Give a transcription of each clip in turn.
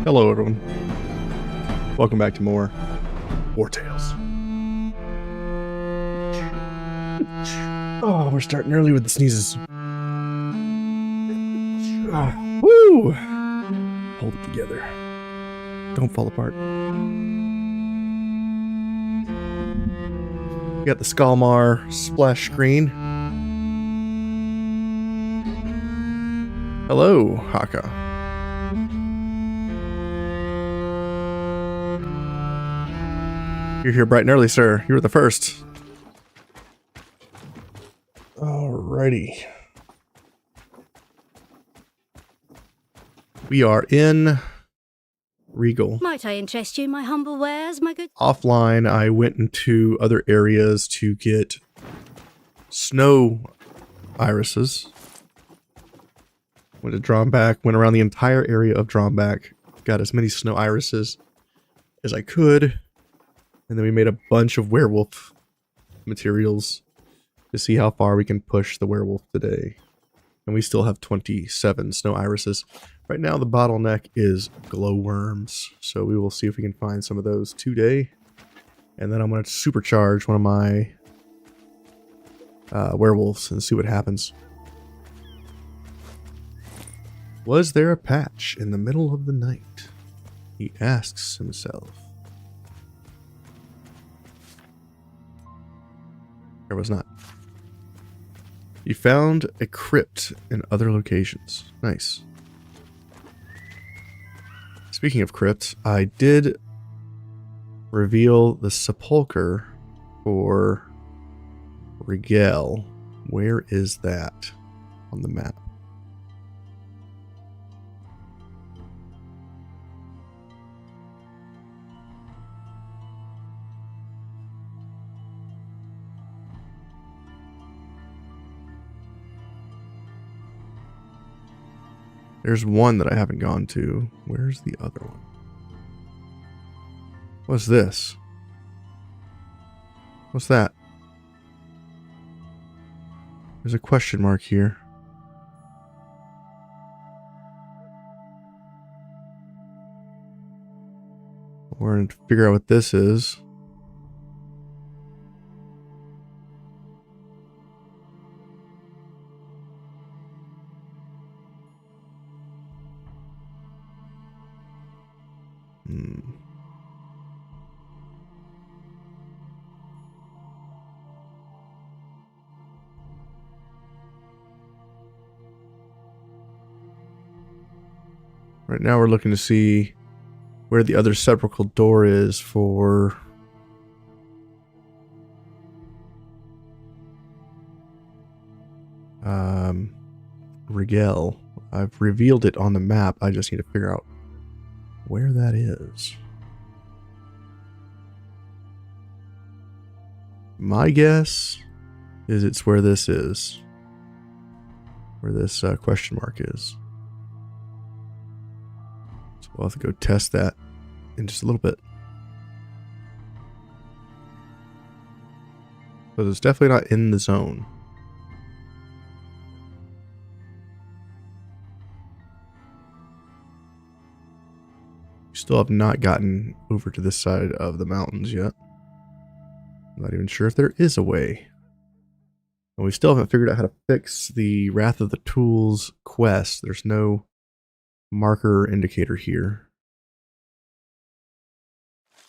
Hello everyone. Welcome back to more Wartales. Oh, we're starting early with the sneezes. Woo! Hold it together. Don't fall apart. We got the Skalmar splash screen. Hello, Haka. You're here bright and early, sir. You were the first. Alrighty. We are in Rigel. Might I interest you in my humble wares, my good? Offline, I went into other areas to get snow irises. Went to Drawback, went around the entire area of Drawback, got as many snow irises as I could, and then we made a bunch of werewolf materials to see how far we can push the werewolf today. And we still have 27 snow irises. Right now the bottleneck is glowworms, so we will see if we can find some of those today. And then I'm going to supercharge one of my werewolves and see what happens. Was there a patch in the middle of the night? He asks himself. There was not. You found a crypt in other locations. Nice. Speaking of crypts, I did reveal the Sepulcher for Rigel. Where is that on the map? There's one that I haven't gone to. Where's the other one? What's this? What's that? There's a question mark here. We're going to figure out what this is. Right now we're looking to see where the other sepulchral door is for Rigel. I've revealed it on the map. I just need to figure out where that is. My guess is it's where this is. Where this question mark is. So we'll have to go test that in just a little bit. But it's definitely not in the zone. We still have not gotten over to this side of the mountains yet. I'm not even sure if there is a way. And we still haven't figured out how to fix the Wrath of the Tools quest. There's no marker indicator here.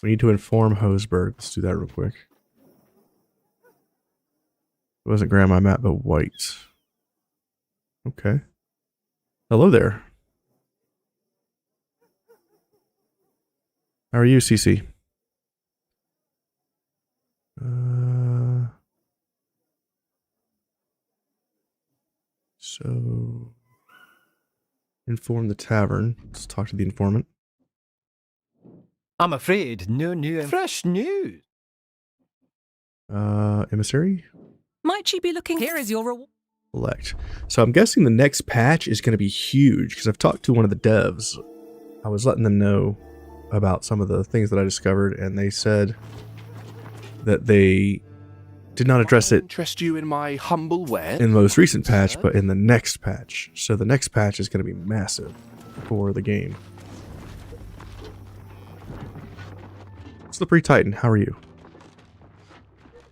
We need to inform Hoseberg. Let's do that real quick. It wasn't grandma map, but white. Okay. Hello there. How are you, CC? So, inform the tavern. Let's talk to the informant. I'm afraid no new and fresh news. Emissary? Might she be looking? Here is your reward. Select. So I'm guessing the next patch is going to be huge because I've talked to one of the devs. I was letting them know about some of the things that I discovered, and they said that they did not address it Interest you in my humble wares? in the most recent patch, but in the next patch. So the next patch is going to be massive for the game. Slippery Titan, how are you?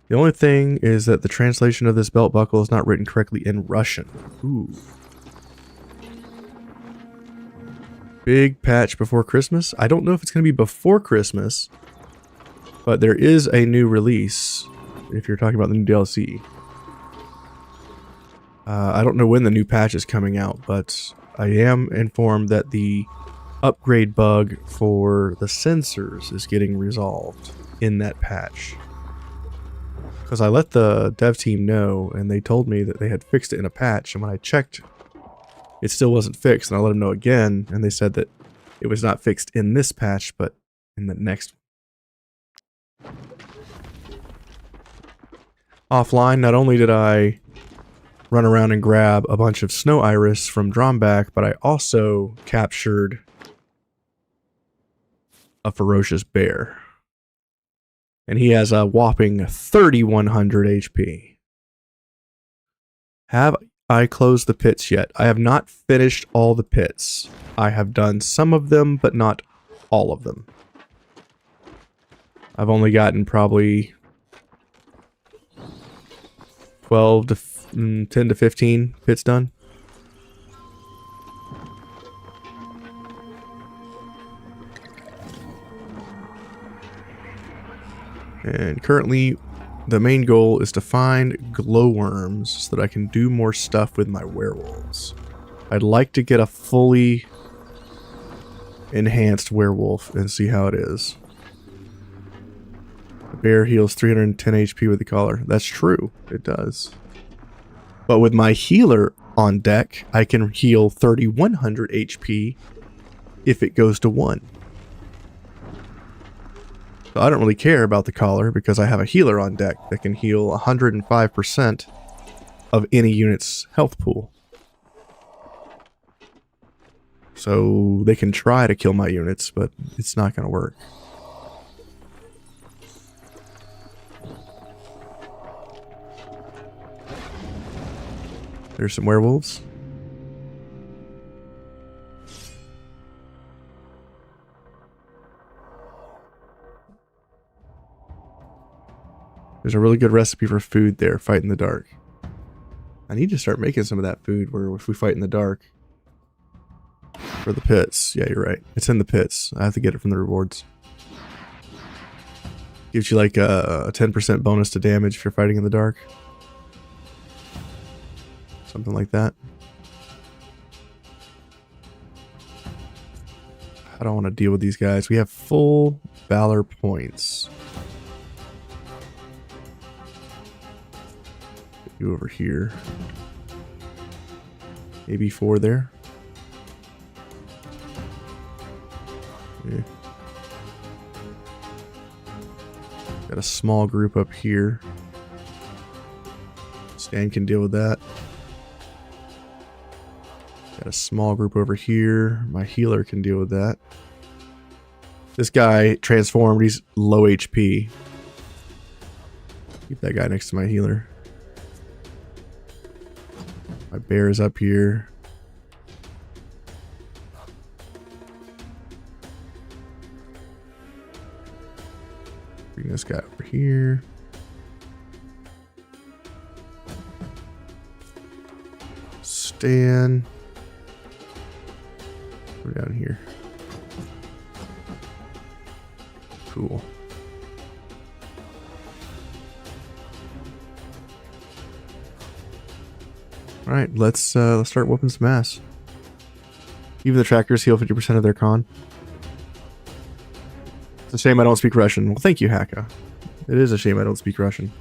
The only thing is that the translation of this belt buckle is not written correctly in Russian. Ooh. Big patch before Christmas. I don't know if it's going to be before Christmas, but there is a new release if you're talking about the new DLC. I don't know when the new patch is coming out, but I am informed that the upgrade bug for the sensors is getting resolved in that patch. Because I let the dev team know, and they told me that they had fixed it in a patch, and when I checked, it still wasn't fixed, and I let them know again, and they said that it was not fixed in this patch, but in the next. Offline, not only did I run around and grab a bunch of snow iris from Dromback, but I also captured a ferocious bear. And he has a whopping 3,100 HP. Have I closed the pits yet? I have not finished all the pits. I have done some of them, but not all of them. I've only gotten probably 12 to 10 to 15 pits done. And currently, the main goal is to find glowworms so that I can do more stuff with my werewolves. I'd like to get a fully enhanced werewolf and see how it is. The bear heals 310 HP with the collar. That's true, it does. But with my healer on deck, I can heal 3,100 HP if it goes to 1. So I don't really care about the collar because I have a healer on deck that can heal 105% of any unit's health pool. So they can try to kill my units, but it's not going to work. There's some werewolves. There's a really good recipe for food there, fight in the dark. I need to start making some of that food where if we fight in the dark. For the pits. Yeah, you're right. It's in the pits. I have to get it from the rewards. Gives you like a 10% bonus to damage if you're fighting in the dark. Something like that. I don't want to deal with these guys. We have full valor points. Put you over here. Maybe 4 there. Yeah. Got a small group up here. Stan can deal with that. Got a small group over here. My healer can deal with that. This guy transformed. He's low HP. Keep that guy next to my healer. My bear is up here. Bring this guy over here. Stan. We're down here. Cool. All right, let's start whooping some ass. Even the trackers heal 50% of their con. It's a shame I don't speak Russian. Well, thank you, Haka. It is a shame I don't speak Russian.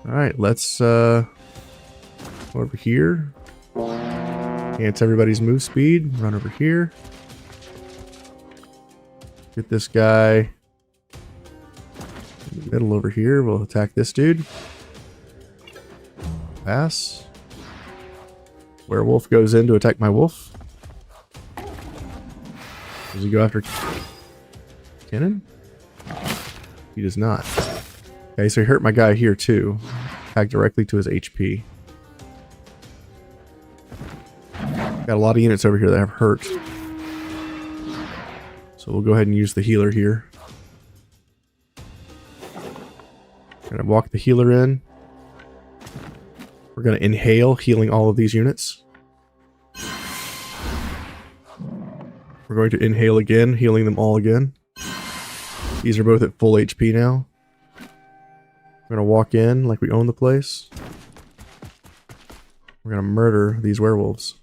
Alright, let's go over here. Enhance everybody's move speed. Run over here. Get this guy in the middle over here. We'll attack this dude. Pass. Werewolf goes in to attack my wolf. Does he go after Cannon? He does not. Okay, so he hurt my guy here too. Attack directly to his HP. Got a lot of units over here that have hurt. So we'll go ahead and use the healer here. Gonna walk the healer in. We're gonna inhale, healing all of these units. We're going to inhale again, healing them all again. These are both at full HP now. We're gonna walk in like we own the place. We're gonna murder these werewolves.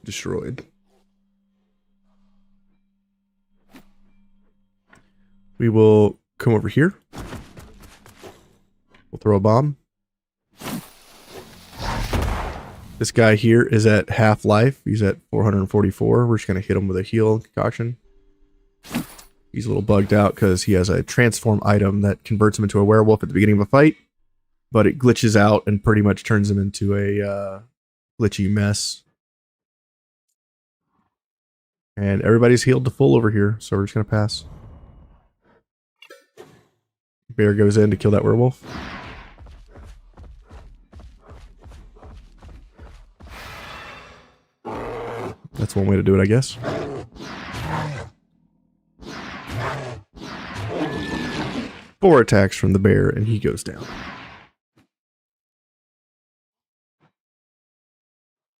Destroyed. We will come over here. We'll throw a bomb. This guy here is at half life. He's at 444. We're just going to hit him with a heal concoction. He's a little bugged out because he has a transform item that converts him into a werewolf at the beginning of a fight, but it glitches out and pretty much turns him into a glitchy mess. And everybody's healed to full over here, so we're just going to pass. Bear goes in to kill that werewolf. That's one way to do it, I guess. 4 attacks from the bear, and he goes down.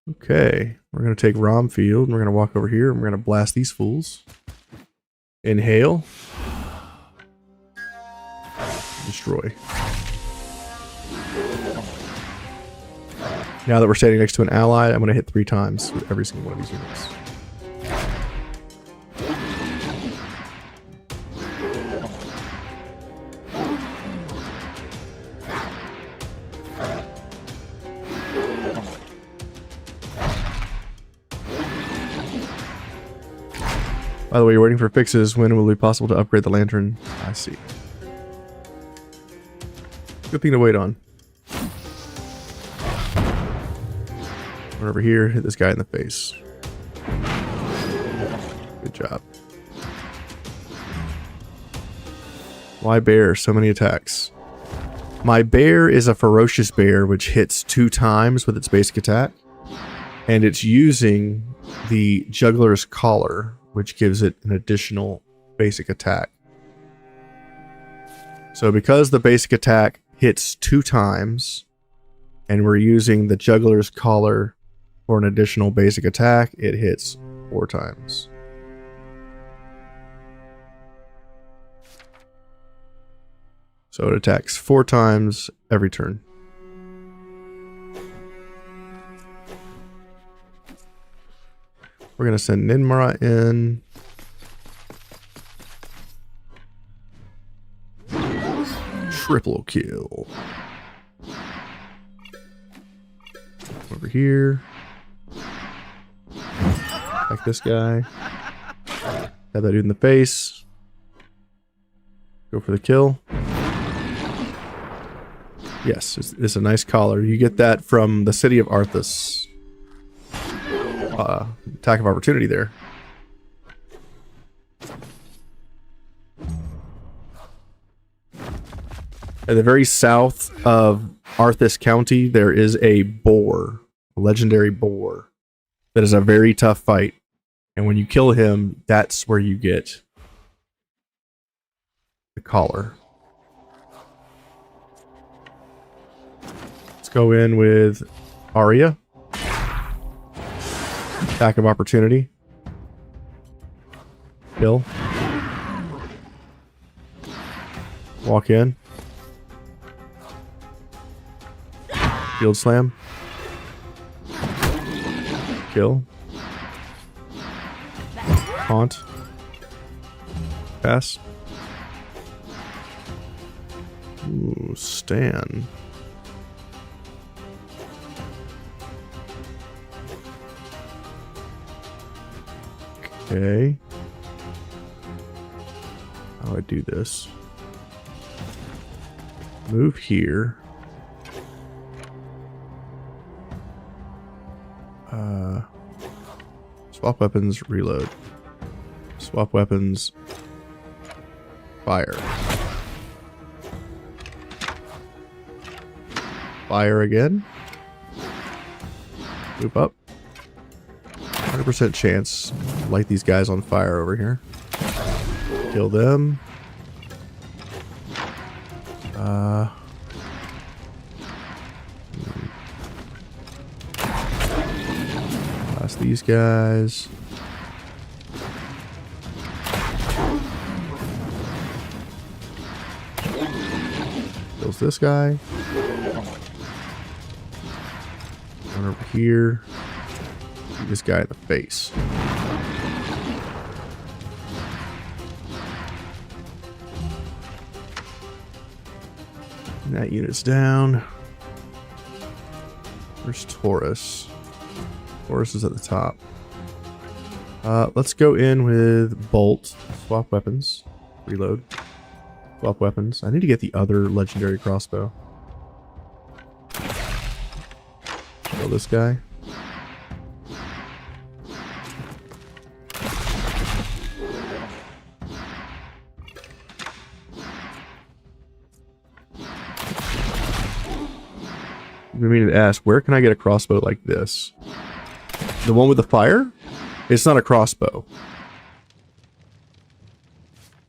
Okay, we're going to take Rom Field, and we're going to walk over here, and we're going to blast these fools. Inhale. Destroy. Now that we're standing next to an ally, I'm going to hit 3 times with every single one of these units. By the way, you're waiting for fixes. When will it be possible to upgrade the lantern? I see. Good thing to wait on. Run over here, hit this guy in the face. Good job. Why bear? So many attacks. My bear is a ferocious bear which hits 2 times with its basic attack. And it's using the juggler's collar, which gives it an additional basic attack. So because the basic attack hits 2 times, and we're using the juggler's collar for an additional basic attack, it hits 4 times. So it attacks 4 times every turn. We're going to send Ninmara in. Triple kill. Over here. Attack this guy. Have that dude in the face. Go for the kill. Yes, it's a nice collar. You get that from the city of Arthas. Attack of opportunity there. At the very south of Arthas County, there is a boar, a legendary boar, that is a very tough fight. And when you kill him, that's where you get the collar. Let's go in with Arya. Attack of opportunity. Kill. Walk in. Field slam. Kill. Haunt. Pass. Ooh, Stan. Okay. How do I do this? Move here. Swap weapons, reload. Swap weapons, fire. Fire again. Move up. 100% chance. Light these guys on fire over here. Kill them. Blast these guys. Kills this guy. One over here. Shoot this guy in the face. And that unit's down. Where's Taurus? Taurus is at the top. Let's go in with Bolt. Swap weapons. Reload. Swap weapons. I need to get the other legendary crossbow. Kill this guy. I've been meaning to ask, where can I get a crossbow like this? The one with the fire? It's not a crossbow.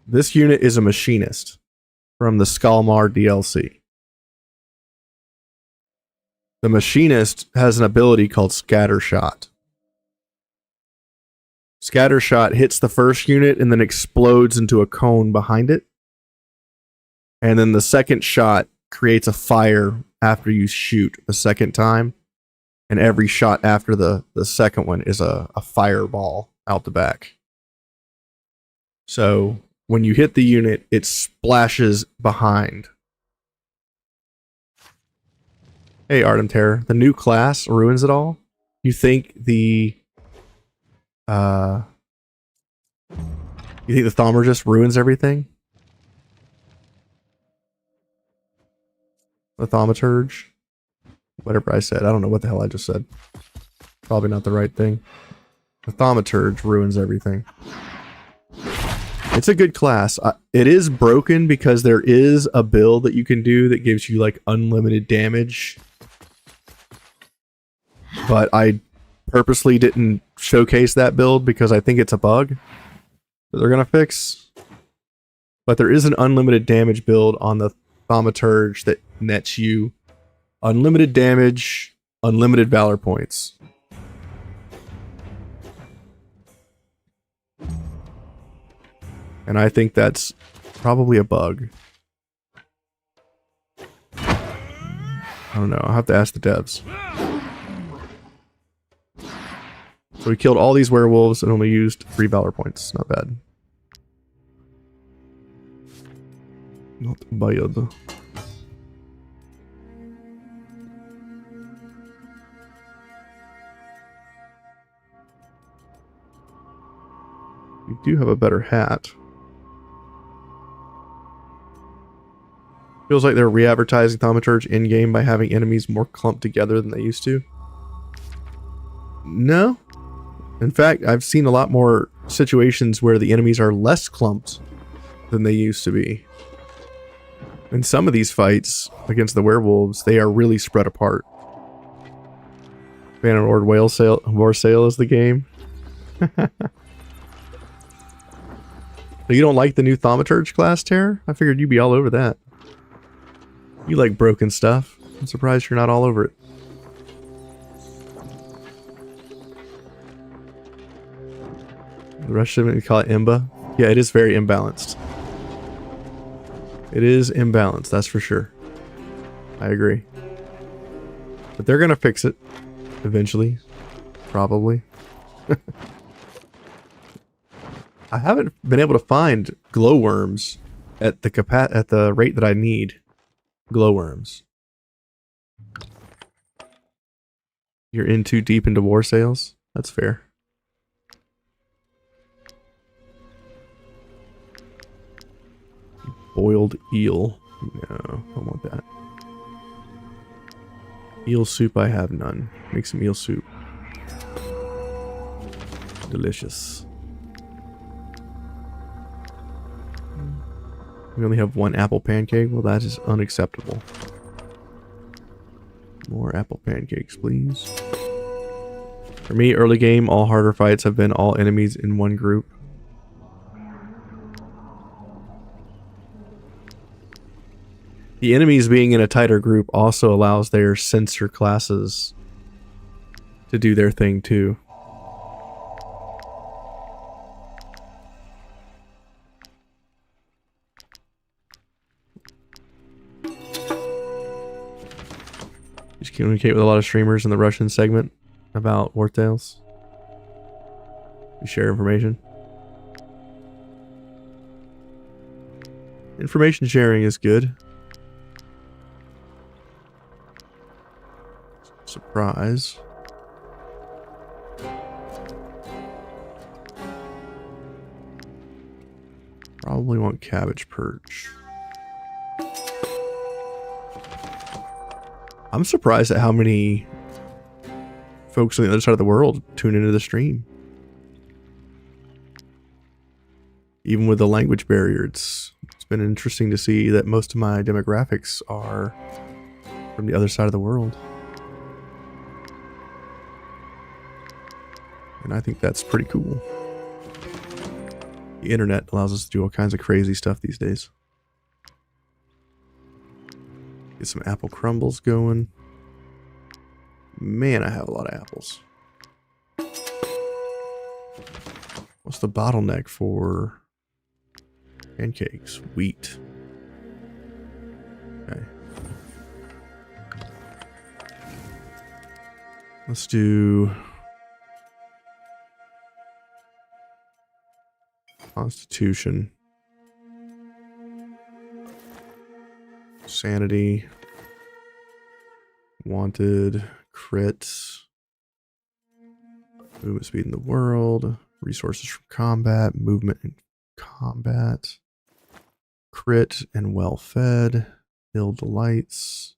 This unit is a Machinist from the Skalmar DLC. The Machinist has an ability called Scatter Shot. Scatter Shot hits the first unit and then explodes into a cone behind it. And then the second shot creates a fire after you shoot the second time. And every shot after the second one is a fireball out the back. So when you hit the unit, it splashes behind. Hey, Artem Terror. The new class ruins it all? You think the Thaumaturge ruins everything? The Thaumaturge? Whatever I said. I don't know what the hell I just said. Probably not the right thing. The Thaumaturge ruins everything. It's a good class. It is broken because there is a build that you can do that gives you like unlimited damage. But I purposely didn't showcase that build because I think it's a bug that they're going to fix. But there is an unlimited damage build on the Thaumaturge that nets you unlimited damage, unlimited valor points. And I think that's probably a bug. I don't know. I'll have to ask the devs. So we killed all these werewolves and only used 3 valor points. Not bad. Not bad. We do have a better hat. Feels like they're re-advertising Thaumaturge in-game by having enemies more clumped together than they used to. No. In fact, I've seen a lot more situations where the enemies are less clumped than they used to be. In some of these fights against the werewolves, they are really spread apart. Bannerlord Wartales is the game. So you don't like the new Thaumaturge class, Terror? I figured you'd be all over that. You like broken stuff. I'm surprised you're not all over it. The rest of it, we call it Imba. Yeah, it is very imbalanced. It is imbalanced, that's for sure. I agree. But they're gonna fix it. Eventually. Probably. I haven't been able to find glowworms at the rate that I need glowworms. You're in too deep into Wartales? That's fair. Boiled eel. No, I don't want that. Eel soup, I have none. Make some eel soup. Delicious. We only have one apple pancake? Well, that is unacceptable. More apple pancakes, please. For me, early game, all harder fights have been all enemies in one group. The enemies being in a tighter group also allows their sensor classes to do their thing too. Just communicate with a lot of streamers in the Russian segment about Wartales. We share information. Information sharing is good. Surprise. Probably want cabbage perch. I'm surprised at how many folks on the other side of the world tune into the stream. Even with the language barrier, it's been interesting to see that most of my demographics are from the other side of the world. And I think that's pretty cool. The internet allows us to do all kinds of crazy stuff these days. Get some apple crumbles going. Man, I have a lot of apples. What's the bottleneck for pancakes? Wheat. Okay. Let's do Constitution. Sanity. Wanted. Crits. Movement speed in the world. Resources from combat. Movement in combat. Crit and well fed. Ill delights.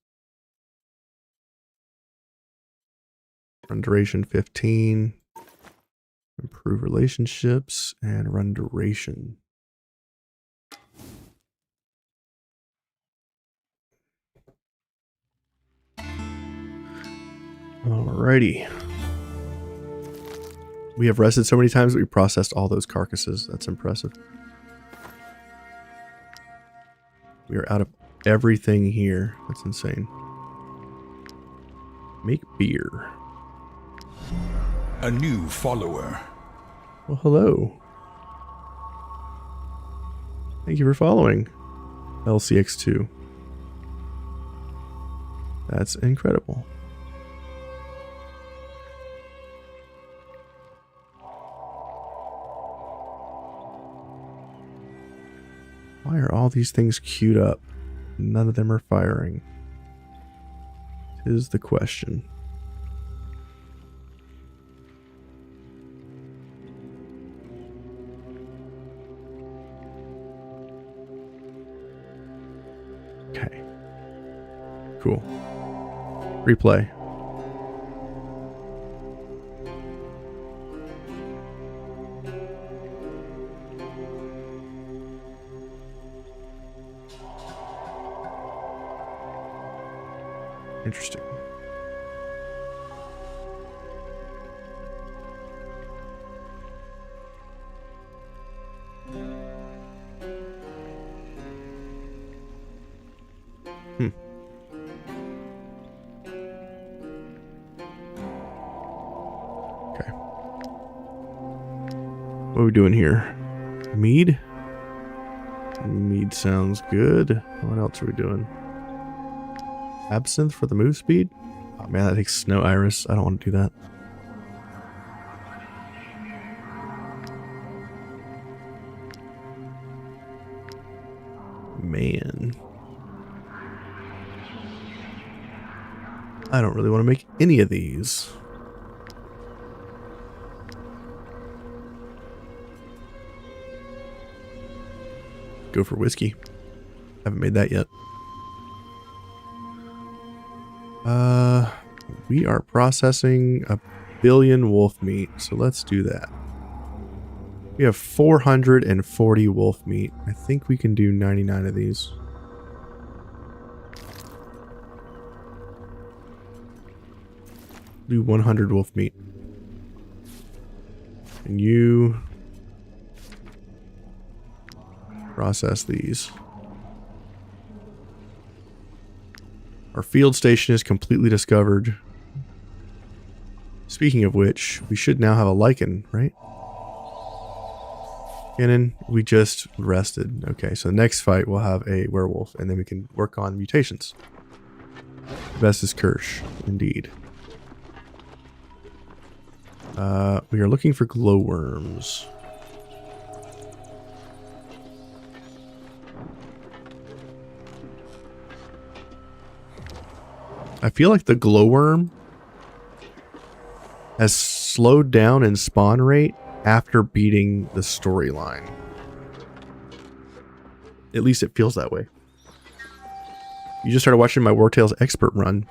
Run duration 15. Improve relationships and run duration. Alrighty. We have rested so many times that we processed all those carcasses. That's impressive. We are out of everything here. That's insane. Make beer. A new follower. Well, hello. Thank you for following. LCX2. That's incredible. Why are all these things queued up? None of them are firing. Is the question. Okay. Cool. Replay. Interesting. Okay. What are we doing here? Mead? Mead sounds good. What else are we doing? Absinthe for the move speed? Oh man, that takes snow iris. I don't want to do that. Man. I don't really want to make any of these. Go for whiskey. Haven't made that yet. We are processing 1 billion wolf meat, so let's do that. We have 440 wolf meat. I think we can do 99 of these. Do 100 wolf meat. And you process these. Our field station is completely discovered. Speaking of which, we should now have a lichen, right? Cannon, we just rested. Okay, so the next fight we'll have a werewolf, and then we can work on mutations. The best is Thurge, indeed. We are looking for glowworms. I feel like the glowworm has slowed down in spawn rate after beating the storyline. At least it feels that way. You just started watching my Wartales expert run.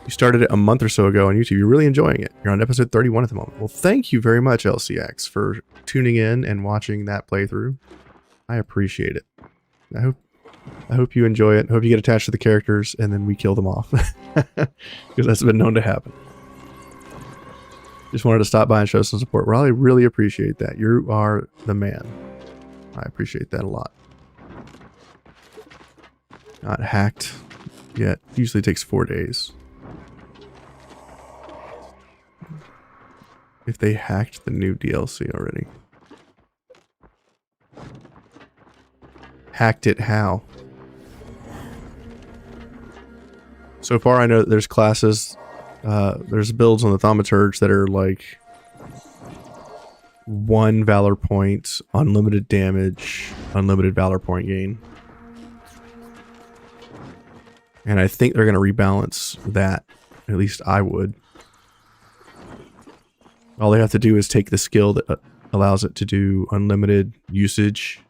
You started it a month or so ago on YouTube. You're really enjoying it. You're on episode 31 at the moment. Well, thank you very much, LCX, for tuning in and watching that playthrough. I appreciate it. I hope you enjoy it. I hope you get attached to the characters and then we kill them off. Because that's been known to happen. Just wanted to stop by and show some support. Well, I really appreciate that. You are the man. I appreciate that a lot. Not hacked yet. Usually takes 4 days. If they hacked the new DLC already. Hacked it how? So far I know that there's classes, there's builds on the Thurge that are like 1 Valor point, unlimited damage, unlimited Valor point gain. And I think they're going to rebalance that. At least I would. All they have to do is take the skill that allows it to do unlimited usage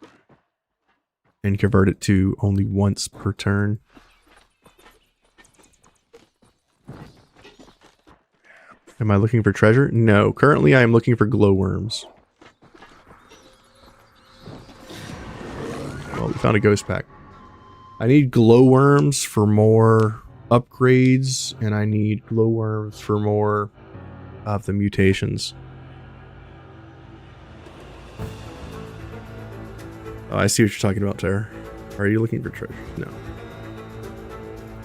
and convert it to only once per turn. Am I looking for treasure? No. Currently I am looking for glowworms. Well, we found a ghost pack. I need glowworms for more upgrades, and I need glowworms for more of the mutations. Oh, I see what you're talking about, Sarah. Are you looking for treasure? No.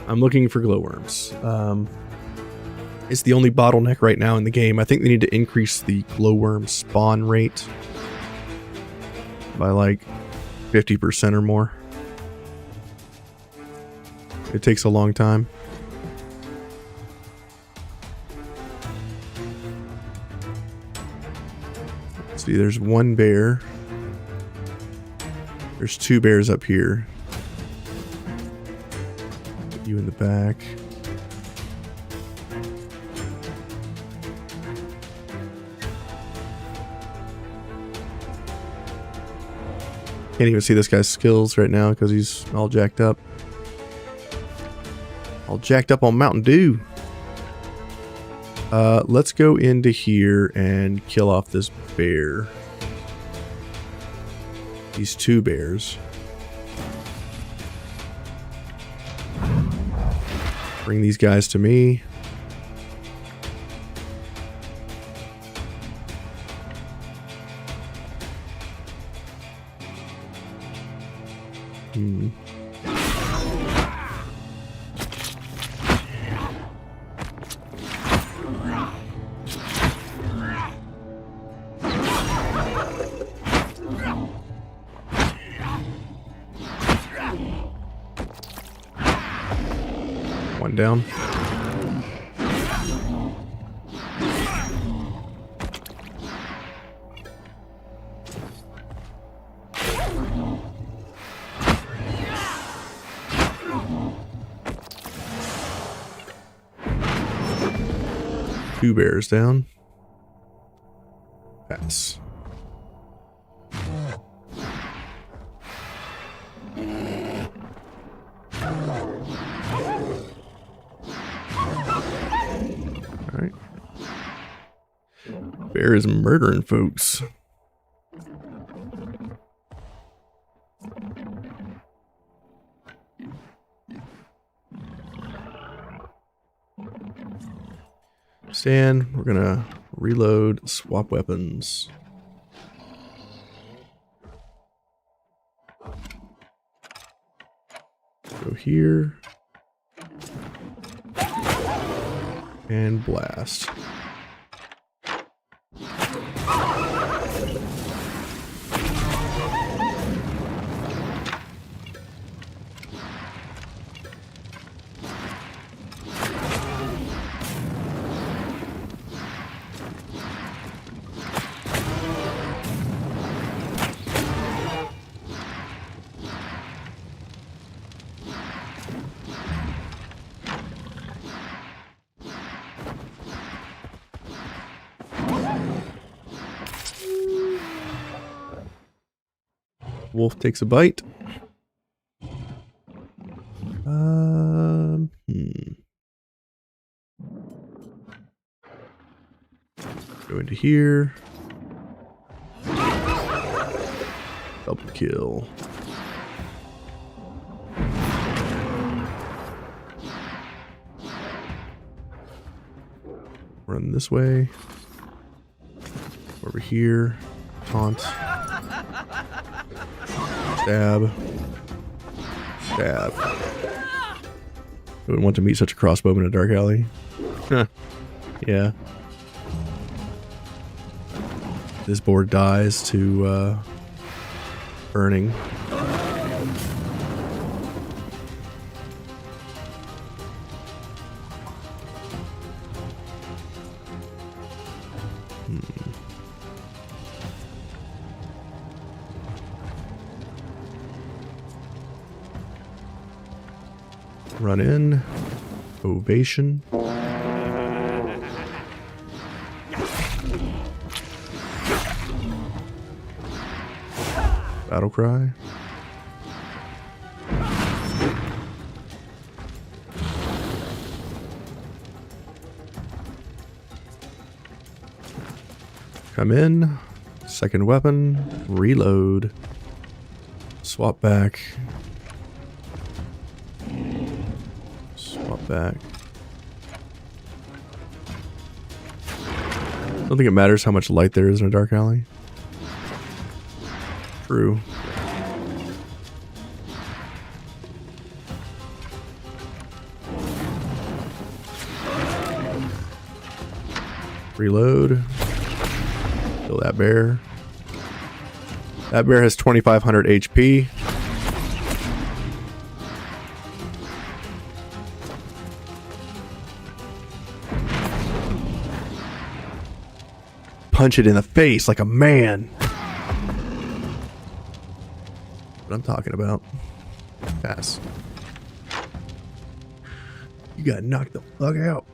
I'm looking for glowworms. It's the only bottleneck right now in the game. I think they need to increase the glowworm spawn rate by like 50% or more. It takes a long time. Let's see, there's 1 bear. There's 2 bears up here. Put you in the back. Can't even see this guy's skills right now because he's all jacked up. All jacked up on Mountain Dew. Let's go into here and kill off this bear. These 2 bears. Bring these guys to me. One down. 2 bears down. Pass. Alright. Bear is murdering folks. Stand. We're gonna reload, swap weapons. Go here. And blast. Wolf takes a bite. Go into here. Double kill. Run this way. Over here. Taunt. Stab. Stab. I wouldn't want to meet such a crossbow in a dark alley. Huh. Yeah. This board dies to burning. Run in. Ovation. Battle cry. Come in. Second weapon. Reload. Swap back. Swap back. I don't think it matters how much light there is in a dark alley. True. Reload. Kill that bear. That bear has 2,500 HP. Punch it in the face like a man. What I'm talking about. Pass. You got knocked the fuck out.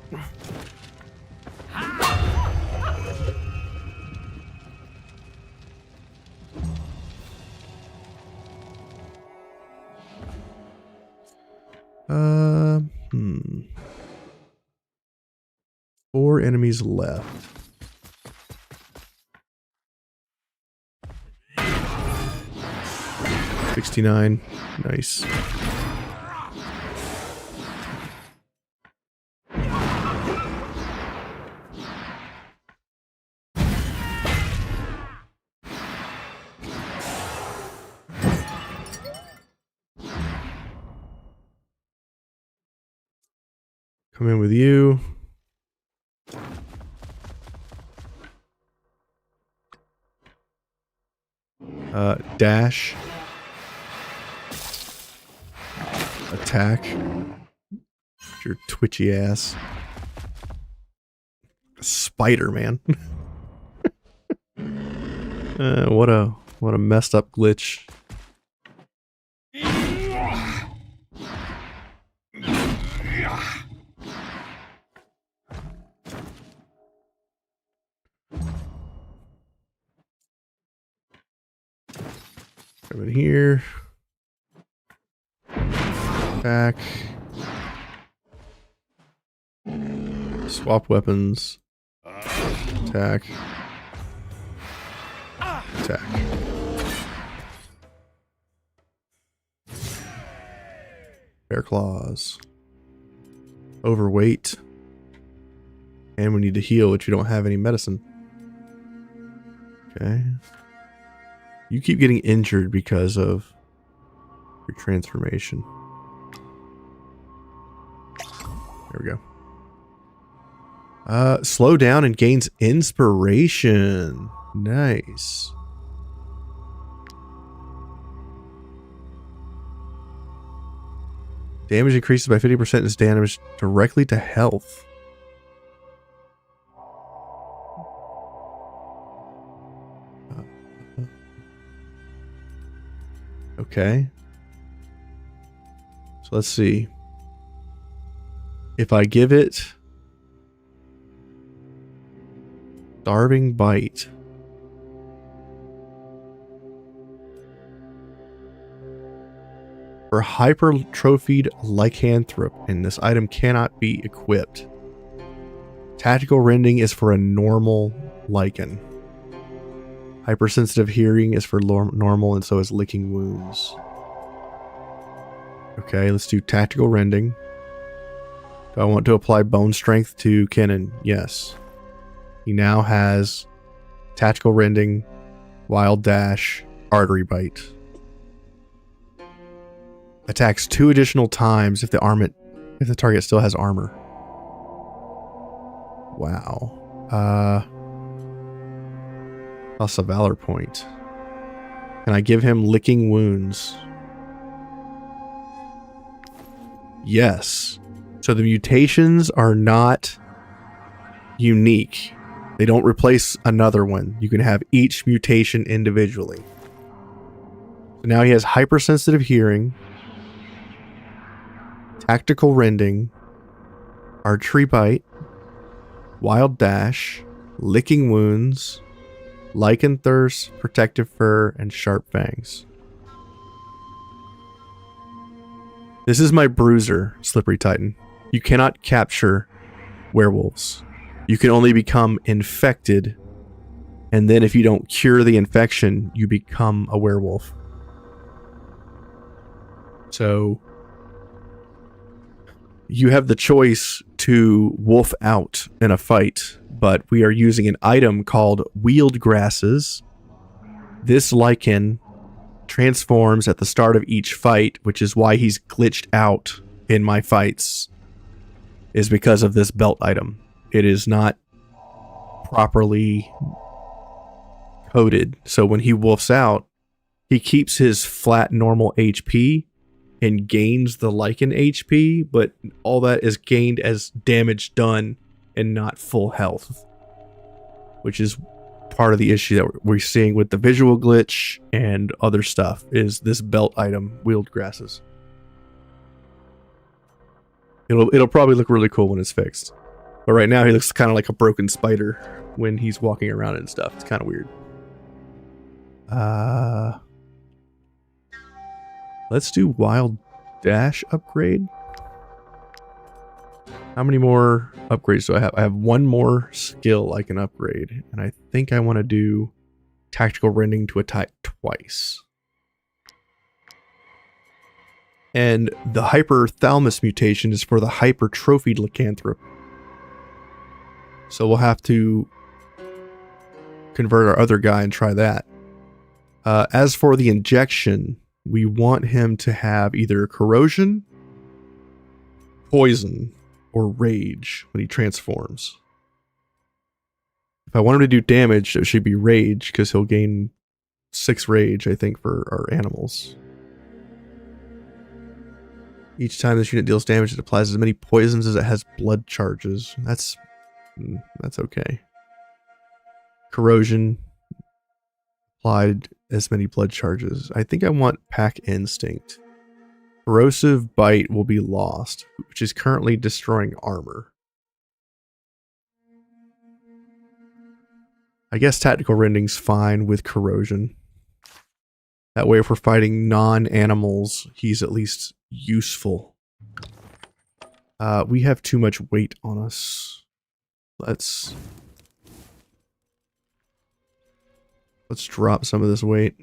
Four enemies left. $69. Nice. Come in with you. Dash. Attack. Your twitchy ass. Spider, man. What a messed up glitch. Come in here. Attack. Swap weapons. Attack. Attack. Bear claws. Overweight. And we need to heal, which we don't have any medicine. Okay. You keep getting injured because of your transformation. There we go. Slow down and gains inspiration. Nice. Damage increases by 50% is damage directly to health. Okay. So let's see. If I give it Starving Bite. For hypertrophied Lycanthrope, and this item cannot be equipped. Tactical Rending is for a normal Lycan. Hypersensitive Hearing is for normal, and so is Licking Wounds. Okay, let's do Tactical Rending. Do I want to apply Bone Strength to Kennen? Yes. He now has Tactical Rending, Wild Dash, Artery Bite. Attacks 2 additional times if the target still has armor. Wow. Plus a Valor point. Can I give him Licking Wounds? Yes. So the mutations are not unique. They don't replace another one. You can have each mutation individually. So now he has hypersensitive hearing, tactical rending, archery bite, wild dash, licking wounds, lycanthurse, protective fur, and sharp fangs. This is my bruiser, Slippery Titan. You cannot capture werewolves. You can only become infected, and then if you don't cure the infection, you become a werewolf. So you have the choice to wolf out in a fight, but we are using an item called Wield Grasses. This Lycan transforms at the start of each fight, which is why he's glitched out in my fights, is because of this belt item. It is not properly coded. So when he wolfs out, he keeps his flat normal HP and gains the Lycan HP, but all that is gained as damage done and not full health, which is part of the issue that we're seeing with the visual glitch and other stuff, is this belt item, Wield Grasses. It'll probably look really cool when it's fixed. But right now he looks kind of like a broken spider when he's walking around and stuff. It's kind of weird. Let's do Wild Dash upgrade. How many more upgrades do I have? I have one more skill I can upgrade. And I think I want to do Tactical Rending to attack twice. And the Hyperthalamus mutation is for the hypertrophied Lycanthrope. So we'll have to convert our other guy and try that. As for the injection, we want him to have either corrosion, poison, or rage when he transforms. If I want him to do damage, it should be rage, because he'll gain 6 rage, I think, for our animals. Each time this unit deals damage, it applies as many poisons as it has blood charges. That's okay. Corrosion. Applied as many blood charges. I think I want Pack Instinct. Corrosive Bite will be lost, which is currently destroying armor. I guess Tactical Rending's fine with Corrosion. That way, if we're fighting non-animals, he's at least useful. We have too much weight on us. Let's drop some of this weight.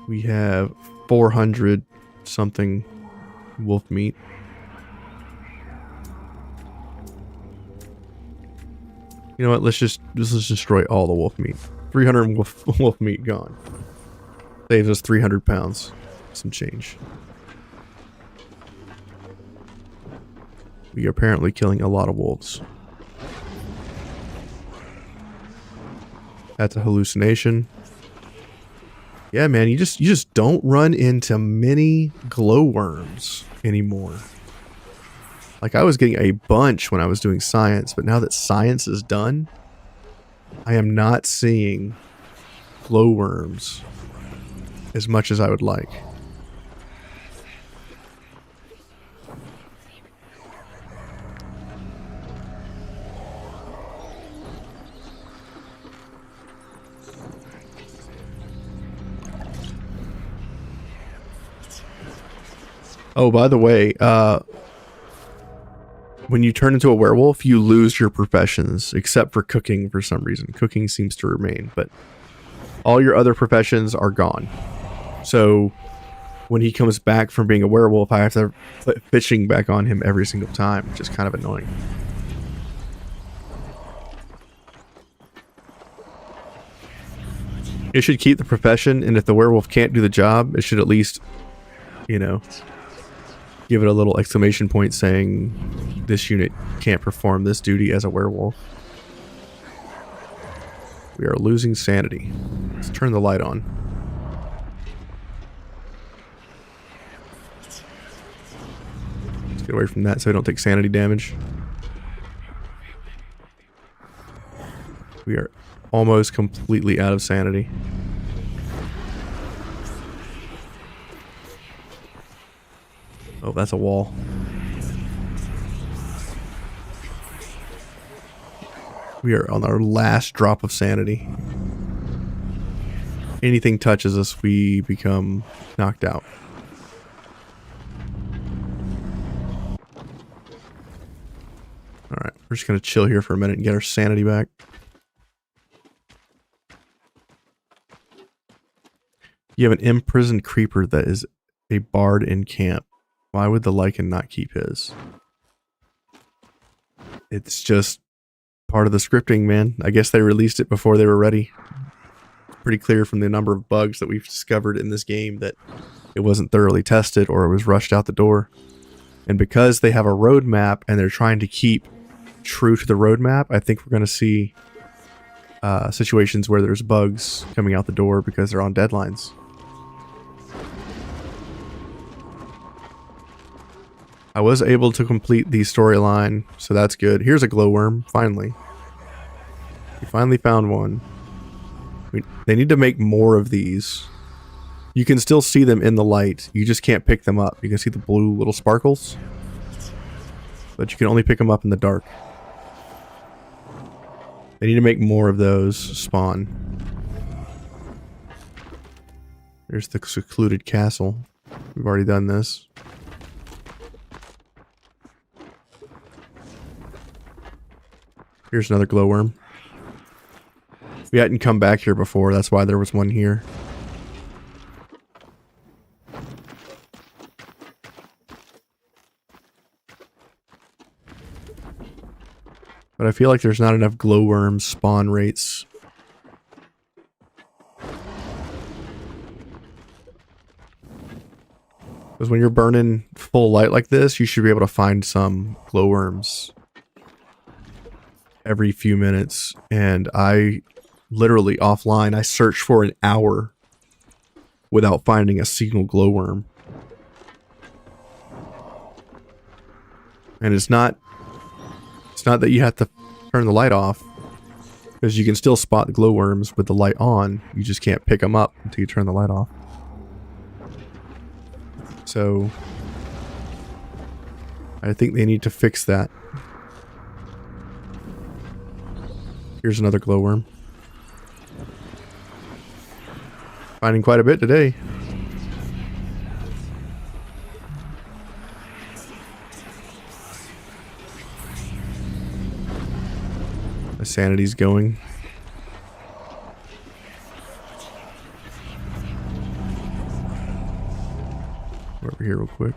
We have 400 something wolf meat. You know what? Let's just destroy all the wolf meat. 300 wolf meat gone. Saves us 300 pounds. Some change. We are apparently killing a lot of wolves. That's a hallucination. Yeah, man, you just don't run into many glowworms anymore. Like, I was getting a bunch when I was doing science, but now that science is done, I am not seeing glowworms as much as I would like. Oh, by the way, when you turn into a werewolf, you lose your professions, except for cooking for some reason. Cooking seems to remain, but all your other professions are gone. So when he comes back from being a werewolf, I have to put fishing back on him every single time, which is kind of annoying. It should keep the profession, and if the werewolf can't do the job, it should at least, you know, give it a little exclamation point saying this unit can't perform this duty as a werewolf. We are losing sanity. Let's turn the light on. Let's get away from that so I don't take sanity damage. We are almost completely out of sanity. Oh, that's a wall. We are on our last drop of sanity. Anything touches us, we become knocked out. Alright, we're just going to chill here for a minute and get our sanity back. You have an imprisoned creeper that is a bard in camp. Why would the Lycan not keep his? It's just part of the scripting, man. I guess they released it before they were ready. It's pretty clear from the number of bugs that we've discovered in this game that it wasn't thoroughly tested or it was rushed out the door. And because they have a roadmap and they're trying to keep true to the roadmap, I think we're going to see situations where there's bugs coming out the door because they're on deadlines. I was able to complete the storyline, so that's good. Here's a glowworm, finally. We finally found one. They need to make more of these. You can still see them in the light. You just can't pick them up. You can see the blue little sparkles. But you can only pick them up in the dark. They need to make more of those spawn. There's the secluded castle. We've already done this. Here's another glowworm. We hadn't come back here before, that's why there was one here. But I feel like there's not enough glowworm spawn rates. Because when you're burning full light like this, you should be able to find some glowworms every few minutes, and I literally offline I searched for an hour without finding a single glowworm. And it's not that you have to turn the light off, because you can still spot the glowworms with the light on. You just can't pick them up until you turn the light off. So I think they need to fix that. Here's another glowworm. Finding quite a bit today. My sanity's going. Over here real quick.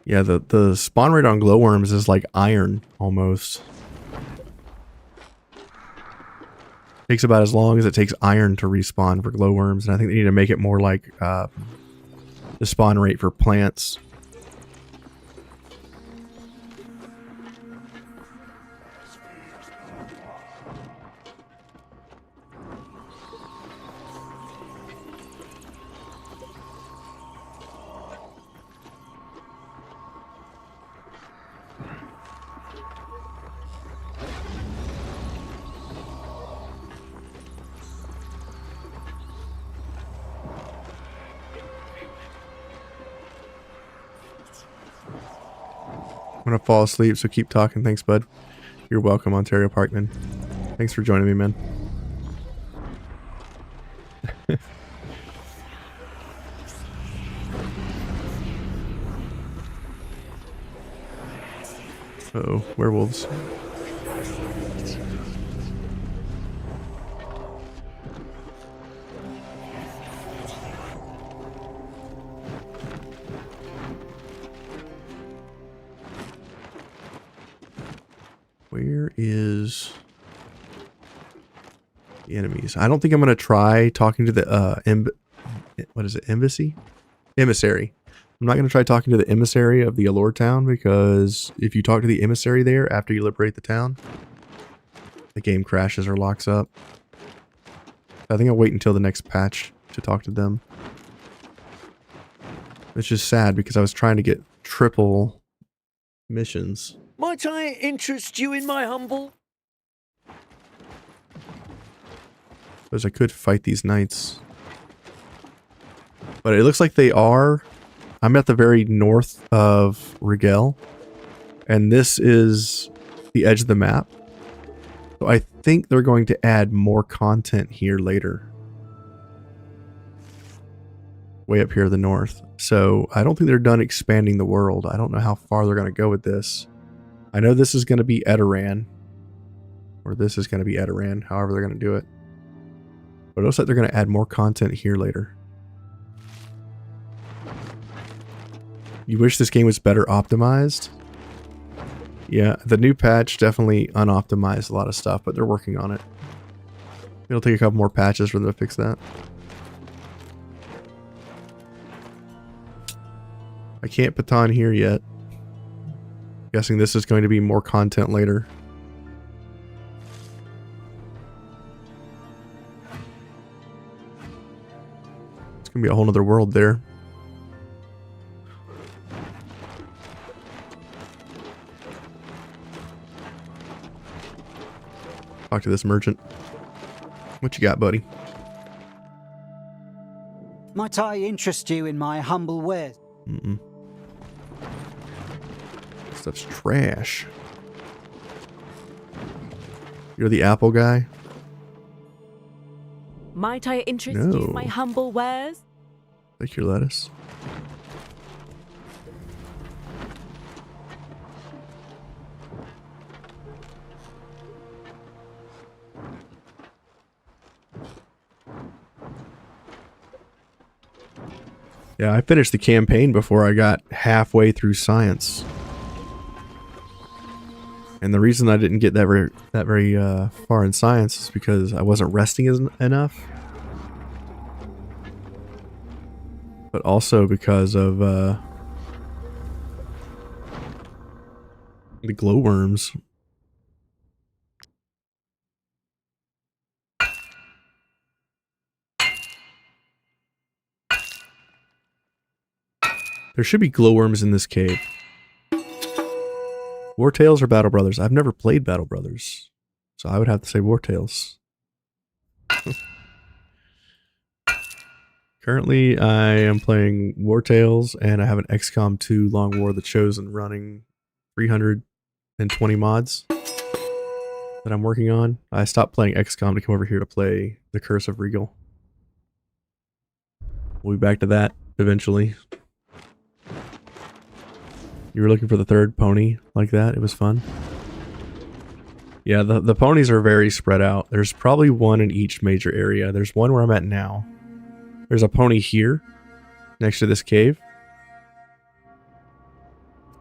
Yeah, the spawn rate on glowworms is like iron almost. Takes about as long as it takes iron to respawn for glowworms, and I think they need to make it more like the spawn rate for plants. I'm gonna fall asleep, so keep talking. Thanks, bud. You're welcome, Ontario Parkman. Thanks for joining me, man. Uh-oh, werewolves. Where is the enemies? I don't think I'm gonna try talking to the what is it? Embassy? Emissary. I'm not gonna try talking to the emissary of the Allure town, because if you talk to the emissary there after you liberate the town, the game crashes or locks up. I think I'll wait until the next patch to talk to them. It's just sad because I was trying to get triple missions. Might I interest you in my humble? Suppose I could fight these knights. But it looks like they are... I'm at the very north of Rigel. And this is the edge of the map. So I think they're going to add more content here later. Way up here in the north. So I don't think they're done expanding the world. I don't know how far they're going to go with this. I know this is going to be Edoran. Or this is going to be Edoran, however they're going to do it. But it looks like they're going to add more content here later. You wish this game was better optimized? Yeah, the new patch definitely unoptimized a lot of stuff, but they're working on it. It'll take a couple more patches for them to fix that. I can't baton here yet. Guessing this is going to be more content later. It's going to be a whole nother world there. Talk to this merchant. What you got, buddy? Might I interest you in my humble wares? Mm-mm. Stuff's trash. You're the apple guy? Might I interest you in my No. humble wares? Like your lettuce. Yeah, I finished the campaign before I got halfway through science. And the reason I didn't get that very far in science is because I wasn't resting enough. But also because of the glowworms. There should be glowworms in this cave. Wartales or Battle Brothers? I've never played Battle Brothers, so I would have to say Wartales. Currently, I am playing Wartales, and I have an XCOM 2 Long War of the Chosen running 320 mods that I'm working on. I stopped playing XCOM to come over here to play The Curse of Rigel. We'll be back to that eventually. You were looking for the third pony like that? It was fun. Yeah, the ponies are very spread out. There's probably one in each major area. There's one where I'm at now. There's a pony here, next to this cave.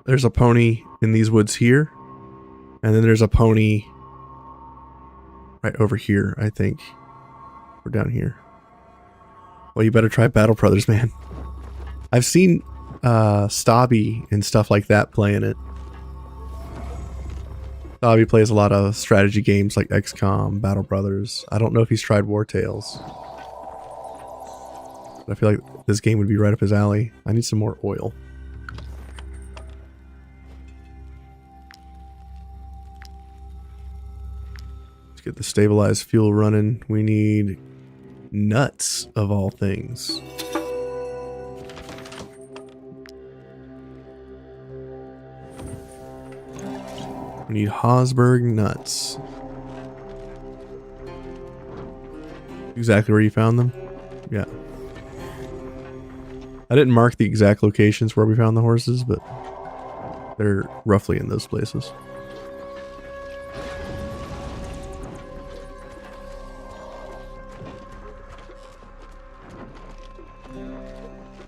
There's a pony in these woods here. And then there's a pony right over here, I think. Or down here. Well, you better try Battle Brothers, man. I've seen Stabby and stuff like that playing it. Stabby plays a lot of strategy games like XCOM, Battle Brothers. I don't know if he's tried Wartales. But I feel like this game would be right up his alley. I need some more oil. Let's get the stabilized fuel running. We need nuts of all things. We need Hosberg nuts. Exactly where you found them? Yeah. I didn't mark the exact locations where we found the horses, but they're roughly in those places.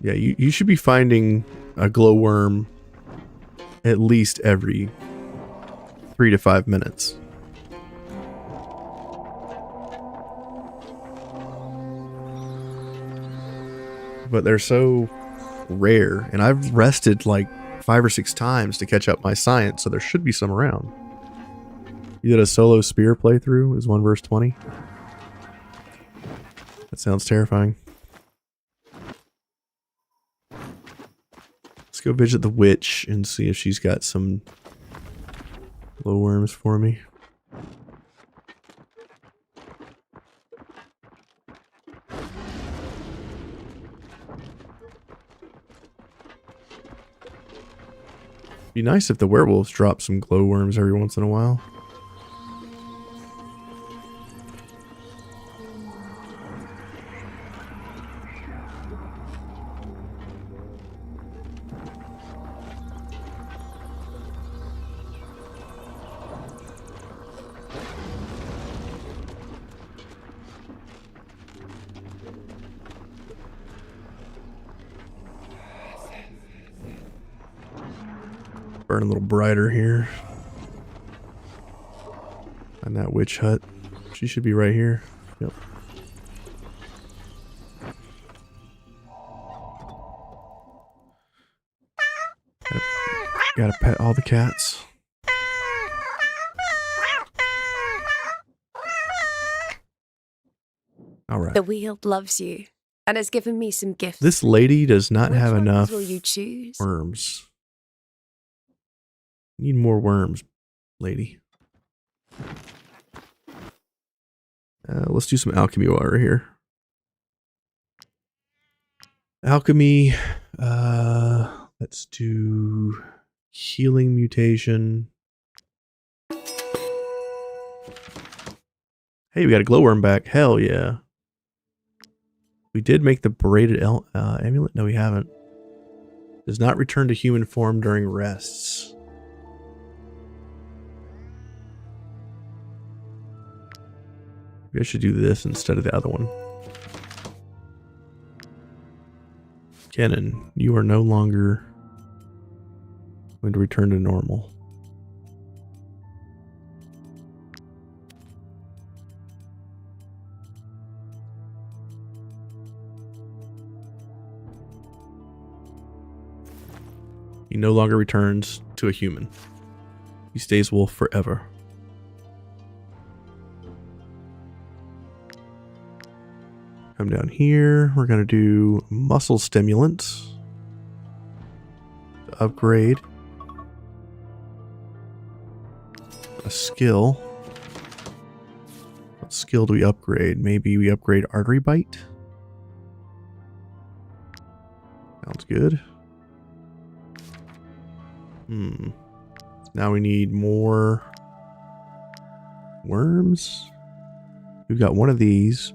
Yeah, you should be finding a glowworm at least every 3 to 5 minutes. But they're so rare, and I've rested like 5 or 6 times to catch up my science, so there should be some around. You did a solo spear playthrough, is 1 verse 20. That sounds terrifying. Let's go visit the witch and see if she's got some glowworms for me. Be nice if the werewolves drop some glowworms every once in a while. Burn a little brighter here. And that witch hut. She should be right here. Yep. Gotta pet all the cats. Alright. The wheel loves you and has given me some gifts. This lady does not Which have ones enough will you choose? worms. Need more worms, lady. Let's do some alchemy while we're here. Alchemy. Let's do healing mutation. Hey, we got a glowworm back. Hell yeah. We did make the braided amulet. No, we haven't. Does not return to human form during rests. Maybe I should do this instead of the other one. Kenan, you are no longer going to return to normal. He no longer returns to a human. He stays wolf forever. Come down here. We're going to do muscle stimulant. To upgrade. A skill. What skill do we upgrade? Maybe we upgrade artery bite. Sounds good. Now we need more worms. We've got one of these.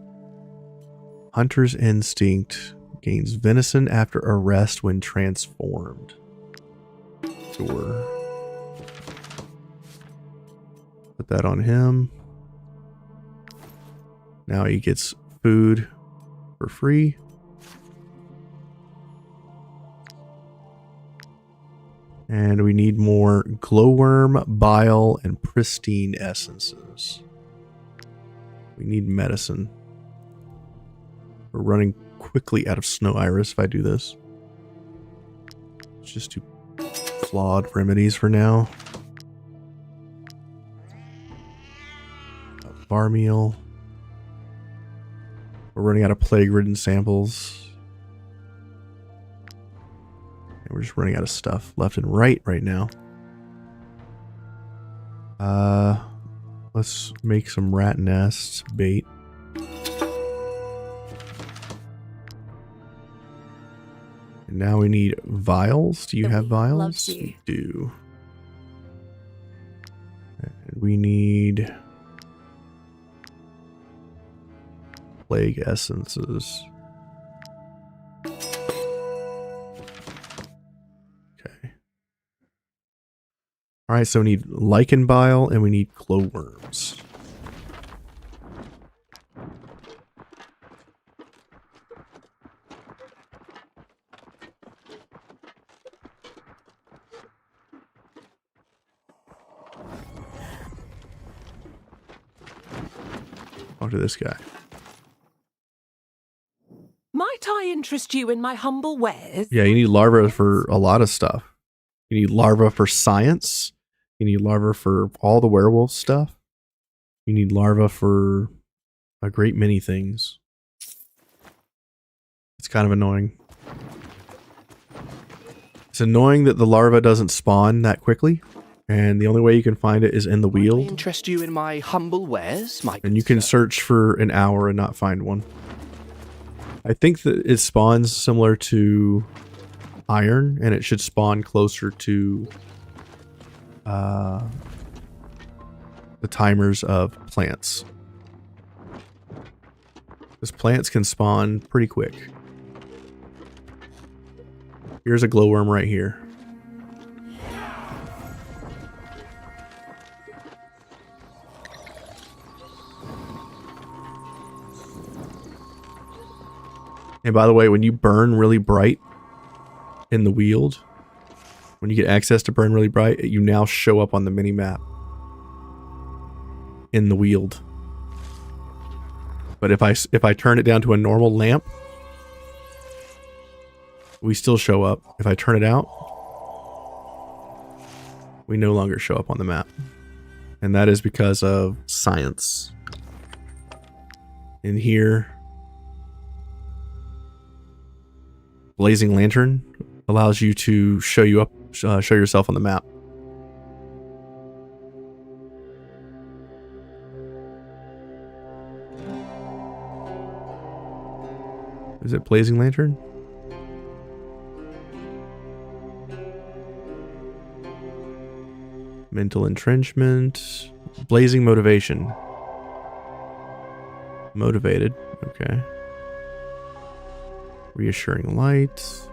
Hunter's Instinct gains venison after arrest when transformed. Sure. Put that on him. Now he gets food for free. And we need more glowworm, bile, and pristine essences. We need medicine. We're running quickly out of snow iris if I do this. Let's just do flawed remedies for now. Bar meal. We're running out of plague-ridden samples. And we're just running out of stuff left and right now. Let's make some rat nests bait. And now we need vials. Do you have vials? Loves you. We do. And we need plague essences. Okay. Alright, so we need lichen bile and we need glowworms. Talk to this guy. Might I interest you in my humble wares? Yeah, you need larvae for a lot of stuff. You need larvae for science. You need larvae for all the werewolf stuff. You need larvae for a great many things. It's kind of annoying. It's annoying that the larva doesn't spawn that quickly. And the only way you can find it is in the Might I wield. interest you in my humble wares, my And you can search for an hour and not find one. I think that it spawns similar to iron, and it should spawn closer to the timers of plants. Because plants can spawn pretty quick. Here's a glowworm right here. And by the way, when you burn really bright in the wield, when you get access to burn really bright, you now show up on the mini-map in the wield. But if I turn it down to a normal lamp, we still show up. If I turn it out, we no longer show up on the map. And that is because of science. In here, Blazing Lantern allows you to show yourself on the map. Is it Blazing Lantern? Mental entrenchment. Blazing motivation. Motivated. Okay. Reassuring light.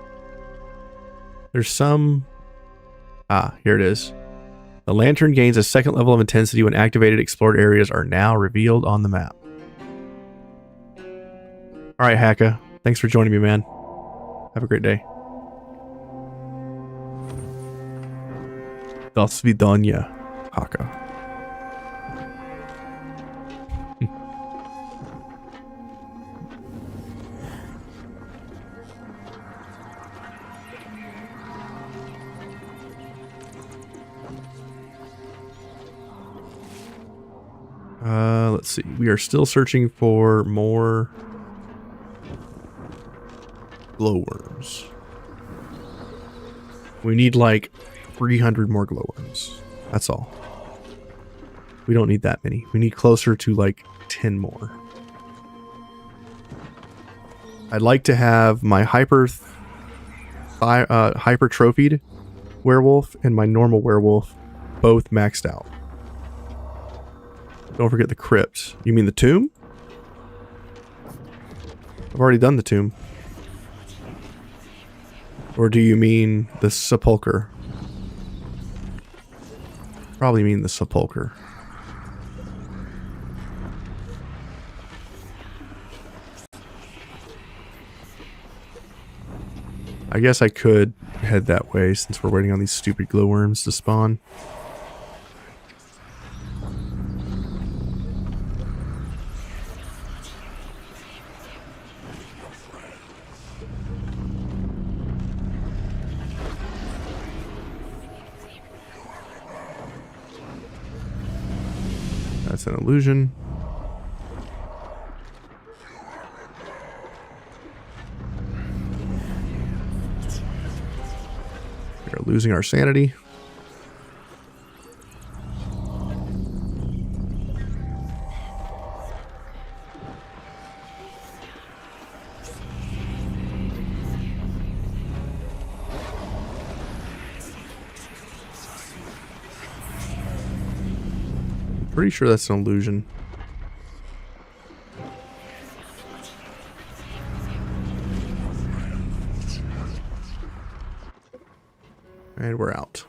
There's some... Ah, here it is. The lantern gains a second level of intensity when activated. Explored areas are now revealed on the map. Alright, Haka. Thanks for joining me, man. Have a great day. Do svidaniya, Haka. Let's see. We are still searching for more glowworms. We need like 300 more glowworms. That's all. We don't need that many. We need closer to like 10 more. I'd like to have my hypertrophied werewolf and my normal werewolf both maxed out. Don't forget the crypt. You mean the tomb? I've already done the tomb. Or do you mean the sepulcher? Probably mean the sepulcher. I guess I could head that way since we're waiting on these stupid glowworms to spawn. That's an illusion. We are losing our sanity. Pretty sure that's an illusion. And we're out.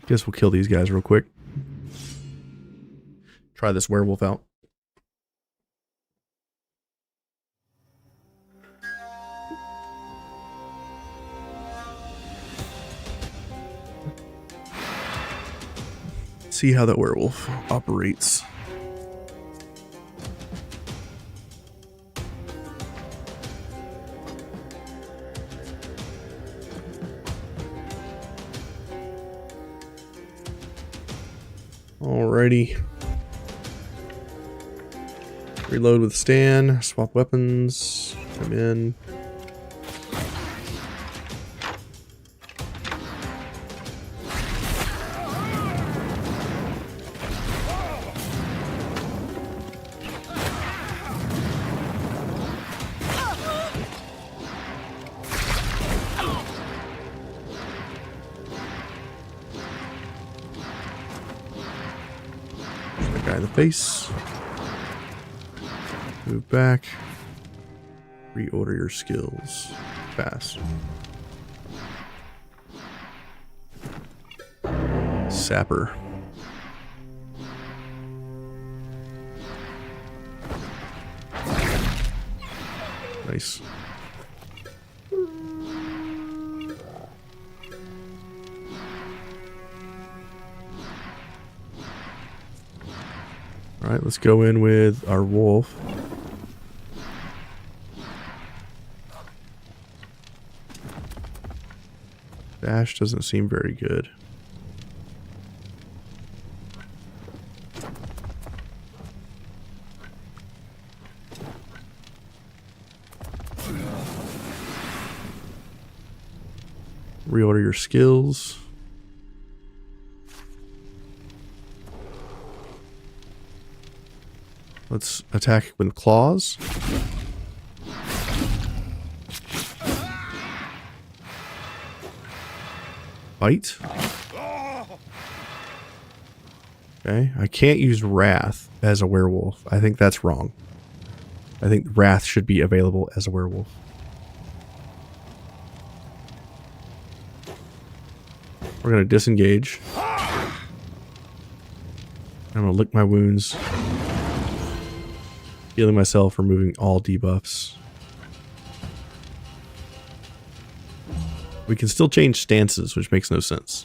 Guess we'll kill these guys real quick. Try this werewolf out. See how that werewolf operates. Alrighty. Reload with Stan, swap weapons, come in. Guy in the face. Move back. Reorder your skills. Pass. Sapper. Nice. Alright, let's go in with our wolf. Dash doesn't seem very good. Reorder your skills. Let's attack with claws. Bite. Okay, I can't use Wrath as a werewolf. I think that's wrong. I think Wrath should be available as a werewolf. We're gonna disengage. I'm gonna lick my wounds. Healing myself, removing all debuffs. We can still change stances, which makes no sense.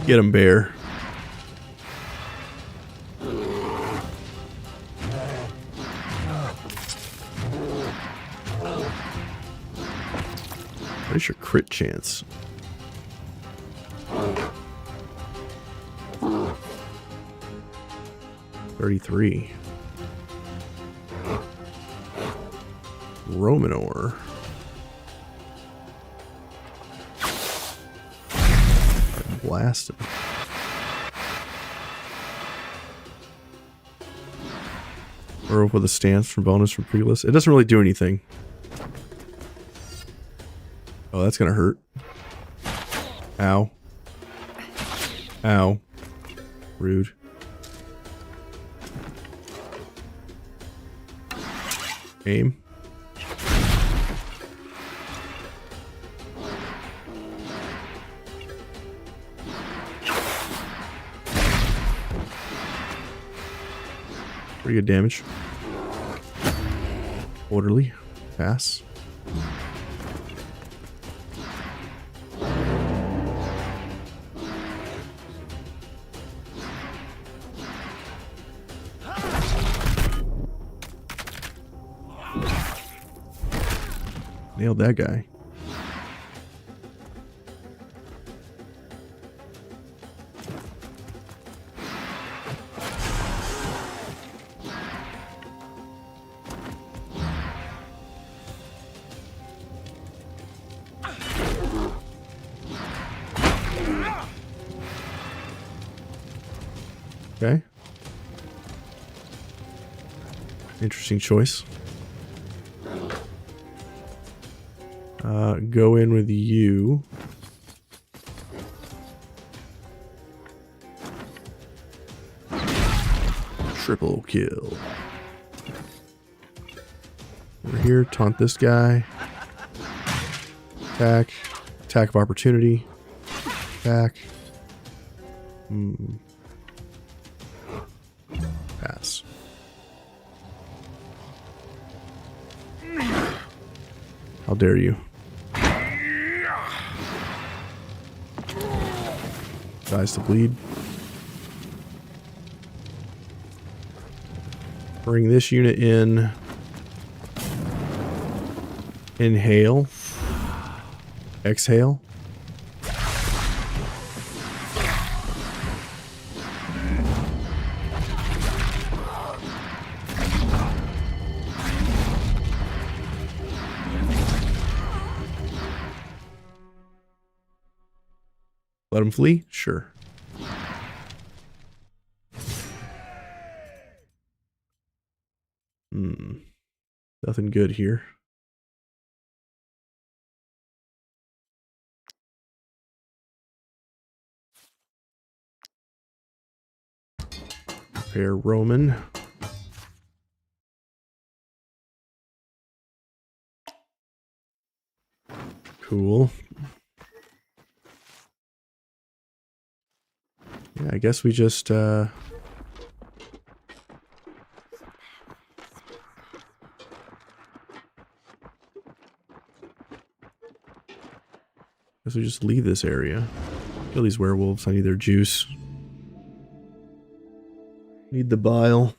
Get him, bear. What is your crit chance? $33. Romanor. blasted. Werewolf with a stance for bonus for pre-list. It doesn't really do anything. Oh, that's gonna hurt. Ow. Ow. Rude. Aim. Pretty good damage. Orderly. Pass. Nailed that guy. Okay. Interesting choice. Go in with you. Triple kill. Over here, taunt this guy. Attack. Attack of opportunity. Attack. Pass. How dare you? Dies to bleed. Bring this unit in. Inhale. Exhale. Let him flee? Sure. Nothing good here. Pair Roman. Cool. Yeah, I guess we just guess we just leave this area. Kill these werewolves. I need their juice. Need the bile.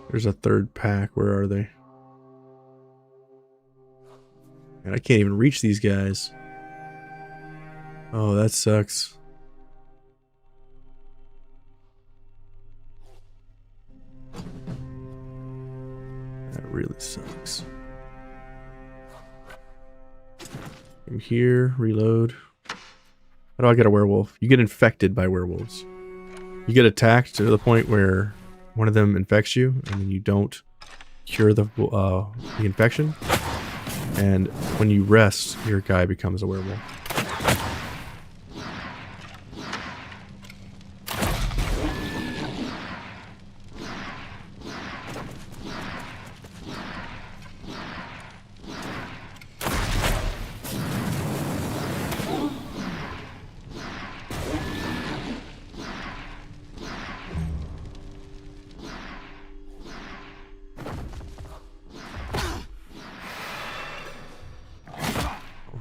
There's a third pack. Where are they? And I can't even reach these guys. Oh, that sucks. That really sucks. From here, reload. How do I get a werewolf? You get infected by werewolves. You get attacked to the point where one of them infects you, and then you don't cure the infection. And when you rest, your guy becomes a werewolf.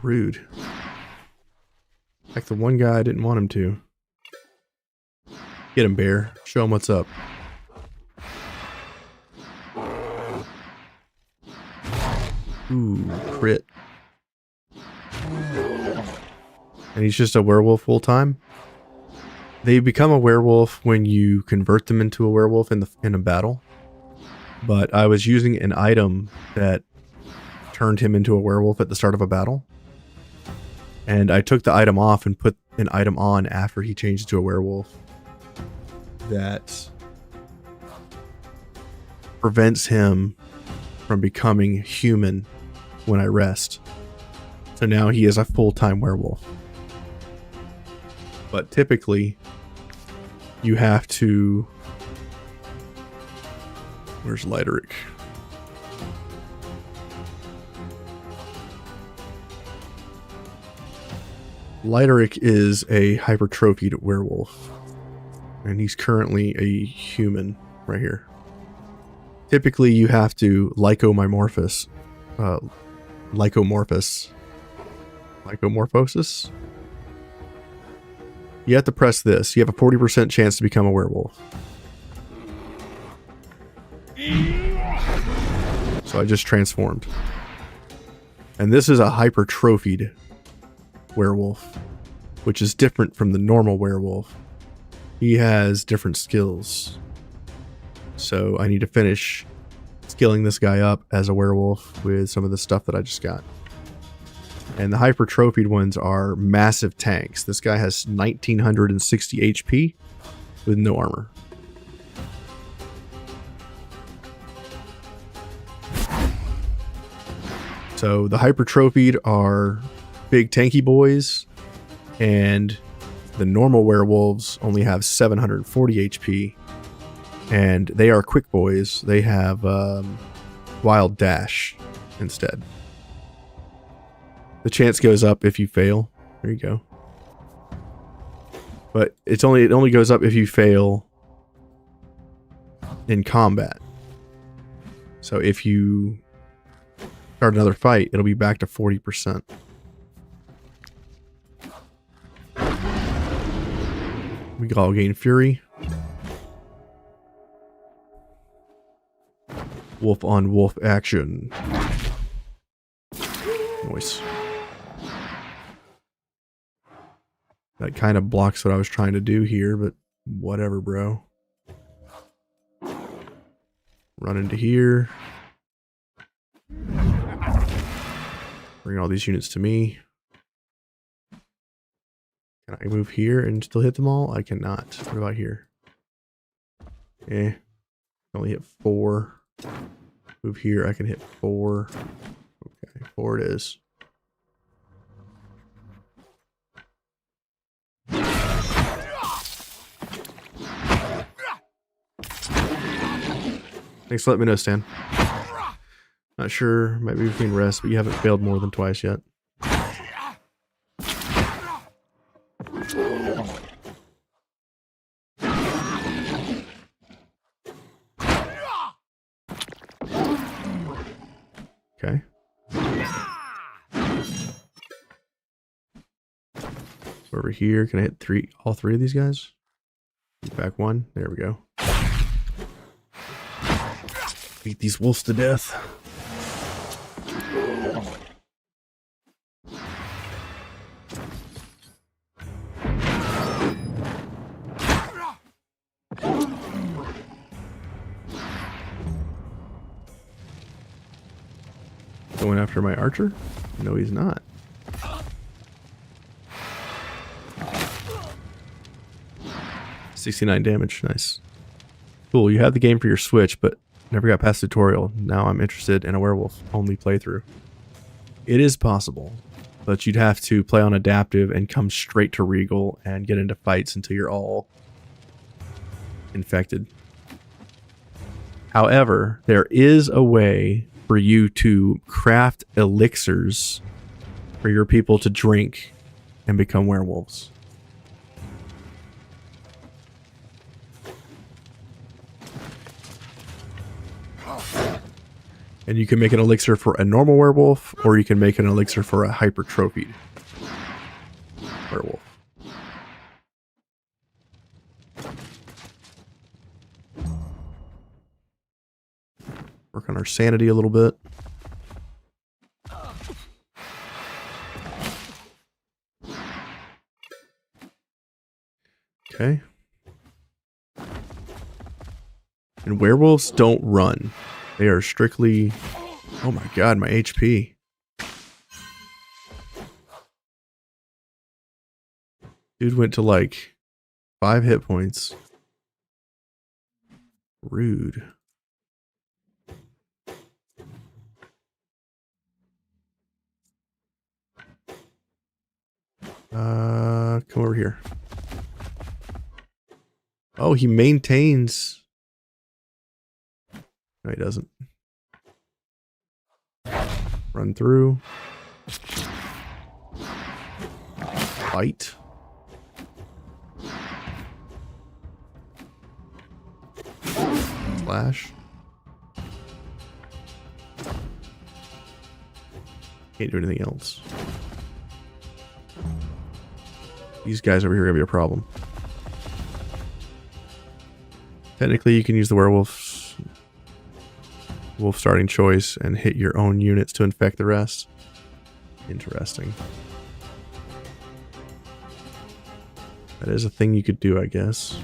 rude. Like the one guy I didn't want him to. Get him, bear. Show him what's up. Ooh, crit. And he's just a werewolf full time. They become a werewolf when you convert them into a werewolf in a battle. But I was using an item that turned him into a werewolf at the start of a battle. And I took the item off and put an item on after he changed to a werewolf that prevents him from becoming human when I rest. So now he is a full-time werewolf. But typically, you have to... Where's Lycanthrope? Lycanthrope is a hypertrophied werewolf. And he's currently a human right here. Typically, you have to lycomorphosis. Lycomorphosis? You have to press this. You have a 40% chance to become a werewolf. So I just transformed. And this is a hypertrophied werewolf, which is different from the normal werewolf. He has different skills. So I need to finish skilling this guy up as a werewolf with some of the stuff that I just got. And the hypertrophied ones are massive tanks. This guy has 1960 HP with no armor. So the hypertrophied are big tanky boys, and the normal werewolves only have 740 HP, and they are quick boys. They have wild dash instead. The chance goes up if you fail. There you go. But it only goes up if you fail in combat. So if you start another fight, it'll be back to 40%. We all gain fury. Wolf on wolf action. Nice. That kind of blocks what I was trying to do here, but whatever, bro. Run into here. Bring all these units to me. Can I move here and still hit them all? I cannot. What about here? Eh. Only hit 4. Move here, I can hit 4. Okay, 4 it is. Thanks for letting me know, Stan. Not sure, might be between rests, but you haven't failed more than twice yet. Okay. Over here, can I hit all three of these guys? Back 1, there we go. Beat these wolves to death. Going after my archer? No, he's not. $69 damage, nice. Cool, you had the game for your Switch, but never got past tutorial. Now I'm interested in a werewolf only playthrough. It is possible, but you'd have to play on adaptive and come straight to Rigel and get into fights until you're all infected. However, there is a way for you to craft elixirs for your people to drink and become werewolves. And you can make an elixir for a normal werewolf, or you can make an elixir for a hypertrophied werewolf. Work on our sanity a little bit. Okay. And werewolves don't run. They are strictly... Oh my god, my HP. Dude went to like 5 hit points. Rude. Come over here. Oh, he maintains. No, he doesn't. Run through. Fight. Slash. Can't do anything else. These guys over here are gonna be a problem. Technically, you can use the wolf starting choice and hit your own units to infect the rest. Interesting. That is a thing you could do, I guess.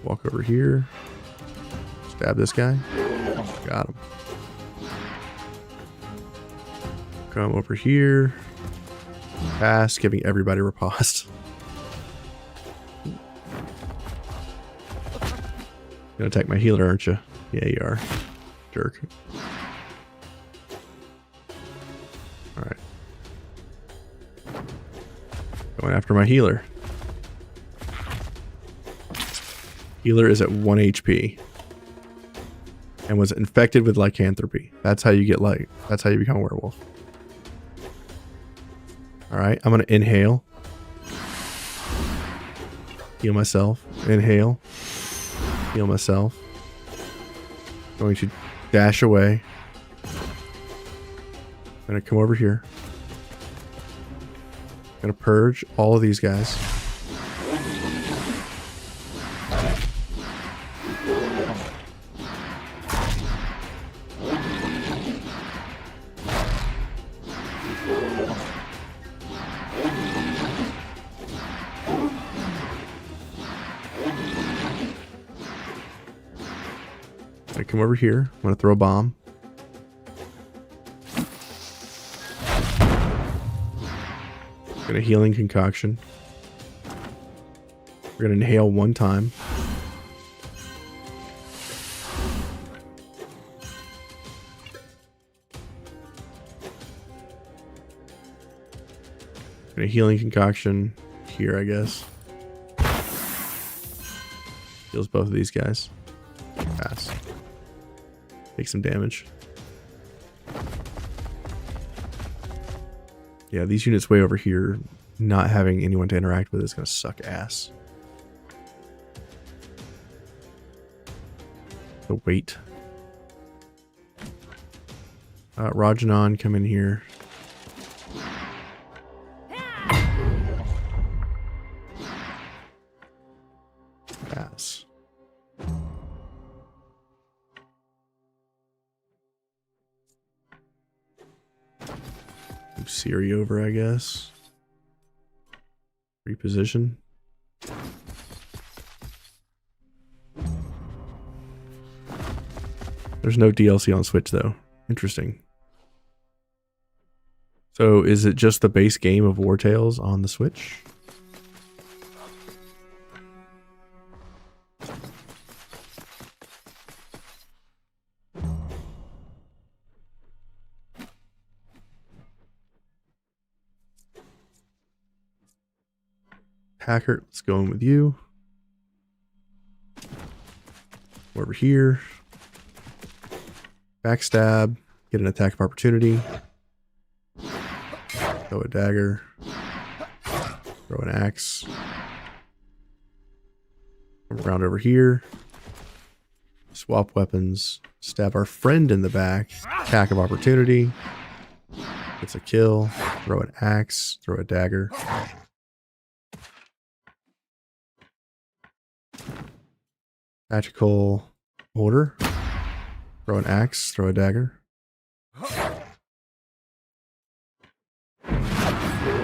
Walk over here. Stab this guy. Got him. Come over here. Pass, giving everybody riposte. Gonna attack my healer, aren't you? Yeah, you are. Jerk. Alright. Going after my healer. Healer is at 1 HP. And was infected with lycanthropy. That's how you get that's how you become a werewolf. Alright, I'm gonna inhale. Heal myself. Inhale. Heal myself. Going to dash away. Gonna come over here. Gonna purge all of these guys. Come over here. I'm going to throw a bomb. Get a healing concoction. We're going to inhale 1 time. Get a healing concoction here, I guess. Heals both of these guys. Pass. Take some damage. Yeah, these units way over here, not having anyone to interact with is going to suck ass. The weight. Rajanon, come in here. Pass. Siri over, I guess. Reposition. There's no DLC on Switch though. Interesting. So is it just the base game of Wartales on the Switch? Hacker, let's go in with you. Over here. Backstab. Get an attack of opportunity. Throw a dagger. Throw an axe. Come around over here. Swap weapons. Stab our friend in the back. Attack of opportunity. It's a kill. Throw an axe. Throw a dagger. Tactical order. Throw an axe. Throw a dagger.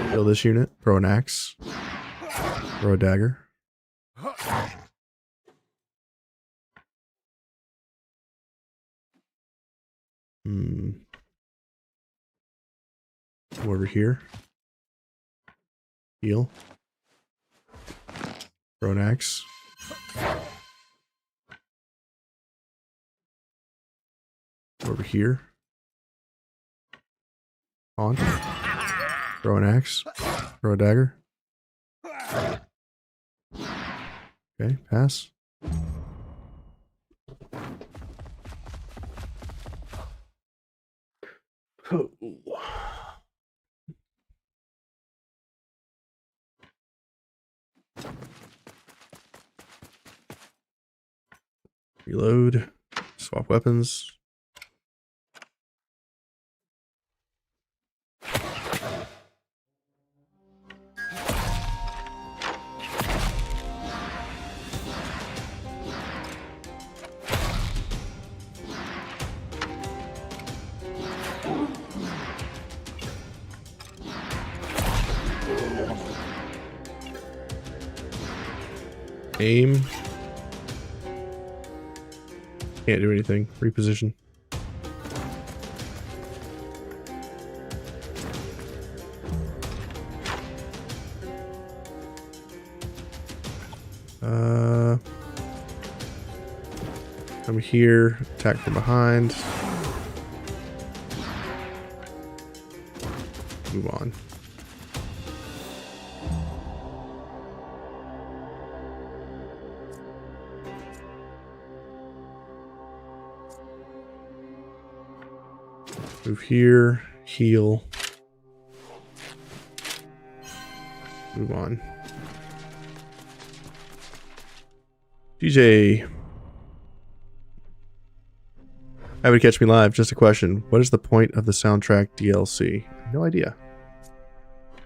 Kill this unit. Throw an axe. Throw a dagger. Go over here. Heal. Throw an axe. Go over here. On. Throw an axe. Throw a dagger. Okay, pass. Reload. Swap weapons. Aim. Can't do anything. Reposition. Come here. Attack from behind. Move on. Move here, heal. Move on. GJ. Happy to catch me live. Just a question. What is the point of the soundtrack DLC? No idea.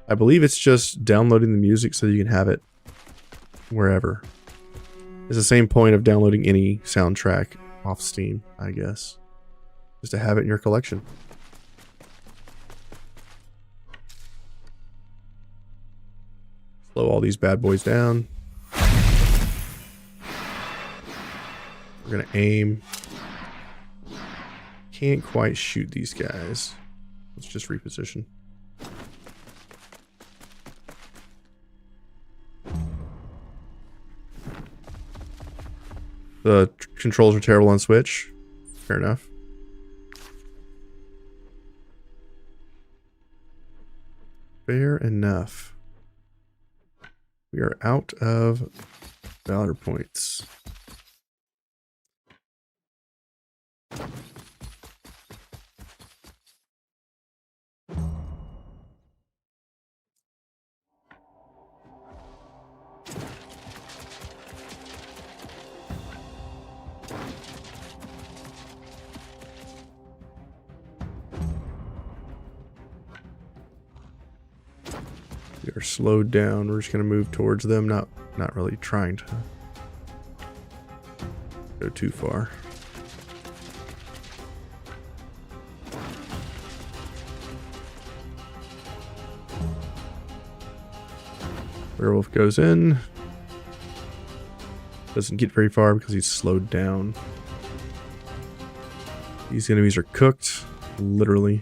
I believe it's just downloading the music so that you can have it wherever. It's the same point of downloading any soundtrack off Steam, I guess. Just to have it in your collection. Slow all these bad boys down. We're gonna aim. Can't quite shoot these guys. Let's just reposition. The controls are terrible on Switch. Fair enough. Fair enough. We are out of valor points. We are slowed down. We're just going to move towards them, not really trying to go too far. Werewolf goes in. Doesn't get very far because he's slowed down. These enemies are cooked, literally.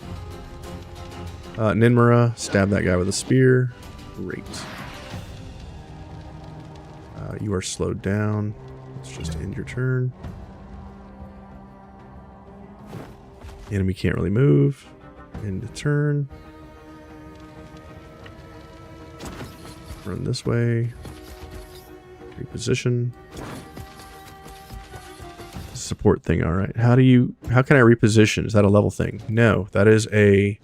Ninmara, stab that guy with a spear. Great. You are slowed down. Let's just end your turn. The enemy can't really move. End the turn. Run this way. Reposition. Support thing, alright. How can I reposition? Is that a level thing? No, that is a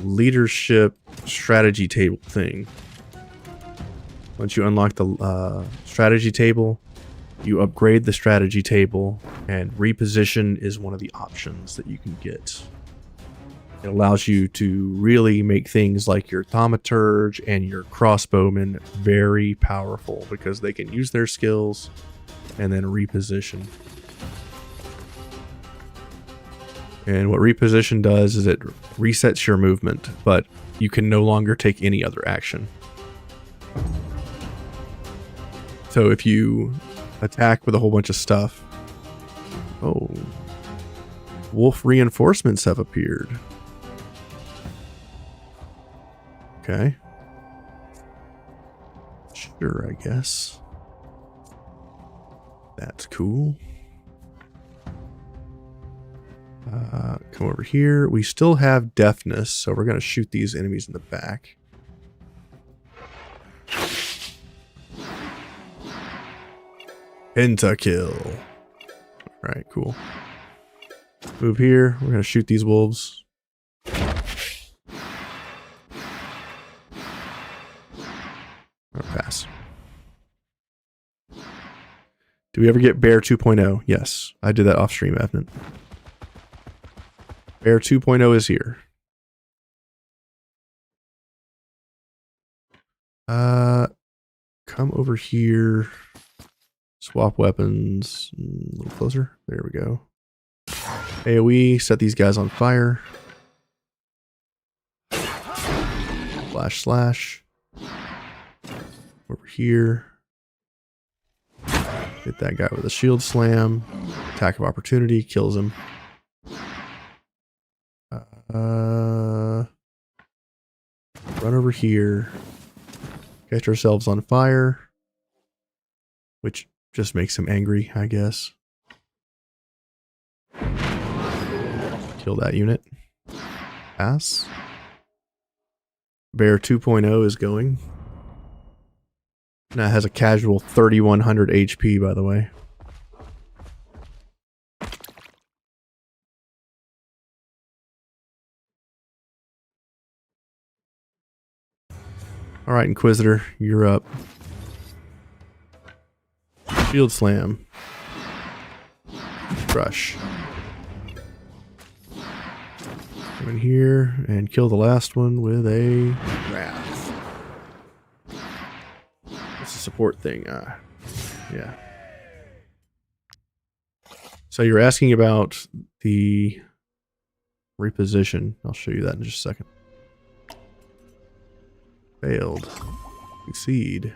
leadership strategy table thing. Once you unlock the strategy table, you upgrade the strategy table, and reposition is one of the options that you can get. It allows you to really make things like your thaumaturge and your crossbowmen very powerful because they can use their skills and then reposition. And what reposition does is it resets your movement, but you can no longer take any other action. So if you attack with a whole bunch of stuff... Oh. Wolf reinforcements have appeared. Okay. Sure, I guess. That's cool. Come over here. We still have deafness, so we're going to shoot these enemies in the back. Pentakill. Alright, cool. Move here. We're going to shoot these wolves. Or pass. Do we ever get Bear 2.0? Yes. I did that off stream, Evan. Bear 2.0 is here. Come over here. Swap weapons. A little closer. There we go. AoE, set these guys on fire. Slash slash. Over here. Hit that guy with a shield slam. Attack of opportunity, kills him. Run over here. Catch ourselves on fire. Which just makes him angry, I guess. Kill that unit. Pass. Bear 2.0 is going. That has a casual 3100 HP, by the way. Alright, Inquisitor, you're up. Shield slam. Crush. Come in here and kill the last one with a wrath. It's a support thing. Yeah. So you're asking about the reposition. I'll show you that in just a second. Failed. Succeed.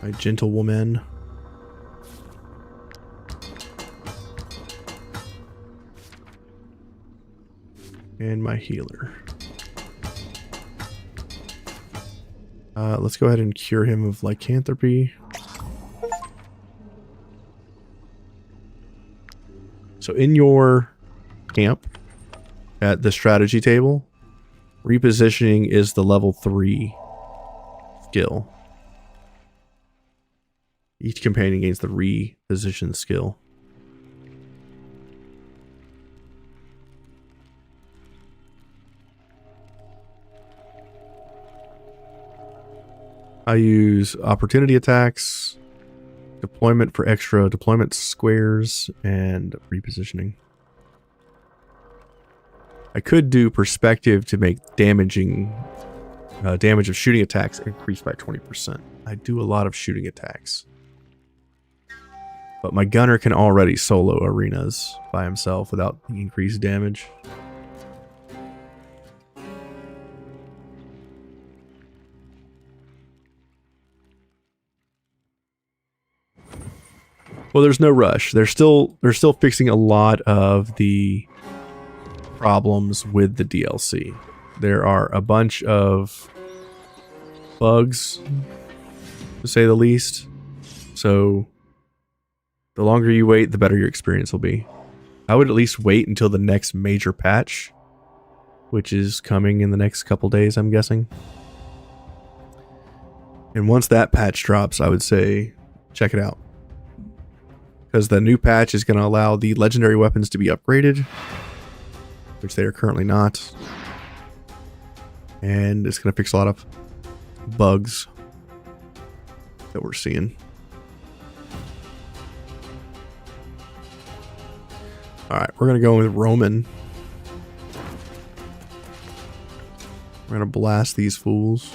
My gentlewoman. And my healer. Let's go ahead and cure him of lycanthropy. So in your camp at the strategy table, repositioning is the level 3 skill. Each companion gains the reposition skill. I use opportunity attacks, deployment for extra deployment squares, and repositioning. I could do perspective to make damage of shooting attacks increase by 20%. I do a lot of shooting attacks. But my gunner can already solo arenas by himself without the increased damage. Well, there's no rush. They're still fixing a lot of the problems with the DLC. There are a bunch of bugs, to say the least. So the longer you wait, the better your experience will be. I would at least wait until the next major patch, which is coming in the next couple days, I'm guessing. And once that patch drops, I would say check it out. Because the new patch is going to allow the legendary weapons to be upgraded, which they are currently not. And it's going to fix a lot of bugs that we're seeing. Alright, we're going to go with Roman. We're going to blast these fools.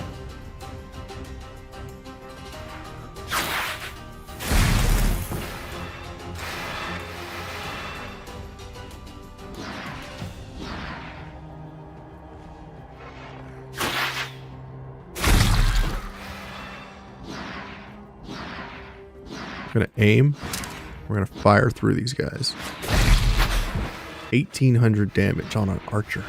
We're going to aim. We're going to fire through these guys. 1,800 damage on an archer.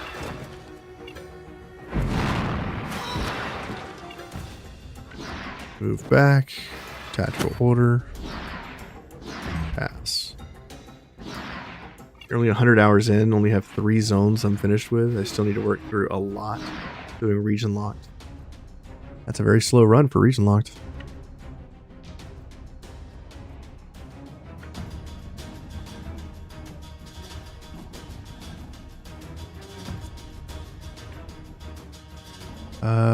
Move back. Tactical order. Pass. You're only 100 hours in. Only have 3 zones I'm finished with. I still need to work through a lot. Doing region locked. That's a very slow run for region locked.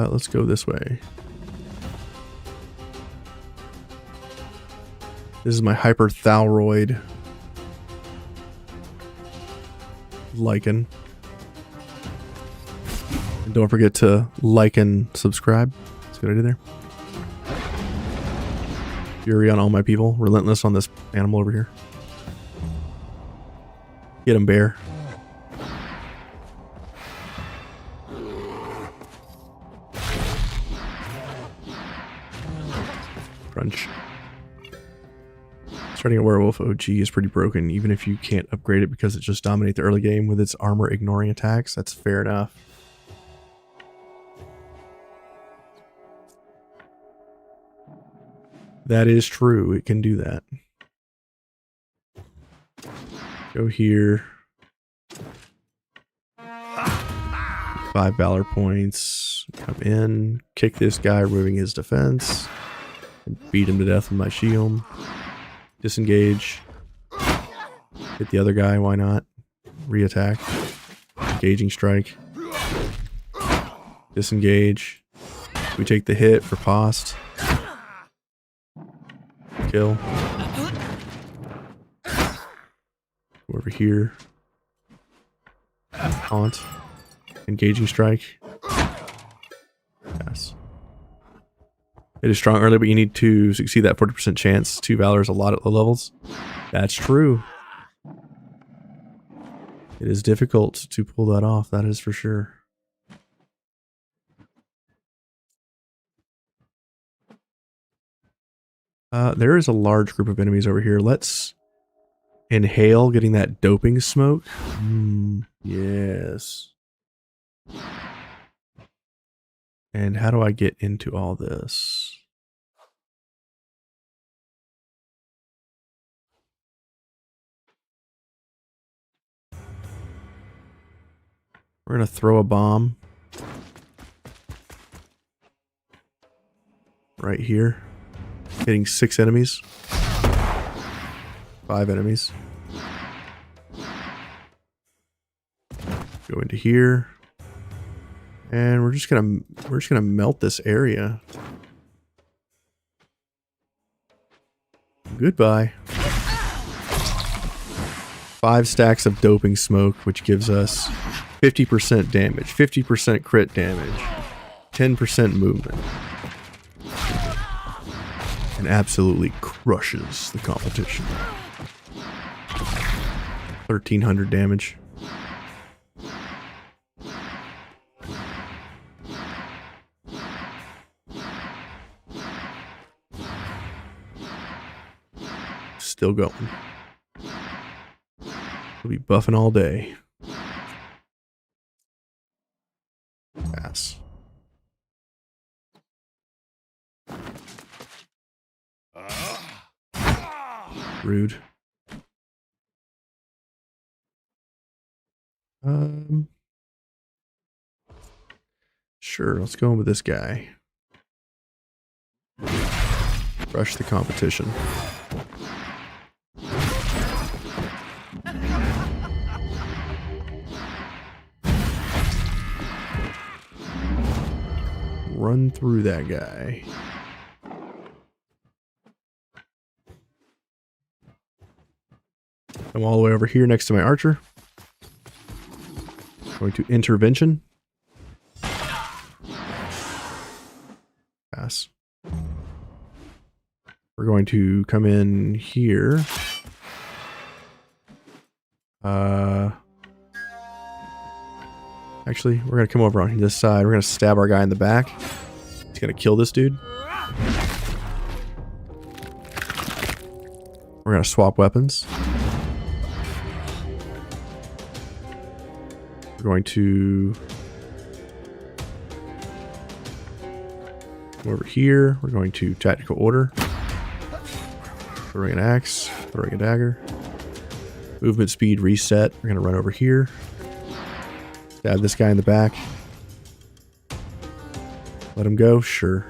Let's go this way. This is my hyperthyroid Lycan. And don't forget to like and subscribe. That's a good idea there. Fury on all my people. Relentless on this animal over here. Get him, bear. Crunch. Starting a werewolf OG is pretty broken, even if you can't upgrade it because it just dominates the early game with its armor ignoring attacks. That's fair enough. That is true. It can do that. Go here. 5 valor points. Come in. Kick this guy, removing his defense. And beat him to death with my shield. Disengage. Hit the other guy, why not? Re-attack. Engaging strike. Disengage. We take the hit for post. Kill. Go over here. Taunt. Engaging strike. Yes. It is strong early, but you need to succeed that 40% chance. 2 valor is a lot at low levels. That's true. It is difficult to pull that off, that is for sure. There is a large group of enemies over here. Let's inhale getting that doping smoke. Yes. And how do I get into all this? We're going to throw a bomb right here, hitting 6 enemies, 5 enemies. Go into here. And we're just gonna melt this area. Goodbye. 5 stacks of doping smoke, which gives us 50% damage, 50% crit damage, 10% movement. And absolutely crushes the competition. 1,300 damage. Still going. We'll be buffing all day. Pass. Rude. Sure, let's go in with this guy. Crush the competition. run through that guy. I'm all the way over here next to my archer. Going to intervention. Pass. We're going to come in here. Actually, we're going to come over on this side. We're going to stab our guy in the back. He's going to kill this dude. We're going to swap weapons. We're going to come over here. We're going to tactical order. Throwing an axe, throwing a dagger. Movement speed reset. We're going to run over here. Stab this guy in the back. Let him go? Sure.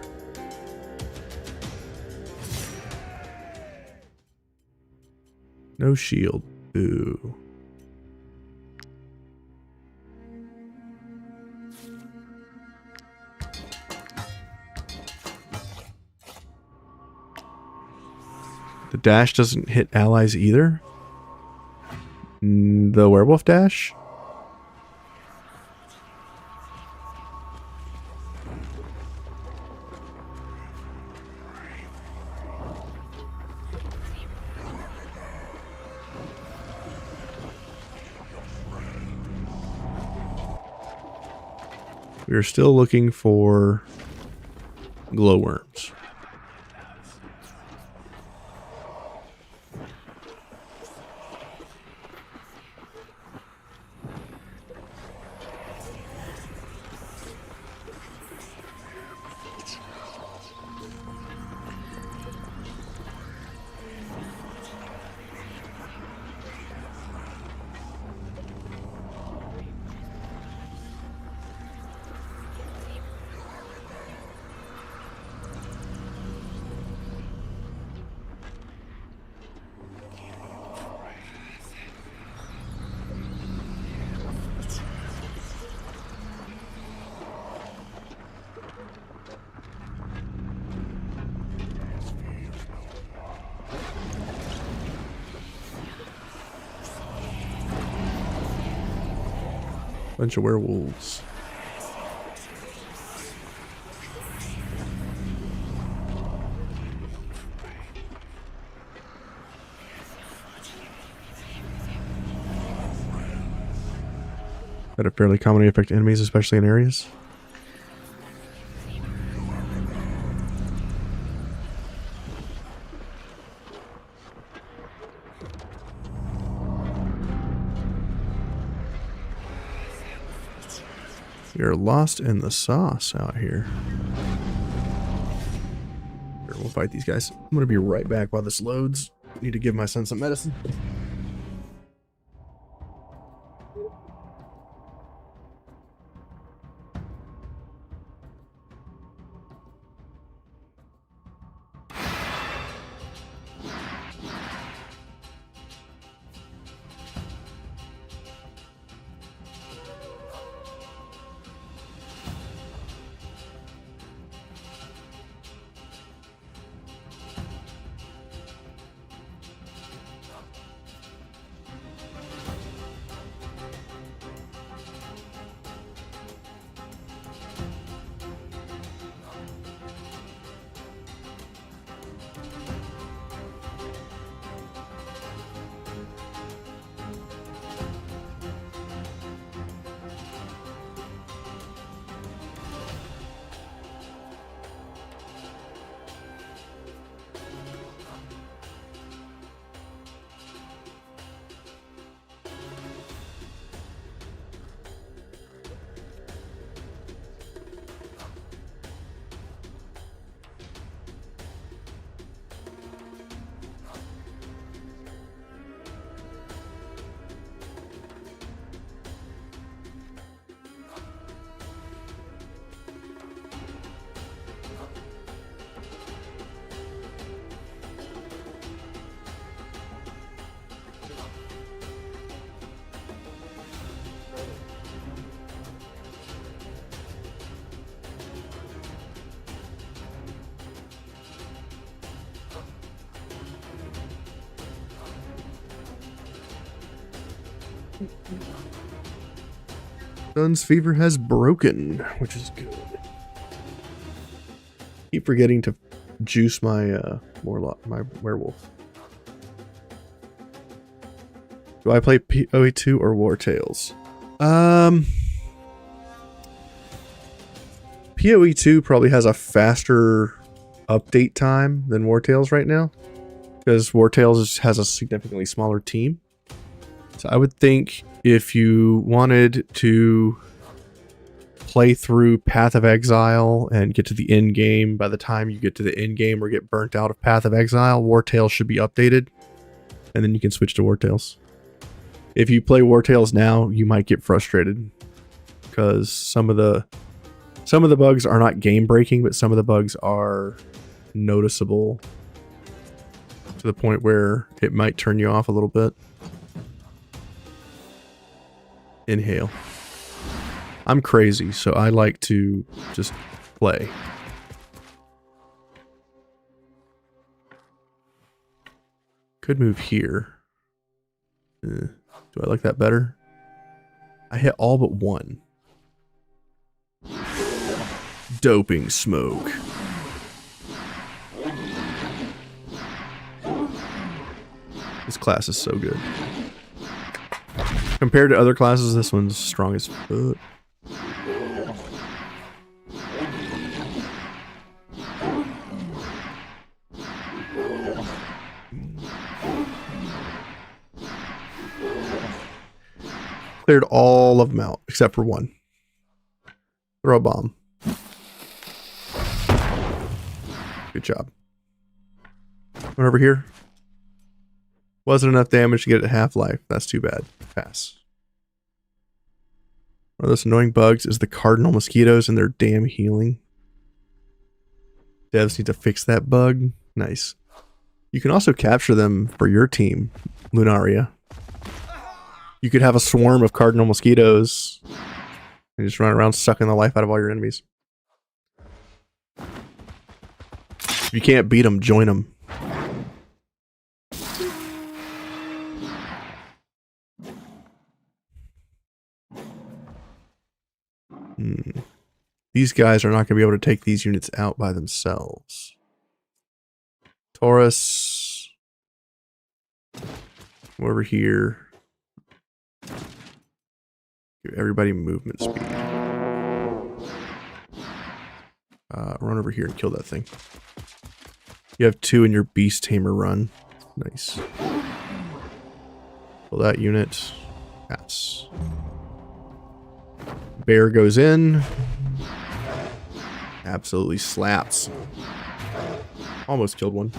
No shield. Ooh. The dash doesn't hit allies either. The werewolf dash? We are still looking for glowworms. Bunch of werewolves. That are fairly commonly affect enemies, especially in areas. We are lost in the sauce out here. Sure, we'll fight these guys. I'm going to be right back while this loads. Need to give my son some medicine. Sun's fever has broken, which is good. Keep forgetting to juice my my werewolf. Do I play PoE2 or Wartales? PoE2 probably has a faster update time than Wartales right now, because Wartales has a significantly smaller team. So I would think if you wanted to play through Path of Exile and get to the end game, by the time you get to the end game or get burnt out of Path of Exile, Wartales should be updated, and then you can switch to Wartales. If you play Wartales now, you might get frustrated because some of the bugs are not game breaking, but some of the bugs are noticeable to the point where it might turn you off a little bit. Inhale. I'm crazy, so I like to just play. Could move here. Do I like that better? I hit all but one. Doping smoke. This class is so good. Compared to other classes, this one's strong as fuck. Cleared all of them out, except for one. Throw a bomb. Good job. One over here. Wasn't enough damage to get it to half-life. That's too bad. Pass. One of those annoying bugs is the cardinal mosquitoes and their damn healing. Devs need to fix that bug. Nice. You can also capture them for your team, Lunaria. You could have a swarm of cardinal mosquitoes and just run around sucking the life out of all your enemies. If you can't beat them, join them. These guys are not going to be able to take these units out by themselves. Taurus. Come over here. Give everybody movement speed. Run over here and kill that thing. You have 2 in your Beast Tamer run. Nice. Kill that unit. Pass. Bear goes in. Absolutely slaps. Almost killed one.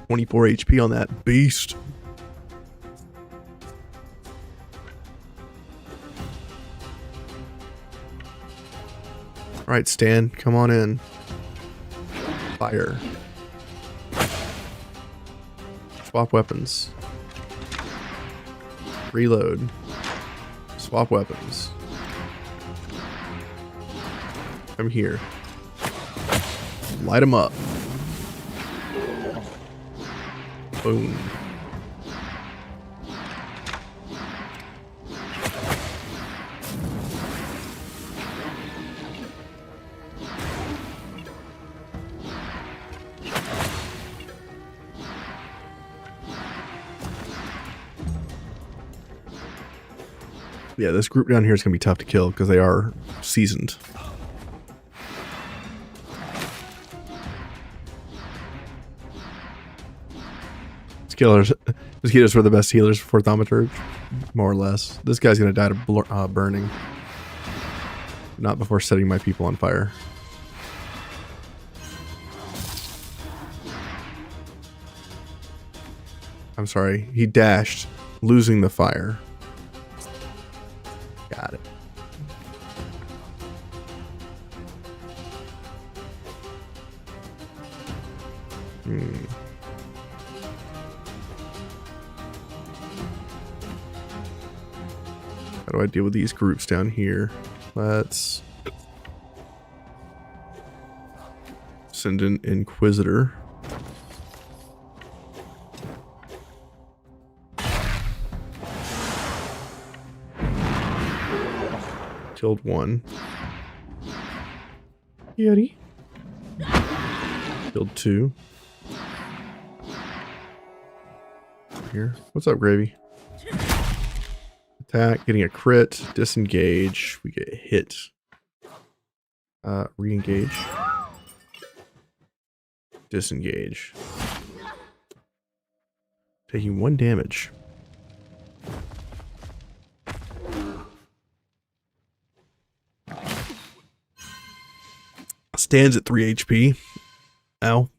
24 HP on that beast. Alright, Stan, come on in. Fire. Swap weapons. Reload. Swap weapons. Come here. Light them up. Boom. Yeah, this group down here is going to be tough to kill because they are seasoned. Mosquitoes were the best healers for Thaumaturge, more or less. This guy's going to die to burning. Not before setting my people on fire. I'm sorry, he dashed, losing the fire. Got it. How do I deal with these groups down here? Let's send an Inquisitor. Killed one. Yeti. Killed two. Here. What's up, Gravy? Attack, getting a crit, disengage, we get hit. Re-engage. Disengage. Taking 1 damage. Stands at 3 HP. Ow.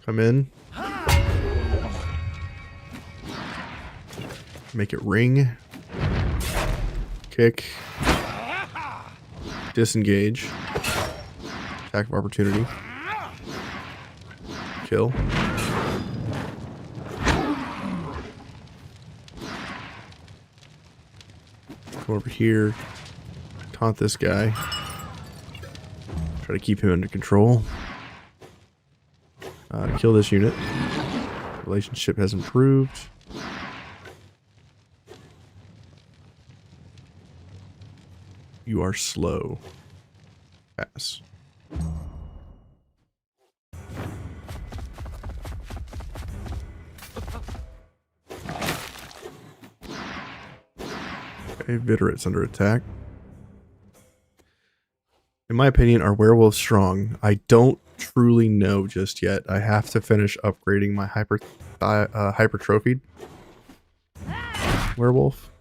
Come in. Make it ring. Kick. Disengage. Attack of opportunity. Kill. Go over here. Taunt this guy. Try to keep him under control. Kill this unit. Relationship has improved. You are slow. Pass. Okay, Viterate's under attack. In my opinion, are werewolves strong? I don't truly know just yet. I have to finish upgrading my hypertrophied werewolf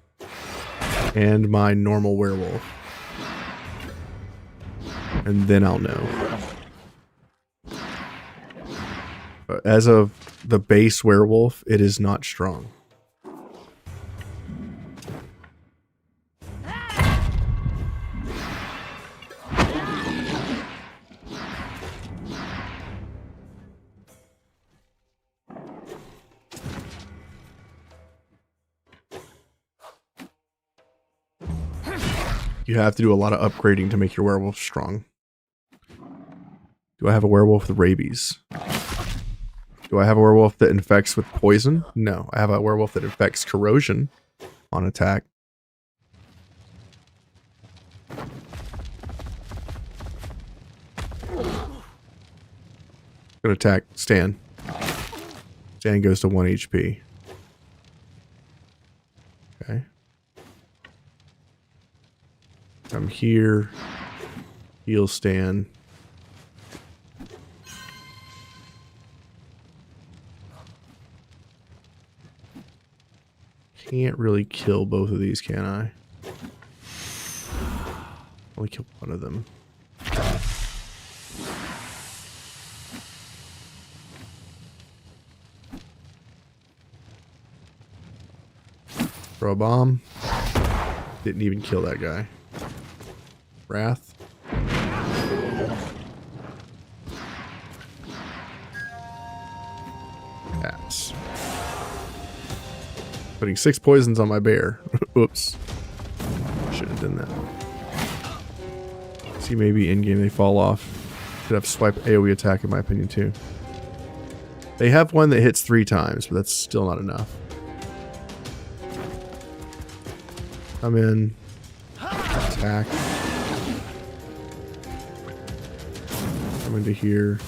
and my normal werewolf. And then I'll know. But as of the base werewolf, it is not strong. You have to do a lot of upgrading to make your werewolf strong. Do I have a werewolf with rabies? Do I have a werewolf that infects with poison? No, I have a werewolf that infects corrosion on attack. Gonna attack Stan. Stan goes to 1 HP. Okay. Come here. Heal Stan. Can't really kill both of these, can I? Only kill one of them. Throw a bomb. Didn't even kill that guy. Wrath. Pass. Putting 6 poisons on my bear. Oops. Should have done that. See, maybe in game they fall off. Should have swipe AoE attack in my opinion too. They have one that hits 3 times, but that's still not enough. Come in. Attack. Come into here.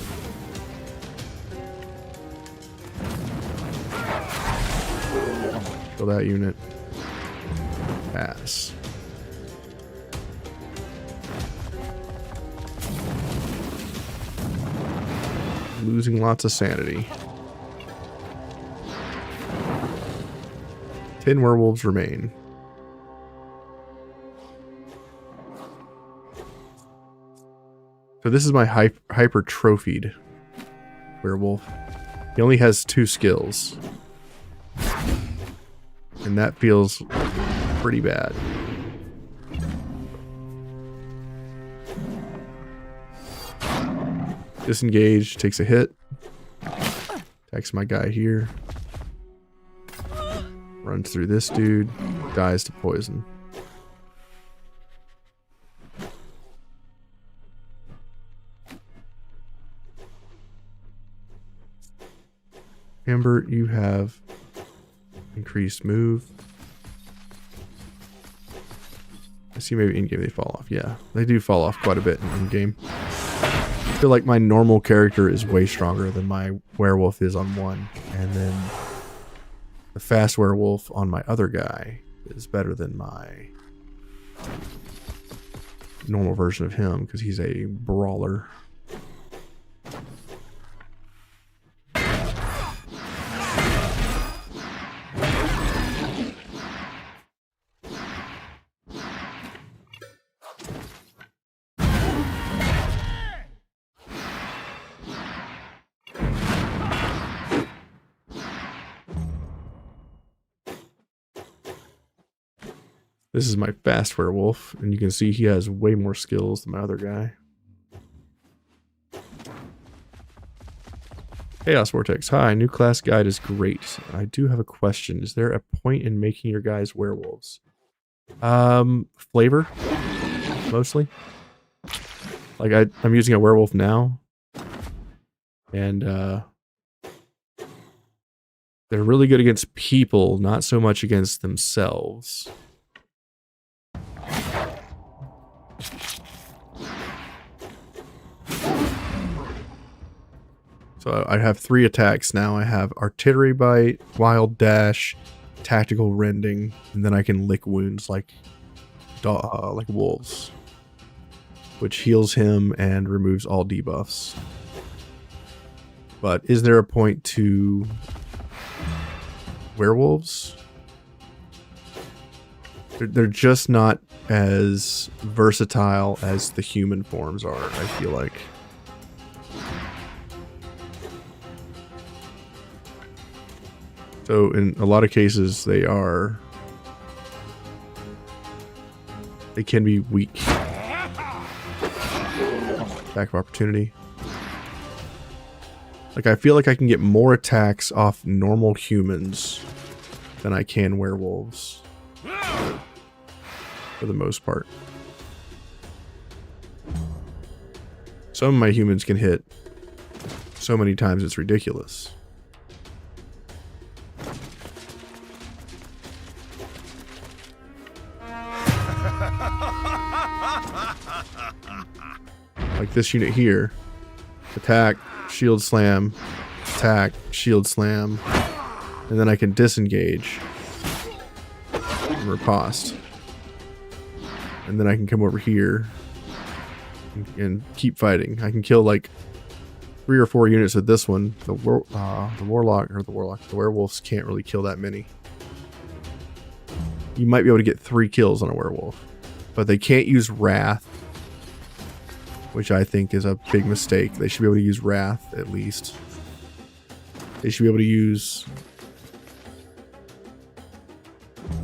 Kill that unit. Pass. Losing lots of sanity. 10 werewolves remain. So this is my hypertrophied werewolf. He only has 2 skills. And that feels pretty bad. Disengage, takes a hit. Attacks my guy here. Runs through this dude. Dies to poison. Amber, you have increased move. I see maybe in-game they fall off. Yeah, they do fall off quite a bit in-game. I feel like my normal character is way stronger than my werewolf is on one. And then the fast werewolf on my other guy is better than my normal version of him because he's a brawler. This is my fast werewolf, and you can see he has way more skills than my other guy. Chaos Vortex. Hi, new class guide is great. I do have a question. Is there a point in making your guys werewolves? Flavor, mostly. Like I'm using a werewolf now, and they're really good against people, not so much against themselves. So I have 3 attacks now. I have Artillery Bite, Wild Dash, Tactical Rending, and then I can lick wounds like wolves, which heals him and removes all debuffs. But is there a point to werewolves? They're just not as versatile as the human forms are, I feel like. So in a lot of cases, they can be weak. Attack of opportunity. Like, I feel like I can get more attacks off normal humans than I can werewolves. For the most part. Some of my humans can hit so many times it's ridiculous. Like this unit here. Attack, shield slam, attack, shield slam, and then I can disengage and riposte. And then I can come over here and keep fighting. I can kill like 3 or 4 units with this one. The werewolves can't really kill that many. You might be able to get 3 kills on a werewolf, but they can't use wrath, which I think is a big mistake. They should be able to use wrath at least. They should be able to use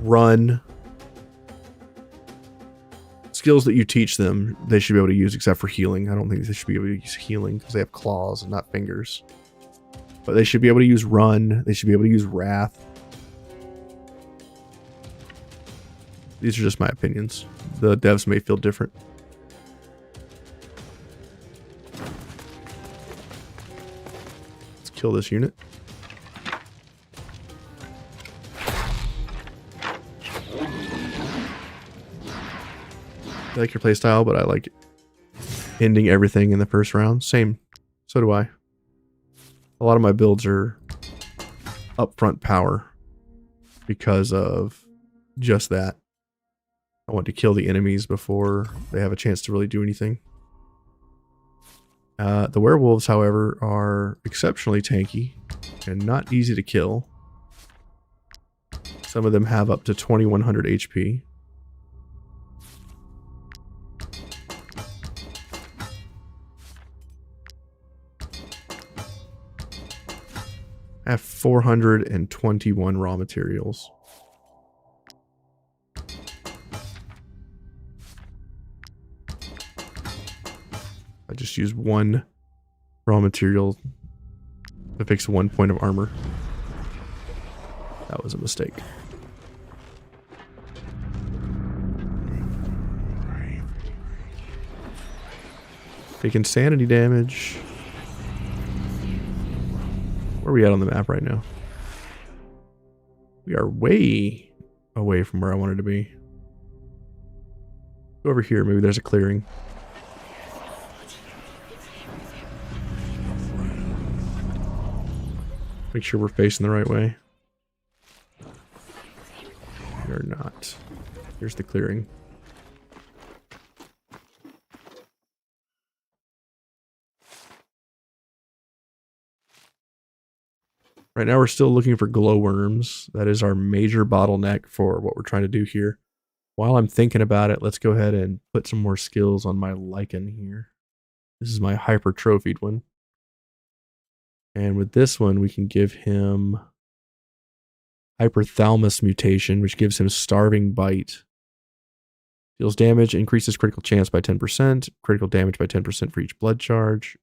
run. Skills that you teach them, they should be able to use except for healing. I don't think they should be able to use healing because they have claws and not fingers. But they should be able to use run. They should be able to use wrath. These are just my opinions. The devs may feel different. Let's kill this unit. I like your playstyle, but I like ending everything in the first round. Same. So do I. A lot of my builds are upfront power because of just that. I want to kill the enemies before they have a chance to really do anything. The werewolves, however, are exceptionally tanky and not easy to kill. Some of them have up to 2100 HP. I have 421 raw materials. I just used 1 raw material to fix 1 point of armor. That was a mistake. Take insanity damage. Where are we at on the map right now? We are way away from where I wanted to be. Go over here, maybe there's a clearing. Make sure we're facing the right way. We are not. Here's the clearing. Right now we're still looking for glowworms. That is our major bottleneck for what we're trying to do here. While I'm thinking about it, let's go ahead and put some more skills on my Lycan here. This is my hypertrophied one. And with this one, we can give him hypothalamus mutation, which gives him starving bite. Deals damage, increases critical chance by 10%, critical damage by 10% for each blood charge.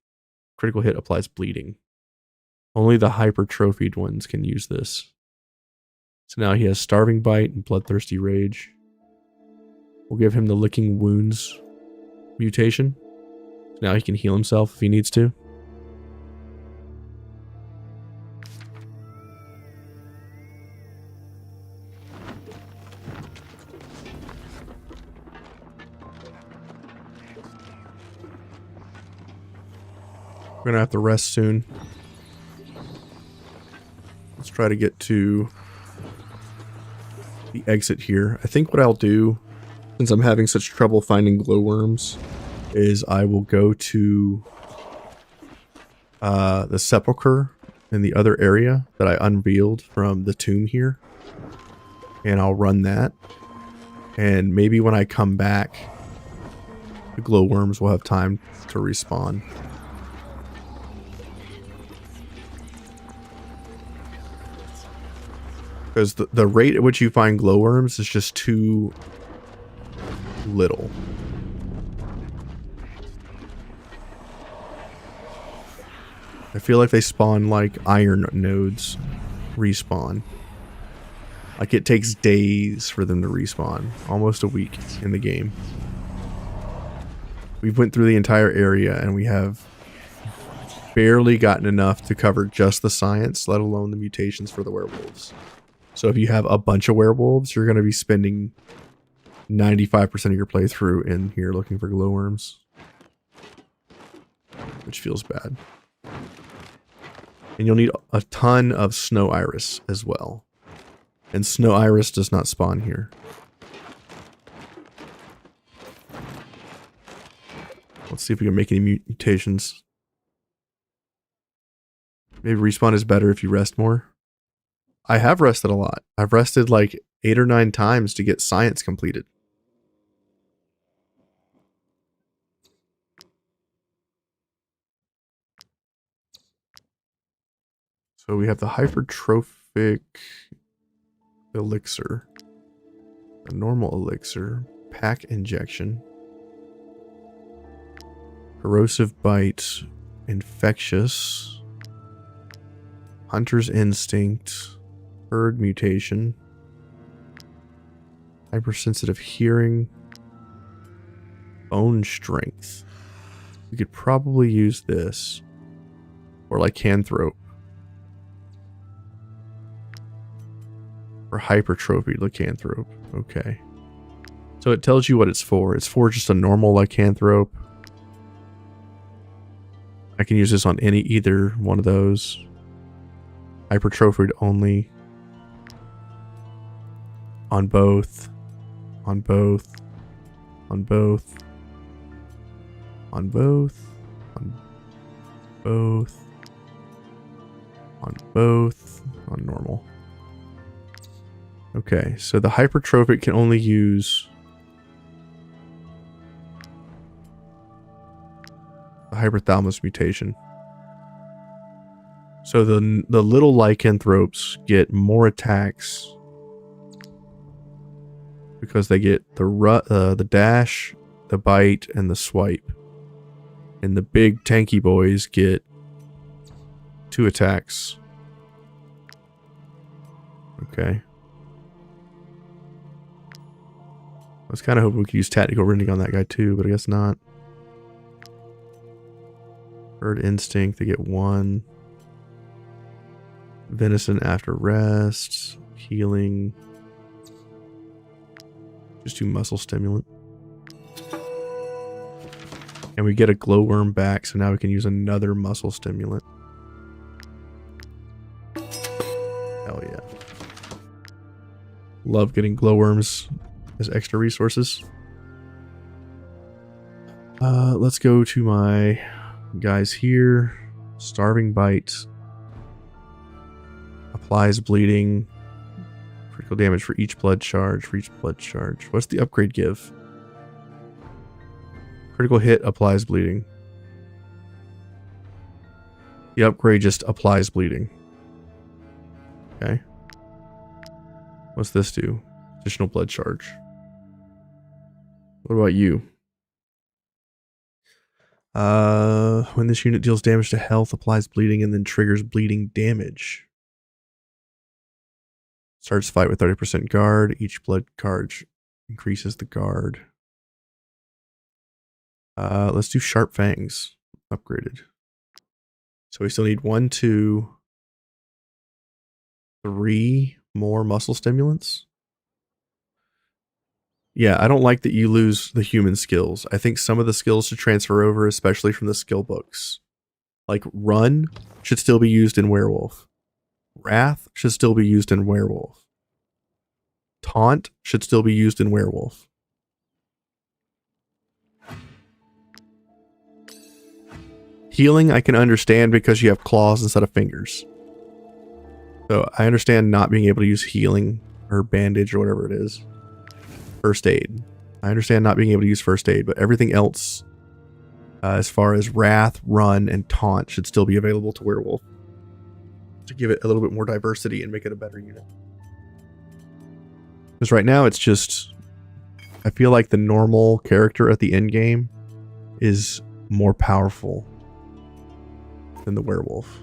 Critical hit applies bleeding. Only the hypertrophied ones can use this. So now he has starving bite and bloodthirsty rage. We'll give him the licking wounds mutation. So now he can heal himself if he needs to. We're gonna have to rest soon. Let's try to get to the exit here. I think what I'll do, since I'm having such trouble finding glowworms, is I will go to the Sepulcher in the other area that I unveiled from the tomb here. And I'll run that. And maybe when I come back, the glowworms will have time to respawn. Because the rate at which you find glowworms is just too little. I feel like they spawn like iron nodes respawn. Like it takes days for them to respawn. Almost a week in the game. We've went through the entire area and we have barely gotten enough to cover just the science, let alone the mutations for the werewolves. So if you have a bunch of werewolves, you're going to be spending 95% of your playthrough in here looking for glowworms. Which feels bad. And you'll need a ton of snow iris as well. And snow iris does not spawn here. Let's see if we can make any mutations. Maybe respawn is better if you rest more. I have rested a lot. I've rested like 8 or 9 times to get science completed. So we have the hypertrophic elixir, a normal elixir, pack injection, corrosive bite, infectious, hunter's instinct, herd mutation, hypersensitive hearing, bone strength. We could probably use this, or lycanthrope, or hypertrophy lycanthrope. Okay, so it tells you what it's for. It's for just a normal lycanthrope. I can use this on either one of those. Hypertrophied only. On both. On both. On both. On both. On both. On both. On normal. Okay, so the hypertrophic can only use the hypothalamus mutation. So the little lycanthropes get more attacks because they get the dash, the bite, and the swipe. And the big tanky boys get 2 attacks. Okay. I was kind of hoping we could use tactical rending on that guy too, but I guess not. Herd instinct, they get 1. Venison after rest. Healing. Just do muscle stimulant. And we get a glowworm back, so now we can use another muscle stimulant. Hell yeah. Love getting glowworms as extra resources. Let's go to my guys here. Starving Bite. Applies bleeding. Critical damage for each blood charge. What's the upgrade give? Critical hit applies bleeding. The upgrade just applies bleeding. Okay. What's this do? Additional blood charge. What about you? When this unit deals damage to health, applies bleeding, and then triggers bleeding damage. Starts fight with 30% guard. Each blood charge increases the guard. Let's do Sharp Fangs. Upgraded. So we still need 1, 2, 3 more muscle stimulants. Yeah, I don't like that you lose the human skills. I think some of the skills should transfer over, especially from the skill books. Like Run should still be used in Werewolf. Wrath should still be used in Werewolf. Taunt should still be used in Werewolf. Healing I can understand because you have claws instead of fingers. So I understand not being able to use healing or bandage or whatever it is. First aid. I understand not being able to use first aid, but everything else, as far as Wrath, Run, and Taunt, should still be available to Werewolf to give it a little bit more diversity and make it a better unit. Because right now it's just, I feel like the normal character at the end game is more powerful than the Werewolf.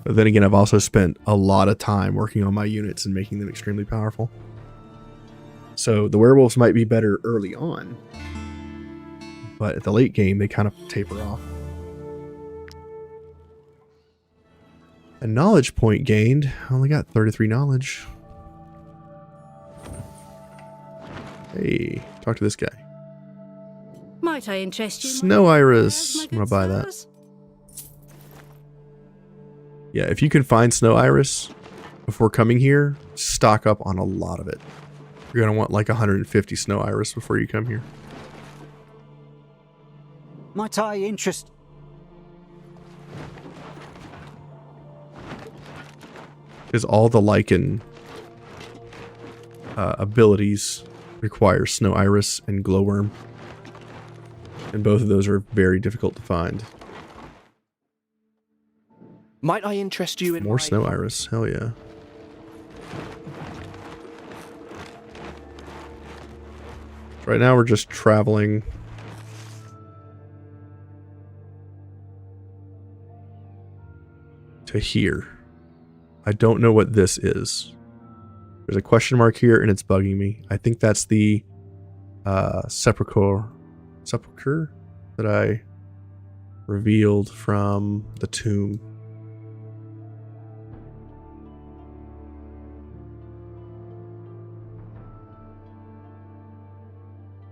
But then again, I've also spent a lot of time working on my units and making them extremely powerful. So the werewolves might be better early on, but at the late game, they kind of taper off. A knowledge point gained. I only got 33 knowledge. Hey, talk to this guy. Might I interest you? Snow Iris. I'm gonna buy that. Yeah, if you can find Snow Iris before coming here, stock up on a lot of it. You're going to want like 150 Snow Iris before you come here. Might I interest... Because all the Lycan abilities require Snow Iris and Glowworm. And both of those are very difficult to find. Might I interest you in More Snow Iris, hell yeah. Right now we're just traveling to here. I don't know what this is. There's a question mark here and it's bugging me. I think that's the Sepulcher that I revealed from the tomb.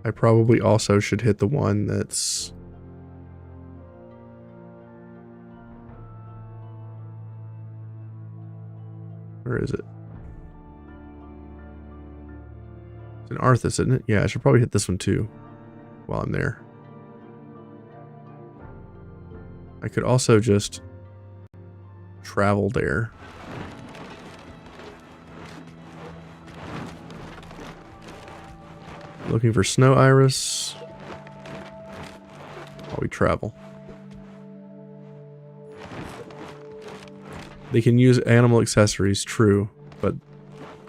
I probably also should hit the one that's... Where is it? It's in Arthas, isn't it? Yeah, I should probably hit this one too while I'm there. I could also just travel there. Looking for Snow Iris while we travel. They can use animal accessories, true, but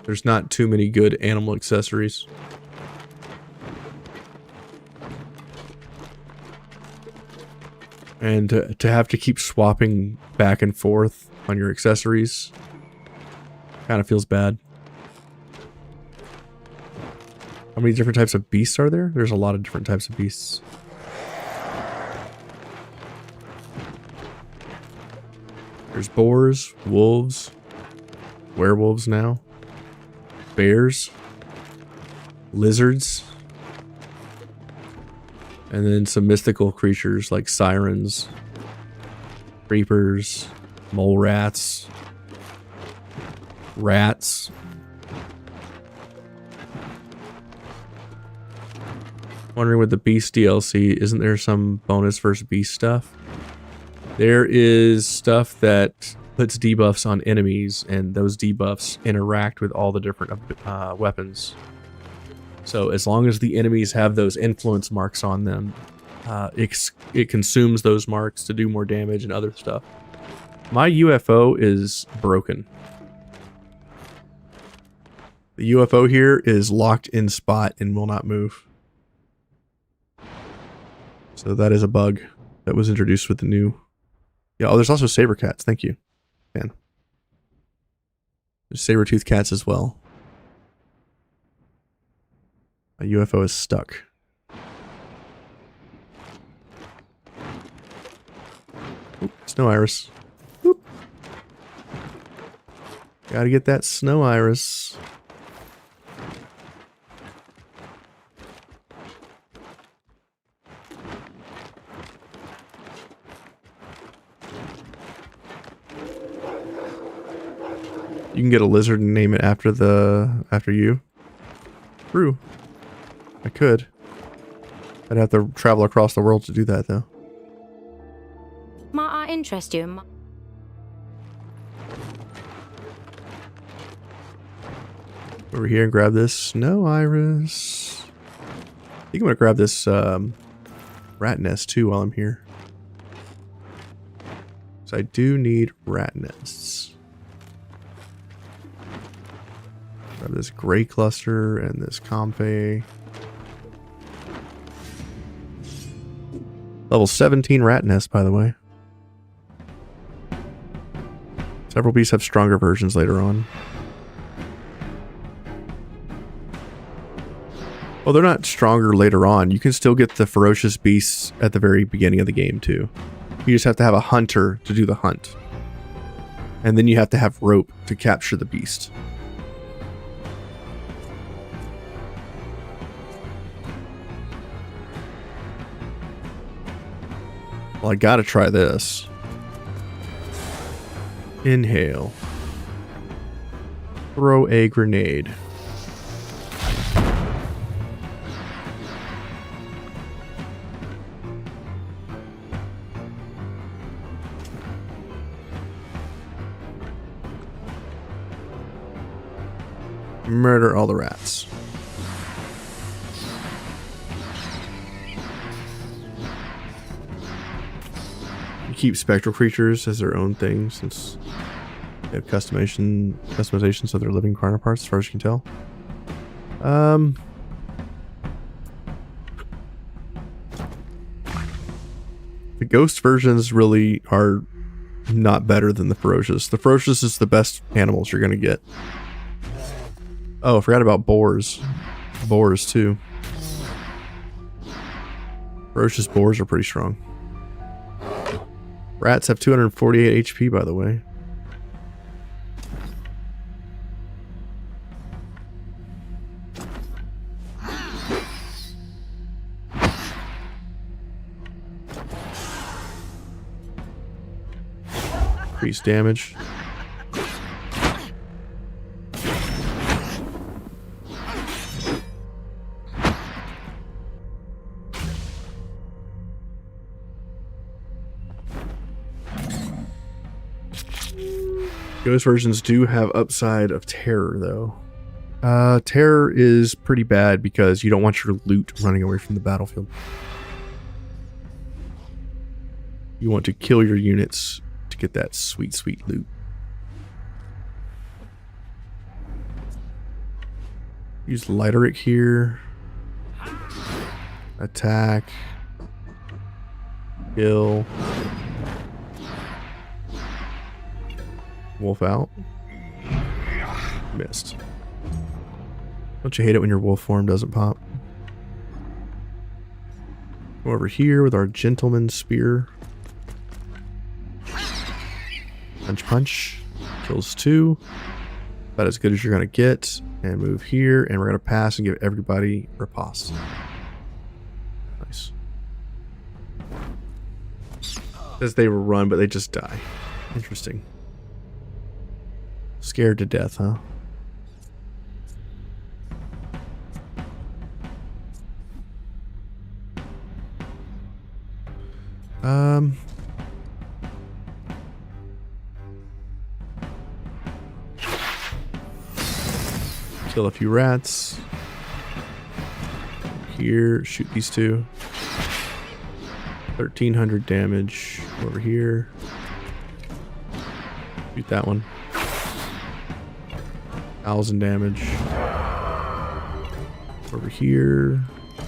there's not too many good animal accessories. And to have to keep swapping back and forth on your accessories Kind of feels bad. How many different types of beasts are there? There's a lot of different types of beasts. There's boars, wolves, werewolves now, bears, lizards, and then some mystical creatures like sirens, creepers, mole rats, rats. Wondering with the beast DLC, isn't there some bonus versus beast stuff? There is stuff that puts debuffs on enemies, and those debuffs interact with all the different weapons. So as long as the enemies have those influence marks on them, it consumes those marks to do more damage and other stuff. My UFO is broken. The UFO here is locked in spot and will not move. So that is a bug that was introduced with the new... Yeah, oh, there's also saber cats. Thank you, man. There's saber-toothed cats as well. A UFO is stuck. Oop, snow iris. Oop. Gotta get that snow iris. You can get a lizard and name it after you. True. I could. I'd have to travel across the world to do that, though. Might I interest you in my... Over here and grab this snow iris. I think I'm gonna grab this rat nest too while I'm here. So I do need rat nests. Grab this gray cluster and this comfey. Level 17 rat nest, by the way. Several beasts have stronger versions later on. Well, they're not stronger later on. You can still get the ferocious beasts at the very beginning of the game, too. You just have to have a hunter to do the hunt. And then you have to have rope to capture the beast. Well, I gotta try this. Inhale. Throw a grenade. Murder all the rats. You keep spectral creatures as their own thing since they have customizations of their living counterparts, as far as you can tell. The ghost versions really are not better than the ferocious. The ferocious is the best animals you're gonna get. Oh, I forgot about boars. Boars, too. Ferocious boars are pretty strong. Rats have 248 HP, by the way. Increased damage. Ghost versions do have upside of terror, though. Terror is pretty bad because you don't want your loot running away from the battlefield. You want to kill your units to get that sweet, sweet loot. Use Lighteric here. Attack. Kill. Wolf out. Missed. Don't you hate it when your wolf form doesn't pop? Go over here with our gentleman spear. Punch, punch. Kills 2. About as good as you're going to get. And move here. And we're going to pass and give everybody riposte. Nice. Says they will run, but they just die. Interesting. Scared to death, huh? Kill a few rats. Here, shoot these 2. 1,300 damage. Over here. Shoot that one. 1,000 damage. Over here.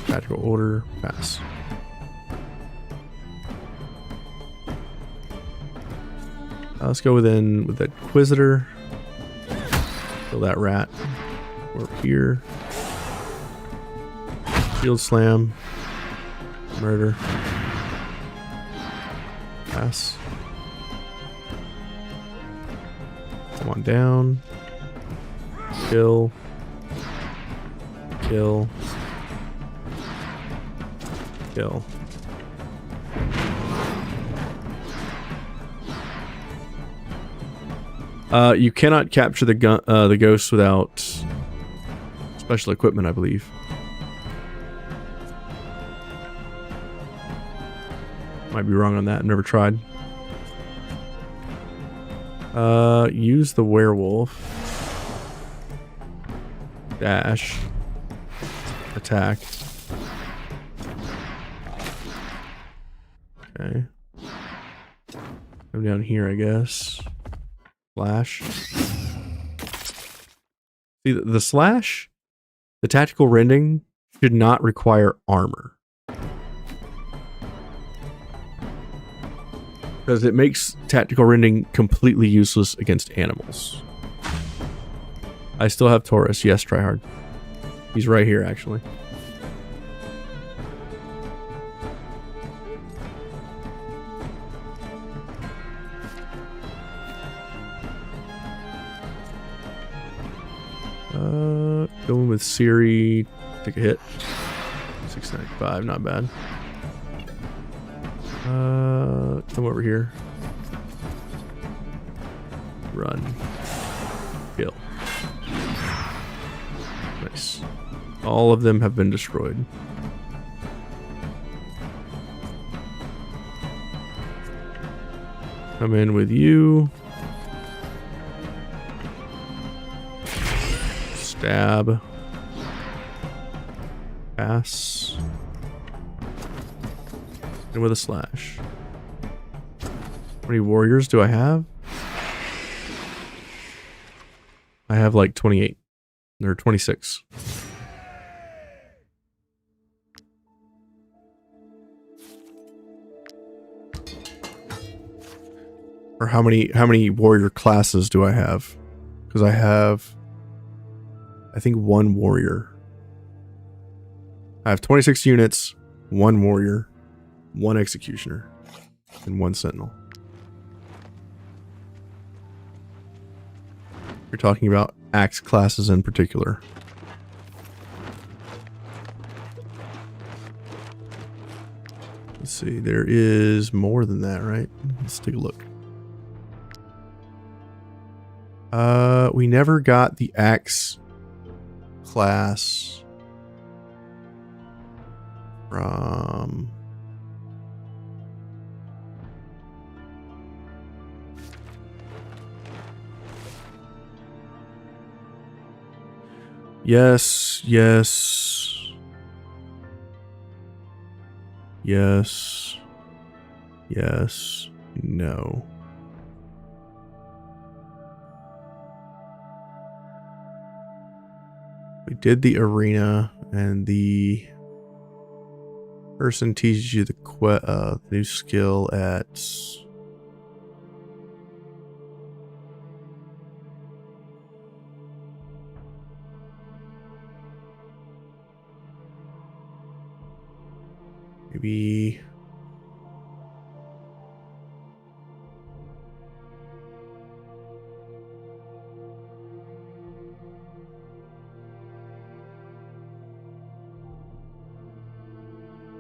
Tactical order. Pass. Let's go with that Inquisitor. Kill that rat. Over here. Shield slam. Murder. Pass. Come on down. Kill. Kill. Kill. You cannot capture the ghosts without special equipment, I believe. Might be wrong on that. I've never tried. Use the werewolf. Dash. Attack. Okay. Come down here, I guess. Slash. See, the slash, the tactical rending should not require armor. Because it makes tactical rending completely useless against animals. I still have Taurus. Yes, try hard. He's right here, actually. Going with Siri. Take a hit. 695, not bad. Come over here. Run. Kill. Nice. All of them have been destroyed. Come in with you. Stab. Pass. And with a slash. How many warriors do I have? I have like 28. Or 26. Or how many warrior classes do I have? Because I have, I think, 1 warrior. I have 26 units, 1 warrior, 1 executioner, and 1 sentinel. You're talking about axe classes in particular. Let's see, there is more than that, right? Let's take a look. We never got the axe class from yes, yes, yes, yes, no. We did the arena, and the person teaches you the new skill at Maybe...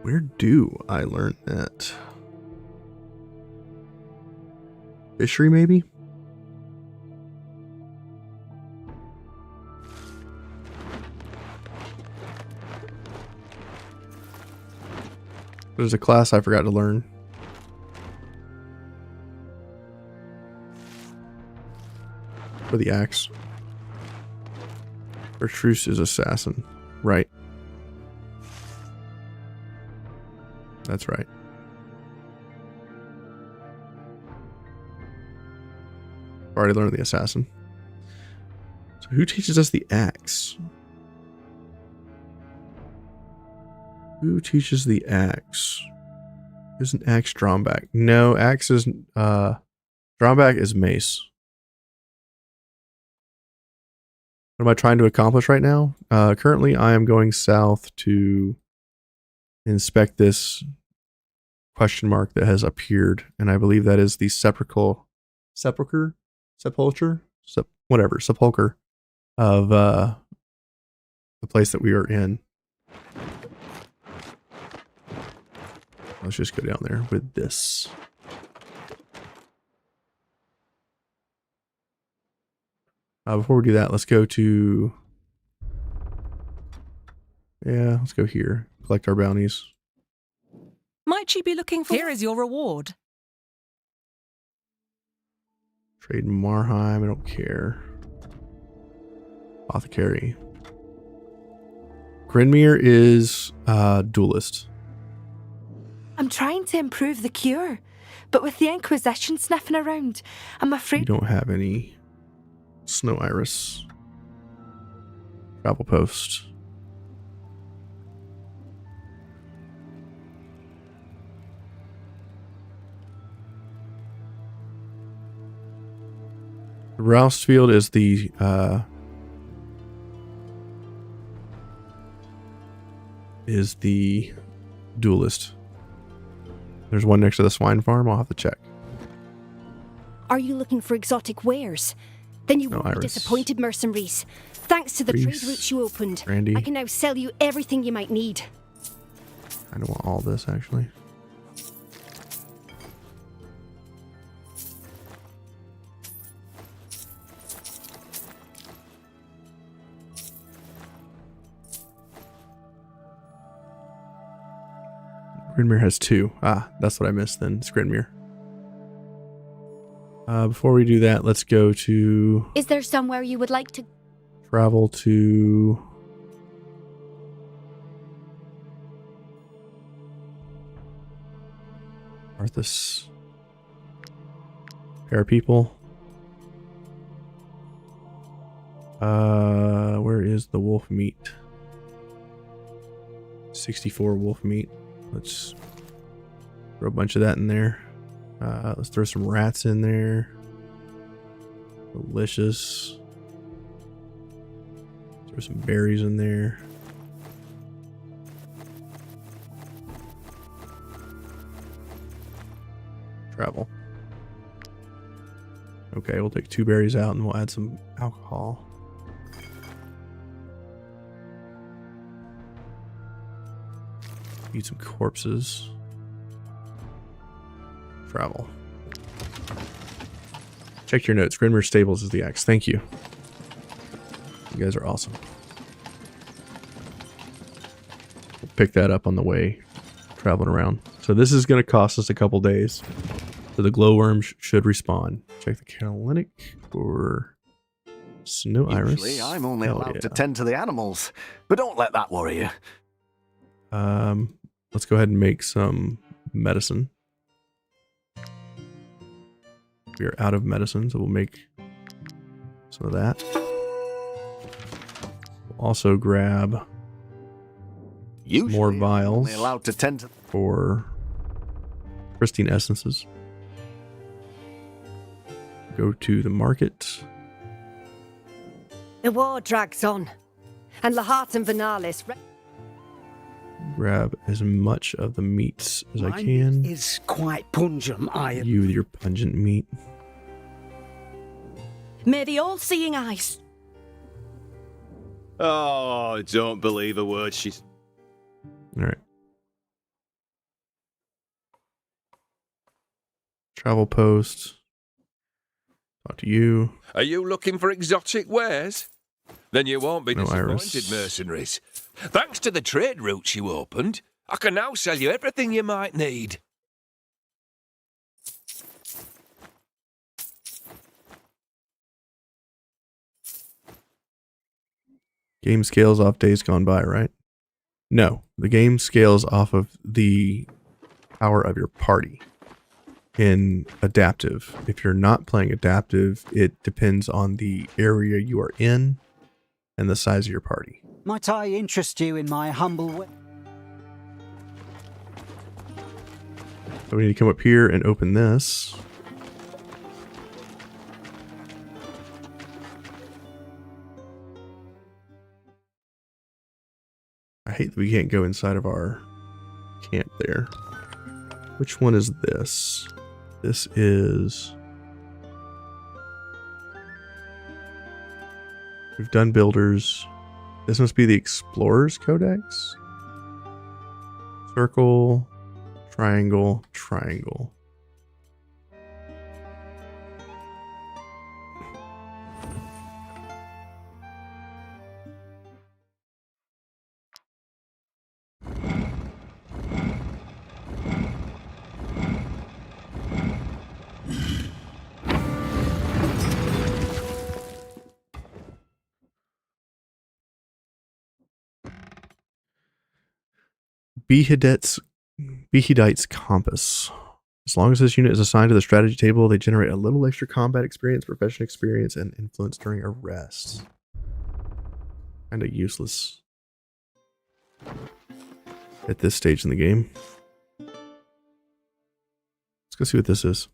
Where do I learn that? Fishery, maybe? There's a class I forgot to learn. For the axe. Truce is assassin. Right. That's right. Already learned the assassin. So who teaches us the axe? Who teaches the axe? Isn't axe drawn back? No, axe is drawn back is mace. What am I trying to accomplish right now? Currently I am going south to inspect this question mark that has appeared, and I believe that is the sepulcher of the place that we are in. Let's just go down there with this. Before we do that, let's go to... Yeah, let's go here. Collect our bounties. Might you be looking for... Here is your reward. Trade Marheim, I don't care. Apothecary. Grinmere is duelist. I'm trying to improve the cure, but with the Inquisition sniffing around, I'm afraid... You don't have any Snow Iris. Travel post. Roustfield is the duelist. There's one next to the swine farm. I'll have to check. Are you looking for exotic wares? Then you won't be disappointed, mercenaries. Thanks to the trade routes you opened, Randy. I can now sell you everything you might need. I don't want all this, actually. Grinmere has 2. Ah, that's what I missed then. It's Grinmere. Before we do that, let's go to... Is there somewhere you would like to... Travel to... Arthas. Pair people. Where is the wolf meat? 64 wolf meat. Let's throw a bunch of that in there. Let's throw some rats in there. Delicious. Throw some berries in there. Travel. Okay, we'll take 2 berries out and we'll add some alcohol. Eat some corpses. Travel. Check your notes. Grinmere Stables is the axe. Thank you. You guys are awesome. We'll pick that up on the way traveling around. So this is going to cost us a couple days. So the glowworms should respawn. Check the catalytic for Snow Iris. Usually I'm only allowed to tend to the animals, but don't let that worry you. Let's go ahead and make some medicine. We are out of medicine, so we'll make some of that. We'll also grab more vials allowed to tend to... for pristine essences. Go to the market. The war drags on, and Lahat and Venalis... grab as much of the meats as I can. Is quite pungent, You with your pungent meat. May the all-seeing eyes. Oh, don't believe a word she's... Alright. Travel post. Talk to you. Are you looking for exotic wares? Then you won't be No disappointed, iris. mercenaries. Thanks to the trade routes you opened, I can now sell you everything you might need. Game scales off days gone by, right? No, the game scales off of the power of your party. In adaptive, if you're not playing adaptive, it depends on the area you are in and the size of your party. Might I interest you in my humble way? So we need to come up here and open this. I hate that we can't go inside of our camp there. Which one is this? This is... We've done builders. This must be the Explorer's Codex. Circle, triangle, triangle. Behedite's Compass. As long as this unit is assigned to the strategy table, they generate a little extra combat experience, profession experience, and influence during a rest. Kinda useless at this stage in the game. Let's go see what this is.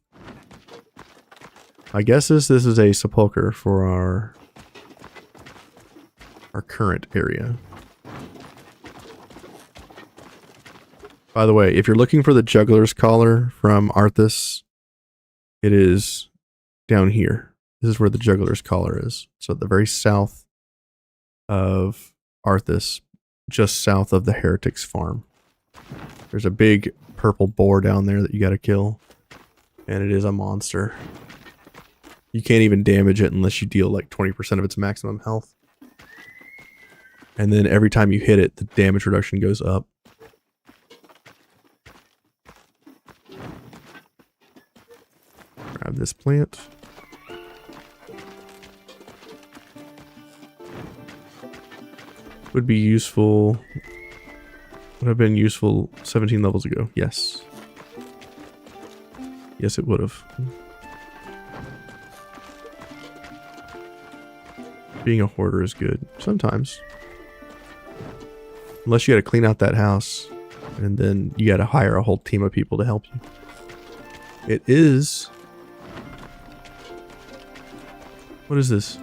I guess this is a sepulcher for our current area. By the way, if you're looking for the juggler's collar from Arthas, it is down here. This is where the juggler's collar is. So at the very south of Arthas, just south of the heretic's farm. There's a big purple boar down there that you gotta kill. And it is a monster. You can't even damage it unless you deal like 20% of its maximum health. And then every time you hit it, the damage reduction goes up. Grab this plant. Would be useful. Would have been useful 17 levels ago. Yes. Yes, it would have. Being a hoarder is good. Sometimes. Unless you gotta clean out that house. And then you gotta hire a whole team of people to help you. It is... What is this?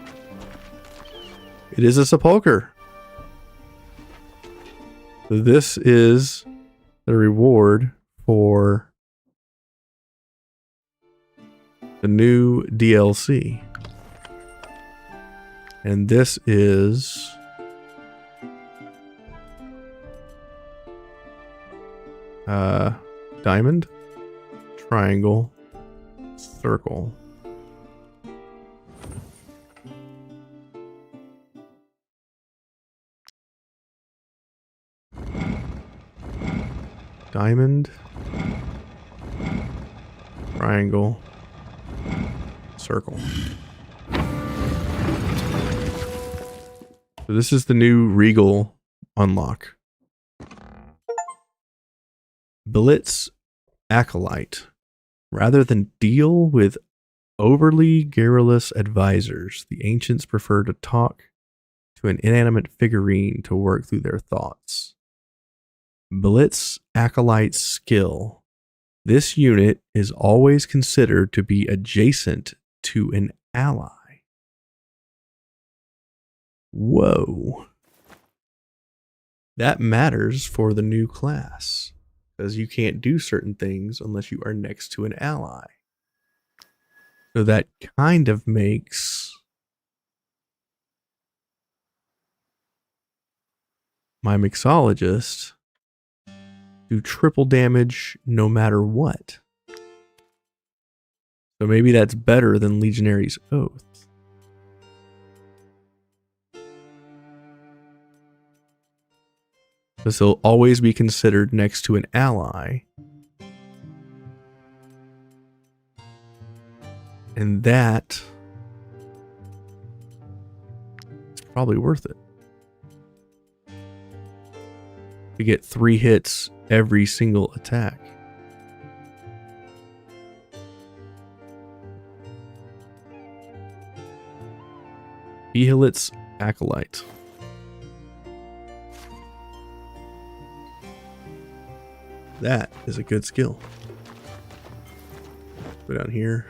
It is a sepulcher. So this is the reward for the new DLC. And this is diamond, triangle, circle. Diamond, triangle, circle. So this is the new Rigel unlock. Blitz Acolyte. Rather than deal with overly garrulous advisors, the ancients prefer to talk to an inanimate figurine to work through their thoughts. Blitz Acolyte's skill. This unit is always considered to be adjacent to an ally. Whoa. That matters for the new class, because you can't do certain things unless you are next to an ally. So that kind of makes my mixologist do triple damage no matter what. So maybe that's better than Legionary's Oath. Because he'll always be considered next to an ally. And that is probably worth it. To get 3 hits every single attack. Behilit's Acolyte. That is a good skill. Go down here,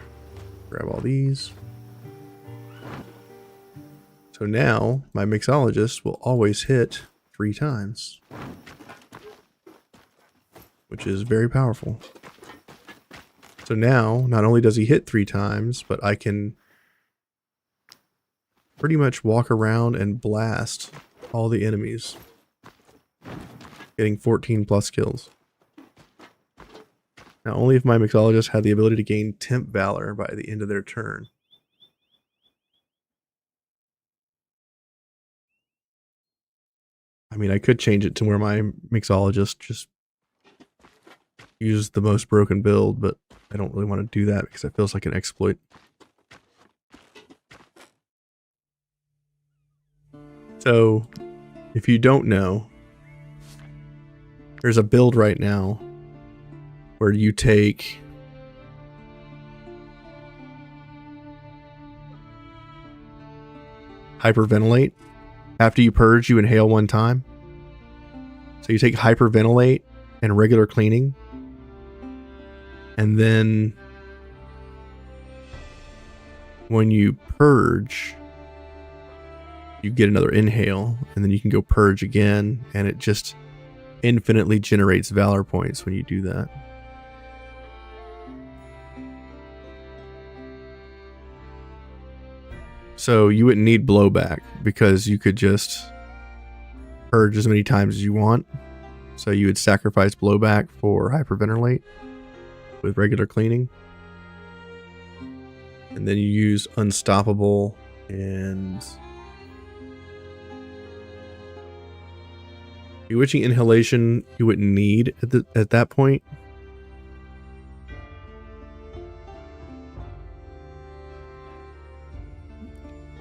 grab all these. So now my mixologist will always hit 3 times, which is very powerful. So now, not only does he hit 3 times, but I can pretty much walk around and blast all the enemies, getting 14 plus kills. Now, only if my mixologist had the ability to gain Temp Valor by the end of their turn. I mean, I could change it to where my mixologist just uses the most broken build, but I don't really want to do that because it feels like an exploit. So, if you don't know, there's a build right now where you take hyperventilate. After you purge, you inhale 1 time. So you take hyperventilate and regular cleaning, and then when you purge, you get another inhale, and then you can go purge again, and it just infinitely generates Valor points when you do that. So you wouldn't need blowback because you could just purge as many times as you want. So you would sacrifice blowback for hyperventilate with regular cleaning. And then you use unstoppable and bewitching inhalation you wouldn't need at that point.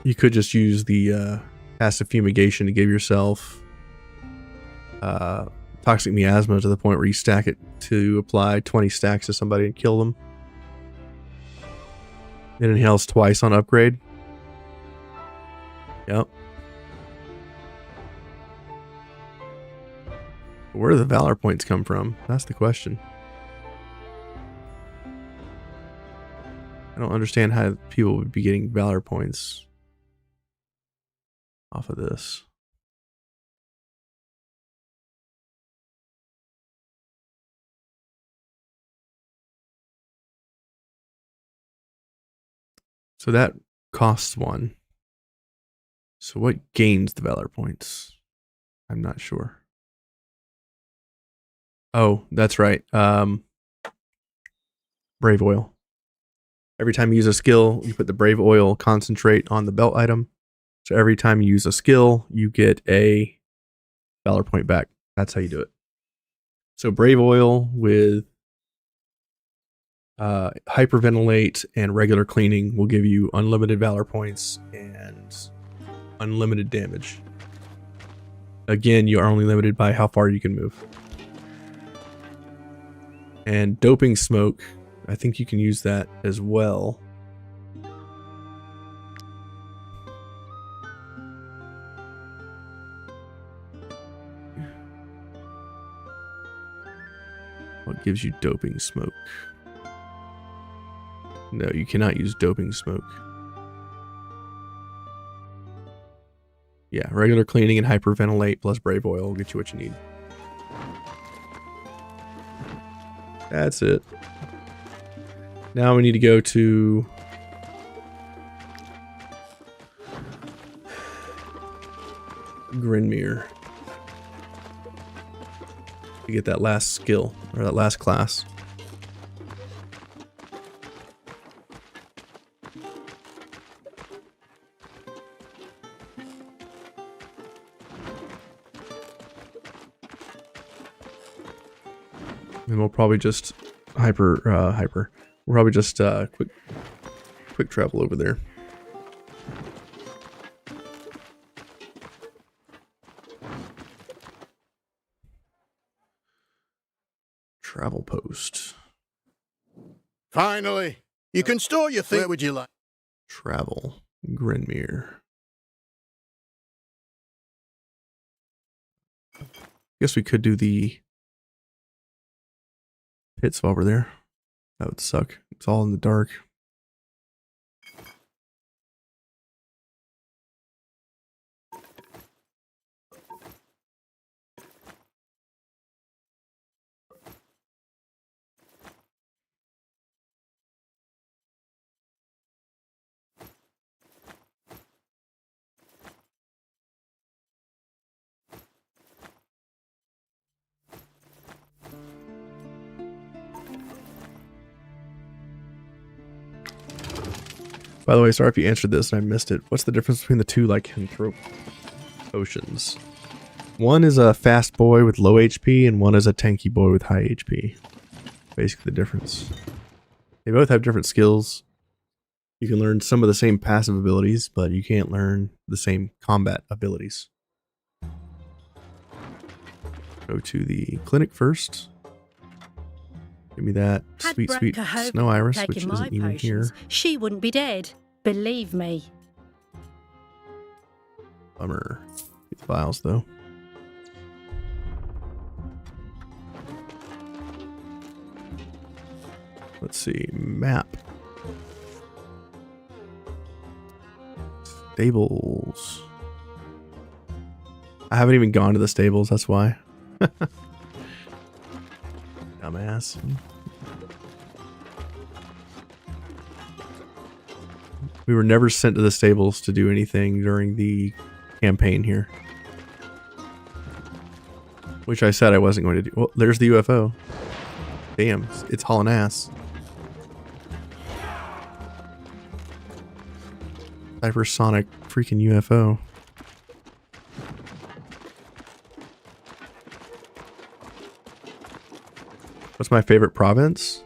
You could just use the passive fumigation to give yourself toxic miasma to the point where you stack it to apply 20 stacks to somebody and kill them. It inhales twice on upgrade. Yep. Where do the Valor points come from? That's the question. I don't understand how people would be getting Valor points off of this. So that costs 1. So what gains the Valor points? I'm not sure. Oh, that's right. Brave oil. Every time you use a skill, you put the brave oil concentrate on the belt item. So every time you use a skill, you get a Valor point back. That's how you do it. So brave oil with hyperventilate and regular cleaning will give you unlimited Valor points and unlimited damage. Again, you are only limited by how far you can move. And doping smoke, I think you can use that as well. What gives you doping smoke? No, you cannot use doping smoke. Yeah, regular cleaning and hyperventilate plus brave oil will get you what you need. That's it. Now we need to go to Grinmere to get that last skill, or that last class. And we'll probably just we'll probably just quick travel over there. Travel post. Finally, you can store your things. Where would you like? Travel. Grinmere. Guess we could do the pits while we're there. That would suck. It's all in the dark. By the way, sorry if you answered this and I missed it. What's the difference between the two Lycanthrope potions? One is a fast boy with low HP, and one is a tanky boy with high HP. Basically the difference. They both have different skills. You can learn some of the same passive abilities, but you can't learn the same combat abilities. Go to the clinic first. Give me that sweet snow iris, which isn't even here. She wouldn't be dead. Believe me. Bummer. Get the files though. Let's see. Map. Stables. I haven't even gone to the stables, that's why. Dumbass. We were never sent to the stables to do anything during the campaign here. Which I said I wasn't going to do. Well, there's the UFO. Damn, it's hauling ass. Hypersonic freaking UFO. What's my favorite province?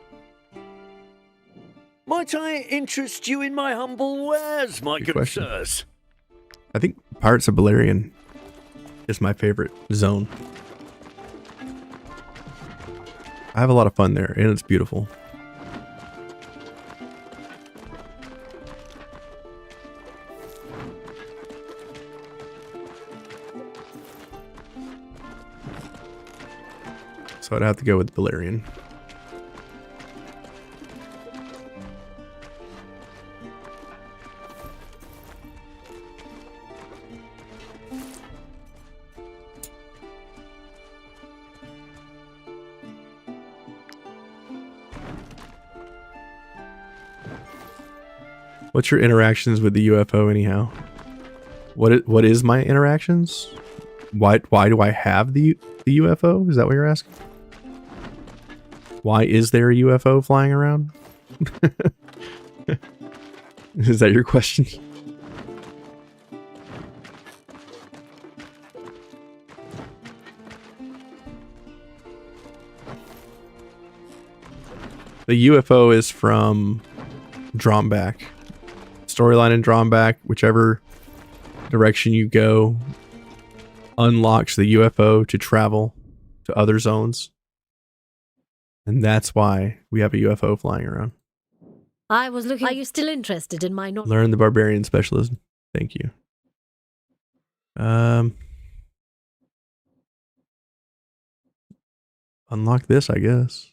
Might I interest you in my humble wares, my good sirs? I think Pirates of Balerion is my favorite zone. I have a lot of fun there, and it's beautiful. So I'd have to go with Balerion. What's your interactions with the UFO anyhow? What is my interactions? Why do I have the UFO? Is that what you're asking? Why is there a UFO flying around? Is that your question? The UFO is from Drawback. Storyline in Drawback, whichever direction you go, unlocks the UFO to travel to other zones. And that's why we have a UFO flying around. I was looking. Are you still interested in my knowledge? Learn the barbarian specialism. Thank you. Unlock this, I guess.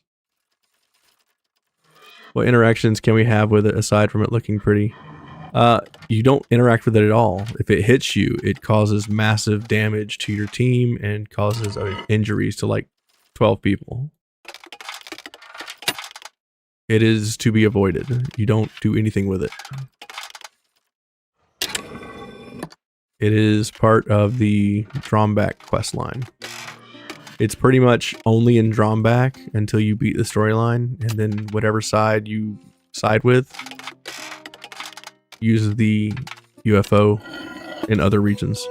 What interactions can we have with it aside from it looking pretty? You don't interact with it at all. If it hits you, it causes massive damage to your team and causes injuries to like 12 people. It is to be avoided. You don't do anything with it. It is part of the Dromback quest line. It's pretty much only in Dromback until you beat the storyline, and then whatever side you side with, use the UFO in other regions.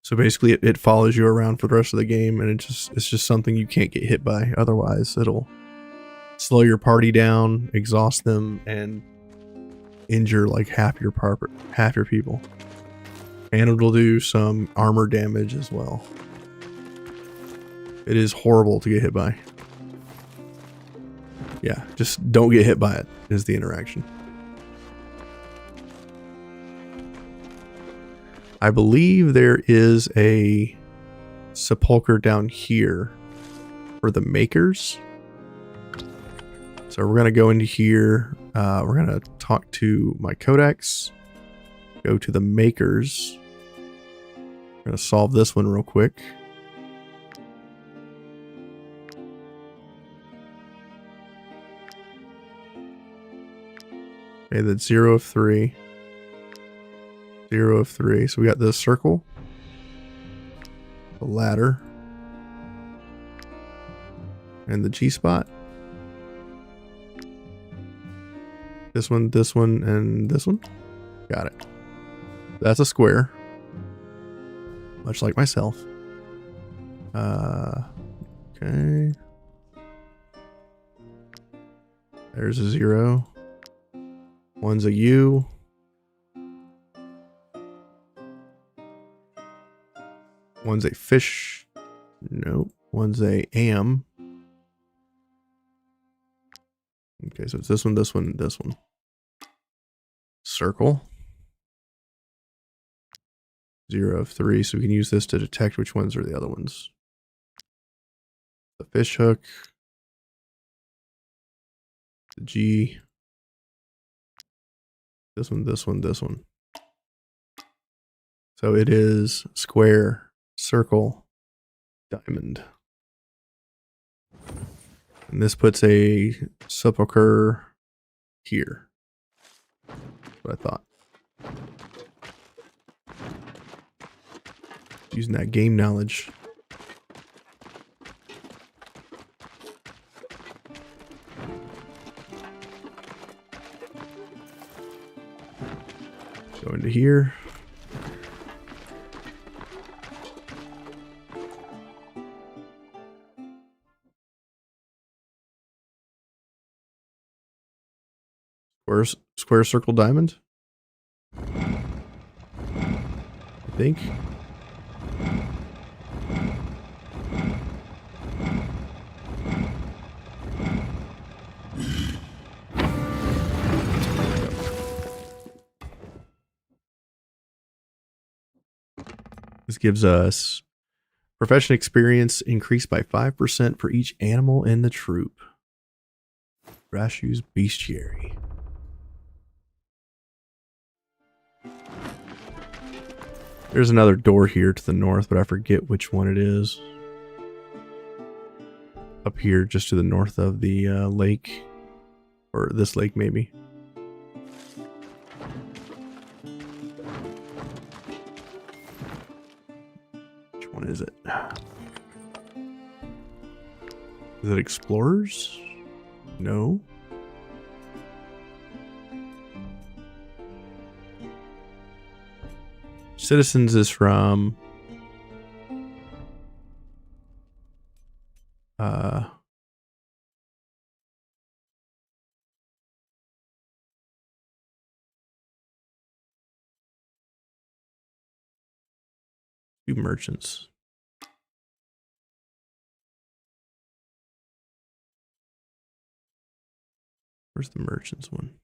So basically it follows you around for the rest of the game, and it's just something you can't get hit by. Otherwise it'll slow your party down, exhaust them, and injure like half your people. And it'll do some armor damage as well. It is horrible to get hit by. Yeah, just don't get hit by it is the interaction. I believe there is a sepulcher down here for the makers. So we're going to go into here. We're going to talk to my codex. Go to the makers. We're going to solve this one real quick. Okay, that's 0 of 3. 0 of 3. So we got this circle, the ladder, and the G spot. This one, and this one. Got it. That's a square. Much like myself. Okay. There's a 0. One's a U. One's a fish. Nope. One's a am. Okay, so it's this one, this one, this one. Circle. 0 of 3, so we can use this to detect which ones are the other ones. The fish hook. The G. This one, this one, this one. So it is square, circle, diamond. And this puts a sepulcher here. That's what I thought. Using that game knowledge. Go into here. Square, circle, diamond. I think. This gives us profession experience increased by 5% for each animal in the troop. Rashu's bestiary. There's another door here to the north, but I forget which one it is. Up here, just to the north of the lake. Or this lake, maybe. Which one is it? Is it Explorers? No. Citizens is from two merchants. Where's the merchants one?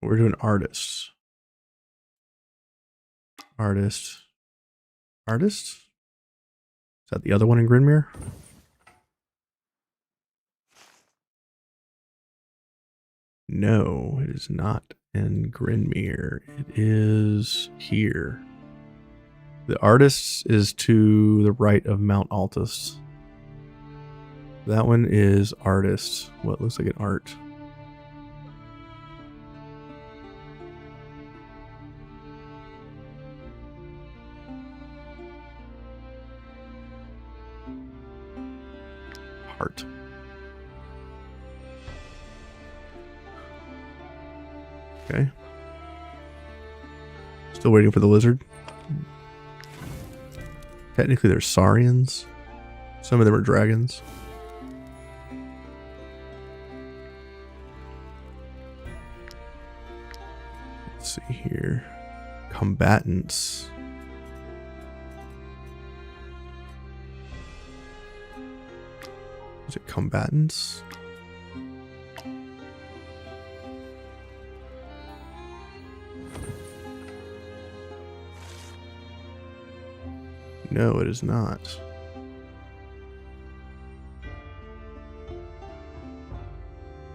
We're doing artists. Artist. Is that the other one in Grinmere? No, it is not in Grinmere. It is here. The Artist is to the right of Mount Altus. That one is Artist. What looks like an art. Heart. Okay. Still waiting for the lizard. Technically, they're Saurians. Some of them are dragons. Let's see here. Combatants. Is it combatants? No, it is not.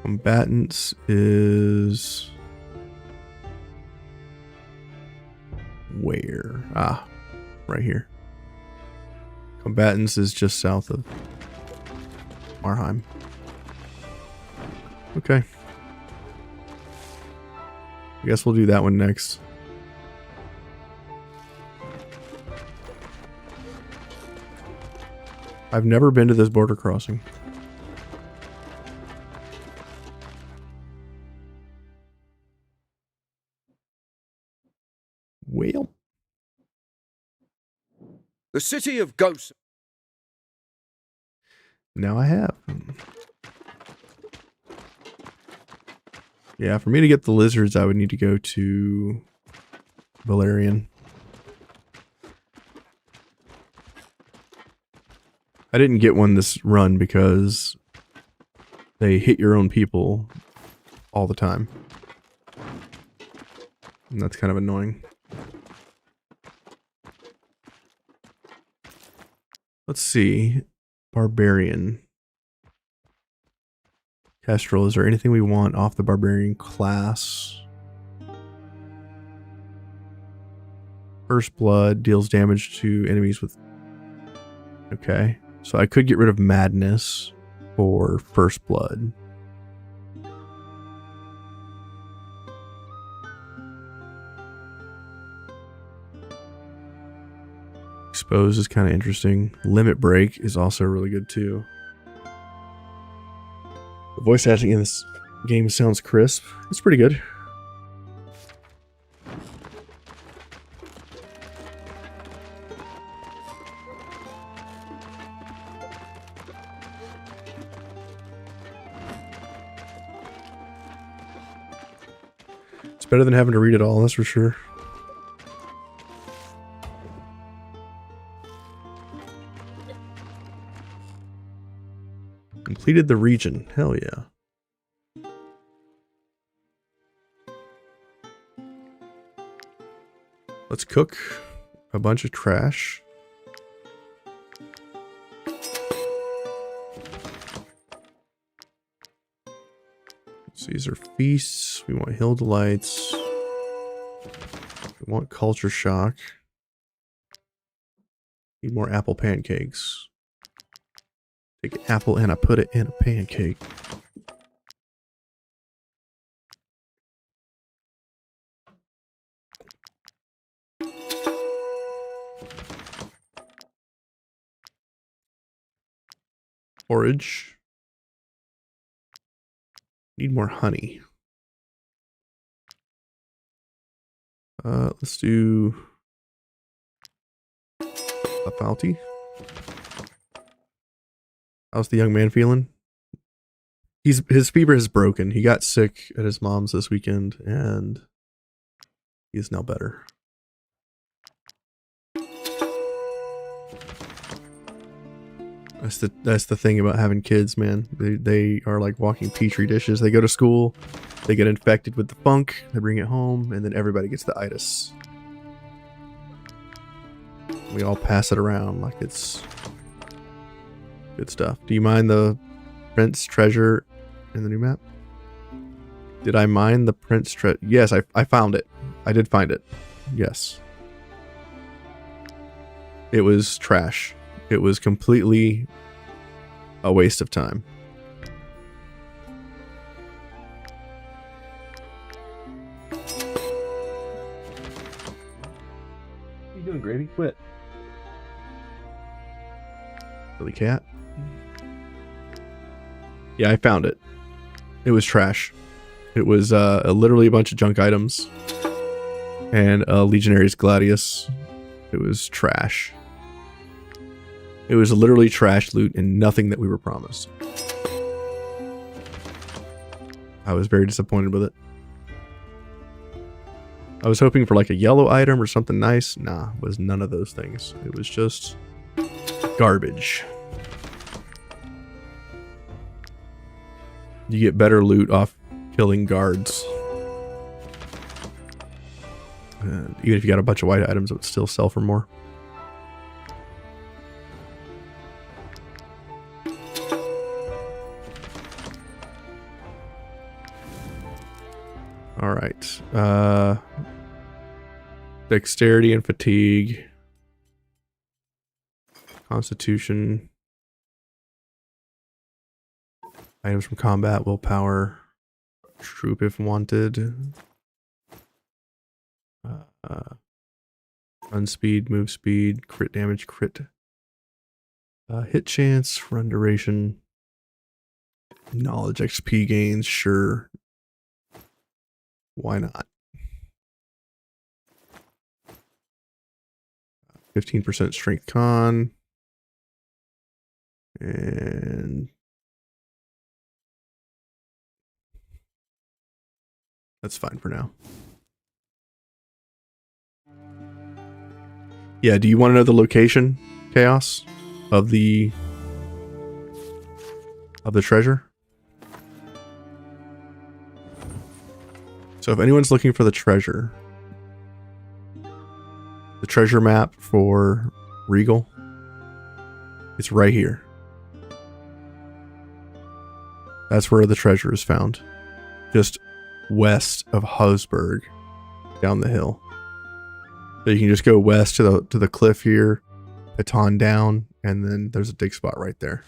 Combatants is where? Ah, right here. Combatants is just south of Marheim. Okay. I guess we'll do that one next. I've never been to this border crossing. Well. The city of ghosts. Now I have. Yeah, for me to get the lizards, I would need to go to Valerian. I didn't get one this run because they hit your own people all the time. And that's kind of annoying. Let's see. Barbarian. Kestrel, is there anything we want off the barbarian class? First Blood deals damage to enemies with... Okay. So I could get rid of Madness for First Blood. Expose is kind of interesting. Limit Break is also really good too. The voice acting in this game sounds crisp. It's pretty good. It's better than having to read it all, that's for sure. Completed the region. Hell yeah. Let's cook a bunch of trash. So these are feasts. We want hill delights. We want culture shock. Need more apple pancakes. Take an apple and I put it in a pancake. Forage. Need more honey. Let's do a bounty. How's the young man feeling? His fever is broken. He got sick at his mom's this weekend, and he's now better. That's the thing about having kids, man. They are like walking petri dishes. They go to school, they get infected with the funk, they bring it home, and then everybody gets the itis. We all pass it around like it's good stuff. Do you mind the Prince treasure in the new map? Did I mine the Prince Yes, I found it. I did find it. Yes. It was trash. It was completely a waste of time. What are you doing, Gravy? Quit. Silly cat. Yeah, I found it. It was trash. It was literally a bunch of junk items. And Legionary's Gladius. It was trash. It was literally trash loot and nothing that we were promised. I was very disappointed with it. I was hoping for like a yellow item or something nice. Nah, it was none of those things. It was just garbage. You get better loot off killing guards. And even if you got a bunch of white items, it would still sell for more. All right. Dexterity and fatigue. Constitution. Items from combat, willpower, troop if wanted. Run speed, move speed, crit damage, crit. Hit chance, run duration. Knowledge XP gains, sure. Why not? 15% strength con. And that's fine for now. Yeah, do you want to know the location, Chaos, of the treasure? So if anyone's looking for the treasure map for Rigel, it's right here. That's where the treasure is found. Just west of Husberg, down the hill. So you can just go west to the cliff here, baton down, and then there's a dig spot right there.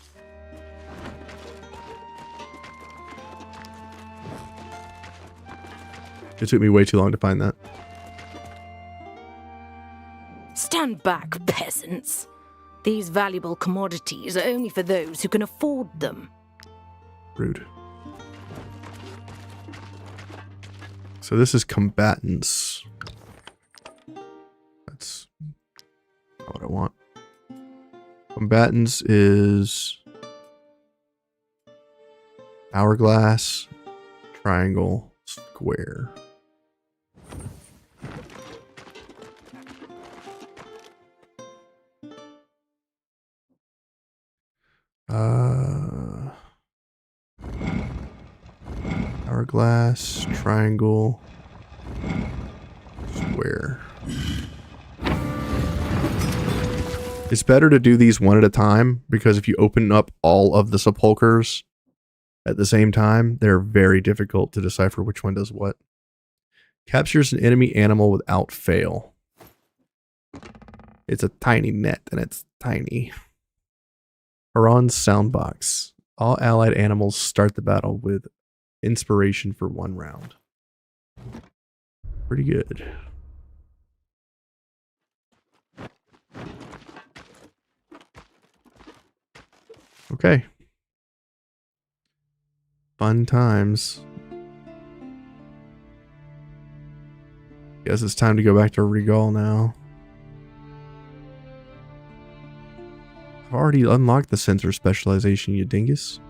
It took me way too long to find that. Stand back, peasants. These valuable commodities are only for those who can afford them. Rude. So this is combatants. That's not what I want. Combatants is hourglass, triangle, square. Hourglass, triangle, square. It's better to do these one at a time, because if you open up all of the sepulchers at the same time, they're very difficult to decipher which one does what. Captures an enemy animal without fail. It's a tiny net, and it's tiny. Haran's Soundbox. All allied animals start the battle with inspiration for 1 round. Pretty good. Okay. Fun times. Guess it's time to go back to Rigel now. I've already unlocked the sensor specialization, you dingus.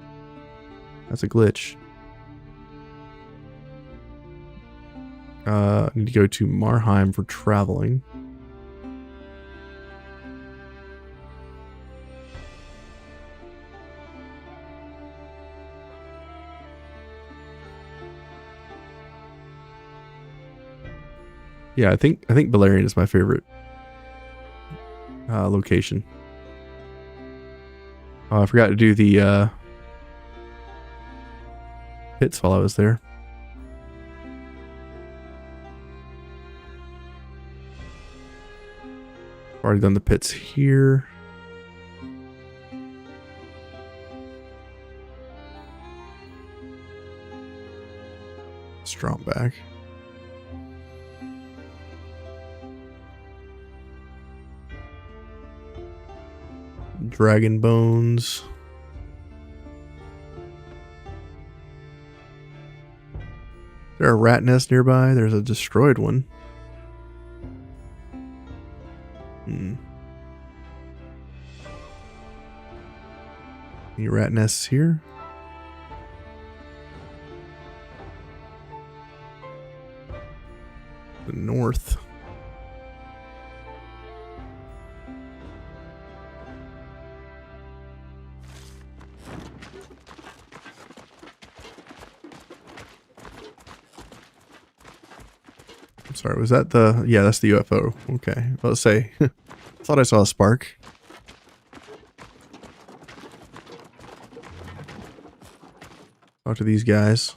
That's a glitch. I need to go to Marheim for traveling. Yeah, I think Balerion is my favorite location. Oh, I forgot to do the pits while I was there. Already done the pits here. Strong back. Dragon bones. Is there a rat nest nearby? There's a destroyed one. Any rat nests here? The north. I'm sorry, was that the... Yeah, that's the UFO. Okay, let's say. I thought I saw a spark. Talk to these guys.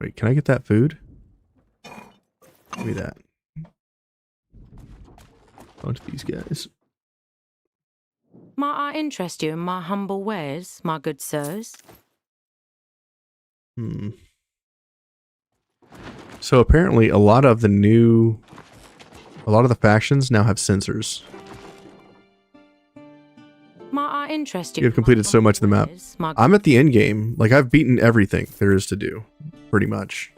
Wait, can I get that food? Give me that. Talk to these guys. Might I interest you in my humble wares, my good sirs? So apparently a lot of the factions now have sensors. Might I interest you? You have completed so much of the map. I'm at the end game. Like, I've beaten everything there is to do, pretty much.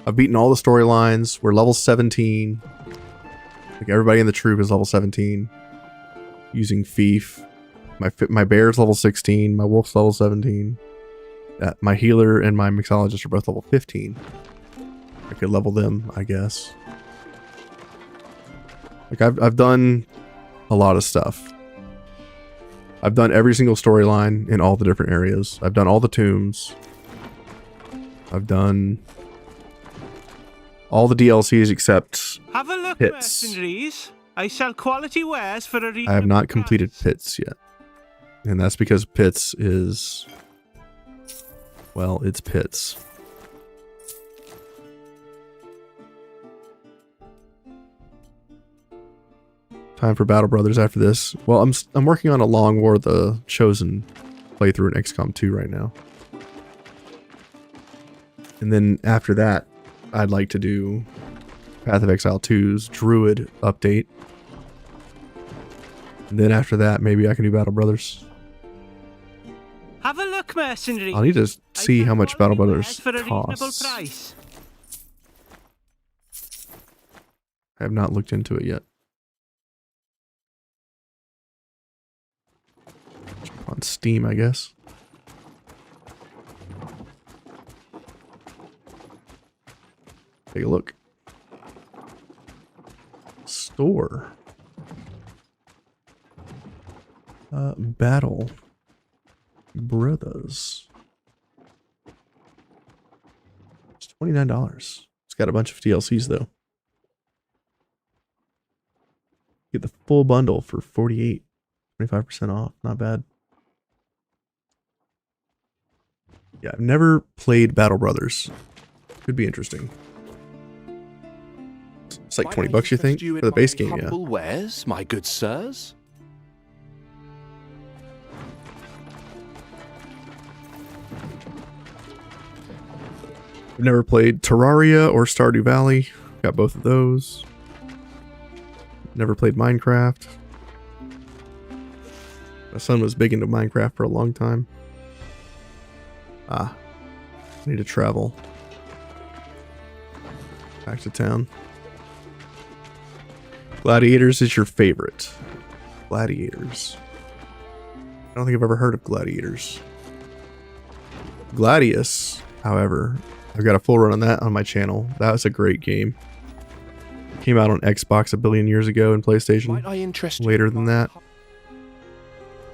I've beaten all the storylines. We're level 17. Like, everybody in the troop is level 17. Using Fief. My bear's level 16. My wolf's level 17. My healer and my mixologist are both level 15. I could level them, I guess. Like, I've done a lot of stuff. I've done every single storyline in all the different areas. I've done all the tombs. I've done all the DLCs except Have a look, pits. mercenaries. I sell quality wares for a reasonable I have not price. completed pits yet. And that's because pits is... Well, it's pits. Time for Battle Brothers after this. Well, I'm working on a Long War of the Chosen playthrough in XCOM 2 right now. And then after that, I'd like to do Path of Exile 2's Druid update. And then after that, maybe I can do Battle Brothers. Have a look, mercenaries. I'll need to see how much Battle Brothers for a reasonable costs. price. I have not looked into it yet. On Steam, I guess. Take a look. Store. Battle Brothers. It's $29. It's got a bunch of DLCs though. Get the full bundle for $48. 25% off. Not bad. Yeah, I've never played Battle Brothers. Could be interesting. It's like $20, you think? For the base game, yeah. Wares, my good sirs? I've never played Terraria or Stardew Valley. Got both of those. Never played Minecraft. My son was big into Minecraft for a long time. I need to travel back to town. Gladiators is your favorite. Gladiators. I don't think I've ever heard of Gladiators. Gladius, however, I've got a full run on that on my channel. That was a great game. Came out on Xbox a billion years ago and PlayStation later than that.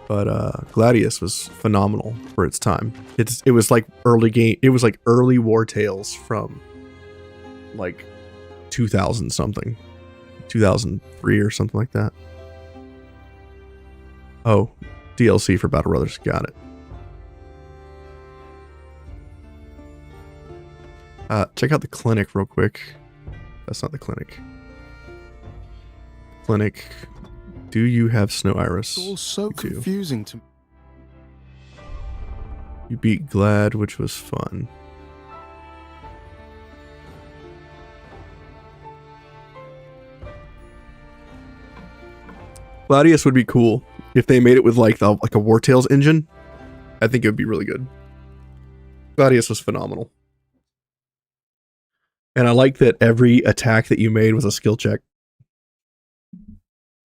But Gladius was phenomenal for its time. It was like early game. It was like early Wartales from like 2000 something, 2003 or something like that. Oh, DLC for Battle Brothers. Got it. Check out the clinic real quick. That's not the clinic. Clinic. Do you have Snow Iris? It's all so confusing to me. You beat Glad, which was fun. Gladius would be cool if they made it with like a Wartales engine. I think it would be really good. Gladius was phenomenal. And I like that every attack that you made was a skill check.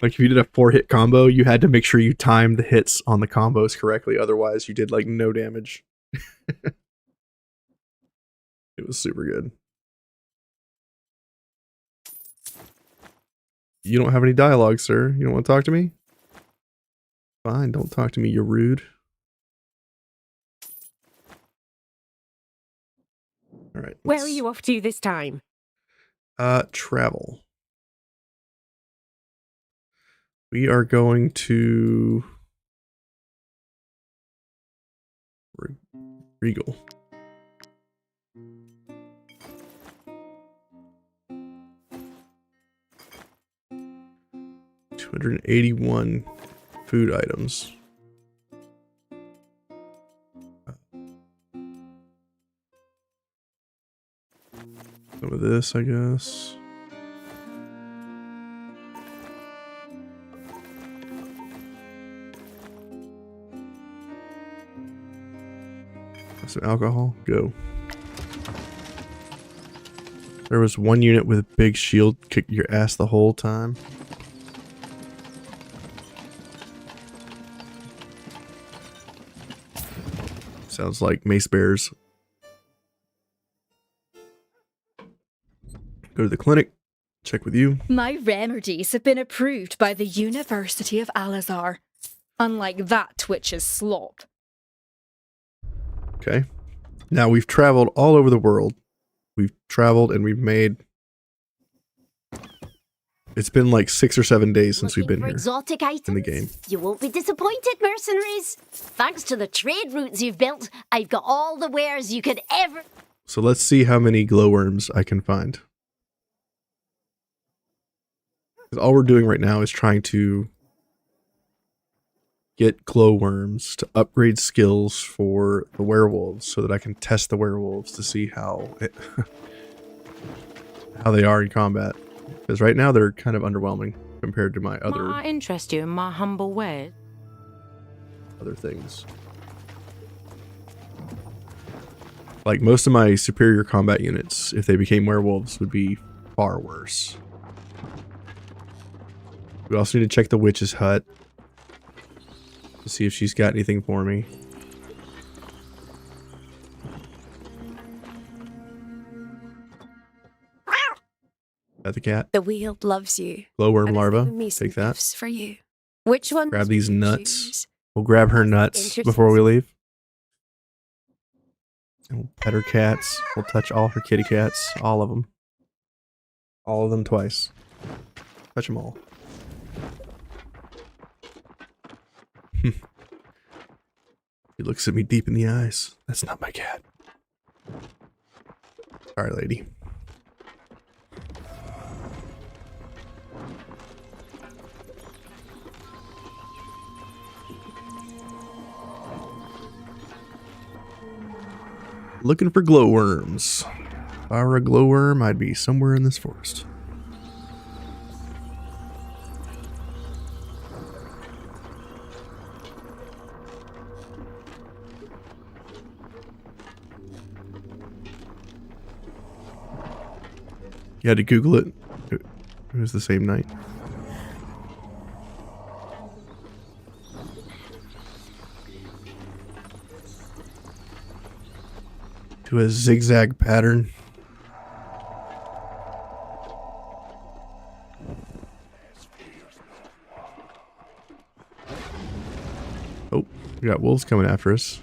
Like if you did a 4-hit combo, you had to make sure you timed the hits on the combos correctly. Otherwise, you did like no damage. It was super good. You don't have any dialogue, sir. You don't want to talk to me? Fine, don't talk to me, you're rude. All right. Where are you off to this time? Travel. We are going to Rigel. $281 food items. Some of this, I guess. Some alcohol. Go. There was one unit with a big shield kick your ass the whole time. Sounds like mace bears. Go to the clinic. Check with you. My remedies have been approved by the University of Alazar. Unlike that witch's slop. Okay. Now we've traveled all over the world. We've traveled and we've made... It's been like 6 or 7 days since we've been here exotic items in the game. You won't be disappointed, mercenaries. Thanks to the trade routes you've built, I've got all the wares you could ever... So let's see how many glowworms I can find. Because all we're doing right now is trying to get glowworms to upgrade skills for the werewolves so that I can test the werewolves to see how they are in combat. Because right now they're kind of underwhelming compared to my other... Might I interest you in my humble ways? Other things. Like most of my superior combat units, if they became werewolves, would be far worse. We also need to check the witch's hut to see if she's got anything for me. That the cat? The Weald loves you. Glowworm larva. Take that. For you. Which one? Grab these nuts. We'll grab her nuts before we leave. And we'll pet her cats. We'll touch all her kitty cats. All of them. All of them twice. Touch them all. He looks at me deep in the eyes. That's not my cat. Sorry, lady. Looking for glowworms. If I were a glowworm, I'd be somewhere in this forest. You had to Google it. It was the same night. To a zigzag pattern. Oh, we got wolves coming after us.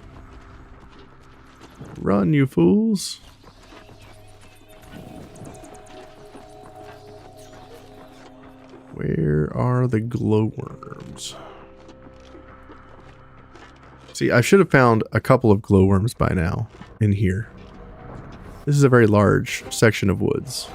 Run, you fools. Where are the glowworms? See, I should have found a couple of glowworms by now in here. This is a very large section of woods.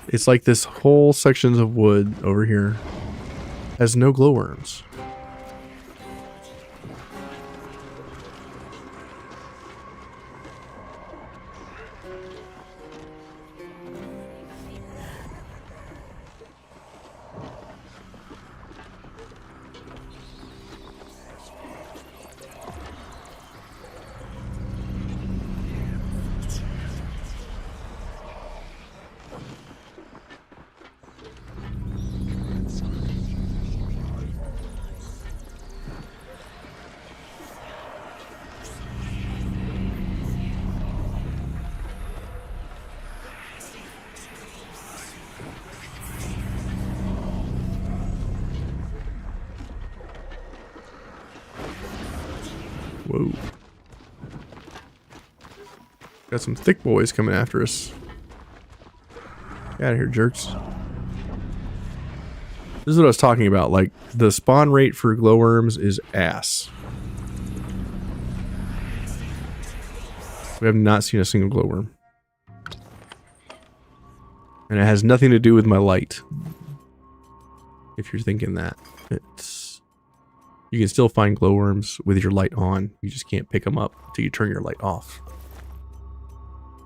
It's like this whole sections of wood over here has no glowworms. Whoa. Got some thick boys coming after us. Get out of here, jerks. This is what I was talking about. Like, the spawn rate for glowworms is ass. We have not seen a single glowworm. And it has nothing to do with my light. If you're thinking that. You can still find glowworms with your light on. You just can't pick them up until you turn your light off.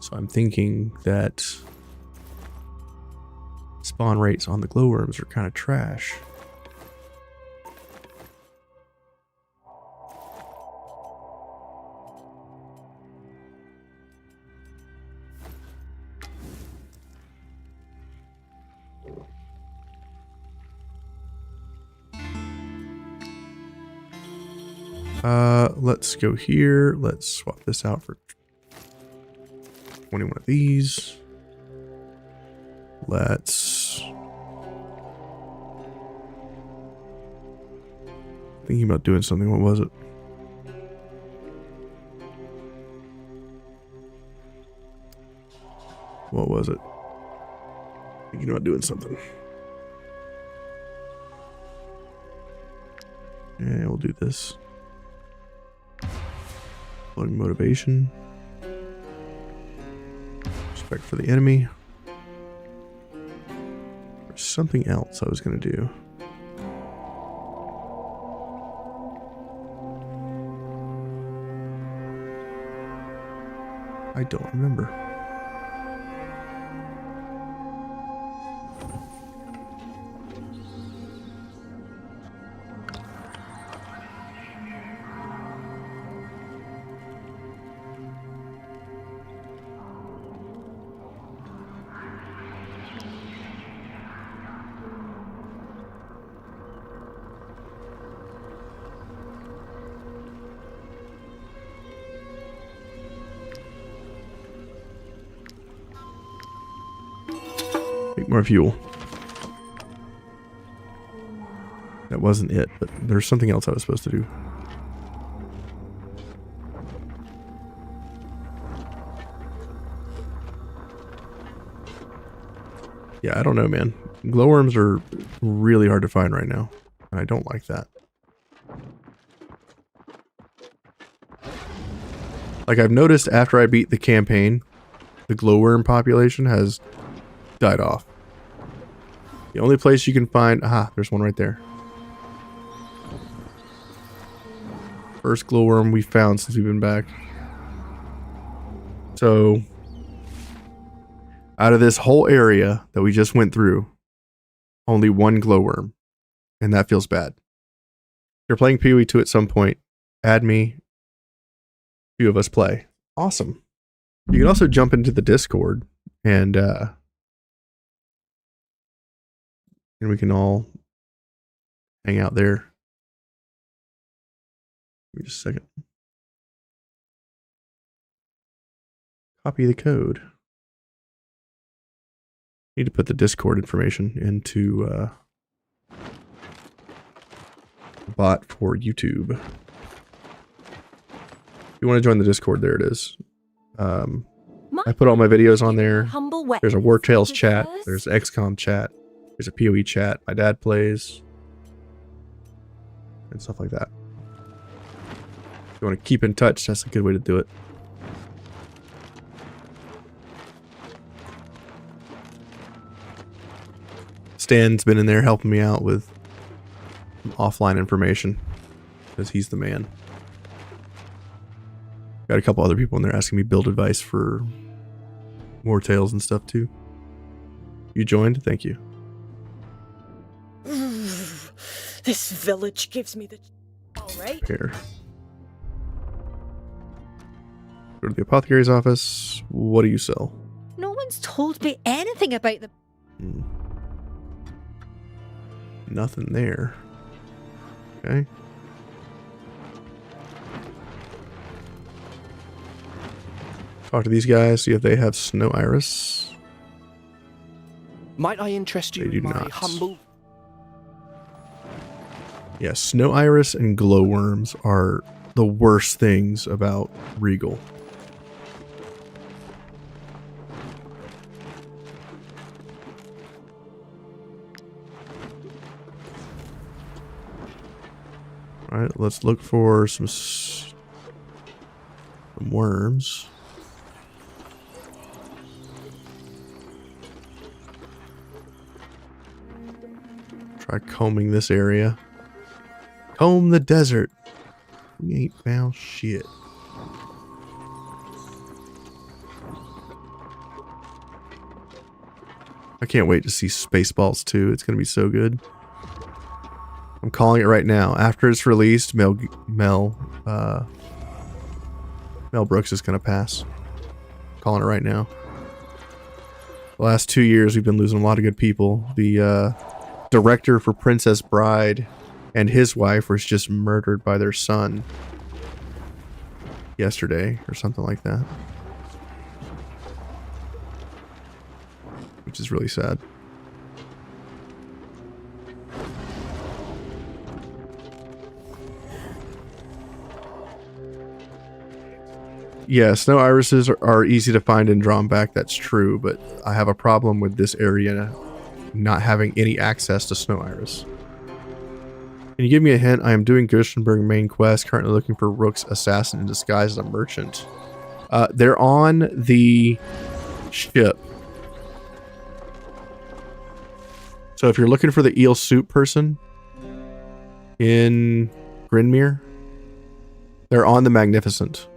So I'm thinking that spawn rates on the glowworms are kind of trash. Let's go here. Let's swap this out for 21 of these. Let's... Thinking about doing something. What was it? What was it? Thinking about doing something. Yeah, we'll do this. Floating motivation. Respect for the enemy. There's something else I was going to do. I don't remember. More fuel. That wasn't it, but there's something else I was supposed to do. Yeah, I don't know, man. Glowworms are really hard to find right now, and I don't like that. Like, I've noticed after I beat the campaign, the glowworm population has died off. The only place you can find... Aha, there's one right there. First glowworm we found since we've been back. So, out of this whole area that we just went through, only one glowworm. And that feels bad. If you're playing PoE2 at some point, add me. A few of us play. Awesome. You can also jump into the Discord and we can all hang out there. Give me just a second. Copy the code. Need to put the Discord information into the bot for YouTube. you want to join the Discord, there it is. I put all my videos on there. There's a Wartales chat. There's XCOM chat. There's a PoE chat. My dad plays. And stuff like that. If you want to keep in touch, that's a good way to do it. Stan's been in there helping me out with some offline information. Because he's the man. Got a couple other people in there asking me build advice for Wartales and stuff too. You joined? Thank you. This village gives me the... Alright. Here. Go to the apothecary's office. What do you sell? No one's told me anything about the... Nothing there. Okay. Talk to these guys, see if they have snow iris. Might I interest you in my humble... Yeah, snow iris and glowworms are the worst things about Rigel. Alright, let's look for some worms. Try combing this area. Comb the desert. We ain't found shit. I can't wait to see Spaceballs 2. It's going to be so good. I'm calling it right now. After it's released, Mel Brooks is going to pass. Calling it right now. The last 2 years, we've been losing a lot of good people. The director for Princess Bride and his wife was just murdered by their son yesterday or something like that. Which is really sad. Yeah, snow irises are easy to find and drawn back, that's true, but I have a problem with this area not having any access to snow iris. Can you give me a hint? I am doing Gerstenberg main quest, currently looking for Rook's assassin in disguise as a merchant. They're on the ship. So if you're looking for the eel soup person in Grinmere, they're on the Magnificent.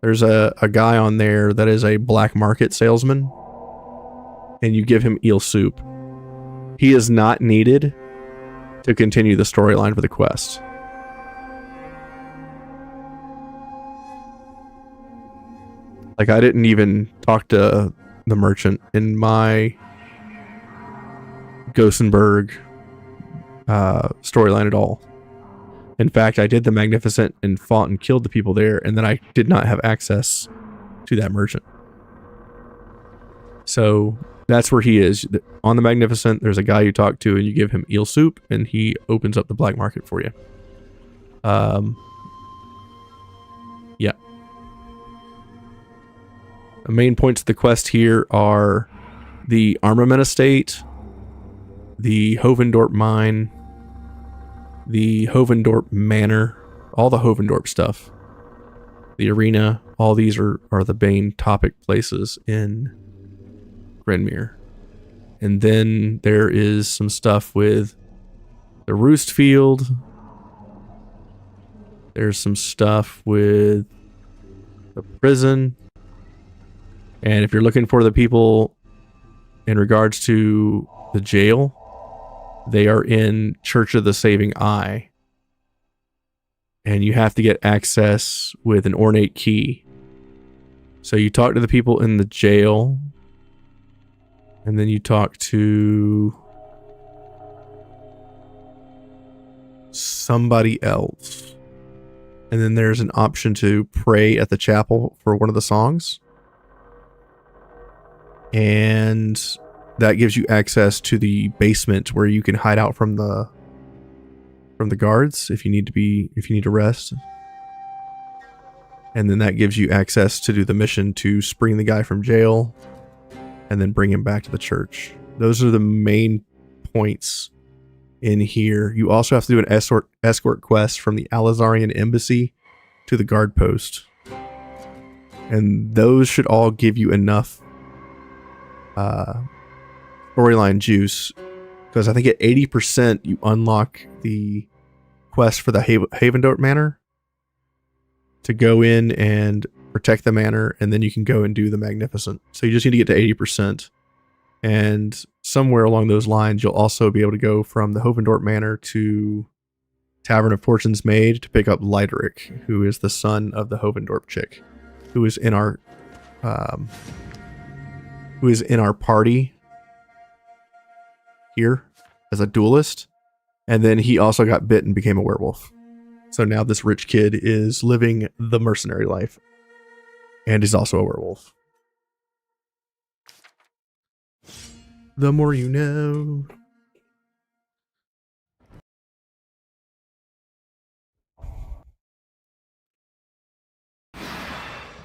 There's a guy on there that is a black market salesman, and you give him eel soup. He is not needed to continue the storyline for the quest. Like, I didn't even talk to the merchant in my Gothenburg storyline at all. In fact, I did the Magnificent and fought and killed the people there, and then I did not have access to that merchant. So that's where he is. On the Magnificent, there's a guy you talk to and you give him eel soup and he opens up the black market for you. Yeah. The main points of the quest here are the armament estate, the Hovendorp mine, the Hovendorp manor, all the Hovendorp stuff, the arena, all these are the main topic places in Grinmere. And then there is some stuff with the Roost Field. There's some stuff with the prison. And if you're looking for the people in regards to the jail, they are in Church of the Saving Eye. And you have to get access with an ornate key. So you talk to the people in the jail, and then you talk to somebody else. And then there's an option to pray at the chapel for one of the songs. And that gives you access to the basement where you can hide out from the guards if you need to rest. And then that gives you access to do the mission to spring the guy from jail and then bring him back to the church. Those are the main points in here. You also have to do an escort quest from the Alizarian embassy to the guard post. And those should all give you enough storyline juice, because I think at 80% you unlock the quest for the Havendort Manor to go in and protect the manor, and then you can go and do the Magnificent. So you just need to get to 80%. And somewhere along those lines, you'll also be able to go from the Havendort Manor to Tavern of Fortune's Maid to pick up Leideric, who is the son of the Havendort chick, who is in our party here as a duelist. And then he also got bit and became a werewolf. So now this rich kid is living the mercenary life. And he's also a werewolf. The more you know.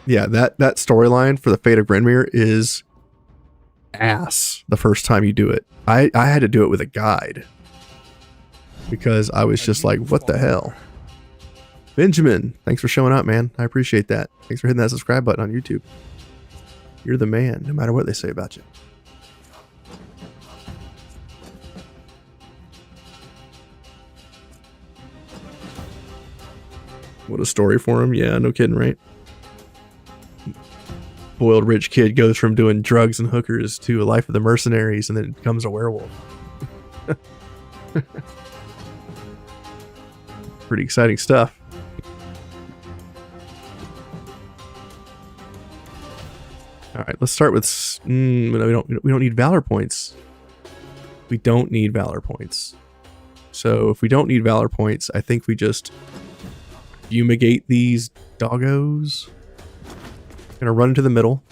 Yeah, that storyline for the Fate of Grenmere is ass the first time you do it. I had to do it with a guide. Because I was just like, what the hell? Benjamin, thanks for showing up, man. I appreciate that. Thanks for hitting that subscribe button on YouTube. You're the man, no matter what they say about you. What a story for him. Yeah, no kidding, right? Boiled rich kid goes from doing drugs and hookers to a life of the mercenaries and then becomes a werewolf. Pretty exciting stuff. All right, let's start with. We don't need valor points. We don't need valor points. So if we don't need valor points, I think we just fumigate these doggos. Gonna run into the middle.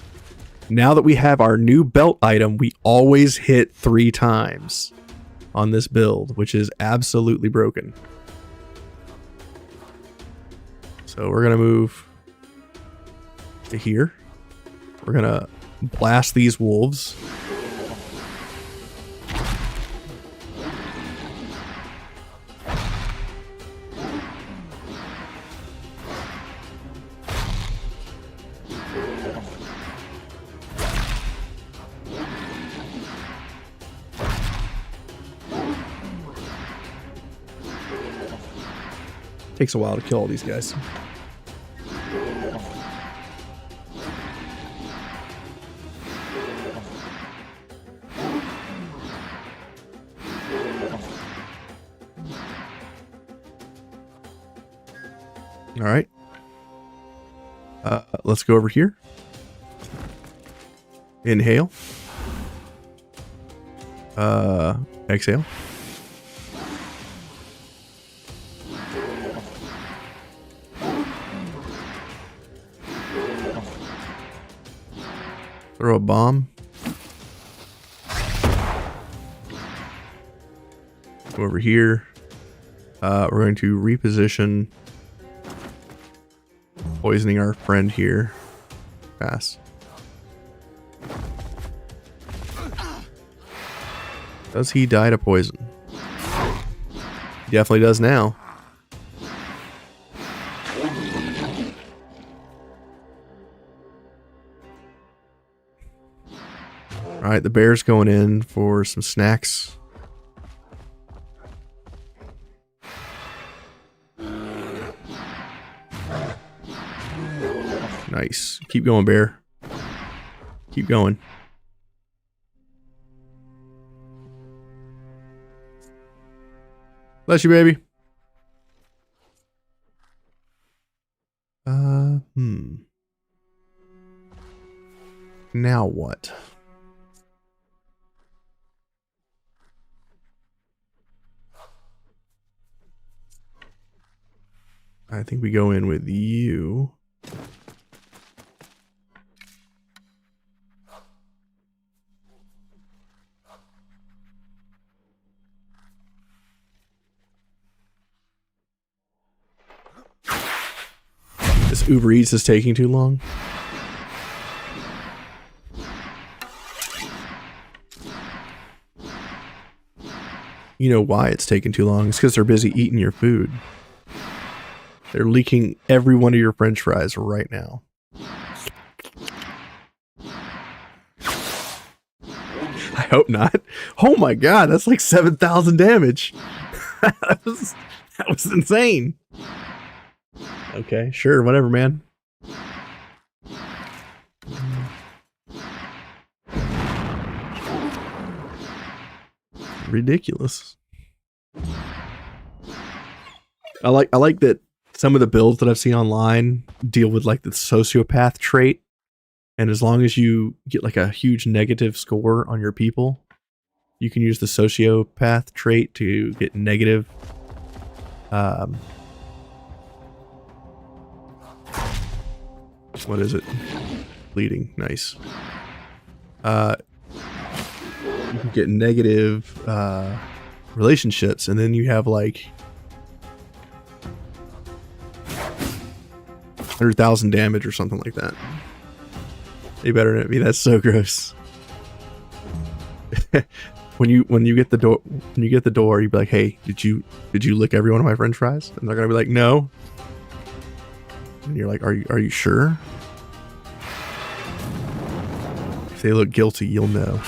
Now that we have our new belt item, we always hit 3 times on this build, which is absolutely broken. So we're gonna move to here. We're gonna blast these wolves. Takes a while to kill all these guys. All right. Let's go over here. Inhale. Exhale. Throw a bomb. Go over here. We're going to reposition. Poisoning our friend here. Pass. Does he die to poison? He definitely does now. Alright, the bear's going in for some snacks. Nice. Keep going, bear. Keep going. Bless you, baby. Now what? I think we go in with you. This Uber Eats is taking too long. You know why it's taking too long? It's because they're busy eating your food. They're leaking every one of your french fries right now. I hope not. Oh my god, that's like 7,000 damage. that was insane. Okay, sure, whatever, man. Ridiculous. I like that some of the builds that I've seen online deal with like the sociopath trait, and as long as you get like a huge negative score on your people, you can use the sociopath trait to get negative what is it? Bleeding. Nice. You can get negative relationships, and then you have like 100,000 damage or something like that. They better not be. That's so gross. when you get the door, you be like, "Hey, did you lick every one of my French fries?" And they're gonna be like, "No." And you're like, "Are you sure?" If they look guilty, you'll know.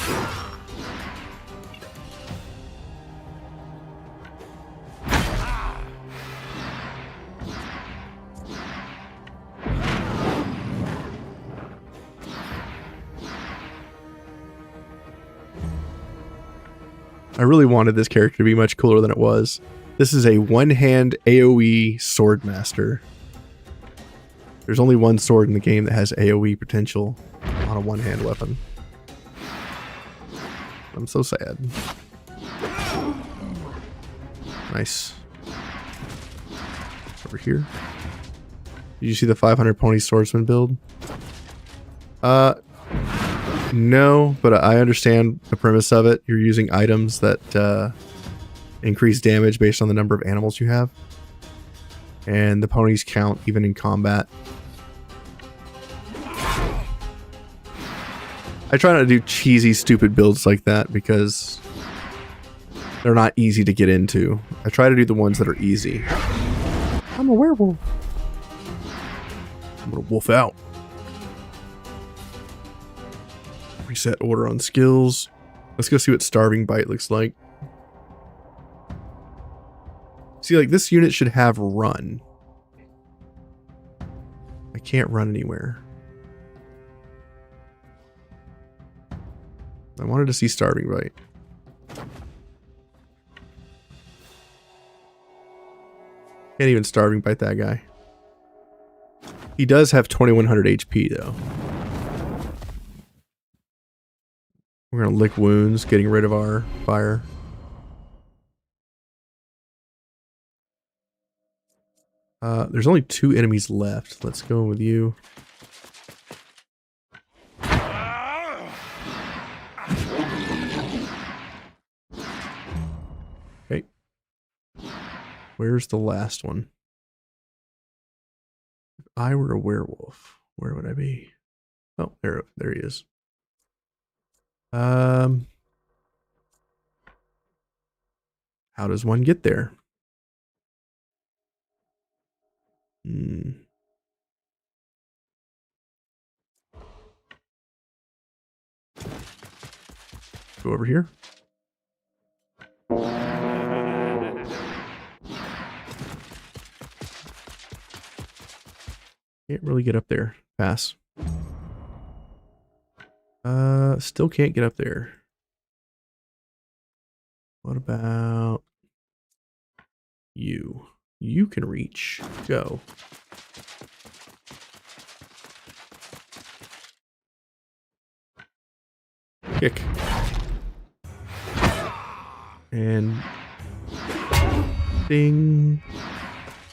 I really wanted this character to be much cooler than it was. This is a one-hand AoE swordmaster. There's only one sword in the game that has AoE potential on a one-hand weapon. I'm so sad. Nice. Over here. Did you see the 500 pony swordsman build? No, but I understand the premise of it. You're using items that increase damage based on the number of animals you have. And the ponies count even in combat. I try not to do cheesy, stupid builds like that because they're not easy to get into. I try to do the ones that are easy. I'm a werewolf. I'm gonna wolf out. Reset order on skills. Let's go see what Starving Bite looks like. See, like, this unit should have run. I can't run anywhere. I wanted to see Starving Bite. Can't even Starving Bite that guy. He does have 2100 HP though. We're gonna lick wounds, getting rid of our fire. There's only 2 enemies left. Let's go with you. Okay. Where's the last one? If I were a werewolf, where would I be? Oh, there he is. How does one get there? Go over here. Can't really get up there. Pass. Still can't get up there. What about you? You can reach. Go. Kick. And ding.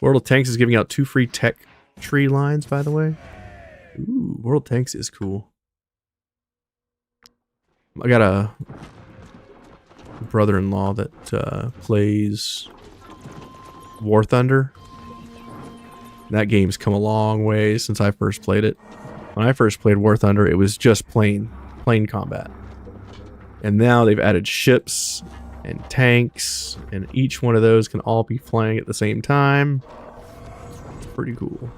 World of Tanks is giving out 2 free tech tree lines, by the way. Ooh, World of Tanks is cool. I got a brother-in-law that plays War Thunder. That game's come a long way since I first played it. When I first played War Thunder, it was just plain combat. And now they've added ships and tanks, and each one of those can all be flying at the same time. It's pretty cool.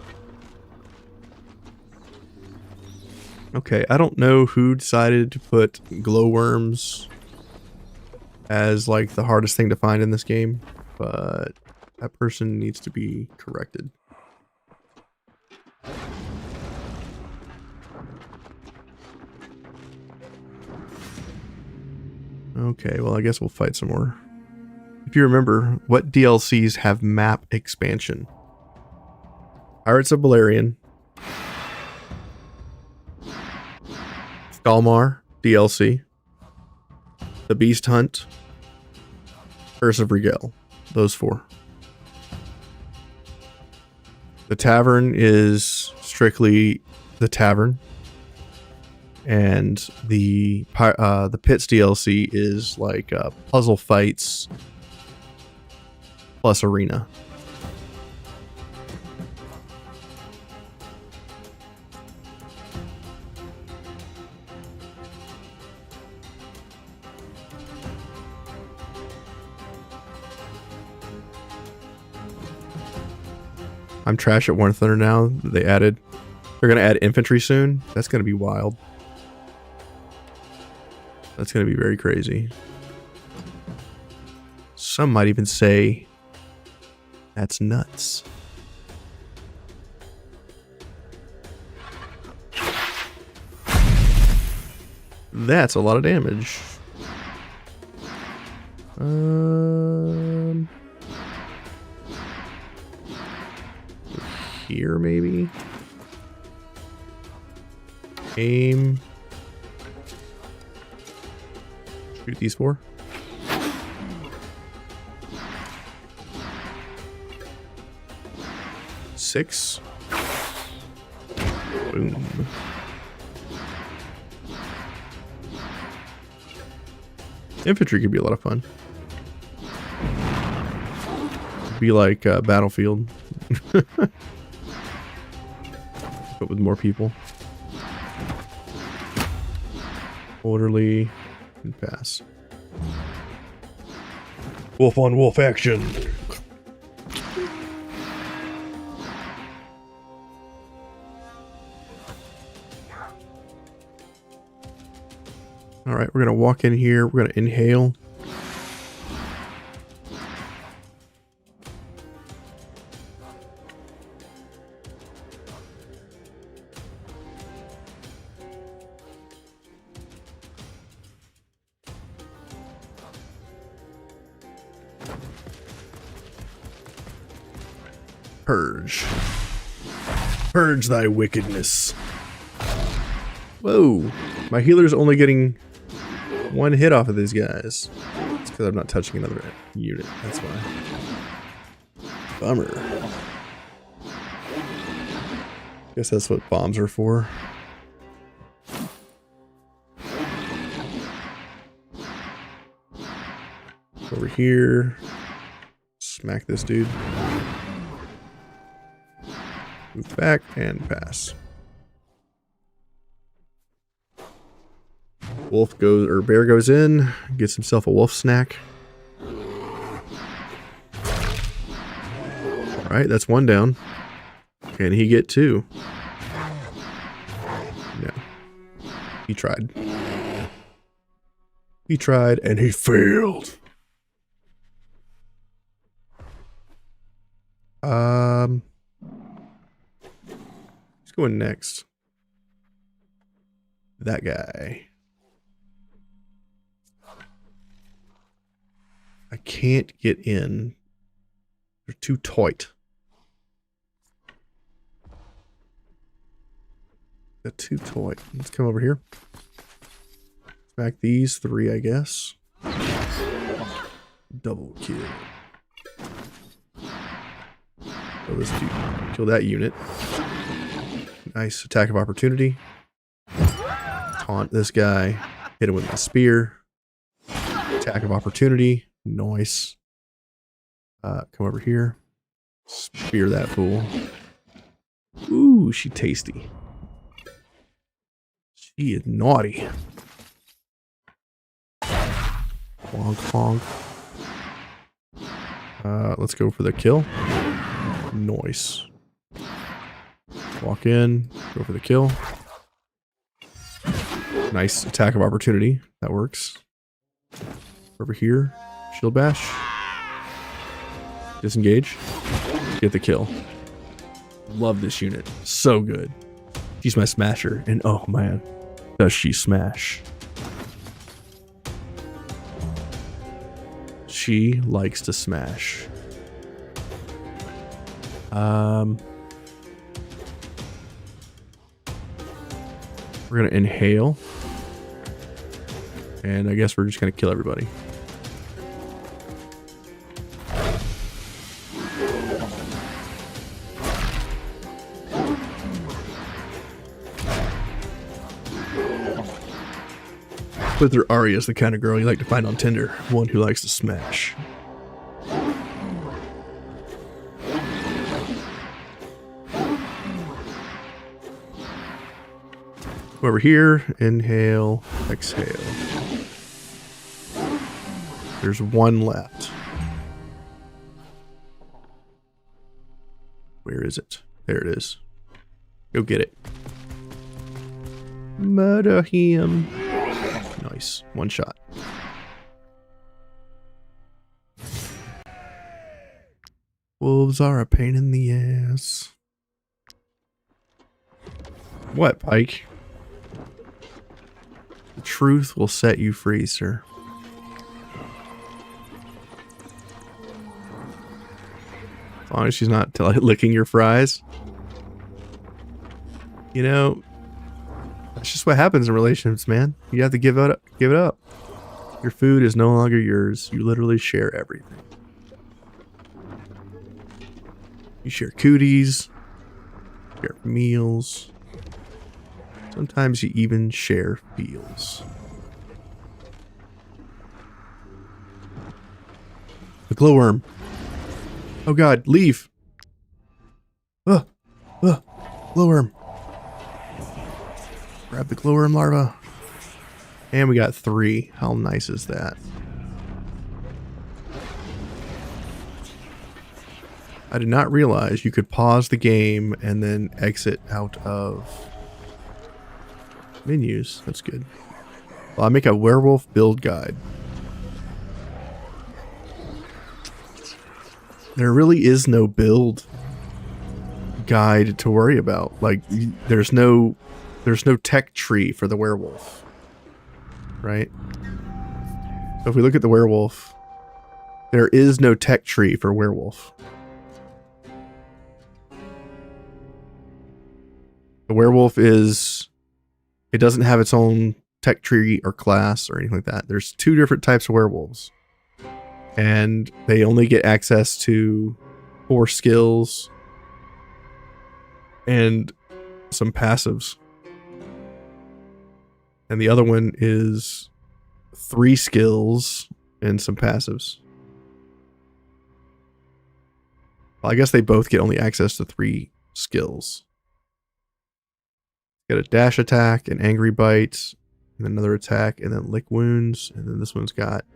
Okay, I don't know who decided to put glowworms as like the hardest thing to find in this game, but that person needs to be corrected. Okay, well I guess we'll fight some more. If you remember, what DLCs have map expansion? Pirates of Balerion, Skalmar DLC, The Beast Hunt, Curse of Rigel. Those 4. The Tavern is strictly the Tavern, and the Pits DLC is like puzzle fights plus arena. I'm trash at War Thunder now. They're gonna add infantry soon. That's gonna be wild. That's gonna be very crazy. Some might even say that's nuts. That's a lot of damage. Here maybe. Aim. Shoot these 4. Six. Boom. Infantry could be a lot of fun. Be like Battlefield. But with more people. Orderly and pass. Wolf on wolf action. All right, we're gonna walk in here. We're gonna inhale. Purge. Purge thy wickedness. Whoa. My healer's only getting 1 hit off of these guys. It's because I'm not touching another unit. That's why. Bummer. Guess that's what bombs are for. Over here. Smack this dude. Move back and pass. Wolf goes, or bear goes in, gets himself a wolf snack. Alright, that's 1 down. Can he get 2? No. He tried. He tried and he failed. Who's going next? That guy. I can't get in. They're too tight. They're too tight. Let's come over here. Smack these 3, I guess. Double kill. Kill this dude. Kill that unit. Nice attack of opportunity. Taunt this guy. Hit him with my spear. Attack of opportunity. Nice. Come over here. Spear that fool. Ooh, she tasty. She is naughty. Clonk, clonk. Let's go for the kill. Nice. Walk in, go for the kill. Nice attack of opportunity. That works. Over here, shield bash. Disengage. Get the kill. Love this unit. So good. She's my smasher. And oh man, does she smash. She likes to smash. We're gonna inhale. And I guess we're just gonna kill everybody. Whether Arya is the kind of girl you like to find on Tinder, one who likes to smash. Over here, inhale, exhale. There's one left. Where is it? There it is. Go get it. Murder him. Nice. One shot. Wolves are a pain in the ass. What, Pike? The truth will set you free, sir. As long as she's not licking your fries. You know, that's just what happens in relationships, man. You have to give it up. Give it up. Your food is no longer yours. You literally share everything. You share cooties, share meals. Sometimes you even share feels. The glowworm. Oh god, leave. Glowworm. Grab the glowworm larva. And we got 3. How nice is that? I did not realize you could pause the game and then exit out of menus. That's good. Well, I make a werewolf build guide. There really is no build guide to worry about. Like, there's no tech tree for the werewolf, right? So if we look at the werewolf, there is no tech tree for werewolf. The werewolf is, it doesn't have its own tech tree or class or anything like that. There's 2 different types of werewolves. And they only get access to 4 skills and some passives. And the other one is 3 skills and some passives. Well, I guess they both get only access to 3 skills. Get a dash attack, an angry bite, and another attack, and then lick wounds. And then this one's got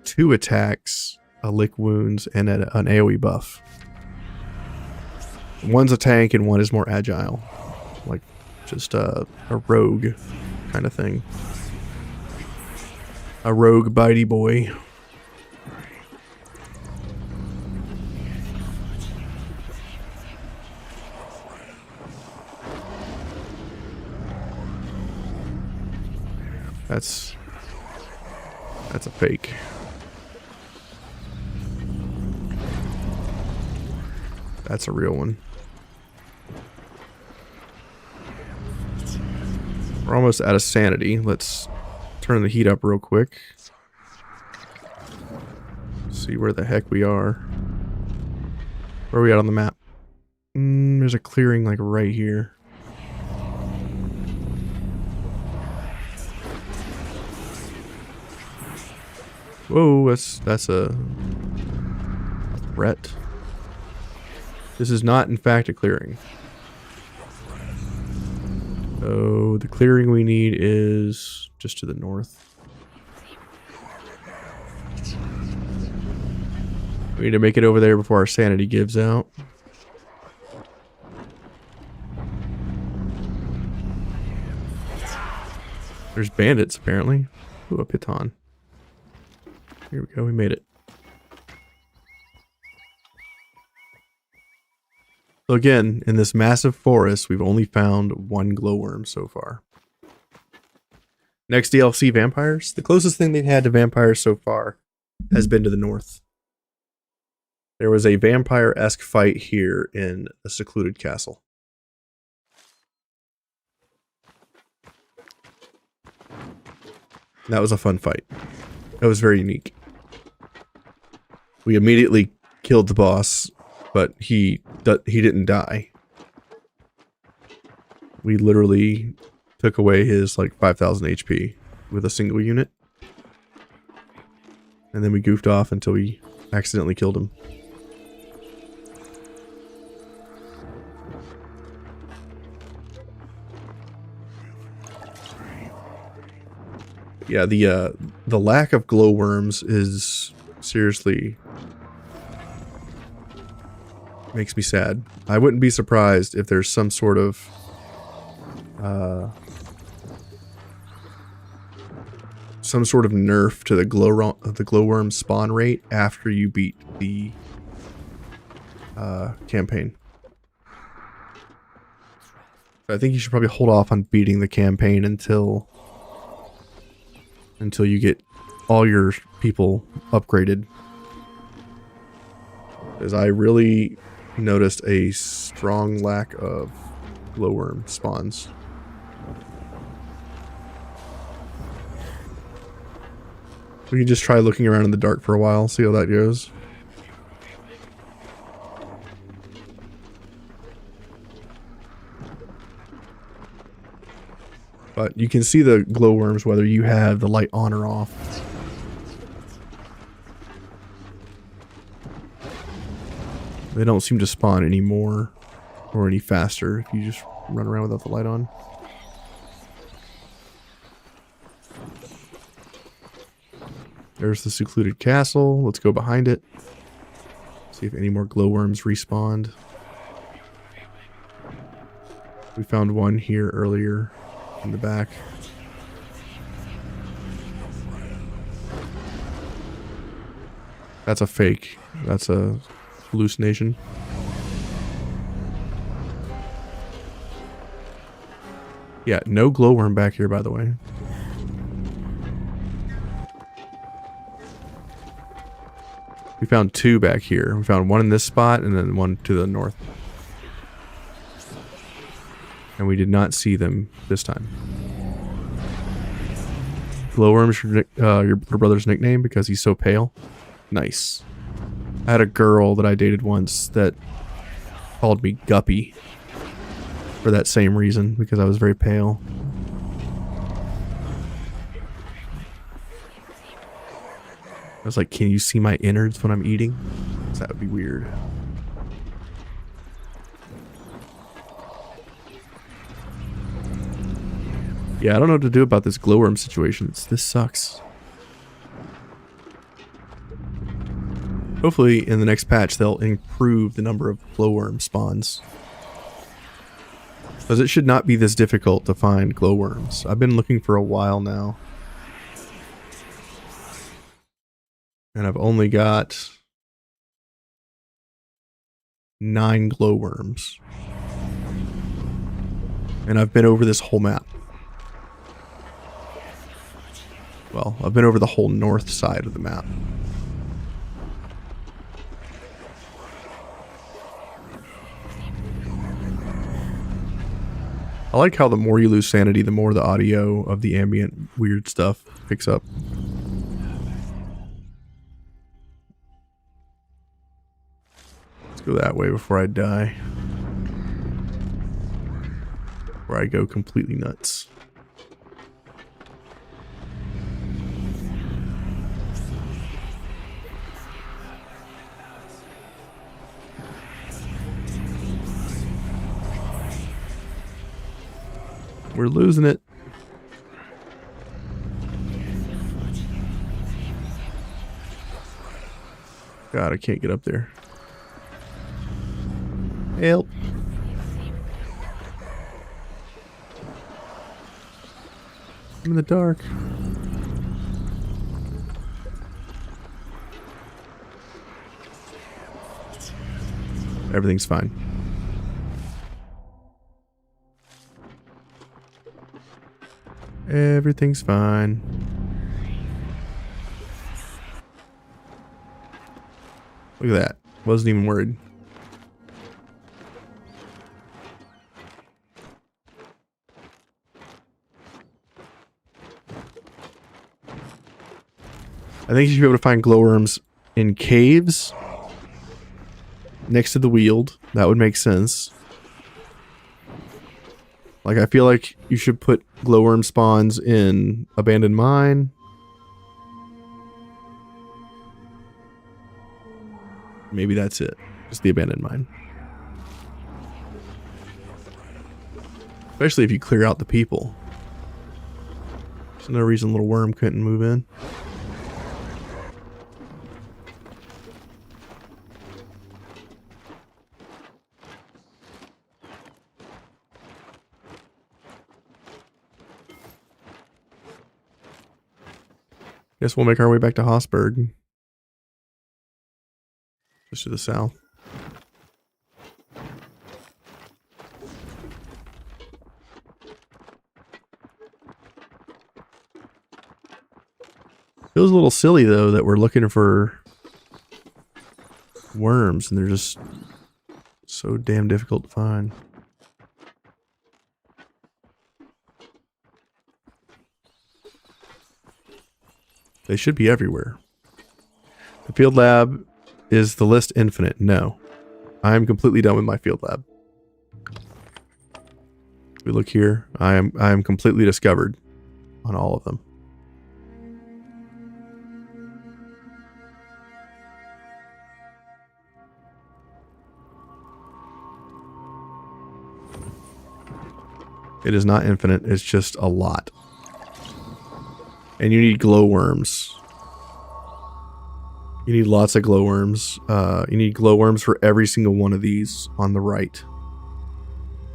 2 attacks, a lick wounds, and an AoE buff. One's a tank and one is more agile. Like just a rogue kind of thing. A rogue bitey boy. That's a fake. That's a real one. We're almost out of sanity. Let's turn the heat up real quick. See where the heck we are. Where are we at on the map? There's a clearing like right here. Whoa, that's a threat. This is not, in fact, a clearing. So the clearing we need is just to the north. We need to make it over there before our sanity gives out. There's bandits, apparently. Ooh, a piton. Here we go, we made it. So again, in this massive forest, we've only found one glowworm so far. Next DLC, vampires. The closest thing they've had to vampires so far has been to the north. There was a vampire-esque fight here in a secluded castle. That was a fun fight. That was very unique. We immediately killed the boss, but he didn't die. We literally took away his like 5,000 HP with a single unit. And then we goofed off until we accidentally killed him. Yeah, the lack of glowworms is seriously makes me sad. I wouldn't be surprised if there's some sort of nerf to the glowworm spawn rate after you beat the campaign. I think you should probably hold off on beating the campaign until you get all your people upgraded. Because I really noticed a strong lack of glowworm spawns. We can just try looking around in the dark for a while, see how that goes. But you can see the glowworms whether you have the light on or off. They don't seem to spawn anymore or any faster if you just run around without the light on. There's the secluded castle. Let's go behind it. See if any more glowworms respawned. We found one here earlier in the back. That's a fake. That's a hallucination. Yeah, no glowworm back here, by the way. We found two back here. We found one in this spot and then one to the north. And we did not see them this time. Glowworm's your brother's nickname because he's so pale? Nice. I had a girl that I dated once that called me Guppy for that same reason, because I was very pale. I was like, can you see my innards when I'm eating? That would be weird. Yeah, I don't know what to do about this glowworm situation. This sucks. Hopefully in the next patch they'll improve the number of glowworm spawns. Because it should not be this difficult to find glowworms. I've been looking for a while now. And I've only got 9 glowworms. And I've been over this whole map. Well, I've been over the whole north side of the map. I like how the more you lose sanity, the more the audio of the ambient weird stuff picks up. Let's go that way before I die. Before I go completely nuts. We're losing it. God, I can't get up there. Help. I'm in the dark. Everything's fine. Everything's fine. Look at that. Wasn't even worried. I think you should be able to find glowworms in caves next to the Weald. That would make sense. Like, I feel like you should put glowworm spawns in abandoned mine. Maybe that's it. Just the abandoned mine. Especially if you clear out the people. There's no reason little worm couldn't move in. Guess we'll make our way back to Hossberg. Just to the south. Feels a little silly though that we're looking for worms and they're just so damn difficult to find. They should be everywhere. The field lab, is the list infinite? No. I'm completely done with my field lab. We look here. I am completely discovered on all of them. It is not infinite, it's just a lot. And you need glowworms. You need lots of glowworms. You need glowworms for every single one of these on the right.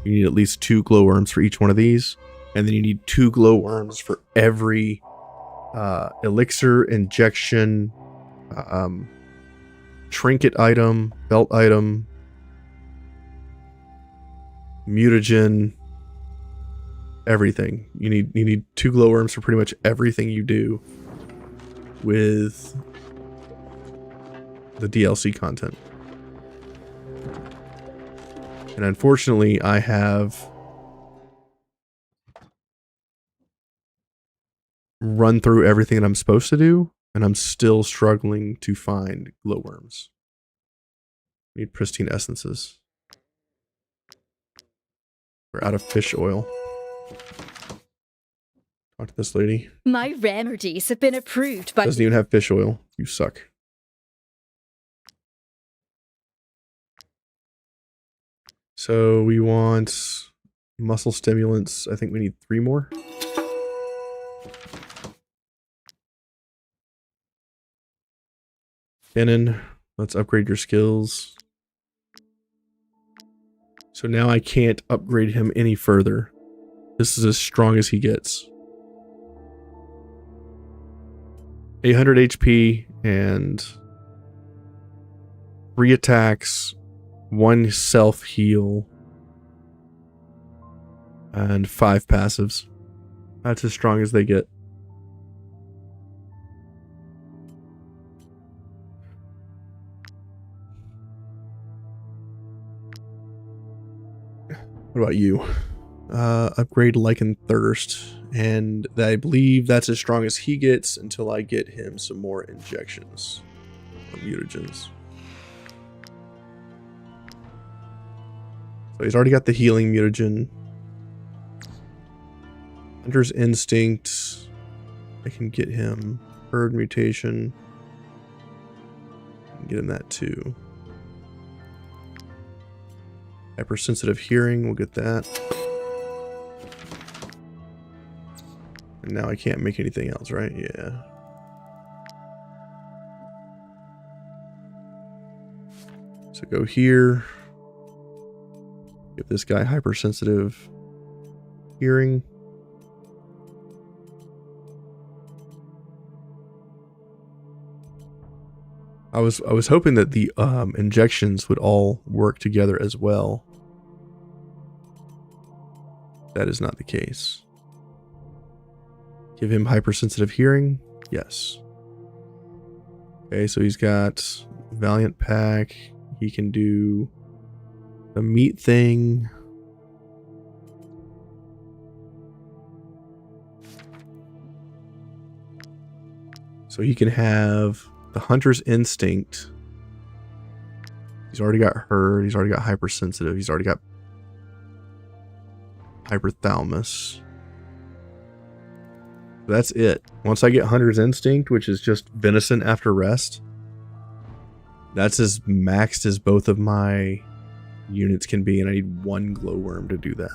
You need at least 2 glowworms for each one of these. And then you need 2 glowworms for every elixir, injection, trinket item, belt item, mutagen, everything. You need 2 glowworms for pretty much everything you do with the DLC content. And unfortunately, I have run through everything that I'm supposed to do, and I'm still struggling to find glowworms. Need pristine essences. We're out of fish oil. Talk to this lady. My remedies have been approved by... Doesn't even have fish oil. You suck. So we want muscle stimulants. I think we need 3 more. Cannon, let's upgrade your skills. So now I can't upgrade him any further. This is as strong as he gets. 800 HP and 3 attacks, 1 self heal, and 5 passives. That's as strong as they get. What about you? Upgrade Lycanthrope, and I believe that's as strong as he gets until I get him some more injections or mutagens. So he's already got the healing mutagen. Hunter's Instinct. I can get him Herd Mutation. I can get him that too. Hypersensitive Hearing, we'll get that. And now I can't make anything else, right? Yeah. So go here. Give this guy hypersensitive hearing. I was hoping that the injections would all work together as well. That is not the case. Give him hypersensitive hearing. Yes. Okay, so he's got Valiant Pack. He can do the meat thing. So he can have the Hunter's Instinct. He's already got Herd. He's already got Hypersensitive. He's already got Hyperthalamus. That's it. Once I get Hunter's Instinct, which is just venison after rest, that's as maxed as both of my units can be, and I need one glowworm to do that.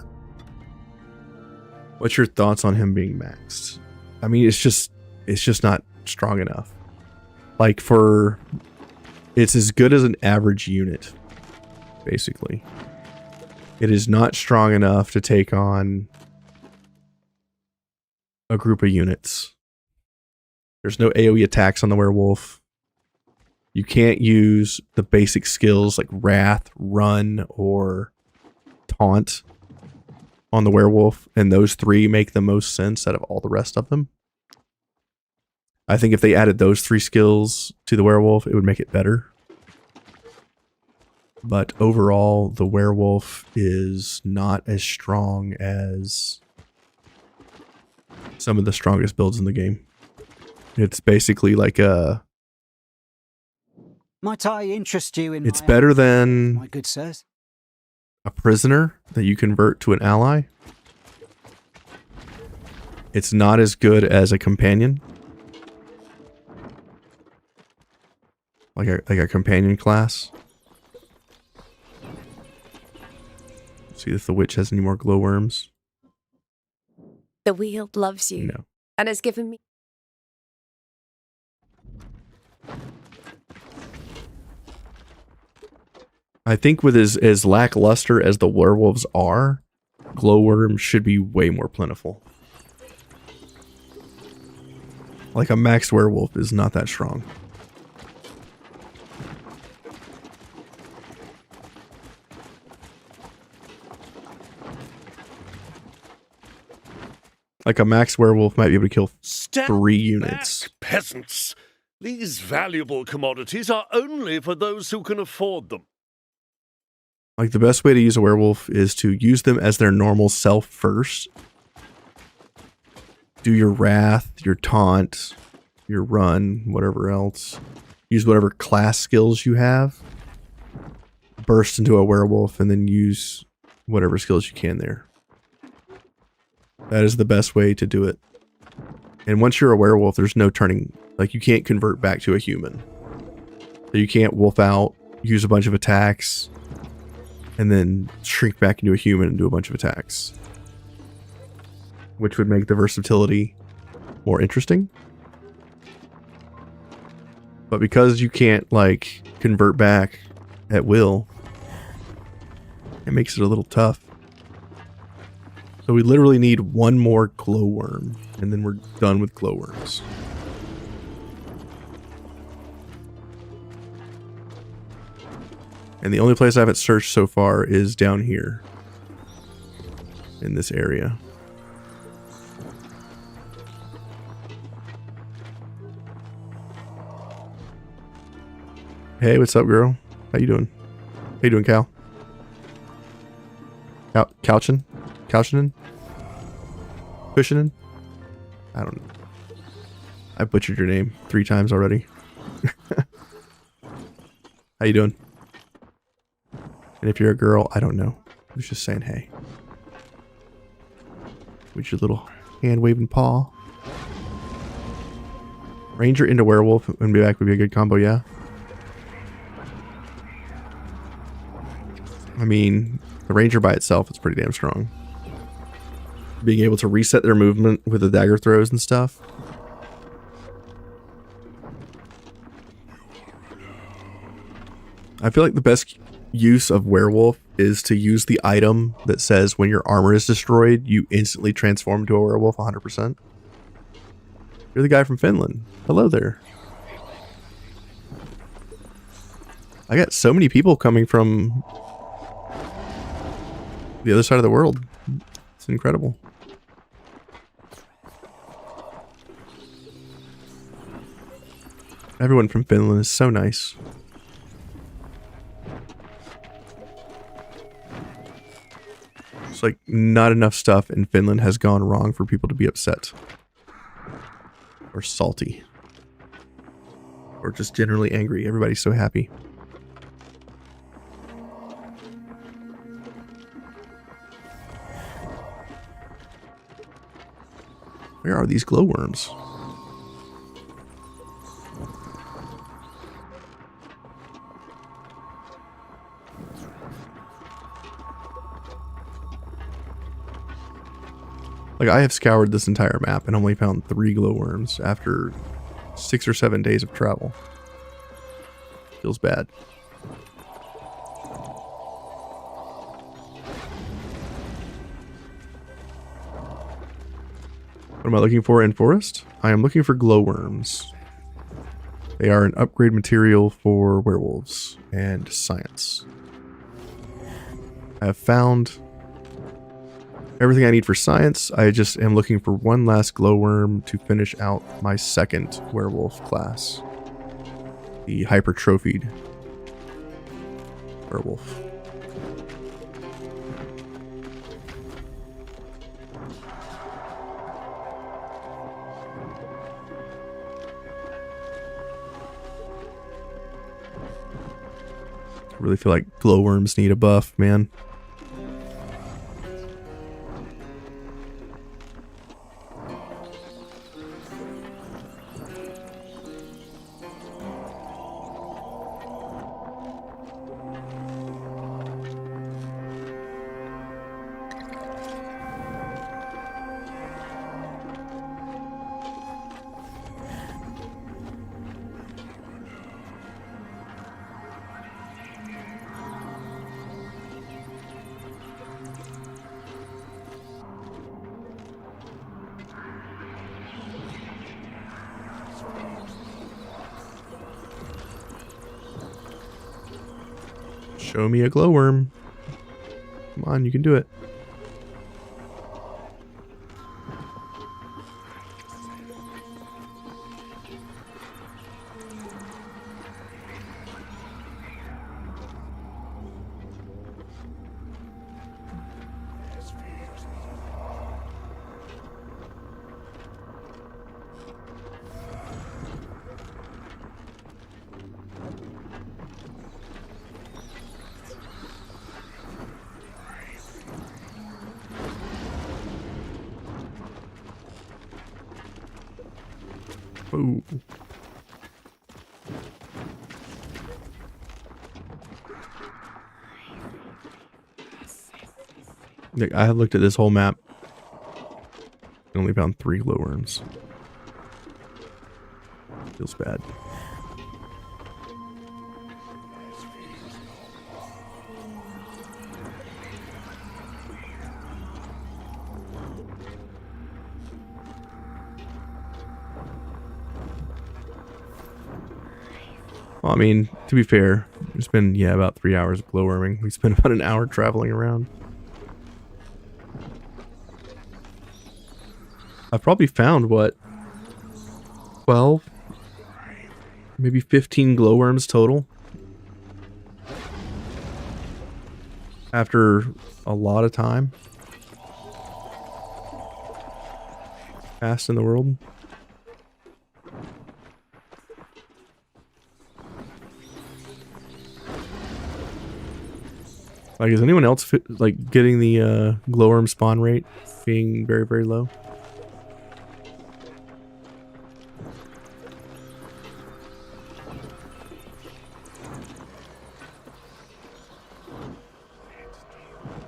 What's your thoughts on him being maxed? I mean, it's just not strong enough. Like it's as good as an average unit, basically. It is not strong enough to take on a group of units. There's no AoE attacks on the werewolf. You can't use the basic skills like Wrath, Run, or Taunt on the werewolf, and those three make the most sense out of all the rest of them. I think if they added those three skills to the werewolf, it would make it better. But overall, the werewolf is not as strong as some of the strongest builds in the game. It's basically like a... Might I interest you in It's better than my good sirs? A prisoner that you convert to an ally. It's not as good as a companion. Like a companion class. See if the witch has any more glowworms. The Weald loves you. No. And has given me... I think with as lackluster as the werewolves are, glowworms should be way more plentiful. Like a max werewolf is not that strong. Like a max werewolf might be able to kill 3 units. Back, peasants! These valuable commodities are only for those who can afford them. Like the best way to use a werewolf is to use them as their normal self first. Do your Wrath, your Taunt, your Run, whatever else. Use whatever class skills you have. Burst into a werewolf and then use whatever skills you can there. That is the best way to do it. And once you're a werewolf, there's no turning. Like, you can't convert back to a human. So you can't wolf out, use a bunch of attacks, and then shrink back into a human and do a bunch of attacks. Which would make the versatility more interesting. But because you can't, like, convert back at will, it makes it a little tough. So we literally need one more glowworm, and then we're done with glowworms. And the only place I haven't searched so far is down here. In this area. Hey, what's up, girl? How you doing? How you doing, Cal? Couching? Couching? Cushioning? I don't know. I butchered your name 3 times already. How you doing? And if you're a girl, I don't know. I was just saying hey. With your little hand-waving paw. Ranger into werewolf and be back would be a good combo, yeah? I mean, the ranger by itself is pretty damn strong. being able to reset their movement with the dagger throws and stuff. I feel like the best use of Werewolf is to use the item that says when your armor is destroyed, you instantly transform to a werewolf 100%. You're the guy from Finland. Hello there. I got so many people coming from the other side of the world. It's incredible. Everyone from Finland is so nice. It's like not enough stuff in Finland has gone wrong for people to be upset. Or salty. Or just generally angry. Everybody's so happy. Where are these glowworms? Like, I have scoured this entire map and only found 3 glowworms after 6 or 7 days of travel. Feels bad. What am I looking for in Forest? I am looking for glowworms. They are an upgrade material for werewolves and science. I have found everything I need for science. I just am looking for one last glowworm to finish out my second werewolf class. The hypertrophied werewolf. I really feel like glowworms need a buff, man. Show me a glowworm. Come on, you can do it. Ooh. I have looked at this whole map and only found 3 glowworms. Feels bad. Well, I mean, to be fair, it's been, yeah, about 3 hours of glowworming. We spent about an hour traveling around. I've probably found, what, 12? Maybe 15 glowworms total? After a lot of time passed in the world. Like, is anyone else like getting the glowworm spawn rate being very, very low?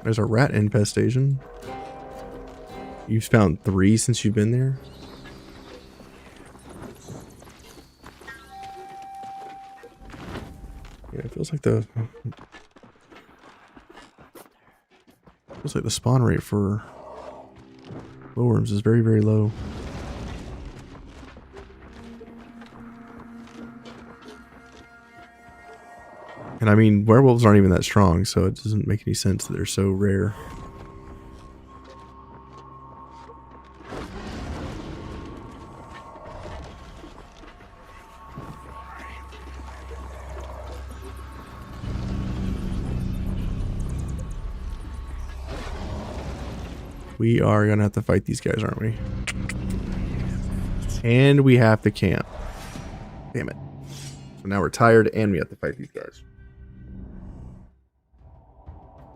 There's a rat infestation. You've found 3 since you've been there? Yeah, it feels like the spawn rate for glowworms is very, very low. And I mean, werewolves aren't even that strong, so it doesn't make any sense that they're so rare. We are gonna have to fight these guys, aren't we? And we have to camp. Damn it. So now we're tired and we have to fight these guys.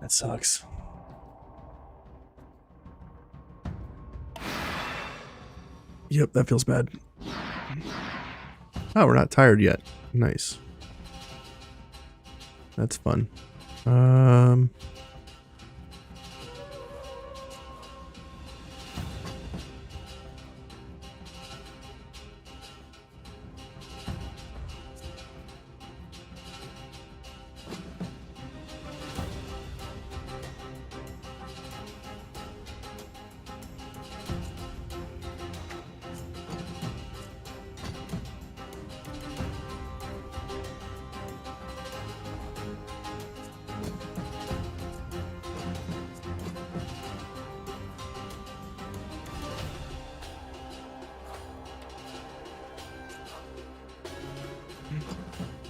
That sucks. Yep, that feels bad. Oh, we're not tired yet. Nice. That's fun.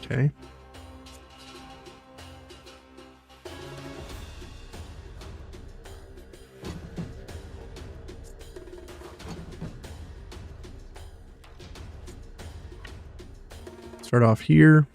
Okay. Start off here.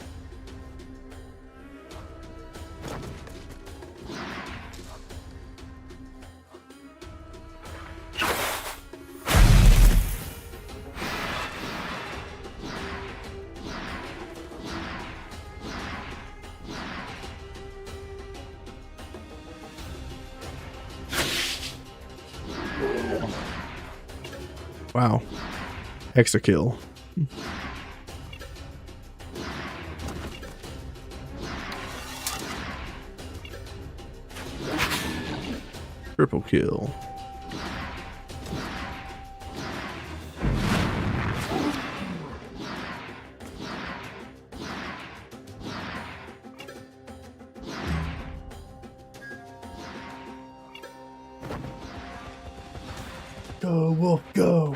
Wow. Hexa kill. Triple kill. Go, wolf, go.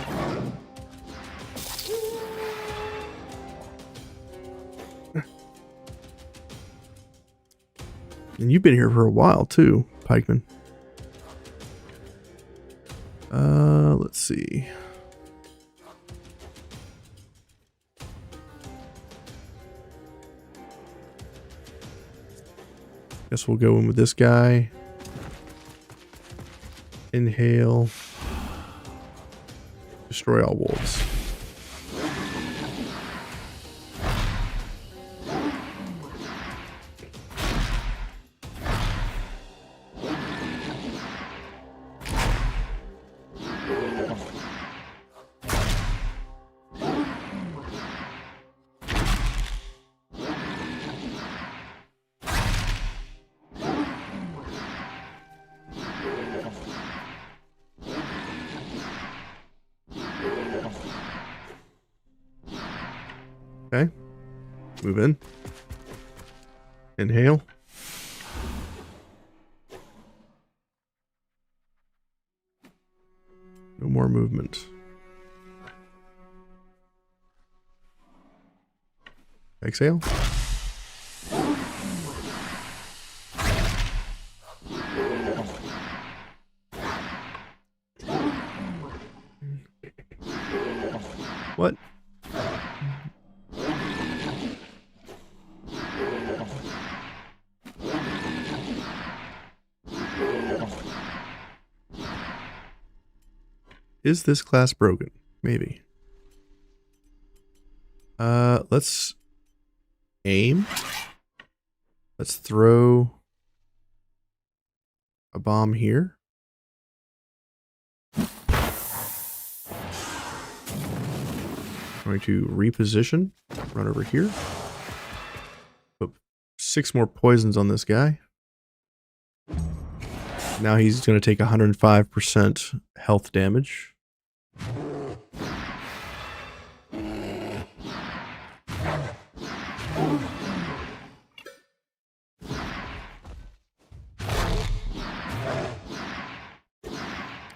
And you've been here for a while too, Pikeman. Let's see. Guess we'll go in with this guy. Inhale. Destroy all wolves. Okay. Move in. Inhale. No more movement. Exhale. What? Is this class broken? Maybe. Let's aim. Let's throw a bomb here. Going to reposition, run over here. Put 6 more poisons on this guy. Now he's going to take 105% health damage.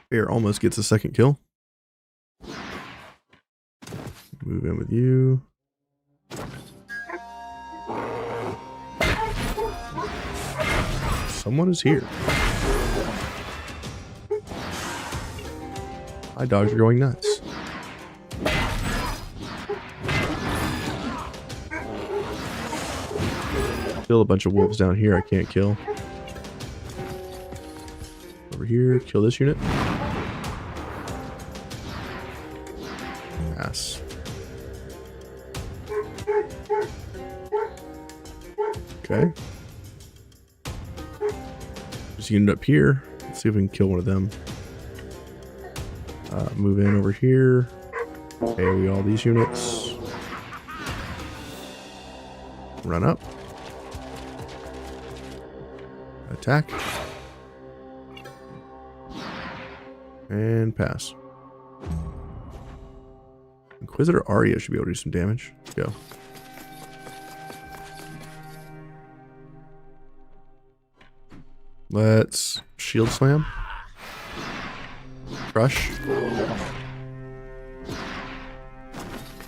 Bear almost gets a second kill. Move in with you. Someone is here. My dogs are going nuts. Still a bunch of wolves down here I can't kill. Over here, kill this unit. Pass. Okay. Just unit up here. Let's see if we can kill one of them. Move in over here. AoE all these units. Run up. Attack. And pass. Inquisitor Arya should be able to do some damage. Let's go. Let's shield slam. Crush.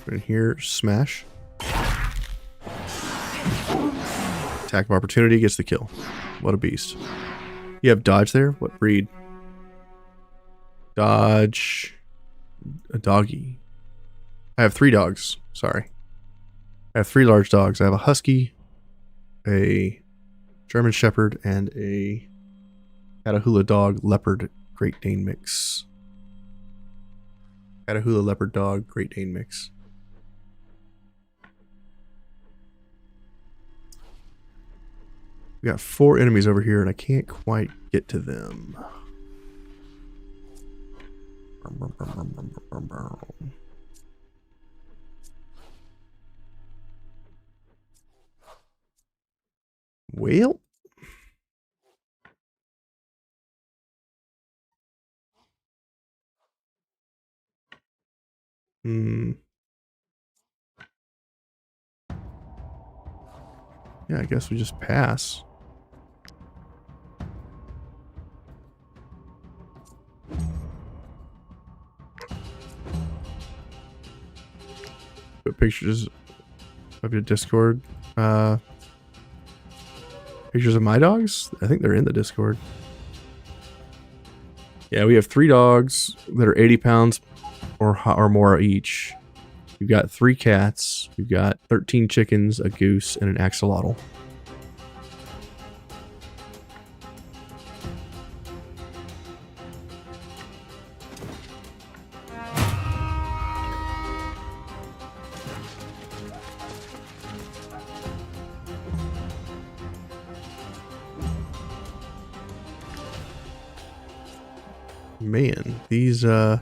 In here, smash. Attack of opportunity gets the kill. What a beast. You have dodge there? What breed? Dodge. A doggy. I have 3 dogs. Sorry. I have 3 large dogs. I have a husky, a German shepherd, and a Catahoula dog leopard Great Dane mix. Catahoula leopard dog Great Dane mix. We got 4 enemies over here and I can't quite get to them. Well, yeah, I guess we just pass. Put pictures of your Discord. Pictures of my dogs? I think they're in the Discord. Yeah, we have 3 dogs that are 80 pounds or more each. We've got 3 cats. We've got 13 chickens, a goose, and an axolotl. Man, these enemies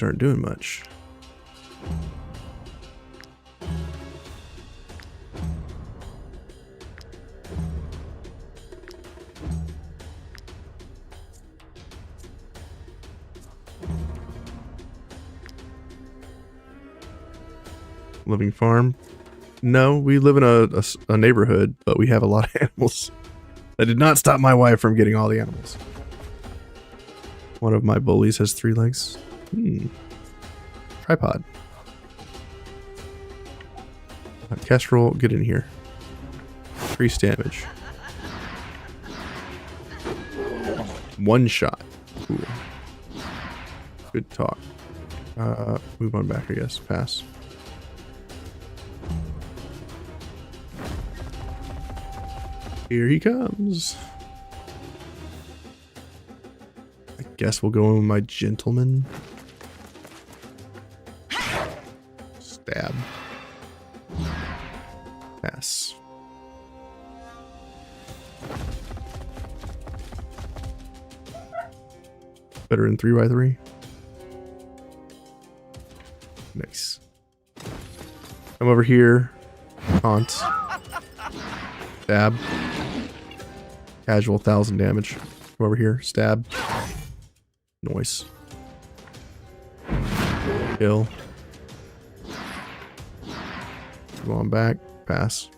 aren't doing much. Living farm? No, we live in a neighborhood, but we have a lot of animals. That did not stop my wife from getting all the animals. One of my bullies has 3 legs. Tripod. Kestrel, get in here. Increase damage. 1 shot. Cool. Good talk. Move on back, I guess. Pass. Here he comes. I guess we'll go in with my gentleman. Stab. Pass. Better in 3x3. Nice. Come over here. Haunt. Stab. Casual 1,000 damage. Come over here. Stab. Noise. Kill. Go on back. Pass.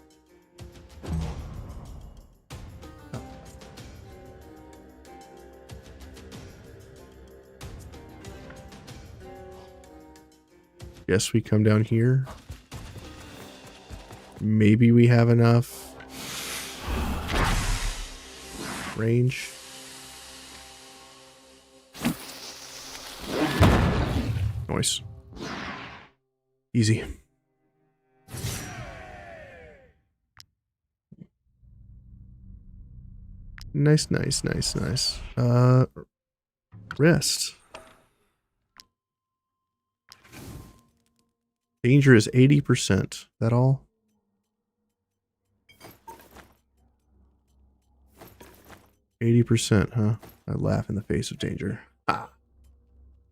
Guess we come down here. Maybe we have enough range. Nice. Easy. Nice, nice, nice, nice. Rest. Danger is 80%. That all? %, huh? I laugh in the face of danger. Ah.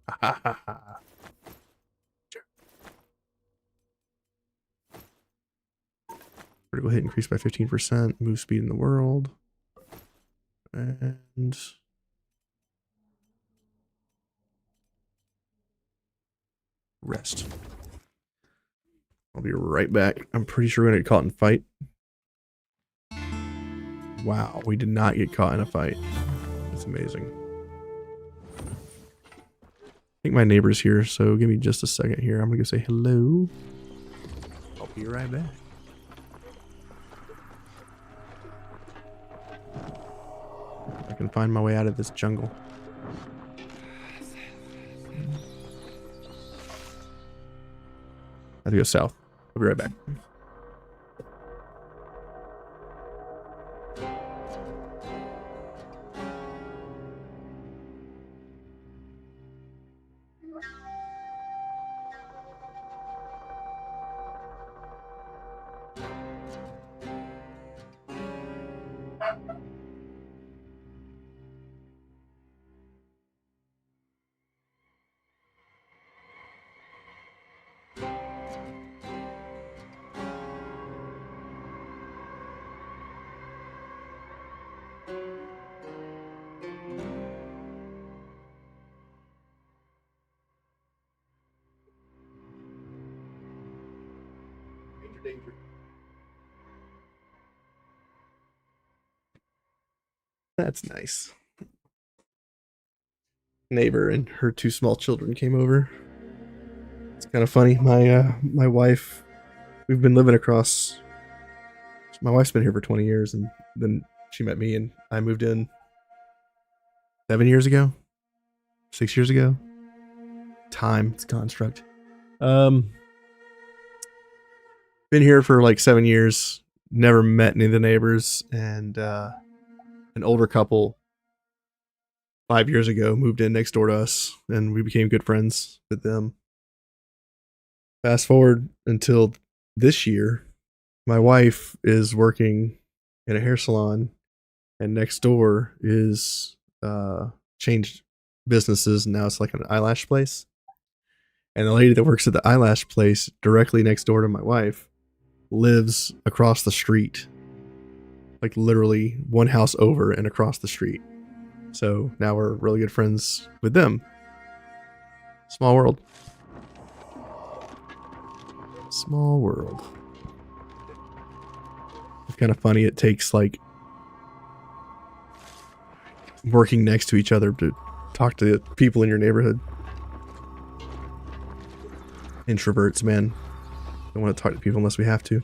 Ha ha ha. Critical hit increased by 15%. Move speed in the world. And rest. I'll be right back. I'm pretty sure we're gonna get caught in a fight. Wow, we did not get caught in a fight. That's amazing. I think my neighbor's here, so give me just a second here. I'm gonna go say hello. I'll be right back. I can find my way out of this jungle. I have to go south. I'll be right back. Danger. That's nice. Neighbor and her 2 small children came over. It's kind of funny. My wife, we've been living across. My wife's been here for 20 years, and then she met me, and I moved in 7 years ago, 6 years ago. Time, it's a construct. Been here for like 7 years, never met any of the neighbors, and an older couple 5 years ago moved in next door to us, and we became good friends with them. Fast forward until this year, my wife is working in a hair salon, and next door is changed businesses, and now it's like an eyelash place. And the lady that works at the eyelash place directly next door to my wife lives across the street, like literally one house over and across the street. So now we're really good friends with them. Small world. Small world. It's kind of funny. It takes like working next to each other to talk to people in your neighborhood. Introverts, man. Don't want to talk to people unless we have to.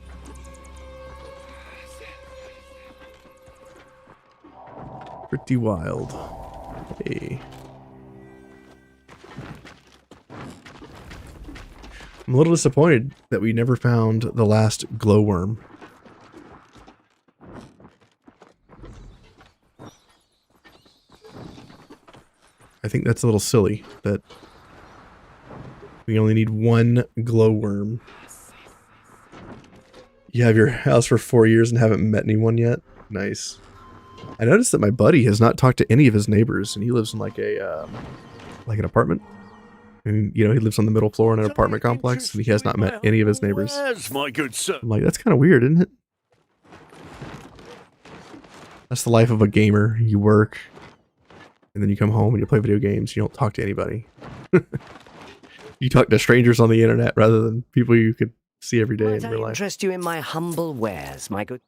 Pretty wild. Hey. I'm a little disappointed that we never found the last glowworm. I think that's a little silly that we only need one glowworm. You have your house for 4 years and haven't met anyone yet? Nice. I noticed that my buddy has not talked to any of his neighbors, and he lives in like a like an apartment. And, you know, he lives on the middle floor in an apartment complex, and he has not met any of his neighbors. Yes, my good sir. I'm like, that's kind of weird, isn't it? That's the life of a gamer. You work, and then you come home and you play video games. You don't talk to anybody. You talk to strangers on the internet rather than people you could see every day in real life. Interest you in my humble wares, my good.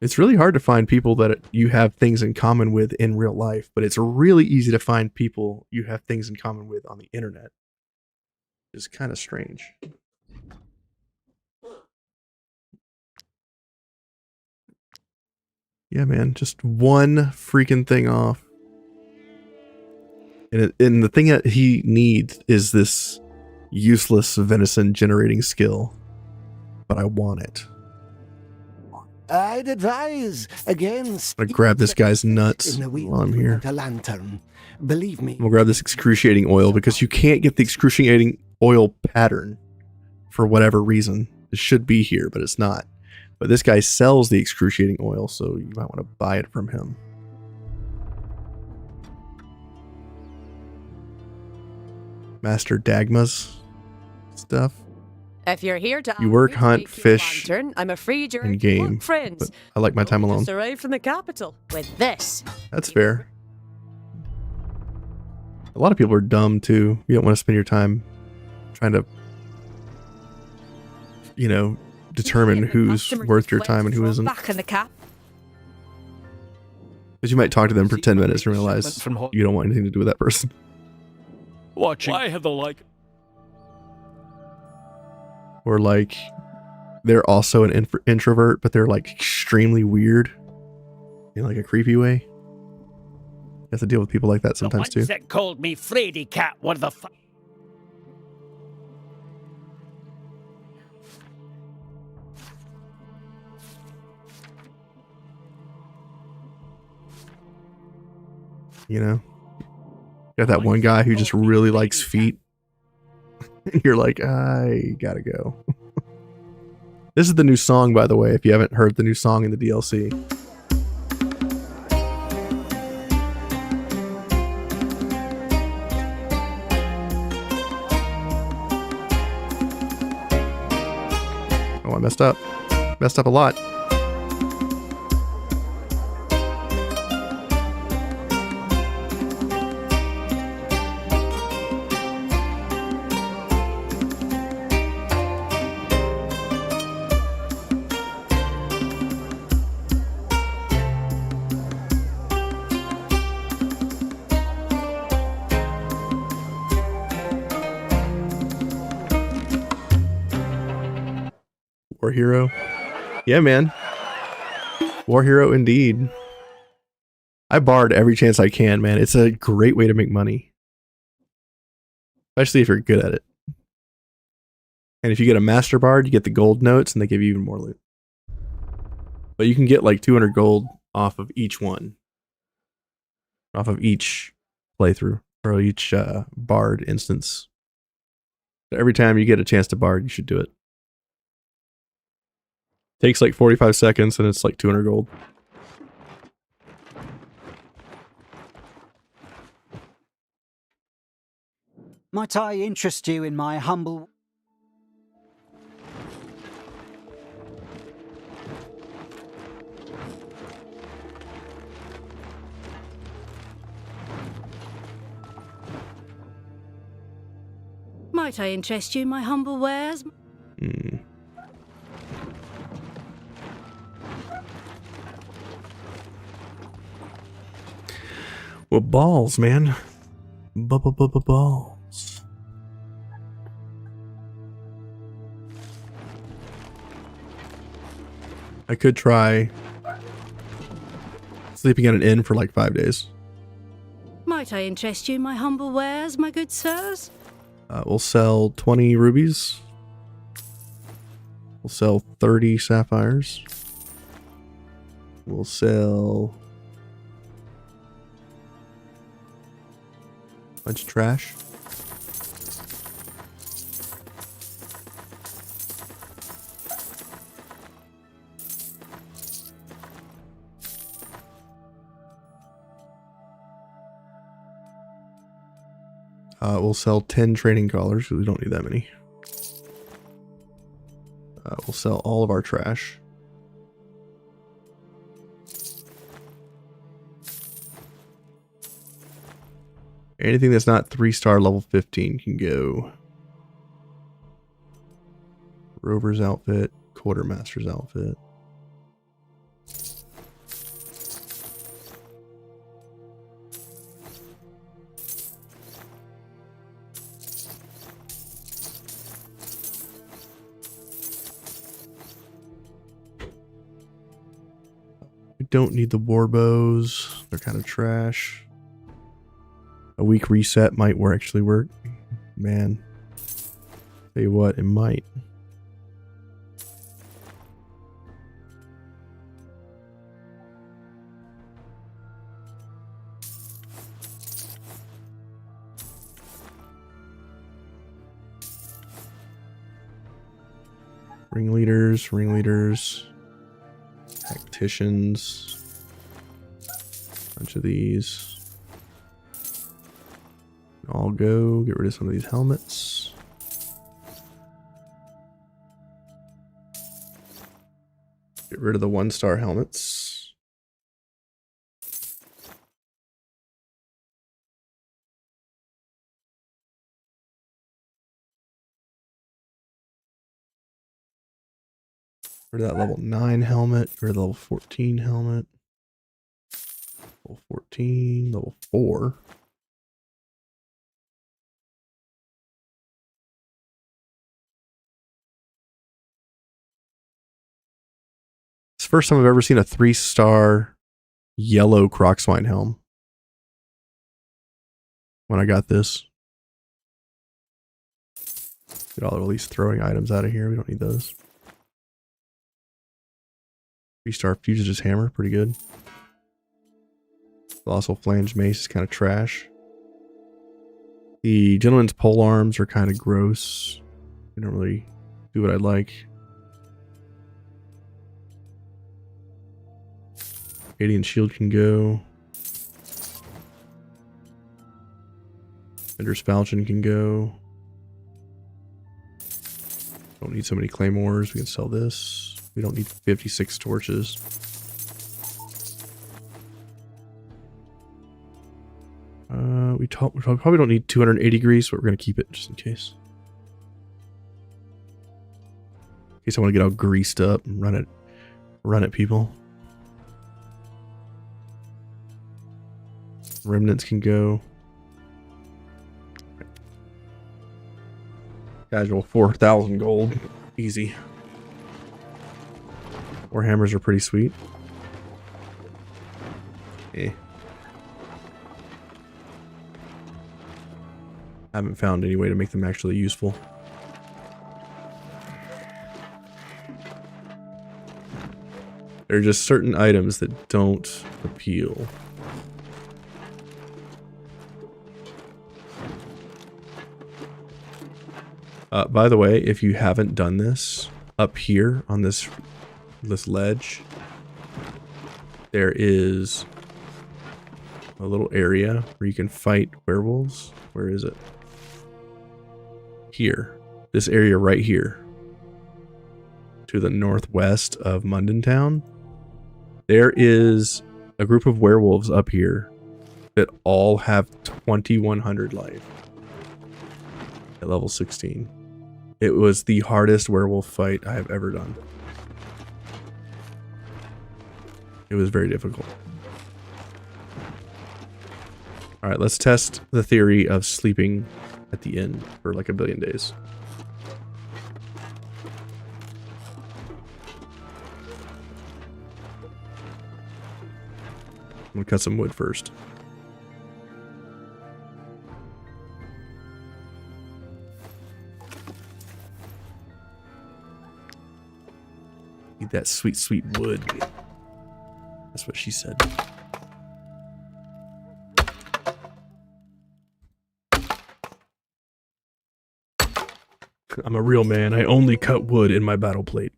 It's really hard to find people that you have things in common with in real life, but it's really easy to find people you have things in common with on the internet. It's kind of strange. Yeah, man, just one freaking thing off. And the thing that he needs is this useless venison generating skill. But I want it. I'd advise against. I'm gonna grab this guy's nuts while I'm here. A lantern. Believe me. I'm gonna grab this excruciating oil because you can't get the excruciating oil pattern for whatever reason. It should be here, but it's not. But this guy sells the excruciating oil, so you might want to buy it from him. Master Dagma's stuff. If you're here to you work, hunt, fish, I'm afraid you're and game. Friends. But I like my time alone. Just arrived from the capital with this. That's fair. A lot of people are dumb too. You don't want to spend your time trying to, you know, determine who's worth your time and who isn't. Back in the cap. Because you might talk to them for 10 minutes and realize you don't want anything to do with that person. Watching. I have the like. Or like, they're also an introvert, but they're like extremely weird in like a creepy way. You have to deal with people like that sometimes too. That called me Frady Cat. What the fuck? You know, got that one guy who just really likes feet. You're like, I gotta go. This is the new song, by the way, if you haven't heard the new song in the DLC. Oh, I messed up. Messed up a lot. War hero. Yeah, man. War hero indeed. I bard every chance I can, man. It's a great way to make money. Especially if you're good at it. And if you get a master bard, you get the gold notes and they give you even more loot. But you can get like 200 gold off of each one. Off of each playthrough. Or each bard instance. So every time you get a chance to bard, you should do it. Takes like 45 seconds and it's like 200 gold. Might I interest you in my humble... Might I interest you in my humble wares? Well, balls, man. Balls. I could try sleeping at an inn for like 5 days. Might I interest you in my humble wares, my good sirs? We'll sell 20 rubies. We'll sell 30 sapphires. We'll sell a bunch of trash. We'll sell 10 training collars because we don't need that many. We'll sell all of our trash. Anything that's not 3-star level 15 can go. Rover's outfit, Quartermaster's outfit. We don't need the war bows. They're kind of trash. A weak reset might actually work. Man. Tell you what, it might. Ringleaders. Tacticians. Bunch of these. All go. Get rid of some of these helmets. Get rid of the 1-star helmets. Rid of that level 9 helmet. Rid of the level 14 helmet. Level 14. Level 4. It's the first time I've ever seen a 3-star yellow Crocswine helm. When I got this. Get all of these throwing items out of here. We don't need those. 3-star Fugitive Hammer, pretty good. Colossal Flange Mace is kind of trash. The Gentleman's Pole Arms are kind of gross. They don't really do what I like. Radiant Shield can go. Ender's Falchion can go. Don't need so many claymores. We can sell this. We don't need 56 torches. We probably don't need 280 grease, but we're going to keep it just in case. In case I want to get all greased up and run at people. Remnants can go. Casual 4,000 gold. Easy. Warhammers are pretty sweet. Eh. Haven't found any way to make them actually useful. There are just certain items that don't appeal. By the way, if you haven't done this, up here on this ledge, there is a little area where you can fight werewolves. Where is it? Here. This area right here. To the northwest of Mundentown. There is a group of werewolves up here that all have 2100 life. At level 16. It was the hardest werewolf fight I have ever done. It was very difficult. Alright, let's test the theory of sleeping at the inn for like 1 billion days. I'm gonna cut some wood first. Need that sweet, sweet wood. That's what she said. I'm a real man. I only cut wood in my battle plate.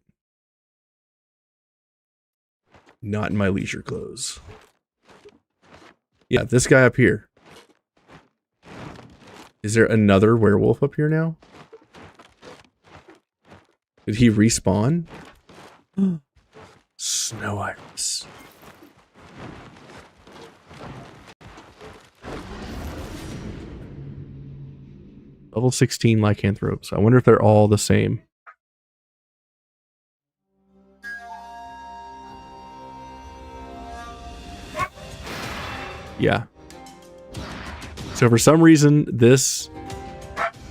Not in my leisure clothes. Yeah, this guy up here. Is there another werewolf up here now? Did he respawn? Snow iris. Level 16 lycanthropes. I wonder if they're all the same. Yeah. So for some reason, this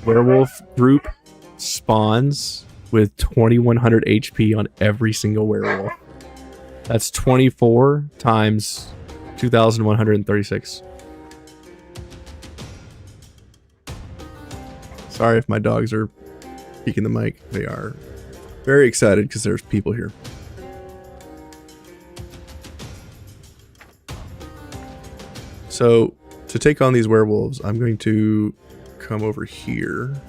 werewolf group spawns with 2100 HP on every single werewolf. That's 24 times 2136. Sorry if my dogs are peeking the mic. They are very excited because there's people here. So to take on these werewolves, I'm going to come over here.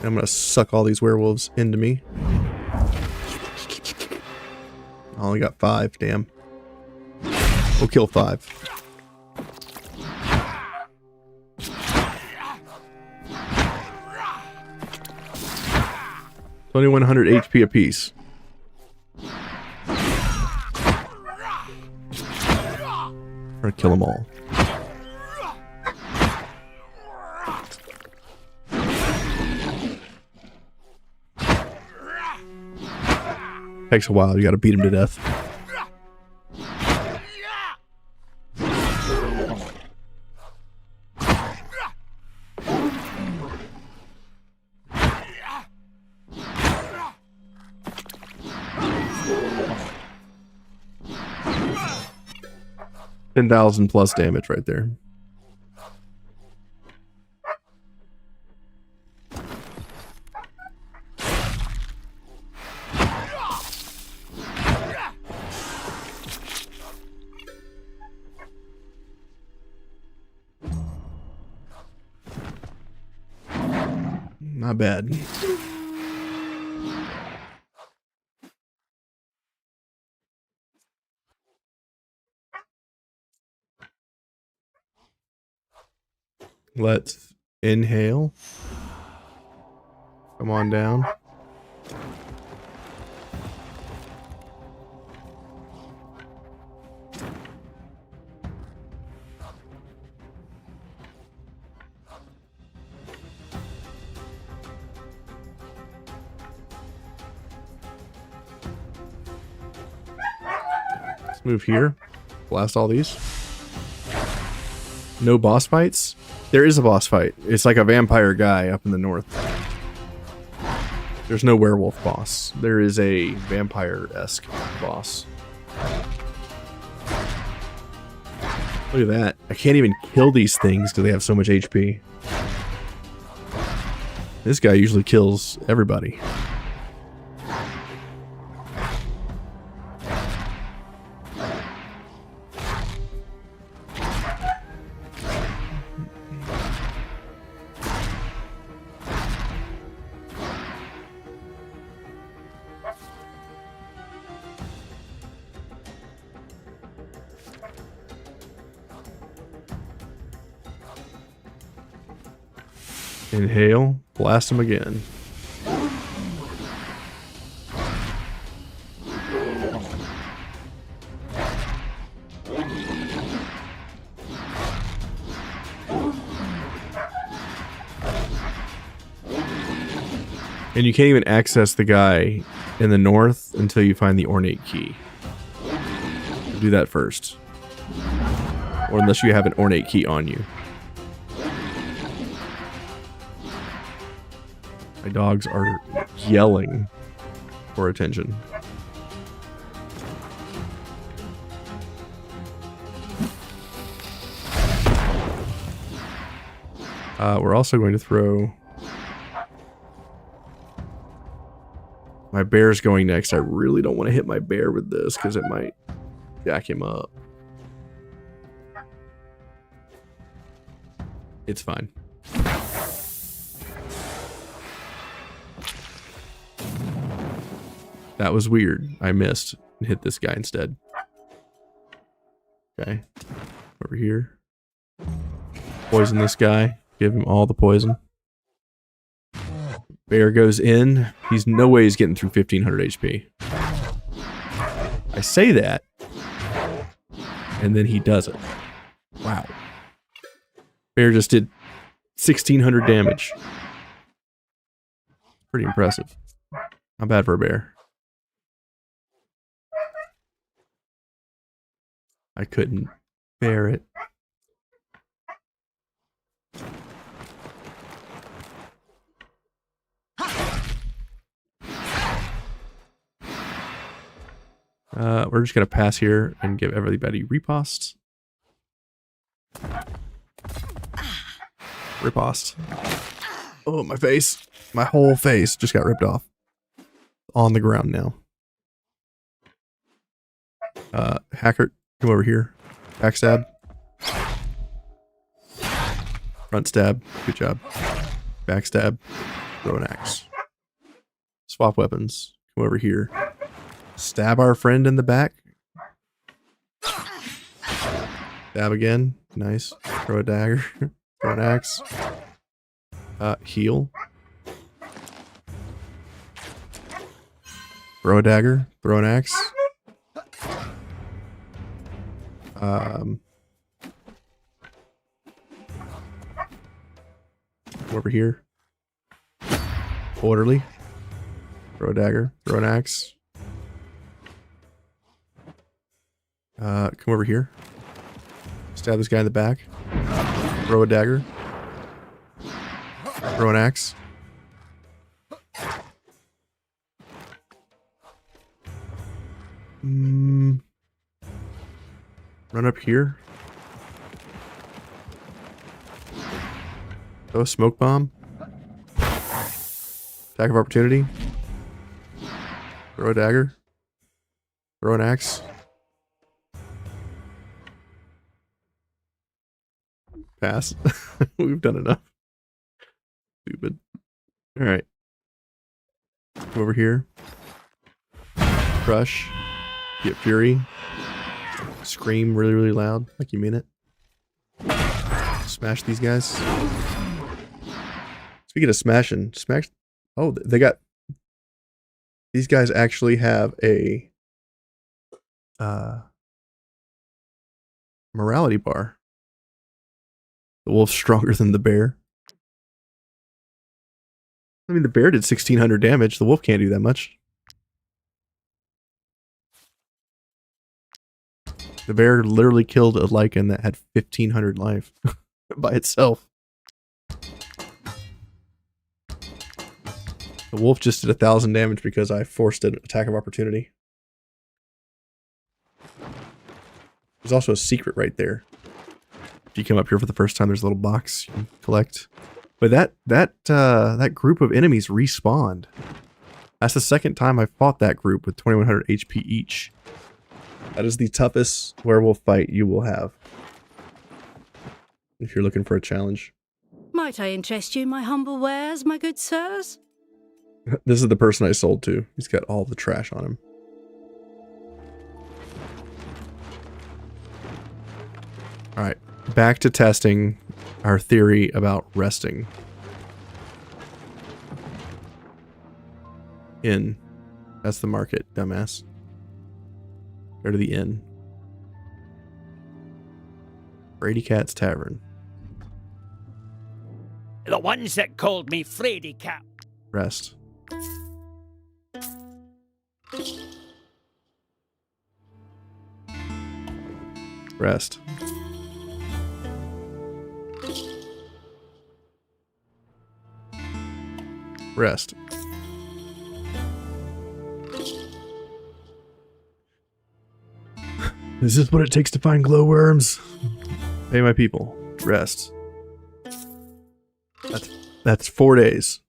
I'm going to suck all these werewolves into me. I only got 5, damn. We'll kill 5. $2,100 HP apiece. We're gonna kill them all. Takes a while, you gotta beat him to death. $10,000 plus damage right there. Not bad. Let's inhale. Come on down. Let's move here. Blast all these. No boss fights? There is a boss fight. It's like a vampire guy up in the north. There's no werewolf boss. There is a vampire-esque boss. Look at that. I can't even kill these things because they have so much HP. This guy usually kills everybody. Inhale, blast him again. And you can't even access the guy in the north until you find the ornate key. Do that first. Or unless you have an ornate key on you. My dogs are yelling for attention. We're also going to throw... My bear's going next. I really don't want to hit my bear with this because it might jack him up. It's fine. That was weird. I missed and hit this guy instead. Okay. Over here. Poison this guy. Give him all the poison. Bear goes in. He's no way he's getting through 1500 HP. I say that. And then he does it. Wow. Bear just did 1600 damage. Pretty impressive. Not bad for a bear. I couldn't bear it. We're just going to pass here and give everybody riposte. Riposte. Oh, my face. My whole face just got ripped off. On the ground now. Hacker, come over here. Backstab. Front stab. Good job. Backstab. Throw an axe. Swap weapons. Come over here. Stab our friend in the back. Stab again. Nice. Throw a dagger. Throw an axe. Heal. Throw a dagger. Throw an axe. Over here. Orderly. Throw a dagger. Throw an axe. Come over here. Stab this guy in the back. Throw a dagger. Throw an axe. Run up here. Throw a smoke bomb. Attack of opportunity. Throw a dagger. Throw an axe. Pass. We've done enough. Stupid. Alright. Come over here. Crush. Get fury. Scream really, really loud, like you mean it. Smash these guys. Speaking of smashing, smash. Oh, they got. These guys actually have a morality bar. The wolf's stronger than the bear. I mean, the bear did 1600 damage. The wolf can't do that much. The bear literally killed a Lycan that had 1500 life by itself. The wolf just did 1000 damage because I forced an attack of opportunity. There's also a secret right there. If you come up here for the first time, there's a little box you can collect. But that group of enemies respawned. That's the second time I fought that group with 2100 HP each. That is the toughest werewolf fight you will have. If you're looking for a challenge. Might I interest you in my humble wares, my good sirs? This is the person I sold to. He's got all the trash on him. Alright, back to testing our theory about resting. Inn. That's the market, dumbass. Go to the inn. Brady Cat's Tavern. The ones that called me Frady Cat. Rest. Rest. Rest. Is this what it takes to find glowworms? Pay my people. Rest. That's 4 days.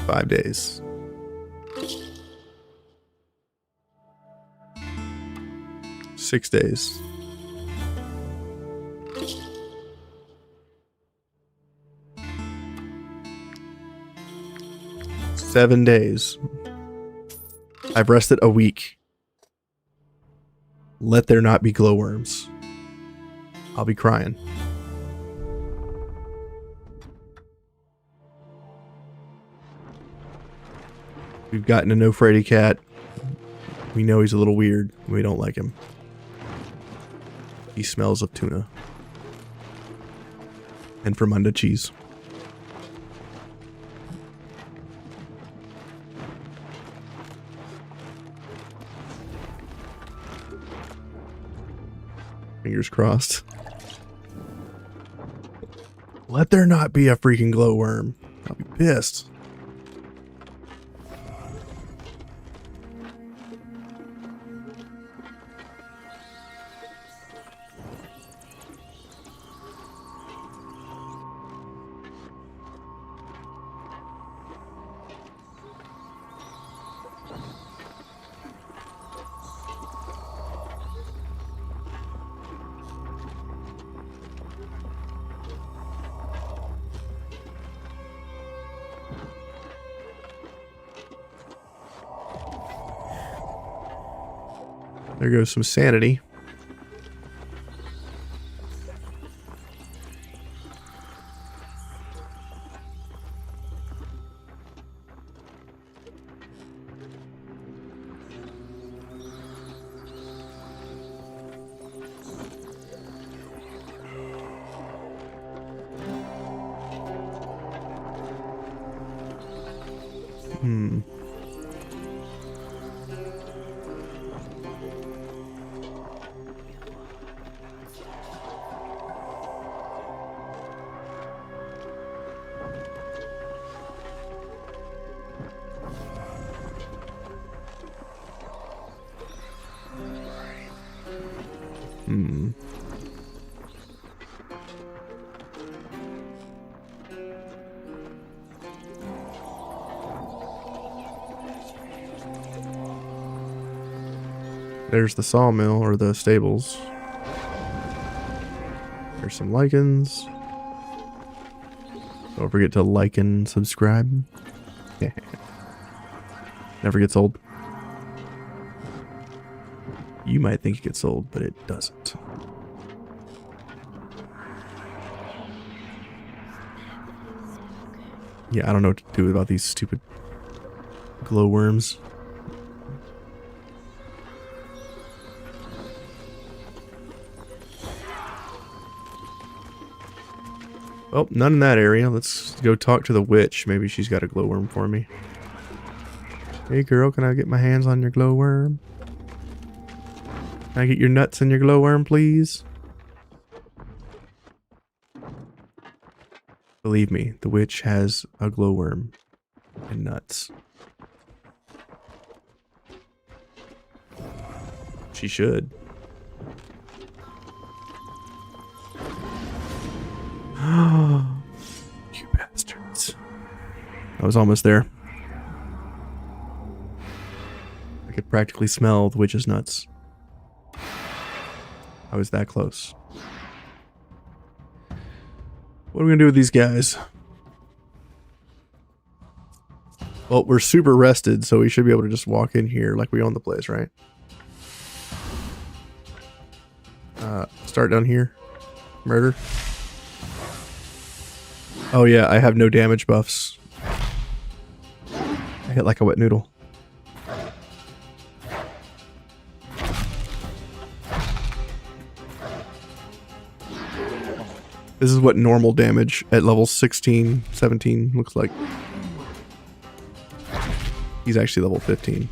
5 days. Six days. $7 days. I've rested a week. Let there not be glowworms. I'll be crying. We've gotten to know Freddy Cat. We know he's a little weird. We don't like him. He smells of tuna. And Fermunda cheese. Fingers crossed. Let there not be a freaking glowworm. I'll be pissed. There goes some sanity. There's the sawmill, or the stables. There's some lichens. Don't forget to like and subscribe. Never gets old. You might think it gets old, but it doesn't. Yeah, I don't know what to do about these stupid glowworms. Oh, none in that area. Let's go talk to the witch. Maybe she's got a glowworm for me. Hey girl, can I get my hands on your glowworm? Can I get your nuts in your glowworm, please? Believe me, the witch has a glowworm and nuts. She should. You bastards. I was almost there. I could practically smell the witch's nuts. I was that close. What are we gonna do with these guys? Well, we're super rested, so we should be able to just walk in here like we own the place, right? Start down here. Murder. Oh yeah, I have no damage buffs. I hit like a wet noodle. This is what normal damage at level 16, 17 looks like. He's actually level 15.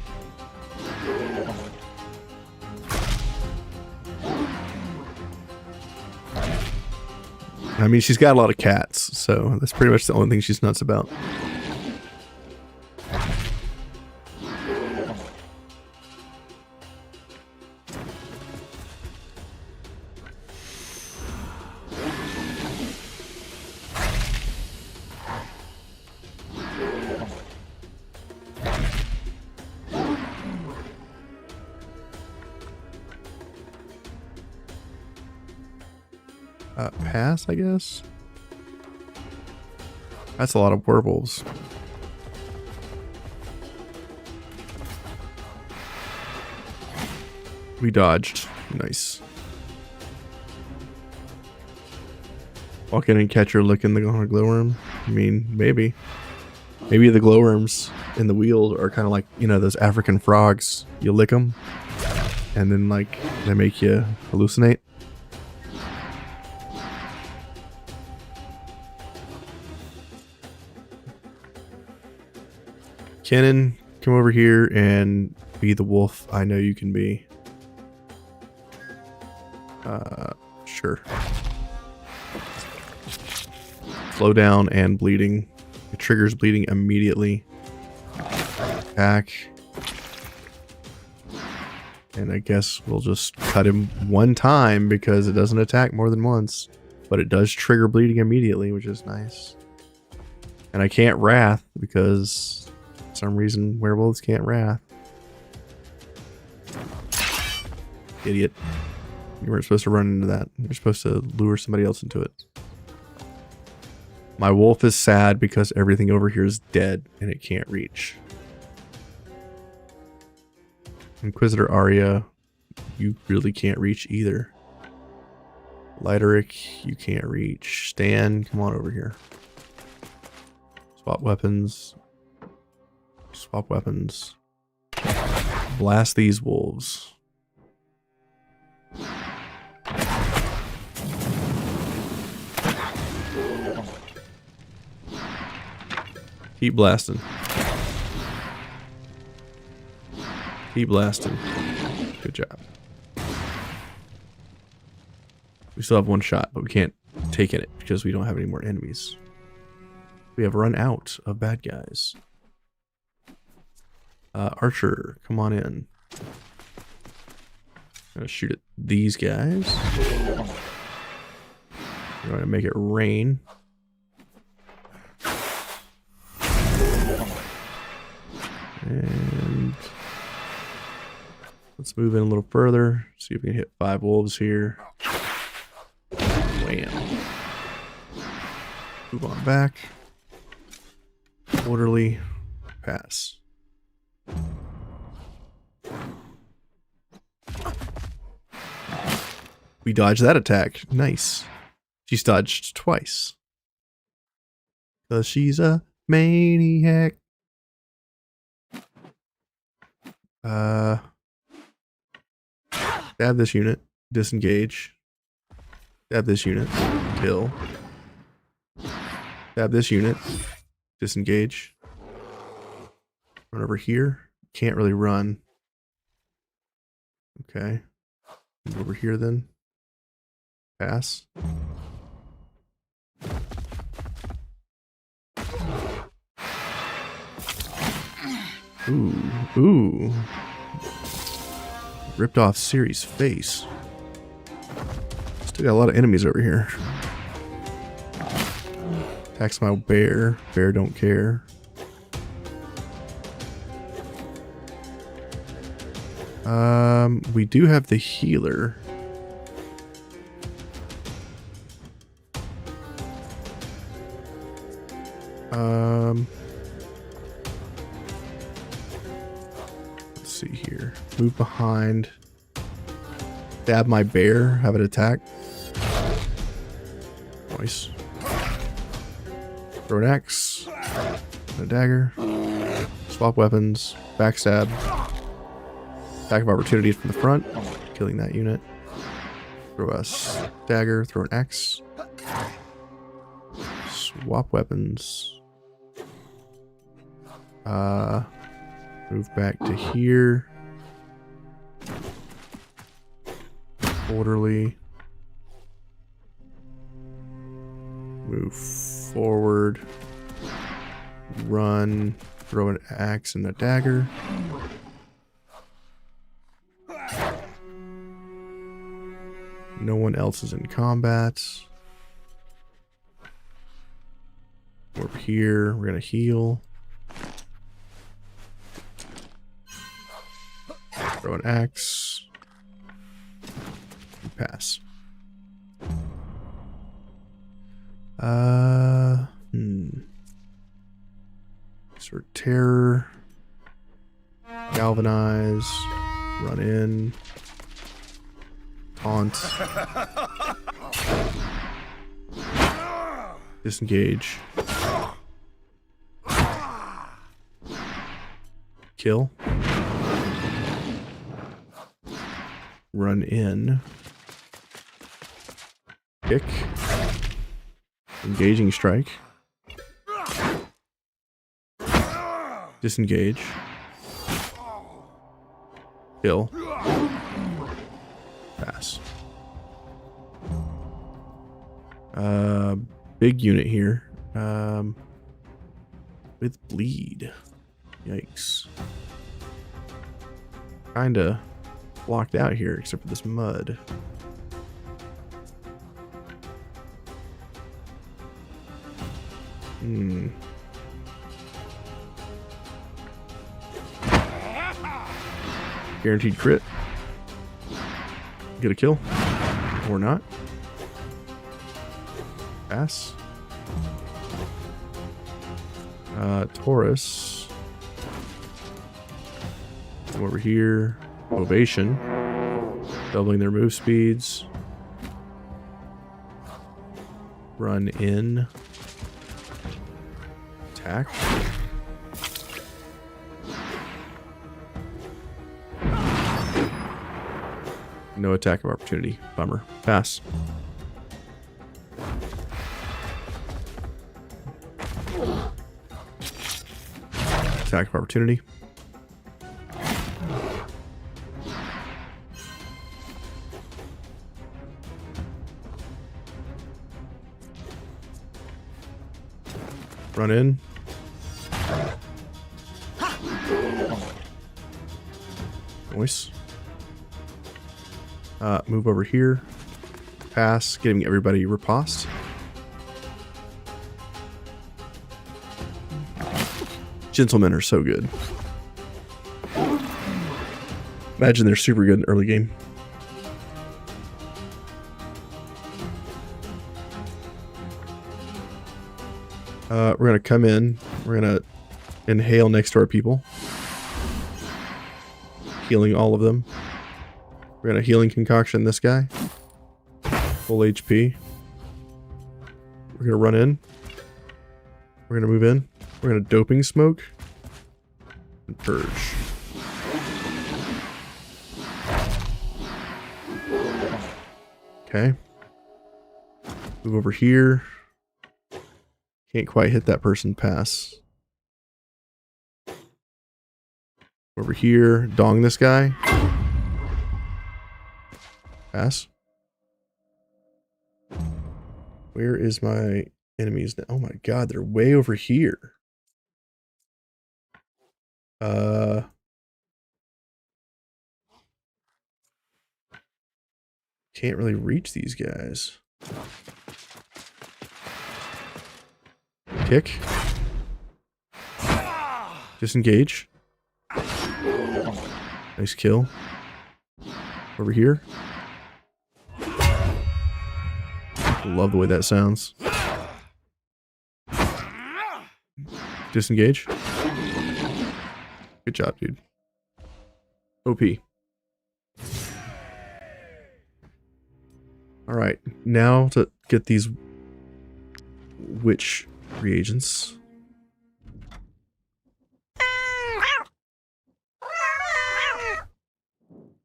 I mean, she's got a lot of cats, so that's pretty much the only thing she's nuts about. Pass, I guess. That's a lot of werewolves. We dodged. Nice. Walk in and catch her licking the glowworm. I mean, maybe. Maybe the glowworms in the wheel are kind of like, you know, those African frogs. You lick them, and then, like, they make you hallucinate. Kenan, come over here and be the wolf I know you can be. Sure. Slow down and bleeding. It triggers bleeding immediately. Attack. And I guess we'll just cut him one time because it doesn't attack more than once. But it does trigger bleeding immediately, which is nice. And I can't wrath because for some reason werewolves can't wrath. Idiot. You weren't supposed to run into that. You're supposed to lure somebody else into it. My wolf is sad because everything over here is dead and it can't reach. Inquisitor Arya, you really can't reach either. Lighteric, you can't reach. Stan, come on over here. Swap weapons. Swap weapons. Blast these wolves. Keep blasting. Keep blasting. Good job. We still have one shot, but we can't take it because we don't have any more enemies. We have run out of bad guys. Archer, come on in. I'm gonna shoot at these guys. We're gonna make it rain. And let's move in a little further. See if we can hit 5 wolves here. Wham. Move on back. Orderly. Pass. We dodged that attack. Nice. She's dodged twice. Because she's a maniac. Stab this unit. Disengage. Stab this unit. Kill. Stab this unit. Disengage. Run over here. Can't really run. Okay. Move over here then. Pass. Ooh, ooh. Ripped off Ciri's face. Still got a lot of enemies over here. Attacks my bear. Bear don't care. We do have the healer. Let's see here. Move behind. Stab my bear. Have it attack. Nice. Throw an axe. And a dagger. Swap weapons. Backstab. Attack of opportunity from the front. Killing that unit. Throw a dagger. Throw an axe. Swap weapons. Move back to here. Orderly. Move forward. Run. Throw an axe and a dagger. No one else is in combat. Over here, we're gonna heal. Throw an axe. And pass. Sort of terror. Galvanize. Run in. Taunt. Disengage. Kill. Run in. Kick. Engaging strike. Disengage. Kill. Pass. Big unit here. With bleed. Yikes. Kinda blocked out here, except for this mud. Guaranteed crit. Get a kill. Or not. Pass. Taurus. Come over here. Ovation. Doubling their move speeds. Run in. Attack. No attack of opportunity. Bummer. Pass. Attack of opportunity. Run in. Nice. Move over here. Pass. Getting everybody riposte. Gentlemen are so good. Imagine they're super good in early game. We're gonna come in. We're gonna inhale next to our people. Healing all of them. We're gonna healing concoction this guy. Full HP. We're gonna run in. We're gonna move in. We're gonna doping smoke. And purge. Okay. Move over here. Can't quite hit that person. Pass. Over here. Dong this guy. Pass. Where is my enemies? Oh my god, they're way over here. Can't really reach these guys. Kick. Disengage. Nice kill. Over here. Love the way that sounds. Disengage. Good job, dude. OP. Alright, now to get these witch reagents.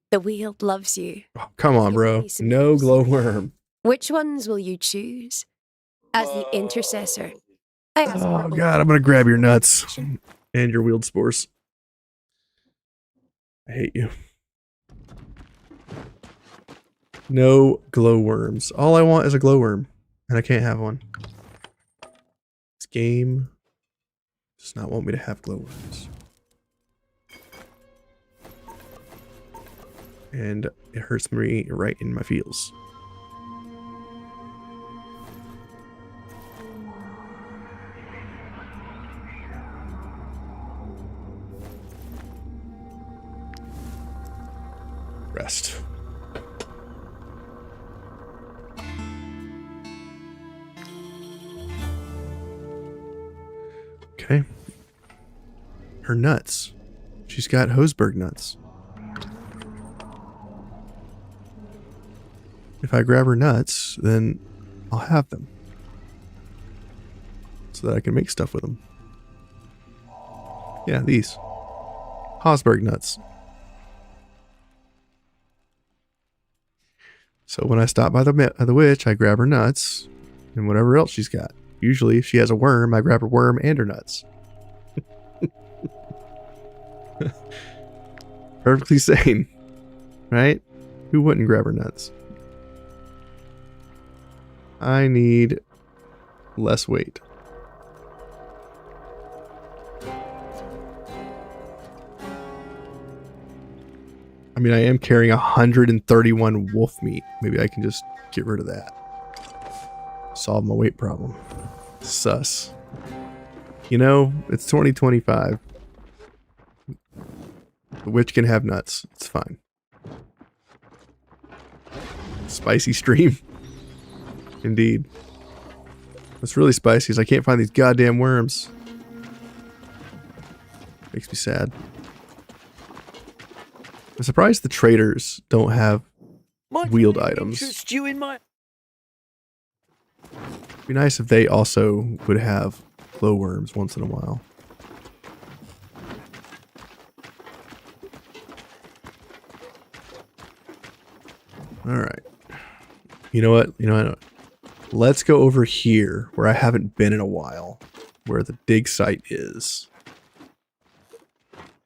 The Weald loves you. Oh, come on, bro. No glowworm. Which ones will you choose? As the intercessor. Oh god, I'm gonna grab your nuts and your wield spores. I hate you. No glowworms. All I want is a glowworm, and I can't have one. This game does not want me to have glowworms. And it hurts me right in my feels. Rest. Okay. Her nuts. She's got Hoseberg nuts. If I grab her nuts, then I'll have them. So that I can make stuff with them. Yeah, these. Hosberg nuts. So when I stop by the witch, I grab her nuts and whatever else she's got. Usually, if she has a worm, I grab her worm and her nuts. Perfectly sane, right? Who wouldn't grab her nuts? I need less weight. I mean, I am carrying 131 wolf meat. Maybe I can just get rid of that. Solve my weight problem. Sus. You know, it's 2025. The witch can have nuts. It's fine. Spicy stream. Indeed. What's really spicy is I can't find these goddamn worms. Makes me sad. I'm surprised the traders don't have wheeled items. It'd be nice if they also would have glowworms once in a while. Alright. You know what? Let's go over here where I haven't been in a while. Where the dig site is.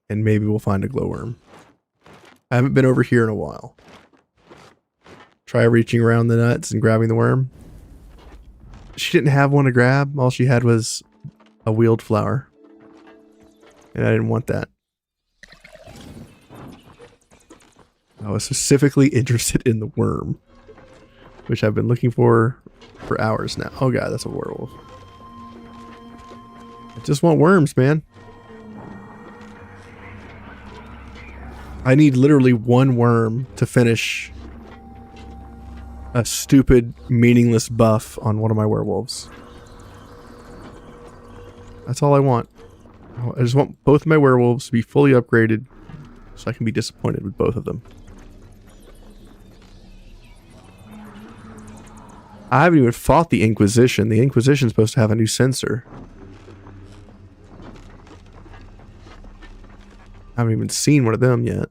And maybe we'll find a glowworm. I haven't been over here in a while. Try reaching around the nuts and grabbing the worm. She didn't have one to grab. All she had was a wheeled flower. And I didn't want that. I was specifically interested in the worm. Which I've been looking for hours now. Oh god, that's a werewolf. I just want worms, man. I need literally one worm to finish a stupid, meaningless buff on one of my werewolves. That's all I want. I just want both of my werewolves to be fully upgraded so I can be disappointed with both of them. I haven't even fought the Inquisition. The Inquisition's supposed to have a new sensor. I haven't even seen one of them yet.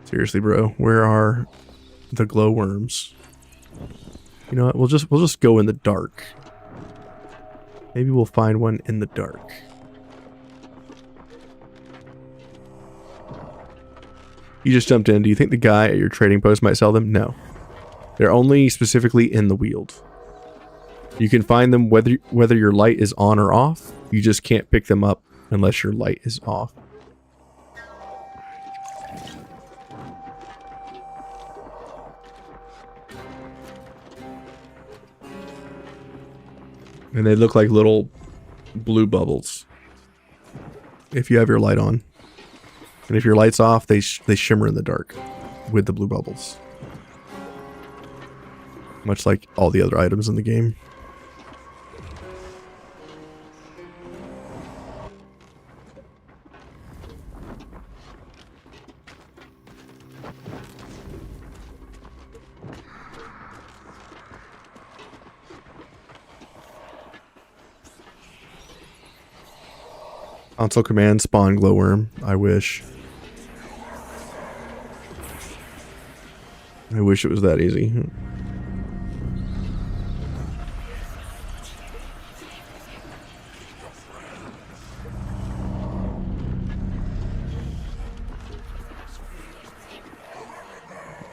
Seriously, bro, where are the glowworms? You know what? We'll just go in the dark. Maybe we'll find one in the dark. You just jumped in. Do you think the guy at your trading post might sell them? No. They're only specifically in the Weald. You can find them whether your light is on or off. You just can't pick them up unless your light is off. And they look like little blue bubbles if you have your light on. And if your light's off, they shimmer in the dark with the blue bubbles. Much like all the other items in the game. Console command spawn glowworm. I wish. I wish it was that easy.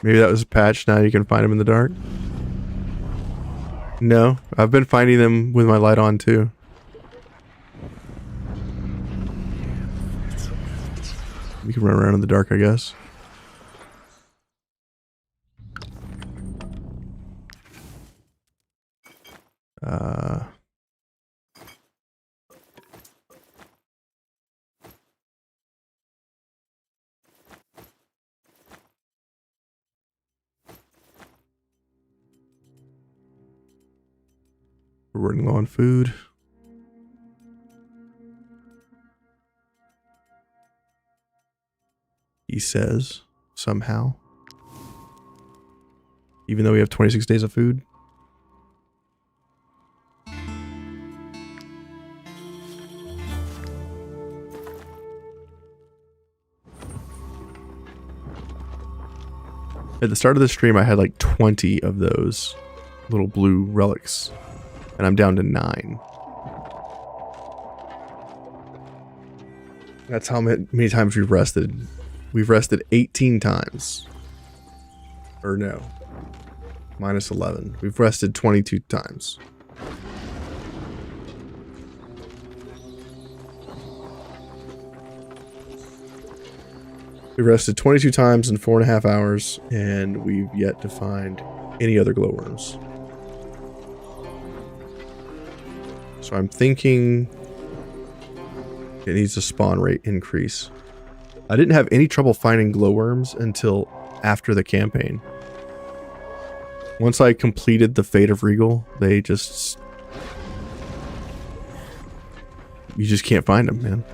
Maybe that was a patch. Now you can find them in the dark. No, I've been finding them with my light on too. We can run around in the dark, I guess. We're running low on food. he says, somehow. Even though we have 26 days of food. At the start of the stream, I had like 20 of those little blue relics, and I'm down to 9. That's how many times we've rested. We've rested 18 times. Or no. Minus 11. We've rested 22 times. We rested 22 times in 4.5 hours, and we've yet to find any other glowworms. So I'm thinking it needs a spawn rate increase. I didn't have any trouble finding glowworms until after the campaign. Once I completed the Fate of Rigel, they just... you just can't find them, man.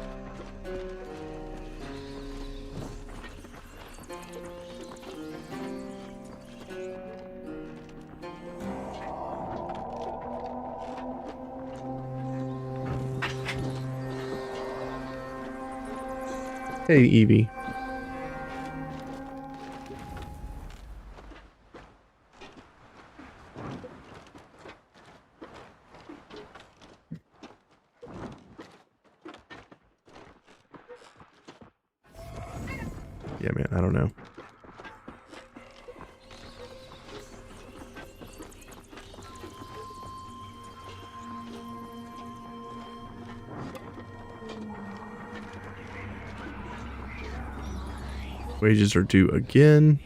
Hey, Evie. Yeah, man, I don't know. Wages are due again.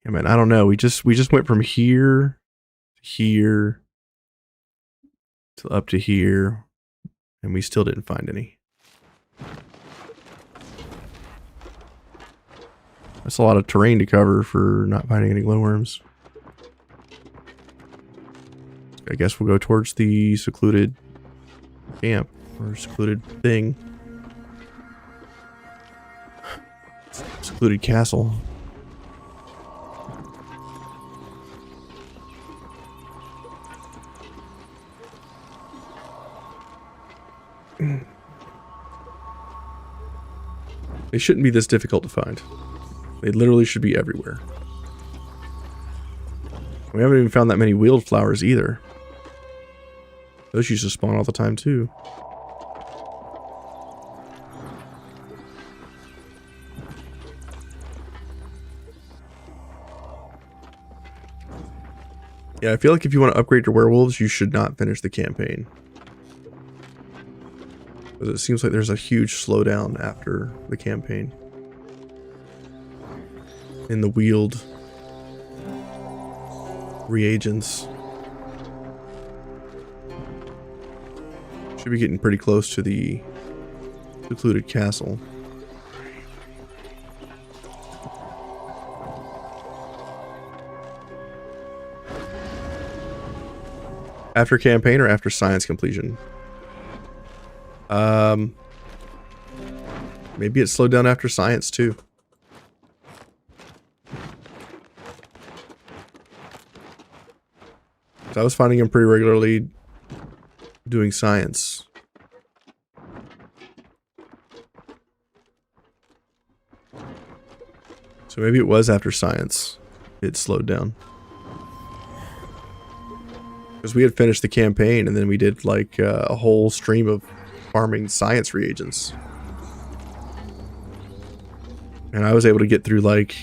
Yeah, man, I don't know. We just went from here to here to up to here, and we still didn't find any. That's a lot of terrain to cover for not finding any glowworms. I guess we'll go towards the secluded camp or secluded thing. Secluded castle. They shouldn't be this difficult to find. They literally should be everywhere. We haven't even found that many wheeled flowers either. Those used to spawn all the time too. Yeah, I feel like if you want to upgrade your werewolves, you should not finish the campaign. Because it seems like there's a huge slowdown after the campaign. In the wheeled reagents. Should be getting pretty close to the secluded castle. After campaign or after science completion? Maybe it slowed down after science too. I was finding him pretty regularly doing science. So maybe it was after science it slowed down. Because we had finished the campaign and then we did like a whole stream of farming science reagents. And I was able to get through like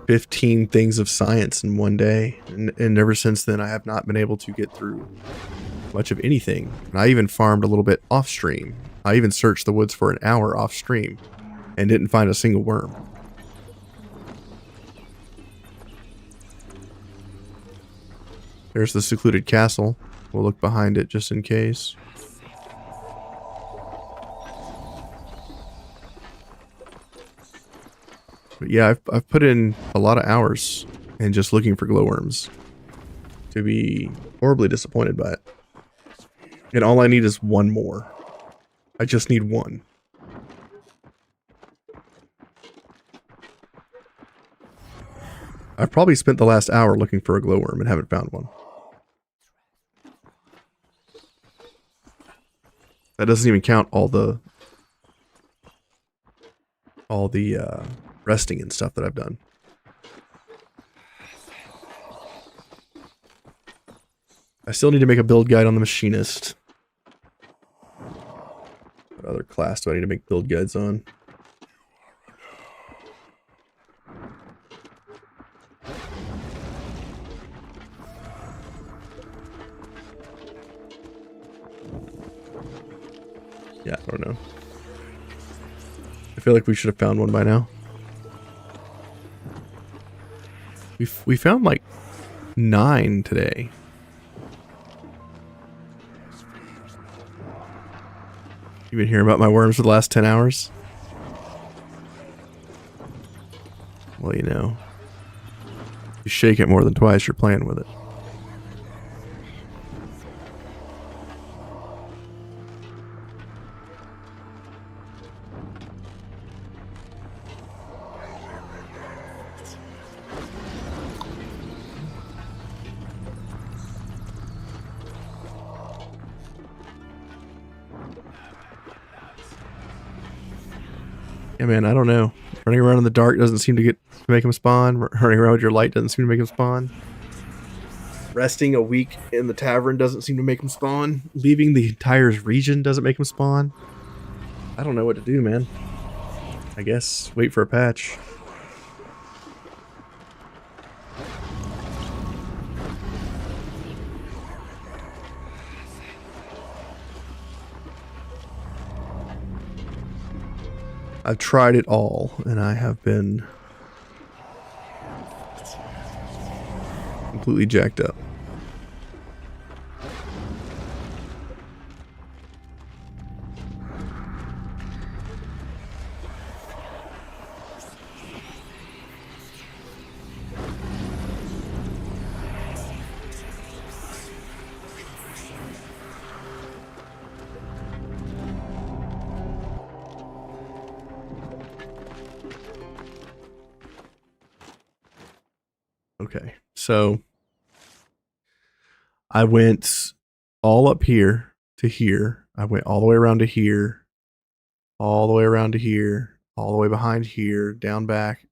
15 things of science in one day, and ever since then I have not been able to get through much of anything. And I even farmed a little bit off stream. I even searched the woods for an hour off stream and didn't find a single worm. There's the secluded castle. We'll look behind it just in case. But yeah, I've put in a lot of hours in just looking for glowworms to be horribly disappointed by it. And all I need is one more. I just need one. I've probably spent the last hour looking for a glowworm and haven't found one. That doesn't even count all the resting and stuff that I've done. I still need to make a build guide on the Machinist. What other class do I need to make build guides on? Yeah, I don't know. I feel like we should have found one by now. We found like 9 today. You been hearing about my worms for the last 10 hours? Well, you know. You shake it more than twice, you're playing with it. Yeah, man, I don't know. Running around in the dark doesn't seem to make them spawn. Running around with your light doesn't seem to make them spawn. Resting a week in the tavern doesn't seem to make them spawn. Leaving the entire region doesn't make them spawn. I don't know what to do, man. I guess wait for a patch. I've tried it all, and I have been completely jacked up. Okay, so I went all up here to here. I went all the way around to here, all the way around to here, all the way behind here, down back,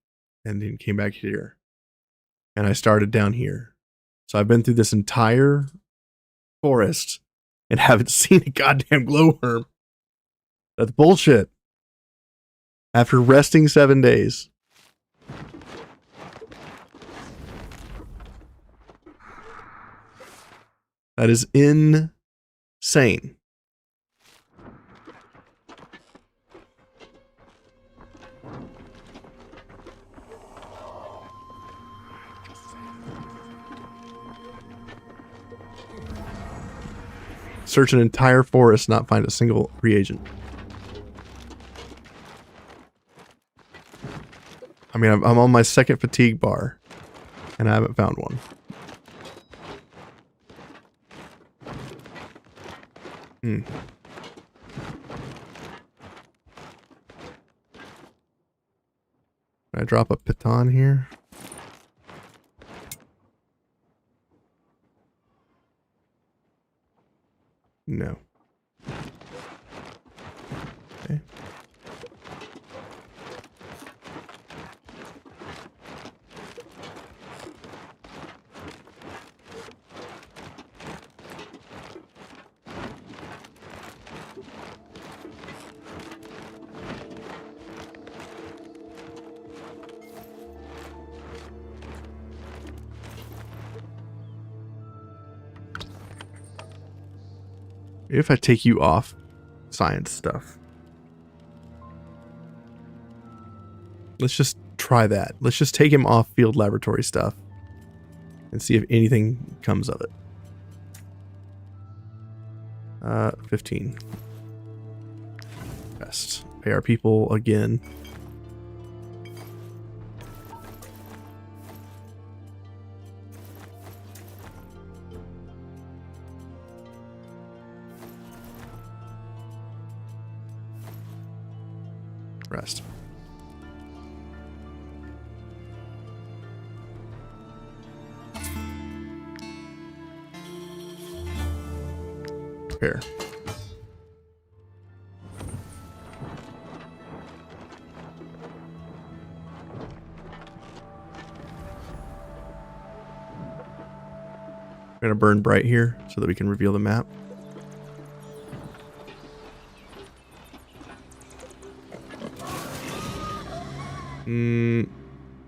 and then came back here. And I started down here. So I've been through this entire forest and haven't seen a goddamn glowworm. That's bullshit. After resting 7 days. That is insane. Search an entire forest, not find a single reagent. I mean, I'm on my second fatigue bar, and I haven't found one. Can I drop a piton here? No. Okay. If I take you off science stuff. Let's just try that. Let's just take him off field laboratory stuff and see if anything comes of it. 15. Best. Pay our people again. Rest. Prepare. We're going to burn bright here so that we can reveal the map.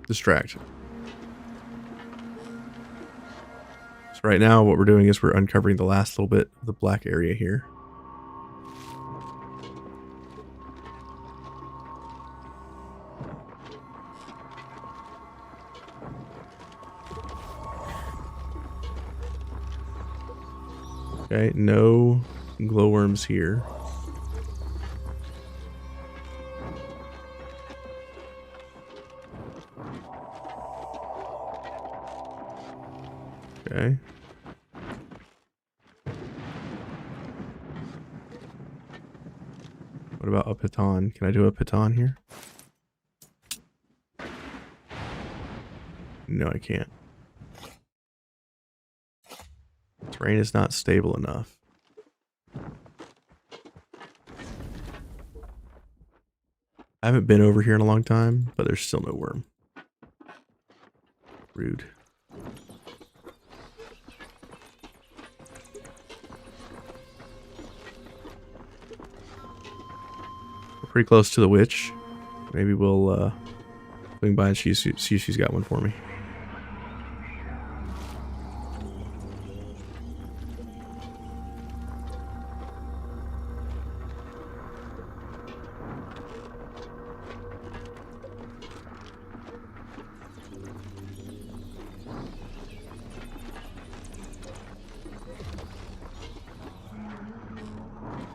Distract. So right now what we're doing is we're uncovering the last little bit of the black area here. Okay, no glowworms here. Okay. What about a piton? Can I do a piton here? No, I can't. Terrain is not stable enough. I haven't been over here in a long time, but there's still no worm. Rude. We're pretty close to the witch. Maybe we'll swing by and see if she's got one for me.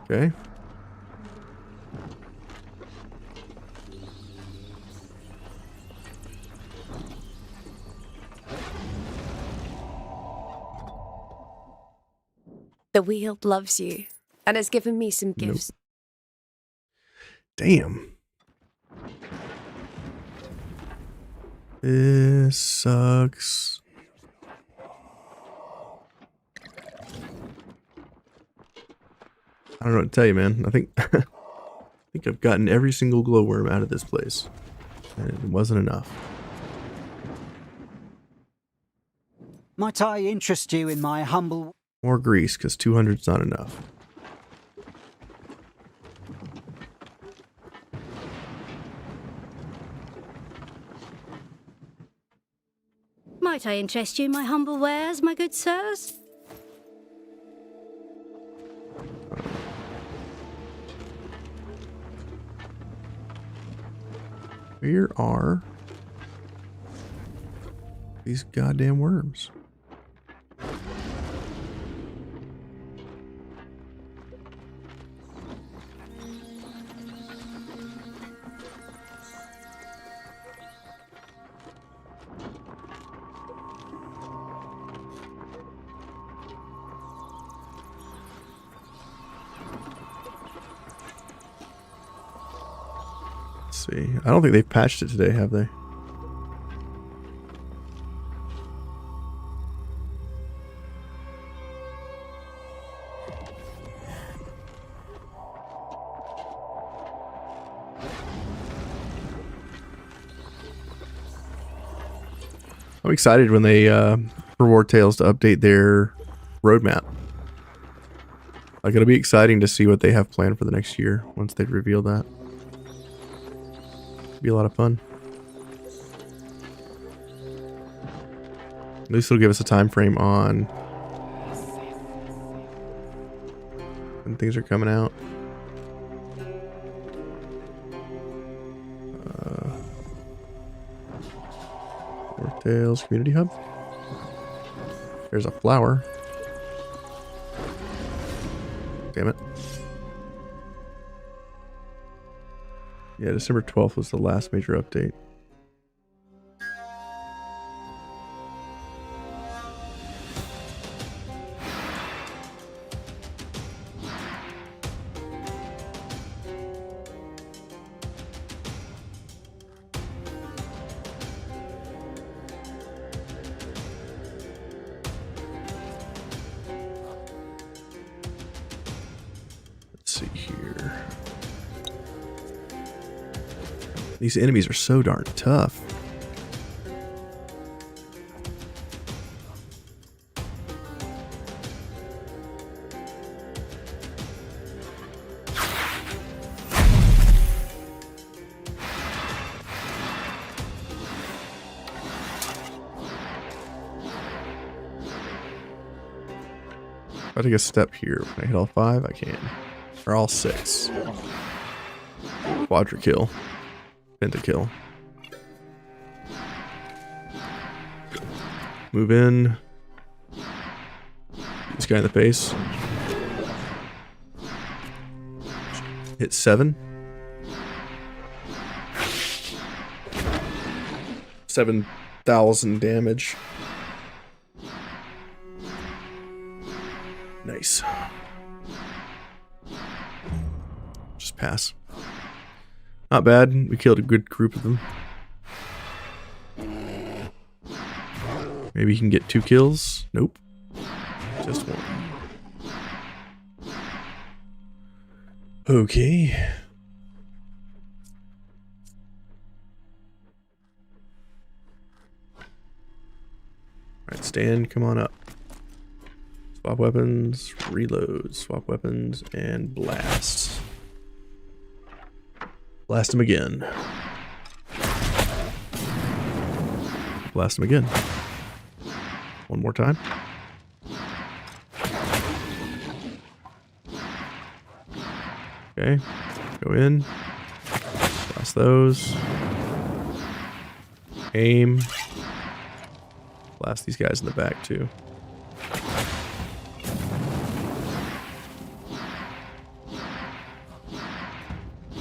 Okay. The Weald loves you and has given me some gifts. Damn. This sucks. I don't know what to tell you, man. I think I've gotten every single glowworm out of this place, and it wasn't enough. Might I interest you in my humble... More grease, because 200's not enough. Might I interest you in my humble wares, my good sirs? Where are these goddamn worms? See, I don't think they've patched it today, have they? I'm excited when they for Wartales to update their roadmap. Like, it'll be exciting to see what they have planned for the next year once they reveal that. Be a lot of fun. At least it'll give us a time frame on when things are coming out. Wartales Community Hub. There's a flower. Damn it. Yeah, December 12th was the last major update. see here. These enemies are so darn tough. If I take a step here, can I hit all 5? I can. Or all 6. Quadra kill. Pentakill. Move in. This guy in the face. Hit 7. 7,000 damage. Nice. Just pass. Not bad. We killed a good group of them. Maybe you can get 2 kills. Nope. Just 1. Okay. Alright, stand. Come on up. Swap weapons, reload, swap weapons, and blast. Blast him again. Blast him again. One more time. Okay, go in. Blast those. Aim. Blast these guys in the back too.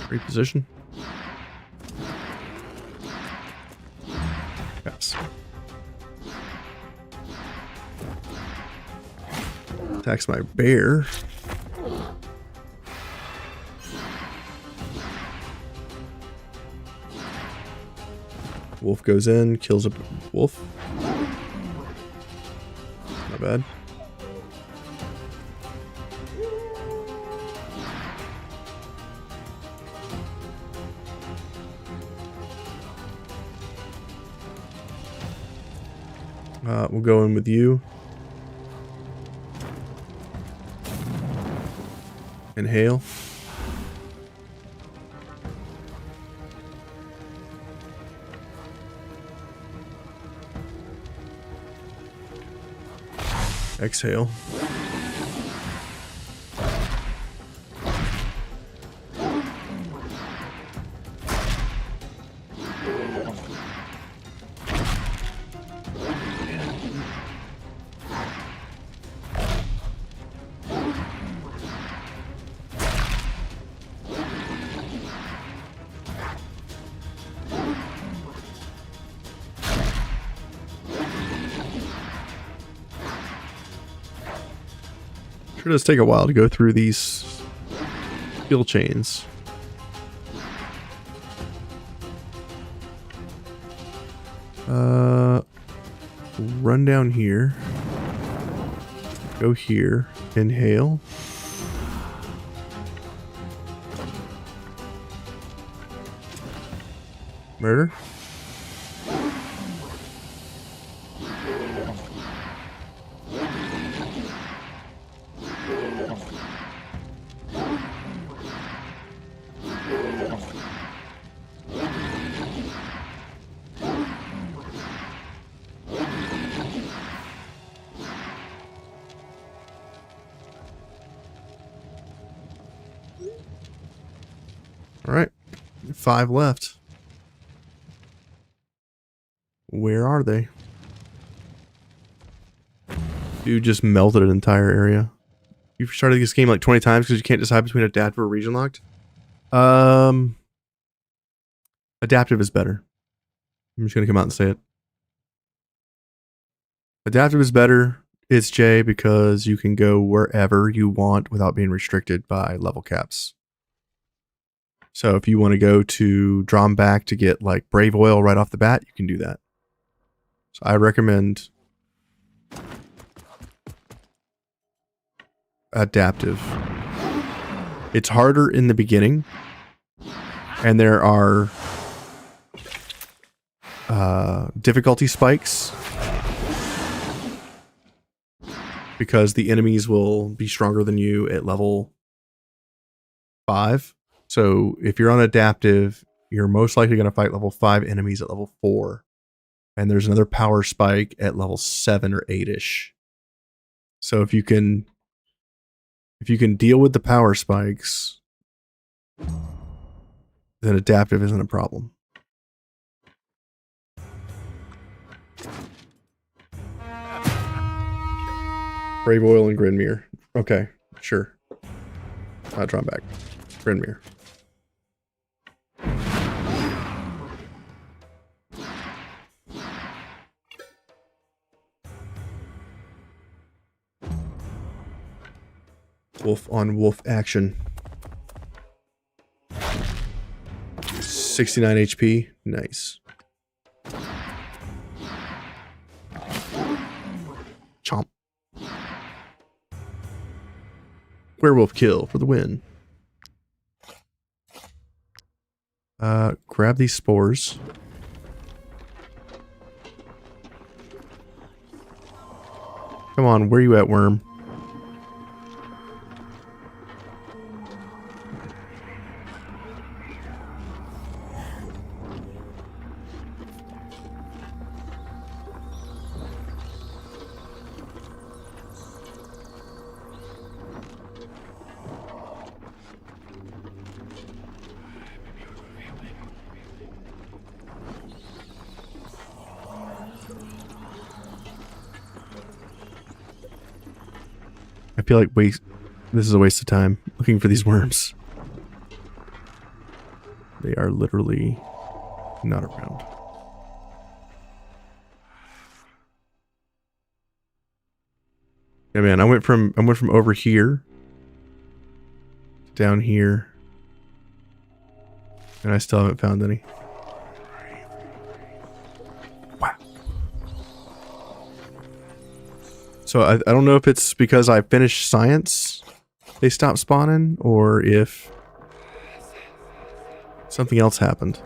Reposition. Yes. Attacks my bear. Wolf goes in, kills a wolf. Not bad. We'll go in with you. Inhale. Exhale. Sure does take a while to go through these skill chains. Run down here. Go here. Inhale. Murder. All right, 5 left. Where are they? Dude just melted an entire area. You've started this game like 20 times because you can't decide between adaptive or region locked. Adaptive is better. I'm just gonna come out and say it. Adaptive is better. It's J because you can go wherever you want without being restricted by level caps. So if you want to go to Dromback to get like Brave Oil right off the bat, you can do that. So I recommend adaptive. It's harder in the beginning, and there are difficulty spikes because the enemies will be stronger than you at level 5. So if you're on adaptive, you're most likely going to fight level 5 enemies at level 4. And there's another power spike at level 7 or 8-ish. So if you can deal with the power spikes, then adaptive isn't a problem. Brave Oil and Grinmere. Okay, sure. I'll draw back. Grinmere. Wolf on wolf action. 69 HP. Nice. Chomp. Werewolf kill for the win. Grab these spores. Come on, where you at, worm? I feel like this is a waste of time looking for these worms. They are literally not around. Yeah, man, I went from over here to down here, and I still haven't found any. So I don't know if it's because I finished science they stopped spawning, or if something else happened.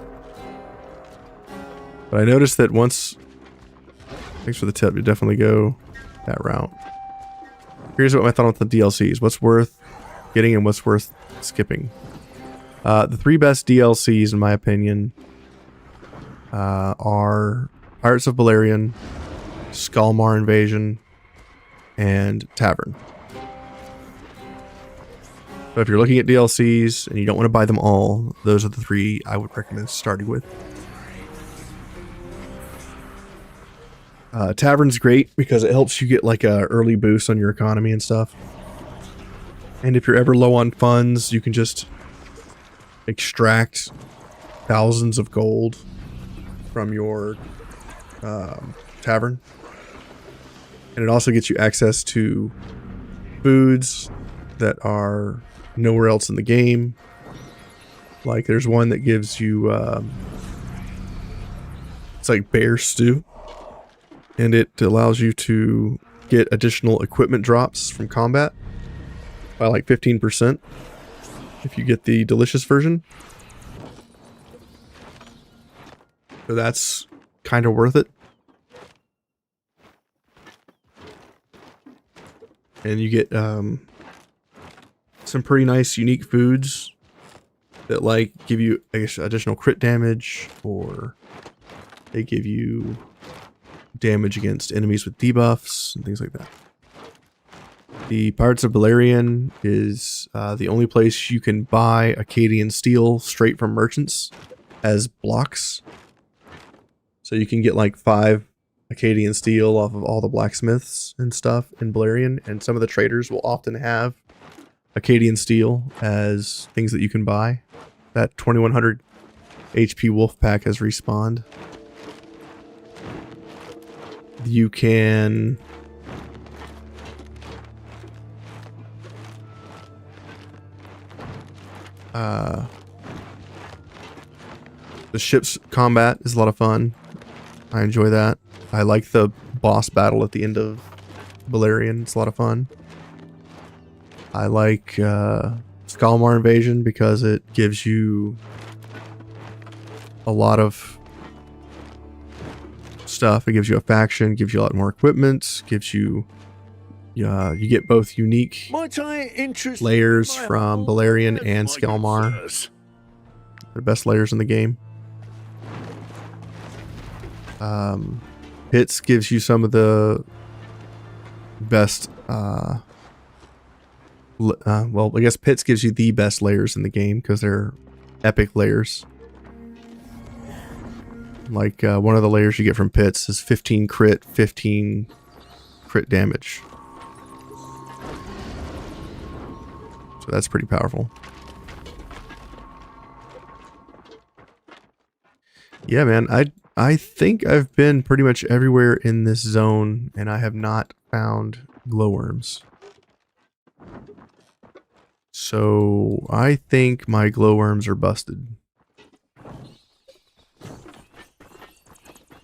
But I noticed that once... Thanks for the tip, you definitely go that route. Here's what my thought on the DLCs. What's worth getting and what's worth skipping. The 3 best DLCs, in my opinion, are Pirates of Balerion, Skullmar Invasion, and Tavern. So if you're looking at DLCs and you don't want to buy them all, those are the 3 I would recommend starting with. Tavern's great because it helps you get like a early boost on your economy and stuff. And if you're ever low on funds, you can just extract thousands of gold from your tavern. And it also gets you access to foods that are nowhere else in the game. Like there's one that gives you, it's like bear stew. And it allows you to get additional equipment drops from combat by like 15% if you get the delicious version. So that's kind of worth it. And you get some pretty nice unique foods that like give you, I guess, additional crit damage, or they give you damage against enemies with debuffs and things like that. The Pirates of Balerion is the only place you can buy Acadian steel straight from merchants as blocks. So you can get like 5 Acadian steel off of all the blacksmiths and stuff in Balerion, and some of the traders will often have Acadian steel as things that you can buy. That 2100 HP wolf pack has respawned. You can the ship's combat is a lot of fun. I enjoy that. I like the boss battle at the end of Balerion. It's a lot of fun. I like Skalmar Invasion because it gives you a lot of stuff. It gives you a faction, gives you a lot more equipment, gives you you get both unique layers from Balerion and Skalmar. They're the best layers in the game. Hits gives you some of the best well, I guess Pits gives you the best layers in the game because they're epic layers. Like one of the layers you get from Pits is 15 crit, 15 crit damage. So that's pretty powerful. Yeah, man, I think I've been pretty much everywhere in this zone and I have not found glowworms. So I think my glowworms are busted.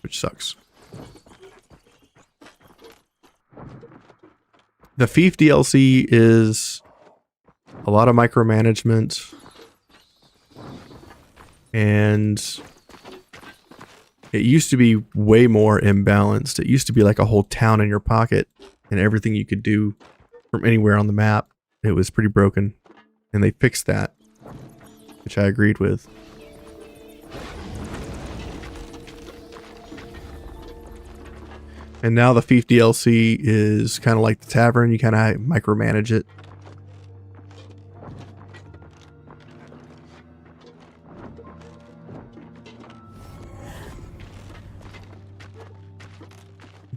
Which sucks. The Fief DLC is a lot of micromanagement and it used to be way more imbalanced. It used to be like a whole town in your pocket and everything you could do from anywhere on the map. It was pretty broken. And they fixed that, which I agreed with. And now the Fief DLC is kind of like the Tavern. You kind of micromanage it.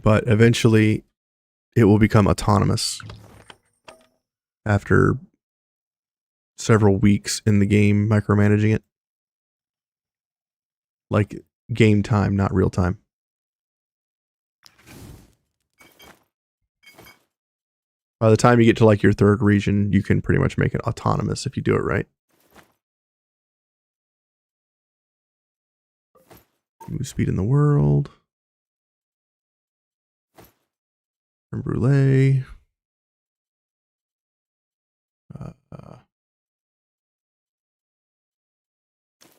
But eventually, it will become autonomous after several weeks in the game micromanaging it. Like game time, not real time. By the time you get to like your third region, you can pretty much make it autonomous if you do it right. Move speed in the world. Creme brulee.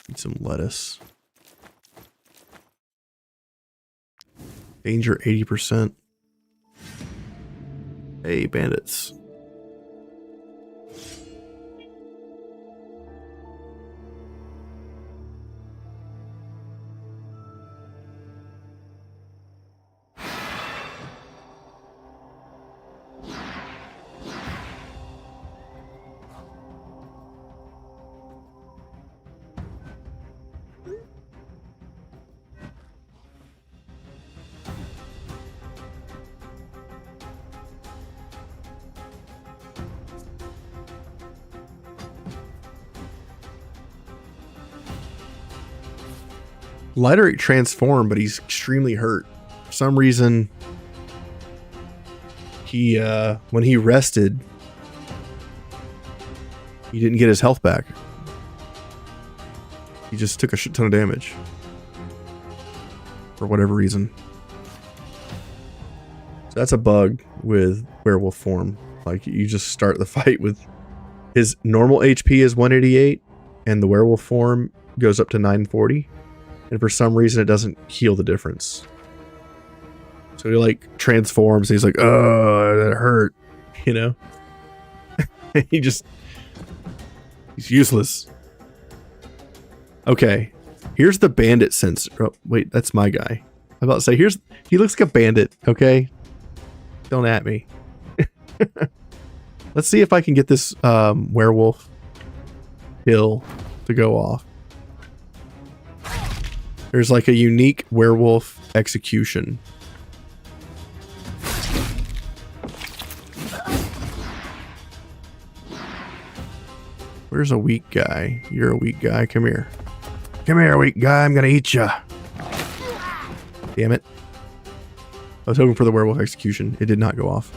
Need some lettuce. Danger 80%. Hey, bandits. Lighter transformed, but he's extremely hurt. For some reason, he when he rested, he didn't get his health back. He just took a shit ton of damage. For whatever reason. So that's a bug with werewolf form. Like, you just start the fight with his normal HP is 188, and the werewolf form goes up to 940. And for some reason, it doesn't heal the difference. So he like transforms. And he's like, "Oh, that hurt," you know. He's useless. Okay, here's the bandit sensor. Oh, wait, that's my guy. I'm about to say, he looks like a bandit. Okay, don't at me. Let's see if I can get this werewolf hill to go off. There's like a unique werewolf execution. Where's a weak guy? You're a weak guy. Come here. Come here, weak guy. I'm gonna eat ya. Damn it. I was hoping for the werewolf execution. It did not go off.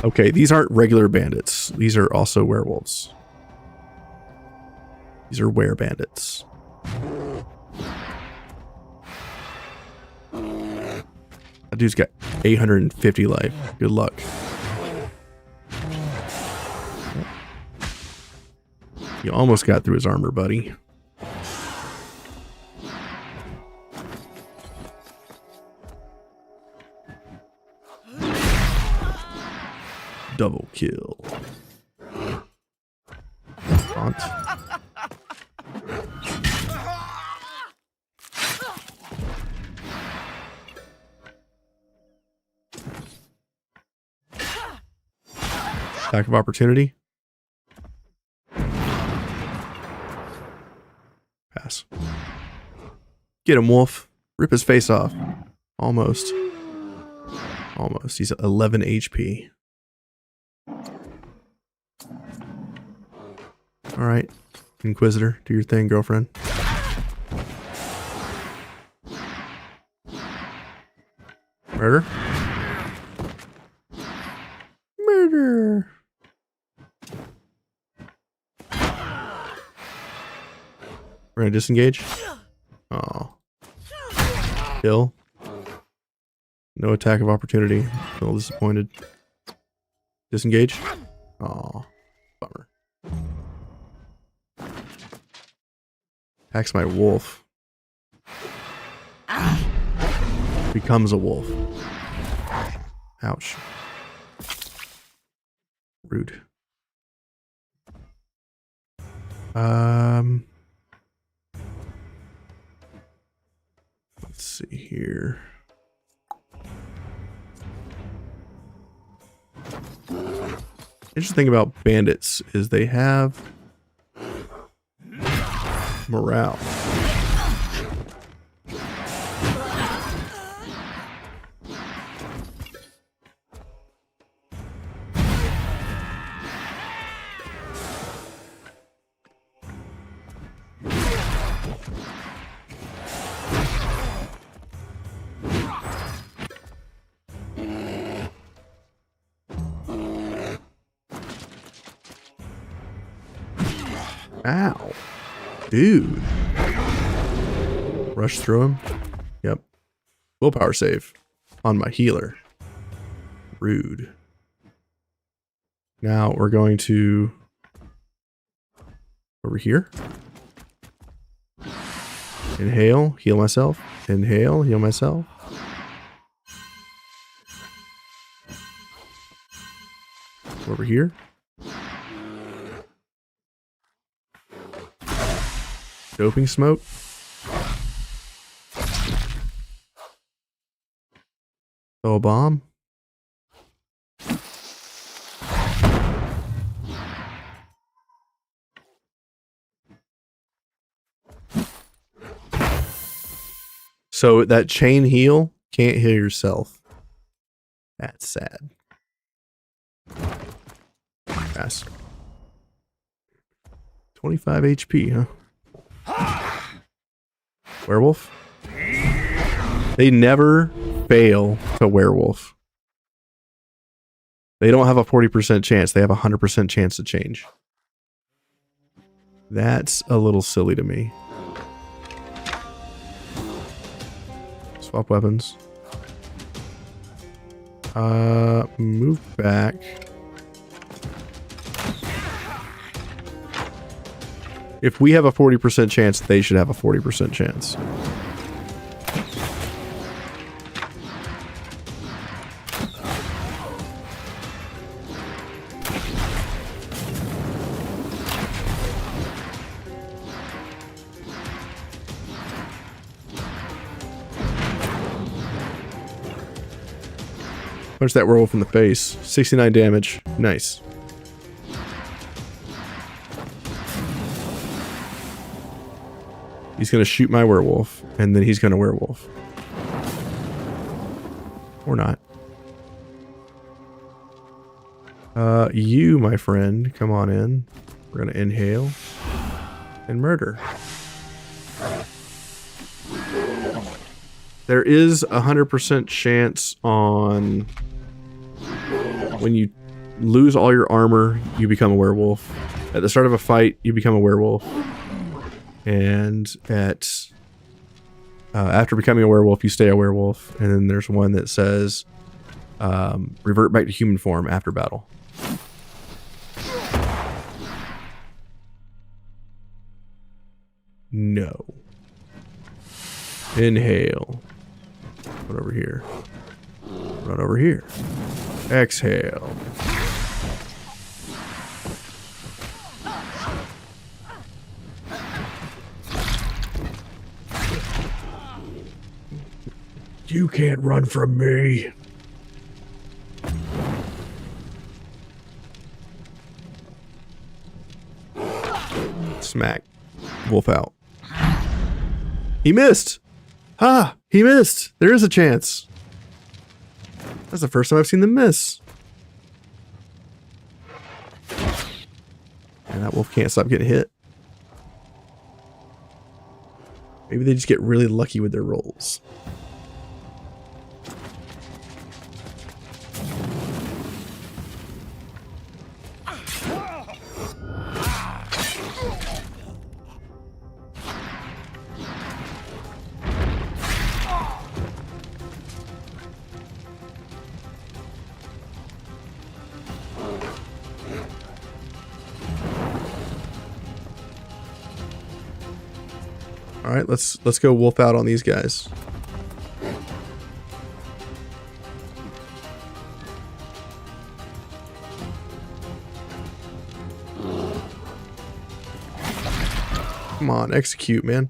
Okay, these aren't regular bandits. These are also werewolves. These are were-bandits. That dude's got 850 life. Good luck. You almost got through his armor, buddy. Double kill. Taunt. Attack of opportunity. Pass. Get him, Wolf. Rip his face off. Almost. Almost. He's at 11 HP. Alright. Inquisitor, do your thing, girlfriend. Murder. Murder. We're gonna disengage. Oh. Kill. No attack of opportunity. A little disappointed. Disengage. Oh. Bummer. Attacks my wolf. Becomes a wolf. Ouch. Rude. Let's see here. Interesting thing about bandits is they have morale. Ow. Dude. Rush through him. Yep. Willpower save on my healer. Rude. Now we're going to over here. Inhale, heal myself. Inhale, heal myself. Over here. Doping smoke. Throw a bomb. So that chain heal can't heal yourself. That's sad. Pass. 25 HP, huh? Werewolf? They never fail to werewolf. They don't have a 40% chance. They have a 100% chance to change. That's a little silly to me. Swap weapons. Move back. If we have a 40% chance, they should have a 40% chance. Punch that werewolf in the face. 69 damage. Nice. He's going to shoot my werewolf, and then he's going to werewolf. Or not. You, my friend, come on in. We're going to inhale and murder. There is a 100% chance on when you lose all your armor, you become a werewolf. At the start of a fight, you become a werewolf. And at After becoming a werewolf, you stay a werewolf. And then there's one that says revert back to human form after battle. No. Inhale. Run over here. Run over here. Exhale. You can't run from me. Smack. Wolf out. He missed. Ah, he missed. There is a chance. That's the first time I've seen them miss. And that wolf can't stop getting hit. Maybe they just get really lucky with their rolls. All right, let's go wolf out on these guys. Come on, execute, man.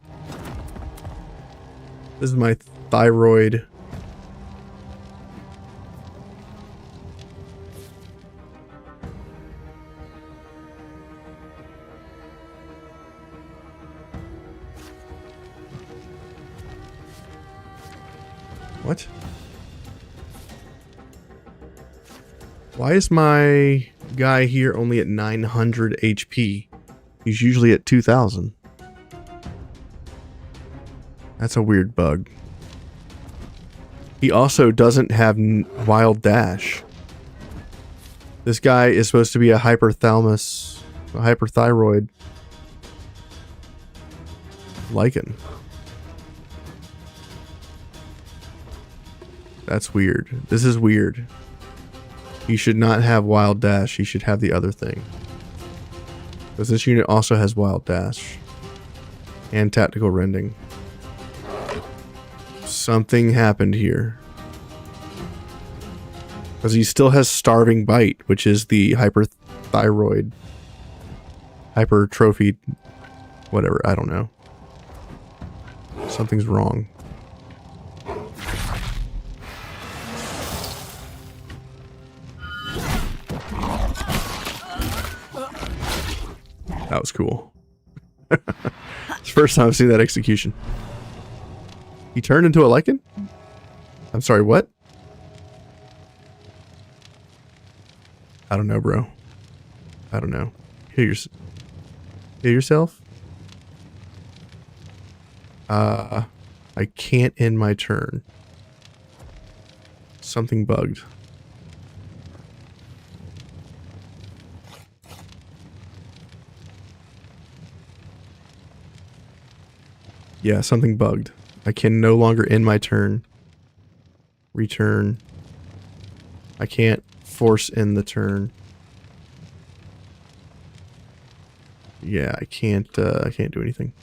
This is my thyroid. What? Why is my guy here only at 900 HP? He's usually at 2000. That's a weird bug. He also doesn't have wild dash. This guy is supposed to be a hyperthyroid Lycan. That's weird. This is weird. He should not have wild dash. He should have the other thing. Because this unit also has wild dash. And tactical rending. Something happened here. Because he still has starving bite, which is the hyperthyroid. Hypertrophy. Whatever. I don't know. Something's wrong. That was cool. It's the first time I've seen that execution. He turned into a Lycan? I'm sorry, what? I don't know, bro. I don't know. Heal yourself? I can't end my turn. Something bugged. Yeah, something bugged. I can no longer end my turn. Return. I can't force end the turn. Yeah, I can't do anything.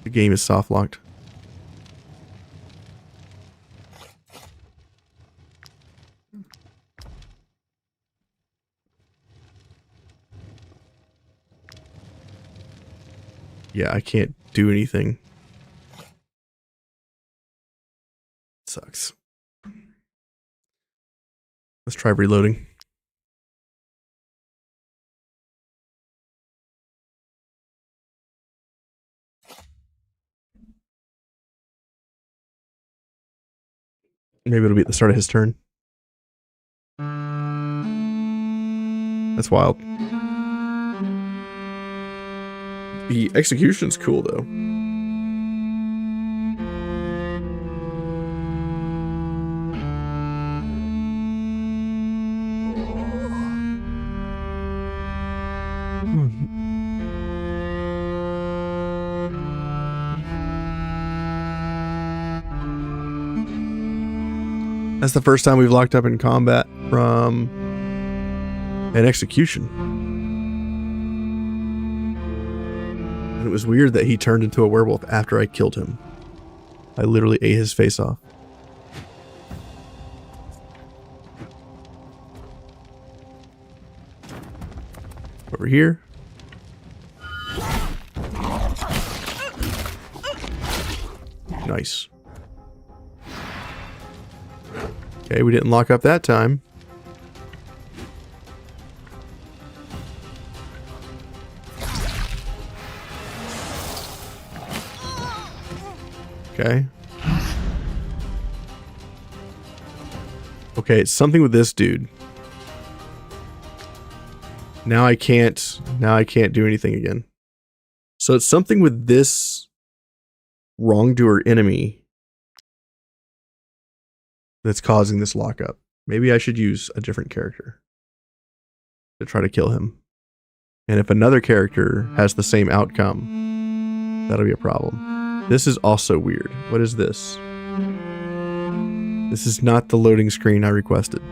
The game is soft locked. Yeah, I can't do anything. Sucks. Let's try reloading. Maybe it'll be at the start of his turn. That's wild. The execution's cool, though. That's the first time we've locked up in combat from an execution. And it was weird that he turned into a werewolf after I killed him. I literally ate his face off. Over here. Nice. Okay, we didn't lock up that time. Okay. Okay, it's something with this dude. Now I can't do anything again. So it's something with this wrongdoer enemy that's causing this lockup. Maybe I should use a different character to try to kill him. And if another character has the same outcome, that'll be a problem. This is also weird. What is this? This is not the loading screen I requested.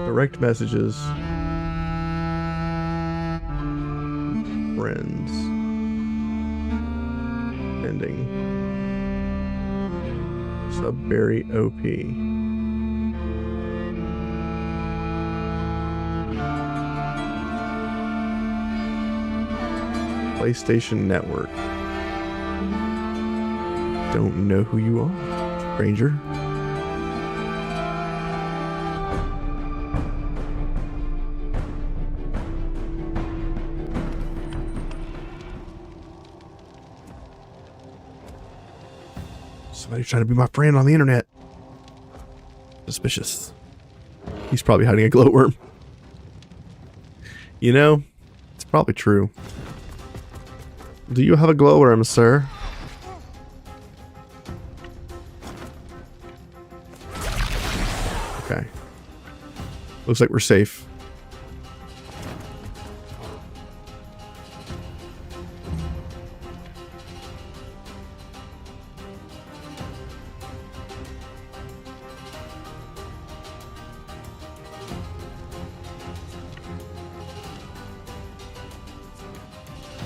Direct messages. Friends. Ending. Subberry OP. PlayStation Network. Don't know who you are, stranger. Somebody's trying to be my friend on the internet. Suspicious. He's probably hiding a glowworm. You know, it's probably true. Do you have a glowworm, sir? Okay. Looks like we're safe.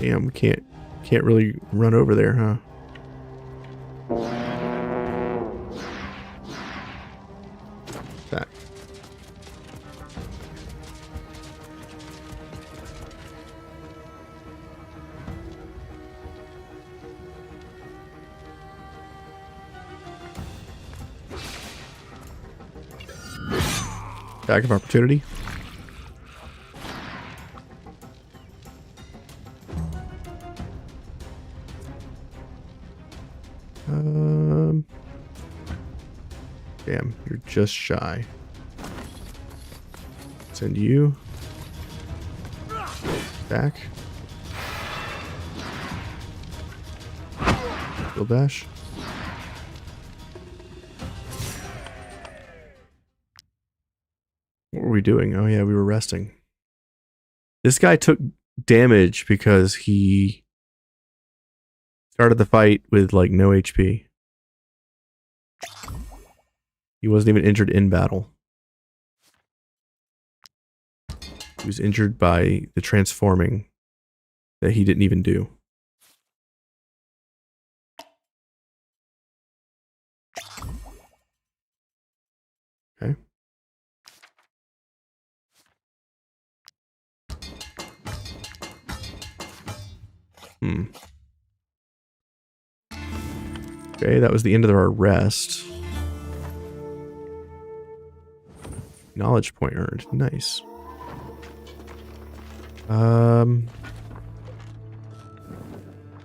Damn, we can't really run over there, huh? Back. Attack of opportunity. Damn, you're just shy. Send you back. Shield bash. What were we doing? Oh yeah, we were resting. This guy took damage because he started the fight with like no HP. He wasn't even injured in battle. He was injured by the transforming that he didn't even do. Okay. Okay, that was the end of our rest. Knowledge point earned. Nice.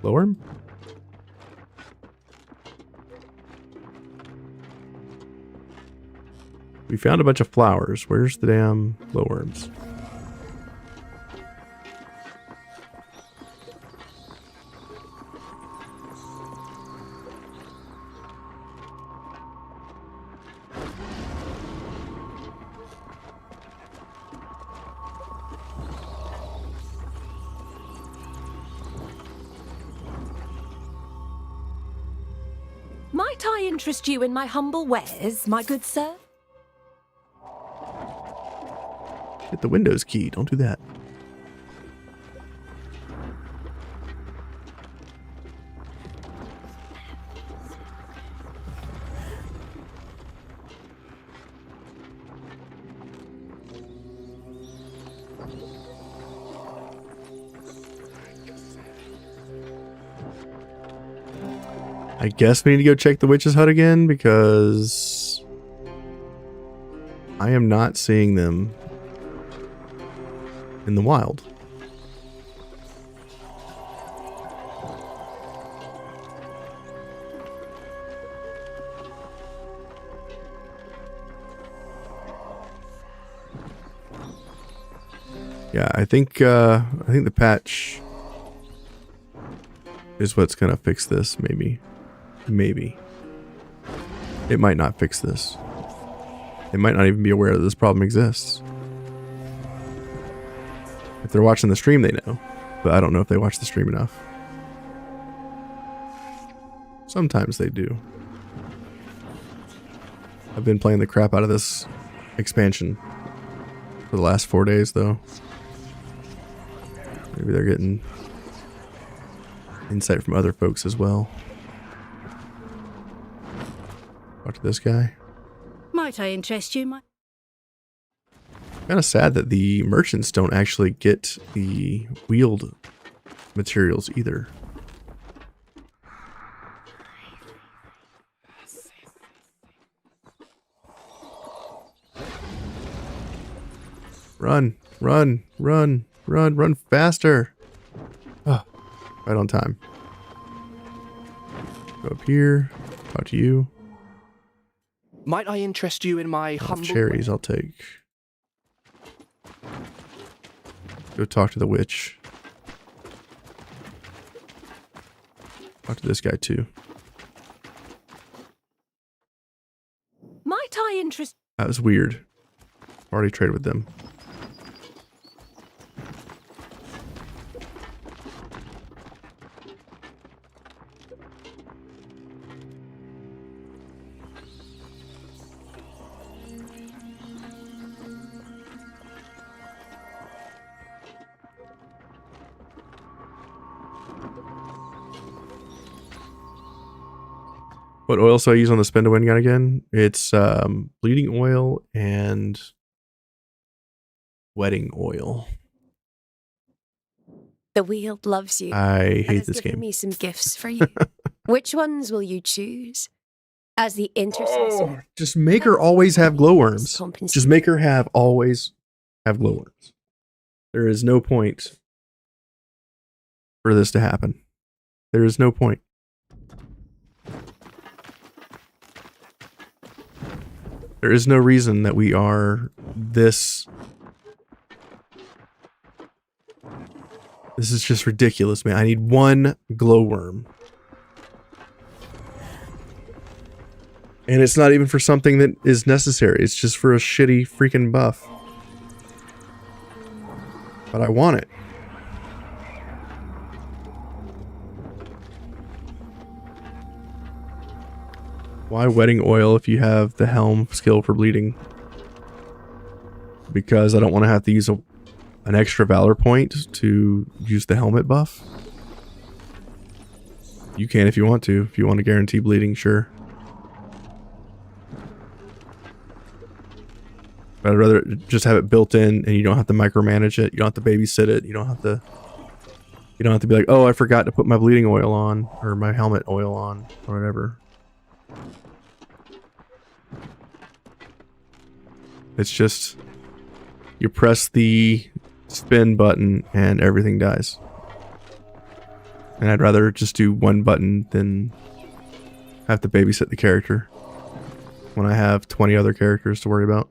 Glowworm? We found a bunch of flowers. Where's the damn glowworms? Might I interest you in my humble wares, my good sir? Hit the Windows key. Don't do that. I guess we need to go check the witch's hut again because I am not seeing them in the wild. Yeah, I think the patch is what's gonna fix this, maybe. Maybe. It might not fix this. They might not even be aware that this problem exists. If they're watching the stream, they know. But I don't know if they watch the stream enough. Sometimes they do. I've been playing the crap out of this expansion for the last 4 days, though. Maybe they're getting insight from other folks as well. Talk to this guy. Might I interest you, my... Kind of sad that the merchants don't actually get the wheeled materials either. Run, run, run, run, run faster. Oh, right on time. Go up here, talk to you. Might I interest you in my humble... Cherries I'll take. Go talk to the witch. Talk to this guy too. Might I interest... That was weird. Already traded with them. What oil do I use on the spin to win gun again? It's bleeding oil and wedding oil. The Weald loves you. I hate this given game. Me some gifts for you. Which ones will you choose? As the intercessor. Just make her always have glowworms. Just make her always have glowworms. There is no point for this to happen. There is no point. There is no reason that we are this. This is just ridiculous, man. I need one glowworm. And it's not even for something that is necessary. It's just for a shitty freaking buff. But I want it. Why wedding oil if you have the helm skill for bleeding? Because I don't want to have to use an extra valor point to use the helmet buff. You can if you want to. If you want to guarantee bleeding, sure. But I'd rather just have it built in and you don't have to micromanage it. You don't have to babysit it. You don't have to be like, oh, I forgot to put my bleeding oil on or my helmet oil on or whatever. It's just you press the spin button and everything dies. And I'd rather just do one button than have to babysit the character when I have 20 other characters to worry about.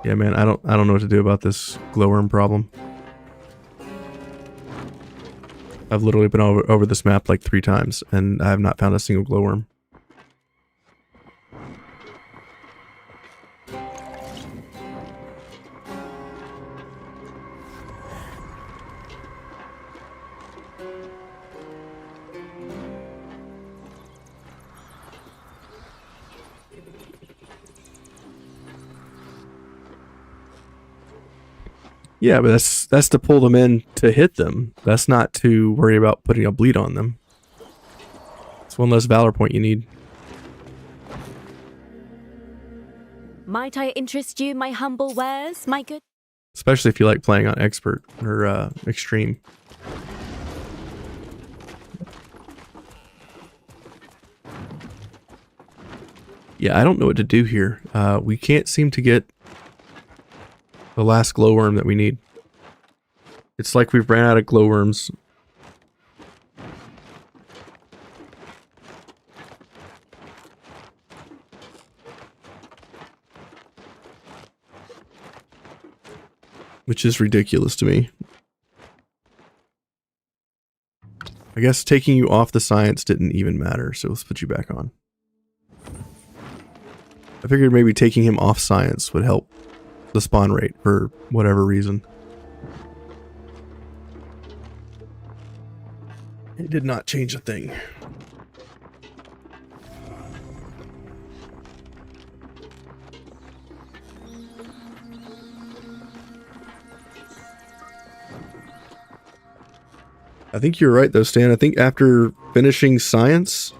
Yeah, man, I don't know what to do about this glowworm problem. I've literally been over this map like 3 times, and I have not found a single glowworm. Yeah, but that's to pull them in to hit them. That's not to worry about putting a bleed on them. It's one less valor point you need. Might I interest you in my humble wares, my good? Especially if you like playing on expert or extreme. Yeah, I don't know what to do here. We can't seem to get the last glowworm that we need. It's like we've ran out of glowworms. Which is ridiculous to me. I guess taking you off the science didn't even matter, so let's put you back on. I figured maybe taking him off science would help the spawn rate for whatever reason. It did not change a thing. I think you're right though, Stan. I think after finishing science,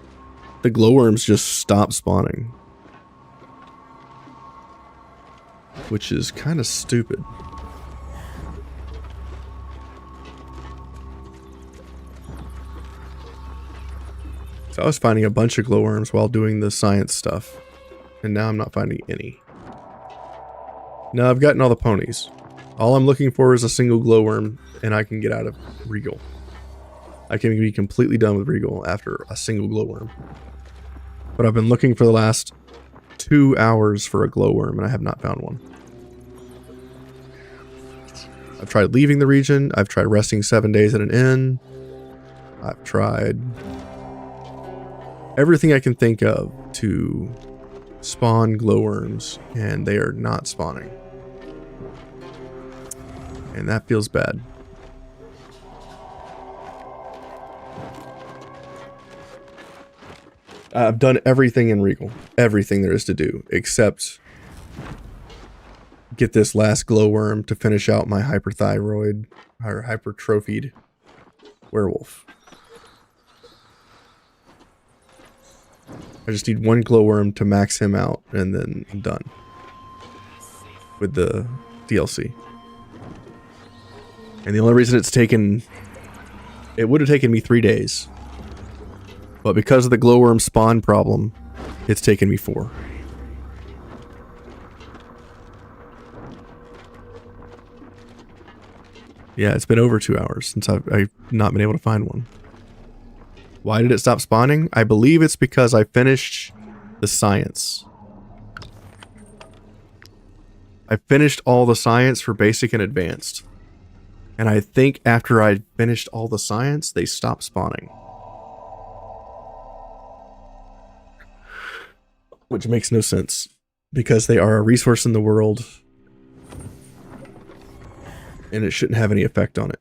the glowworms just stop spawning. Which is kind of stupid. So I was finding a bunch of glowworms while doing the science stuff. And now I'm not finding any. Now I've gotten all the ponies. All I'm looking for is a single glowworm and I can get out of Rigel. I can be completely done with Rigel after a single glowworm. But I've been looking for the last 2 hours for a glowworm and I have not found one. I've tried leaving the region. I've tried resting 7 days at an inn. I've tried everything I can think of to spawn glowworms, and they are not spawning. And that feels bad. I've done everything in Rigel. Everything there is to do, except get this last glowworm to finish out my hyperthyroid or hypertrophied werewolf. I just need one glowworm to max him out and then I'm done with the DLC. And the only reason it's taken, it would have taken me 3 days, but because of the glowworm spawn problem, it's taken me 4. Yeah, it's been over 2 hours since I've not been able to find one. Why did it stop spawning? I believe it's because I finished the science. I finished all the science for basic and advanced. And I think after I finished all the science, they stopped spawning. Which makes no sense, because they are a resource in the world. And it shouldn't have any effect on it.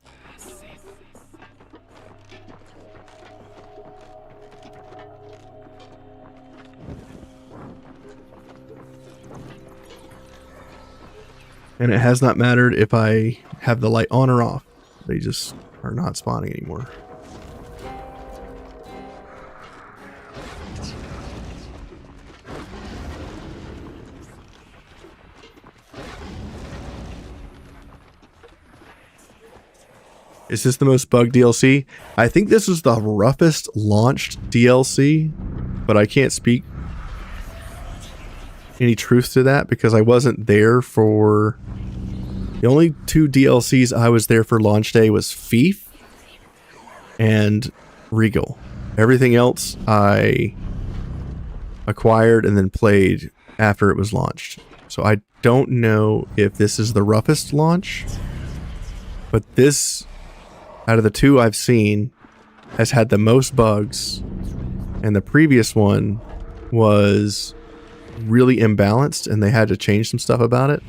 And it has not mattered if I have the light on or off. They just are not spawning anymore. Is this the most bugged DLC? I think this is the roughest launched DLC, but I can't speak any truth to that because I wasn't there for... The only 2 DLCs I was there for launch day was Fief and Rigel. Everything else I acquired and then played after it was launched. So I don't know if this is the roughest launch, but this, out of the 2 I've seen, has had the most bugs, and the previous one was really imbalanced, and they had to change some stuff about it,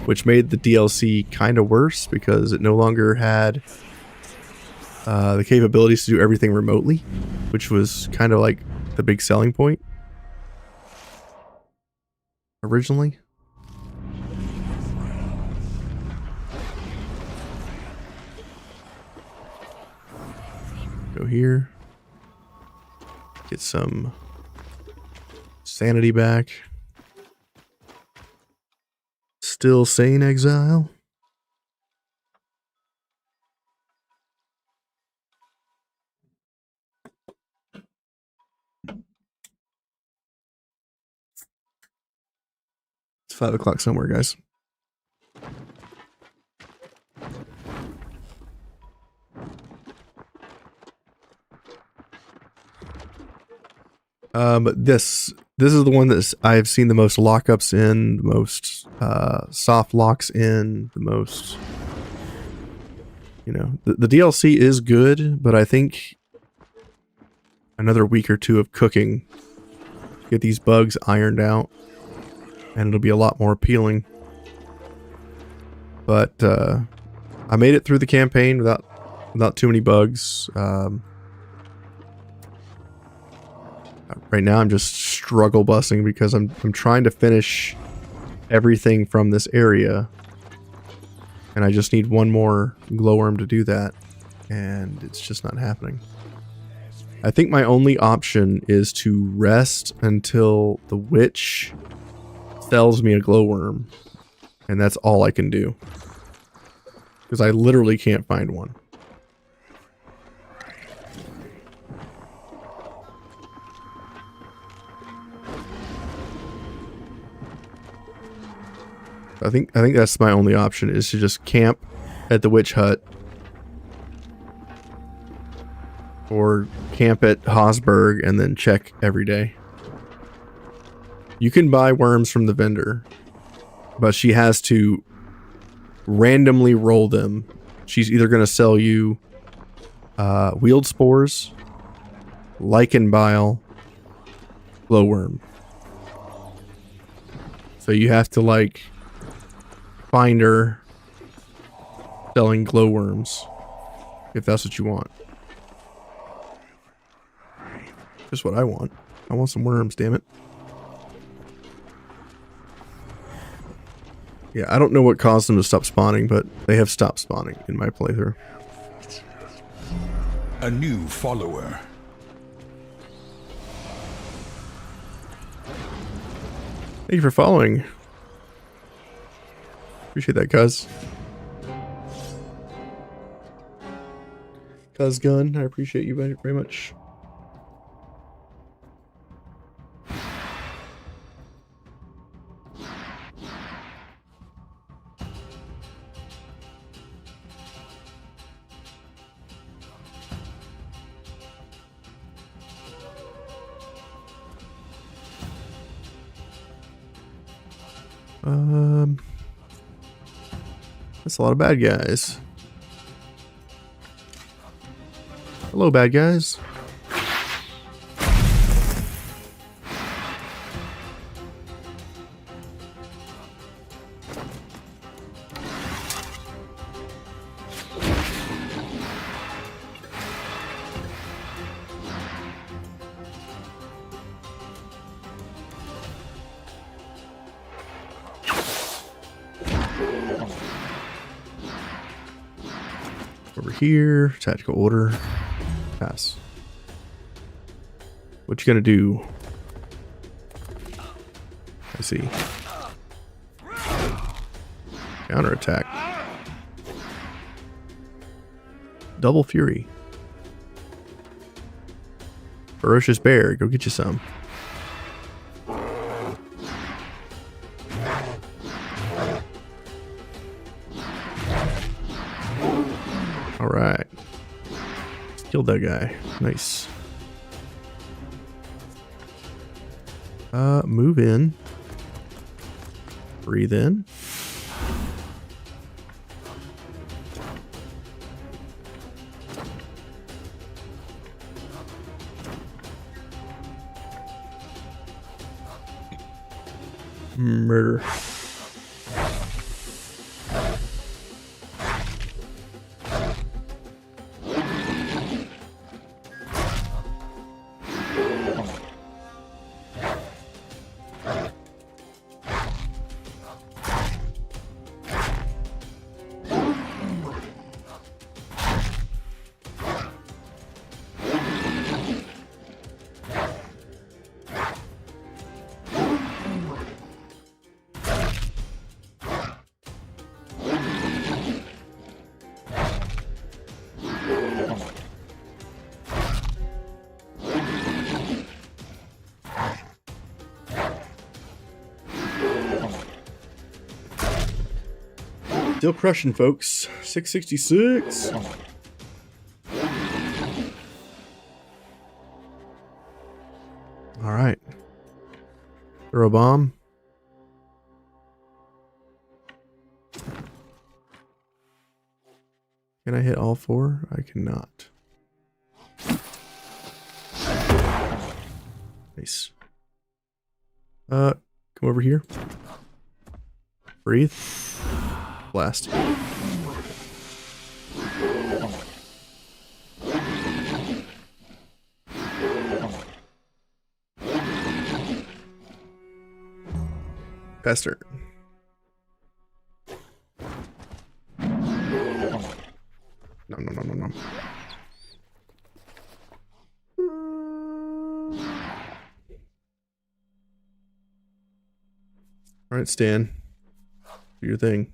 which made the DLC kind of worse because it no longer had the capabilities to do everything remotely, which was kind of like the big selling point originally. Go here. Get some sanity back. Still sane, exile. It's 5 o'clock somewhere, guys. But this is the one that I've seen the most lockups in, the most soft locks in, the most, you know, the DLC is good, but I think another week or two of cooking, get these bugs ironed out, and it'll be a lot more appealing. But I made it through the campaign without too many bugs. Right now I'm just struggle busing because I'm trying to finish everything from this area, and I just need one more glowworm to do that, and it's just not happening. I think my only option is to rest until the witch sells me a glowworm, and that's all I can do because I literally can't find one. I think that's my only option, is to just camp at the witch hut or camp at Hosberg and then check every day. You can buy worms from the vendor, but she has to randomly roll them. She's either going to sell you wheeled spores, lichen bile, glowworm. So you have to like find her selling glowworms if that's what you want. Just what I want. I want some worms, damn it. Yeah, I don't know what caused them to stop spawning, but they have stopped spawning in my playthrough. A new follower. Thank you for following. Appreciate that, cuz. Cuz Gun, I appreciate you very much. That's a lot of bad guys. Hello, bad guys. Over here, tactical order, pass. What you gonna do? I see. Counterattack. Double fury. Ferocious bear, go get you some. Alright. Killed that guy. Nice. Move in. Breathe in. Murder. Still crushing, folks. 666. All right. Throw a bomb. Can I hit all four? I cannot. Nice. Come over here. Breathe. Blast. Pester. No. All right, Stan. Do your thing.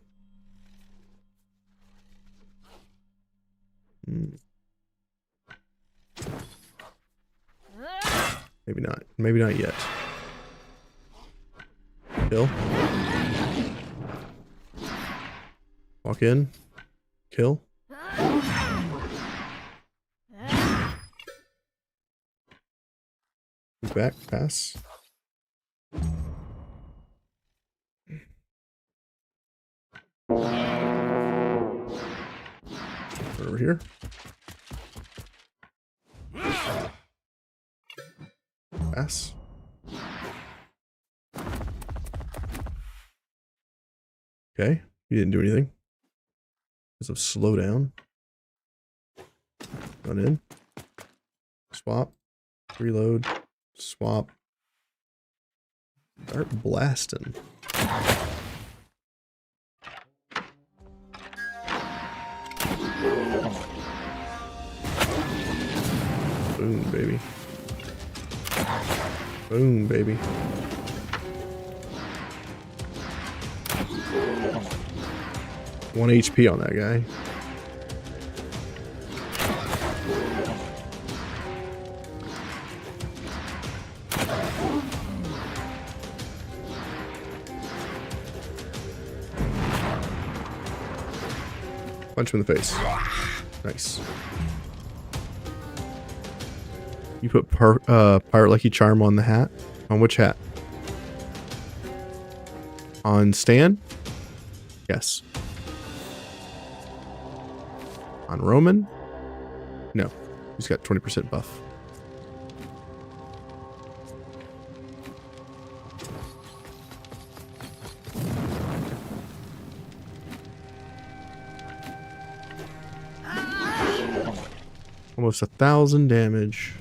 Maybe not. Maybe not yet. Kill. Walk in. Kill. Move back. Pass. Over here. Pass. Okay, you didn't do anything. Because of slow down. Run in. Swap. Reload. Swap. Start blasting. Boom, baby. Boom, baby. One HP on that guy. Punch him in the face. Nice. You put Pirate Lucky Charm on the hat? On which hat? On Stan? Yes. On Roman? No. He's got 20% buff. Almost 1,000 damage.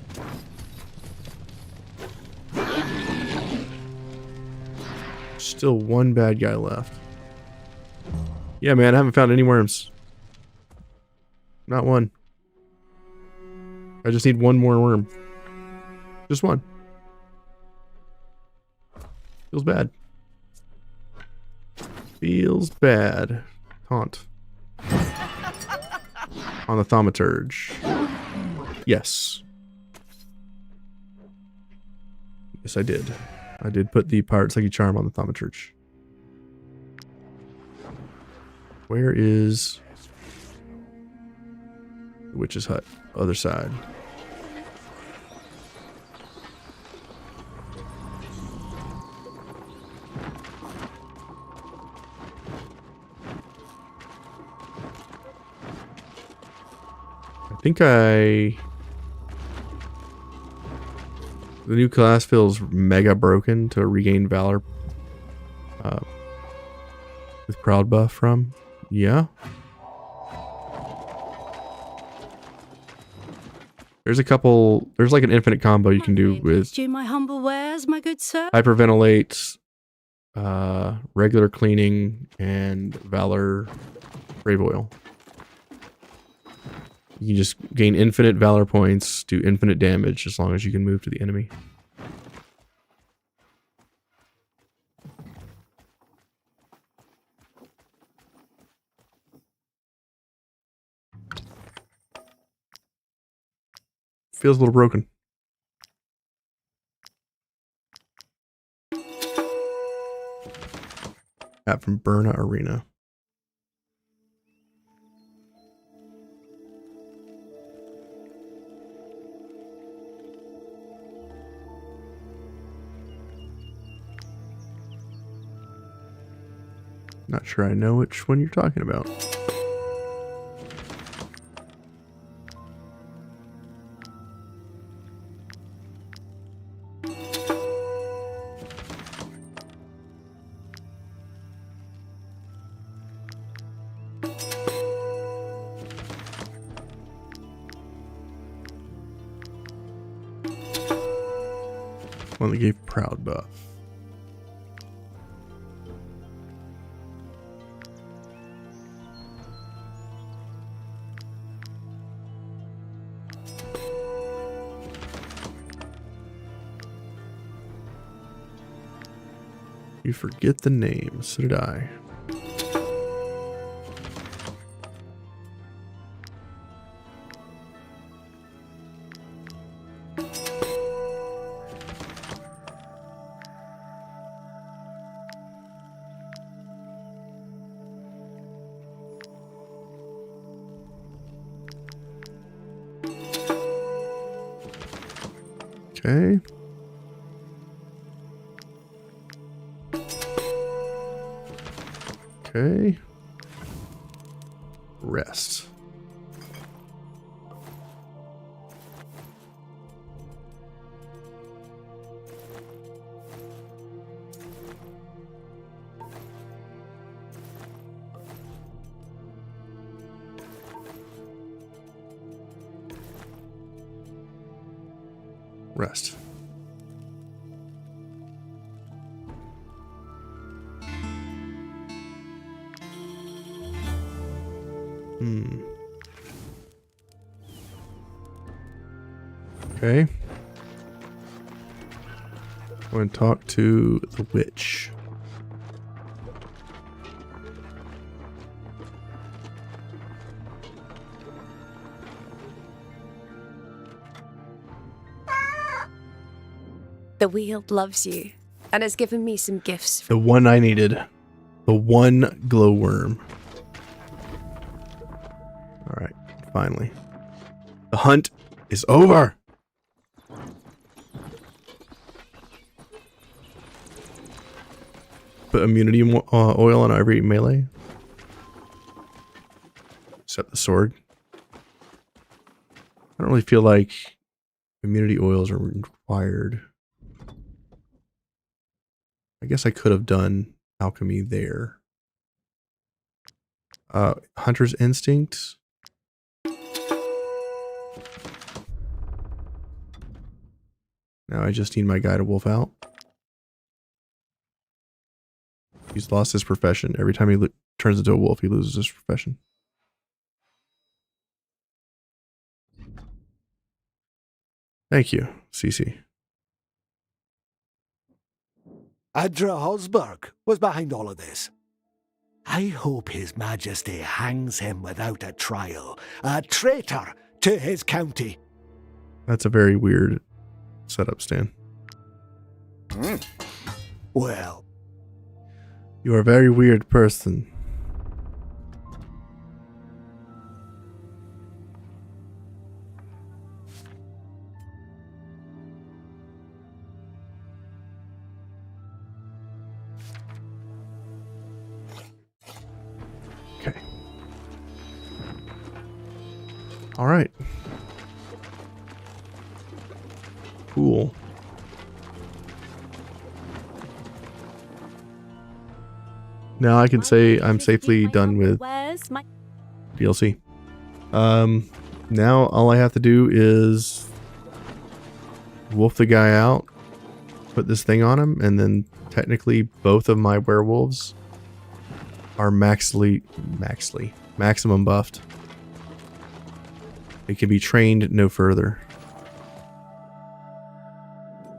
Still one bad guy left. Yeah, man, I haven't found any worms. Not one. I just need one more worm. Just one. Feels bad. Feels bad. Taunt. On the Thaumaturge. Yes. Yes, I did. I did put the Pirate's Lucky Charm on the Thaumaturge. Where is the Witch's Hut? Other side. I think the new class feels mega broken to regain Valor With crowd buff from? Yeah. There's a couple, there's like an infinite combo you can do with You, my humble wares, my good sir. hyperventilate, regular cleaning, and valor brave oil. You can just gain infinite valor points, do infinite damage as long as you can move to the enemy. Feels a little broken. App from Burna Arena. Not sure I know which one you're talking about. One that gave proud buff. You forget the name, so did I. Okay. Okay. Rest. Rest. Okay. Go and talk to the witch. The Weald loves you and has given me some gifts. The one I needed. The one glowworm. Alright, finally. The hunt is over! Put immunity oil on every melee. Except the sword. I don't really feel like immunity oils are required. I guess I could have done alchemy there. Hunter's Instinct. Now I just need my guy to wolf out. He's lost his profession. Every time he turns into a wolf, he loses his profession. Thank you, CC. Adra Hosberg was behind all of this. I hope His Majesty hangs him without a trial. A traitor to his county. That's a very weird setup, Stan. Well, you are a very weird person. Okay. All right. now I can say I'm safely done with DLC. Now all I have to do is wolf the guy out, put this thing on him, and then technically both of my werewolves are maximum buffed. They can be trained no further.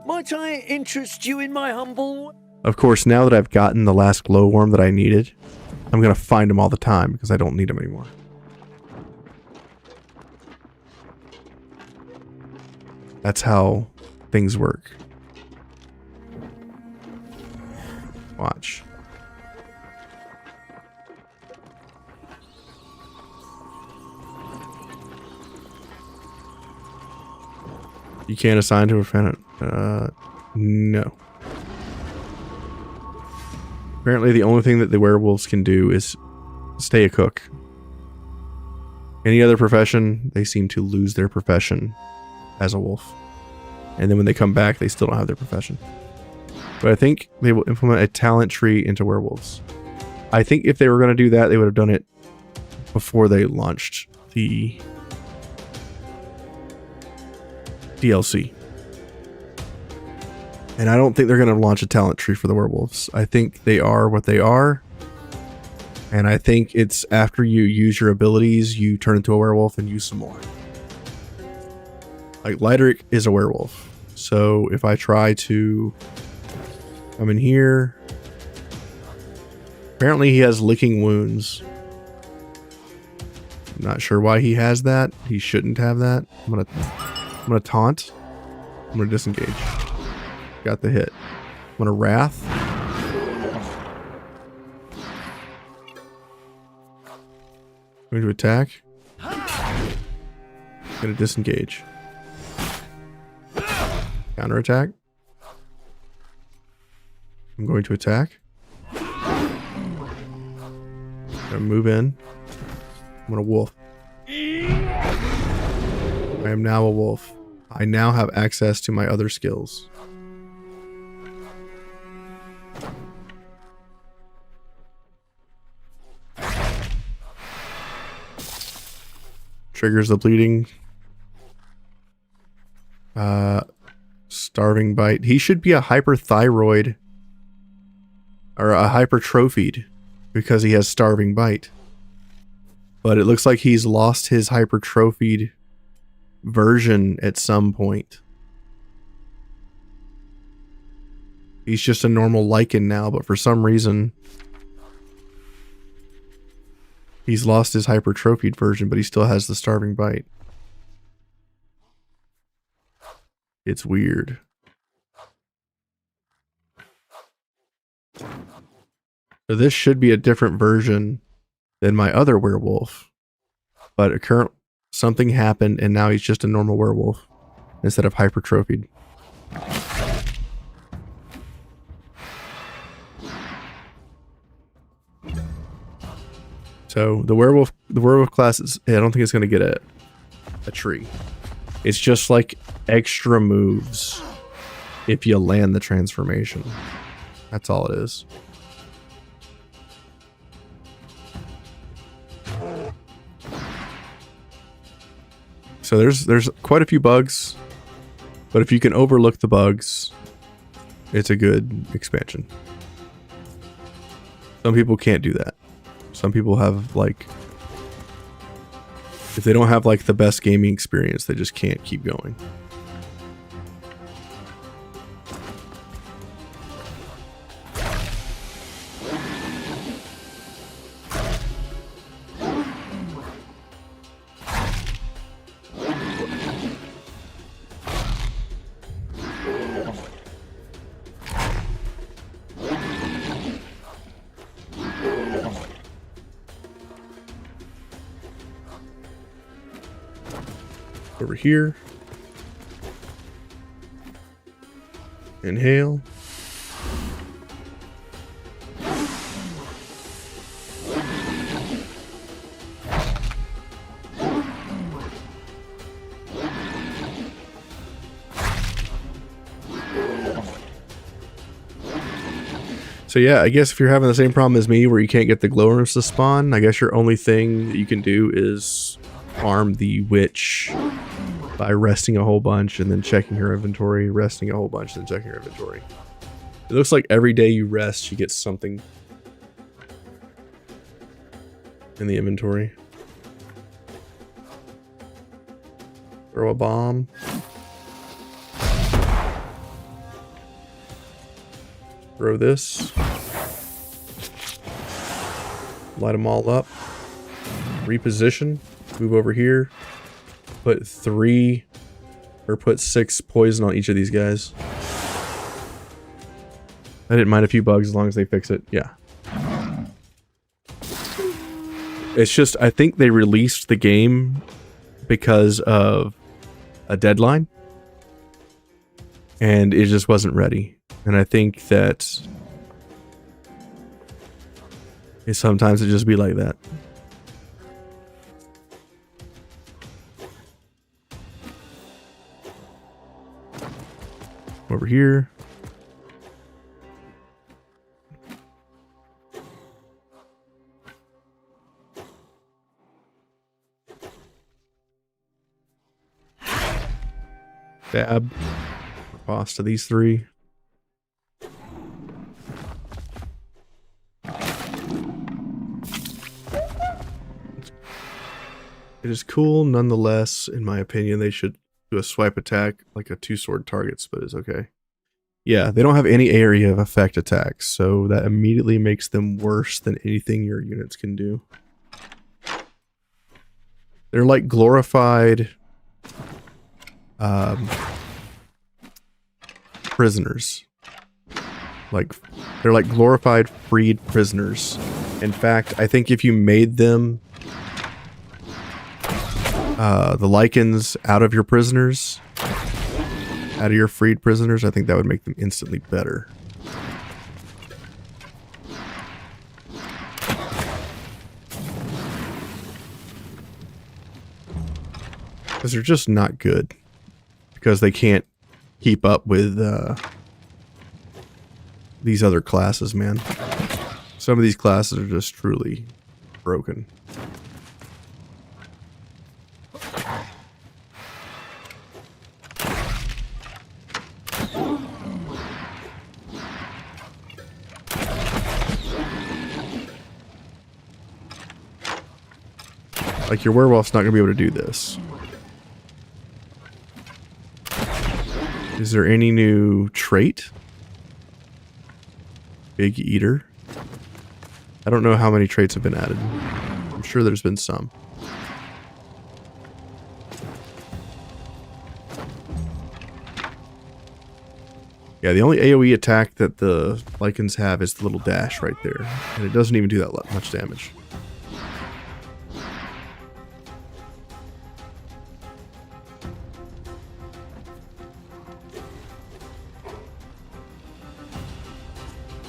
Might I interest you in my humble... Of course, now that I've gotten the last glowworm that I needed, I'm going to find them all the time because I don't need them anymore. That's how things work. Watch. You can't assign to a friend. No. Apparently the only thing that the werewolves can do is stay a cook. Any other profession, they seem to lose their profession as a wolf. And then when they come back, they still don't have their profession. But I think they will implement a talent tree into werewolves. I think if they were going to do that, they would have done it before they launched the DLC. And I don't think they're going to launch a talent tree for the werewolves. I think they are what they are. And I think it's after you use your abilities, you turn into a werewolf and use some more. Like, Lydric is a werewolf. So if I try to come in here... Apparently he has licking wounds. I'm not sure why he has that. He shouldn't have that. I'm gonna taunt. I'm gonna disengage. Got the hit. I'm gonna wrath. Going to attack. Gonna disengage. Counterattack. I'm going to attack. Gonna move in. I'm gonna wolf. I am now a wolf. I now have access to my other skills. Triggers the bleeding. Starving bite. He should be a hyperthyroid or a hypertrophied because he has starving bite. But it looks like he's lost his hypertrophied version at some point. He's just a normal Lycan now, but for some reason he's lost his hypertrophied version, but he still has the starving bite. It's weird. So this should be a different version than my other werewolf, but something happened and now he's just a normal werewolf instead of hypertrophied. So the werewolf class is, I don't think it's going to get a tree. It's just like extra moves if you land the transformation. That's all it is. So there's quite a few bugs, but if you can overlook the bugs, it's a good expansion. Some people can't do that. Some people have, like, if they don't have like the best gaming experience, they just can't keep going. Over here. Inhale. So yeah, I guess if you're having the same problem as me where you can't get the glowworms to spawn, I guess your only thing that you can do is farm the witch by resting a whole bunch and then checking her inventory, resting a whole bunch and then checking her inventory. It looks like every day you rest, you get something in the inventory. Throw a bomb. Throw this. Light them all up. Reposition. Move over here. Put 3 or put 6 poison on each of these guys. I didn't mind a few bugs as long as they fix it. Yeah. It's just, I think they released the game because of a deadline. And it just wasn't ready. And I think that sometimes it just be like that. Over here. Dab. Boss to these 3. It is cool, nonetheless. In my opinion, they should do a swipe attack like a 2-sword targets, but it's okay. Yeah, they don't have any area of effect attacks, so that immediately makes them worse than anything your units can do. They're like glorified prisoners. They're like glorified freed prisoners. In fact, I think if you made them the Lycans out of your prisoners, out of your freed prisoners, I think that would make them instantly better. Because they're just not good. Because they can't keep up with these other classes, man. Some of these classes are just truly broken. Like, your werewolf's not going to be able to do this. Is there any new trait? Big Eater. I don't know how many traits have been added. I'm sure there's been some. Yeah, the only AoE attack that the Lycans have is the little dash right there. And it doesn't even do that much damage.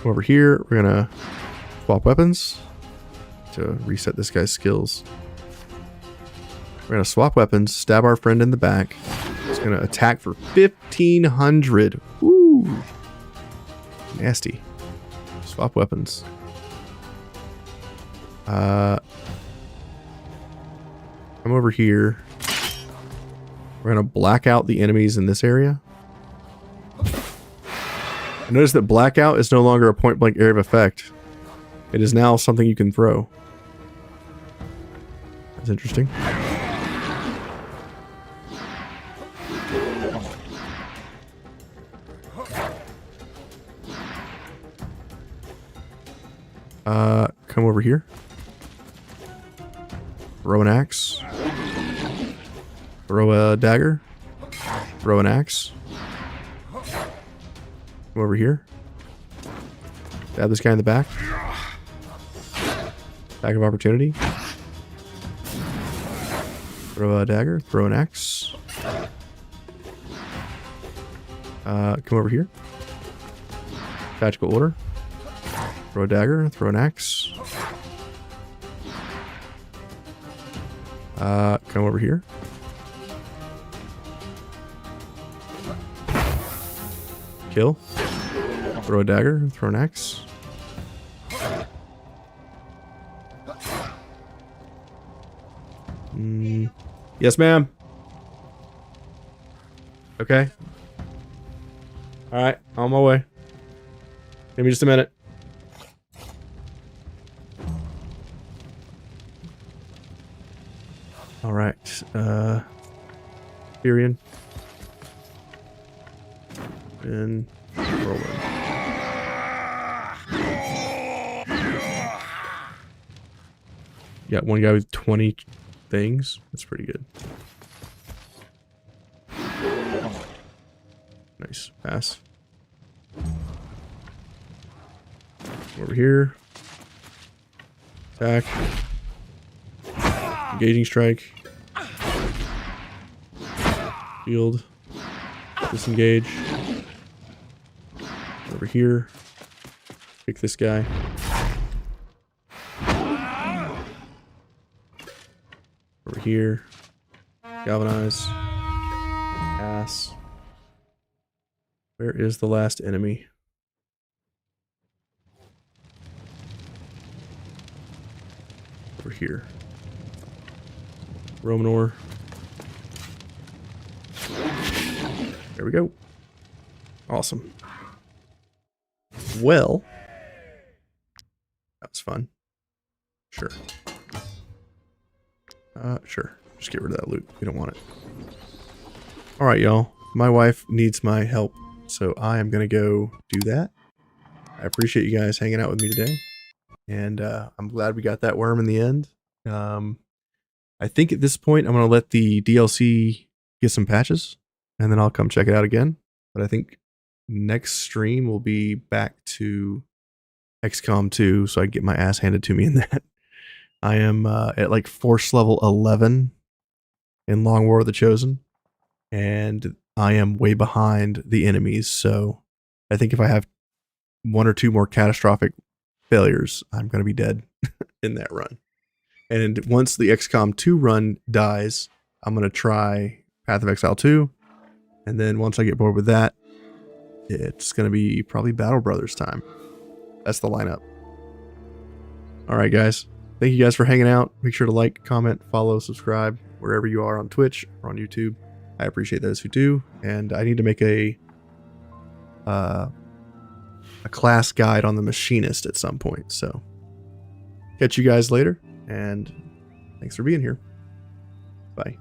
Over here, we're gonna swap weapons to reset this guy's skills. We're gonna swap weapons, stab our friend in the back. It's gonna attack for 1500. Ooh, nasty. Swap weapons. Come over here. We're gonna black out the enemies in this area. Notice that blackout is no longer a point-blank area of effect. It is now something you can throw. That's interesting. Come over here. Throw an axe. Throw a dagger. Throw an axe. Come over here. Stab this guy in the back. Back of opportunity. Throw a dagger. Throw an axe. Come over here. Tactical order. Throw a dagger. Throw an axe. Come over here. Kill. Throw a dagger. Throw an axe. Yes, ma'am. Okay. Alright, on my way. Give me just a minute. Alright, Tyrion. And whirlwind. Got one guy with 20 things. That's pretty good. Nice. Pass. Over here. Attack. Engaging strike. Shield. Disengage. Over here. Pick this guy. Over here. Galvanize. Pass. Where is the last enemy? Over here. Romanor. There we go. Awesome. Well, that was fun. Sure. Sure. Just get rid of that loot. We don't want it. Alright, y'all. My wife needs my help, so I am going to go do that. I appreciate you guys hanging out with me today. And I'm glad we got that worm in the end. I think at this point, I'm going to let the DLC get some patches, and then I'll come check it out again. But I think next stream will be back to XCOM 2, so I can get my ass handed to me in that. I am at like force level 11 in Long War of the Chosen, and I am way behind the enemies, so I think if I have 1 or 2 more catastrophic failures, I'm going to be dead in that run. And once the XCOM 2 run dies, I'm going to try Path of Exile 2, and then once I get bored with that, it's going to be probably Battle Brothers time. That's the lineup. Alright guys, thank you guys for hanging out. Make sure to like, comment, follow, subscribe, wherever you are on Twitch or on YouTube. I appreciate those who do, and I need to make a class guide on the Machinist at some point, so catch you guys later, and thanks for being here. Bye.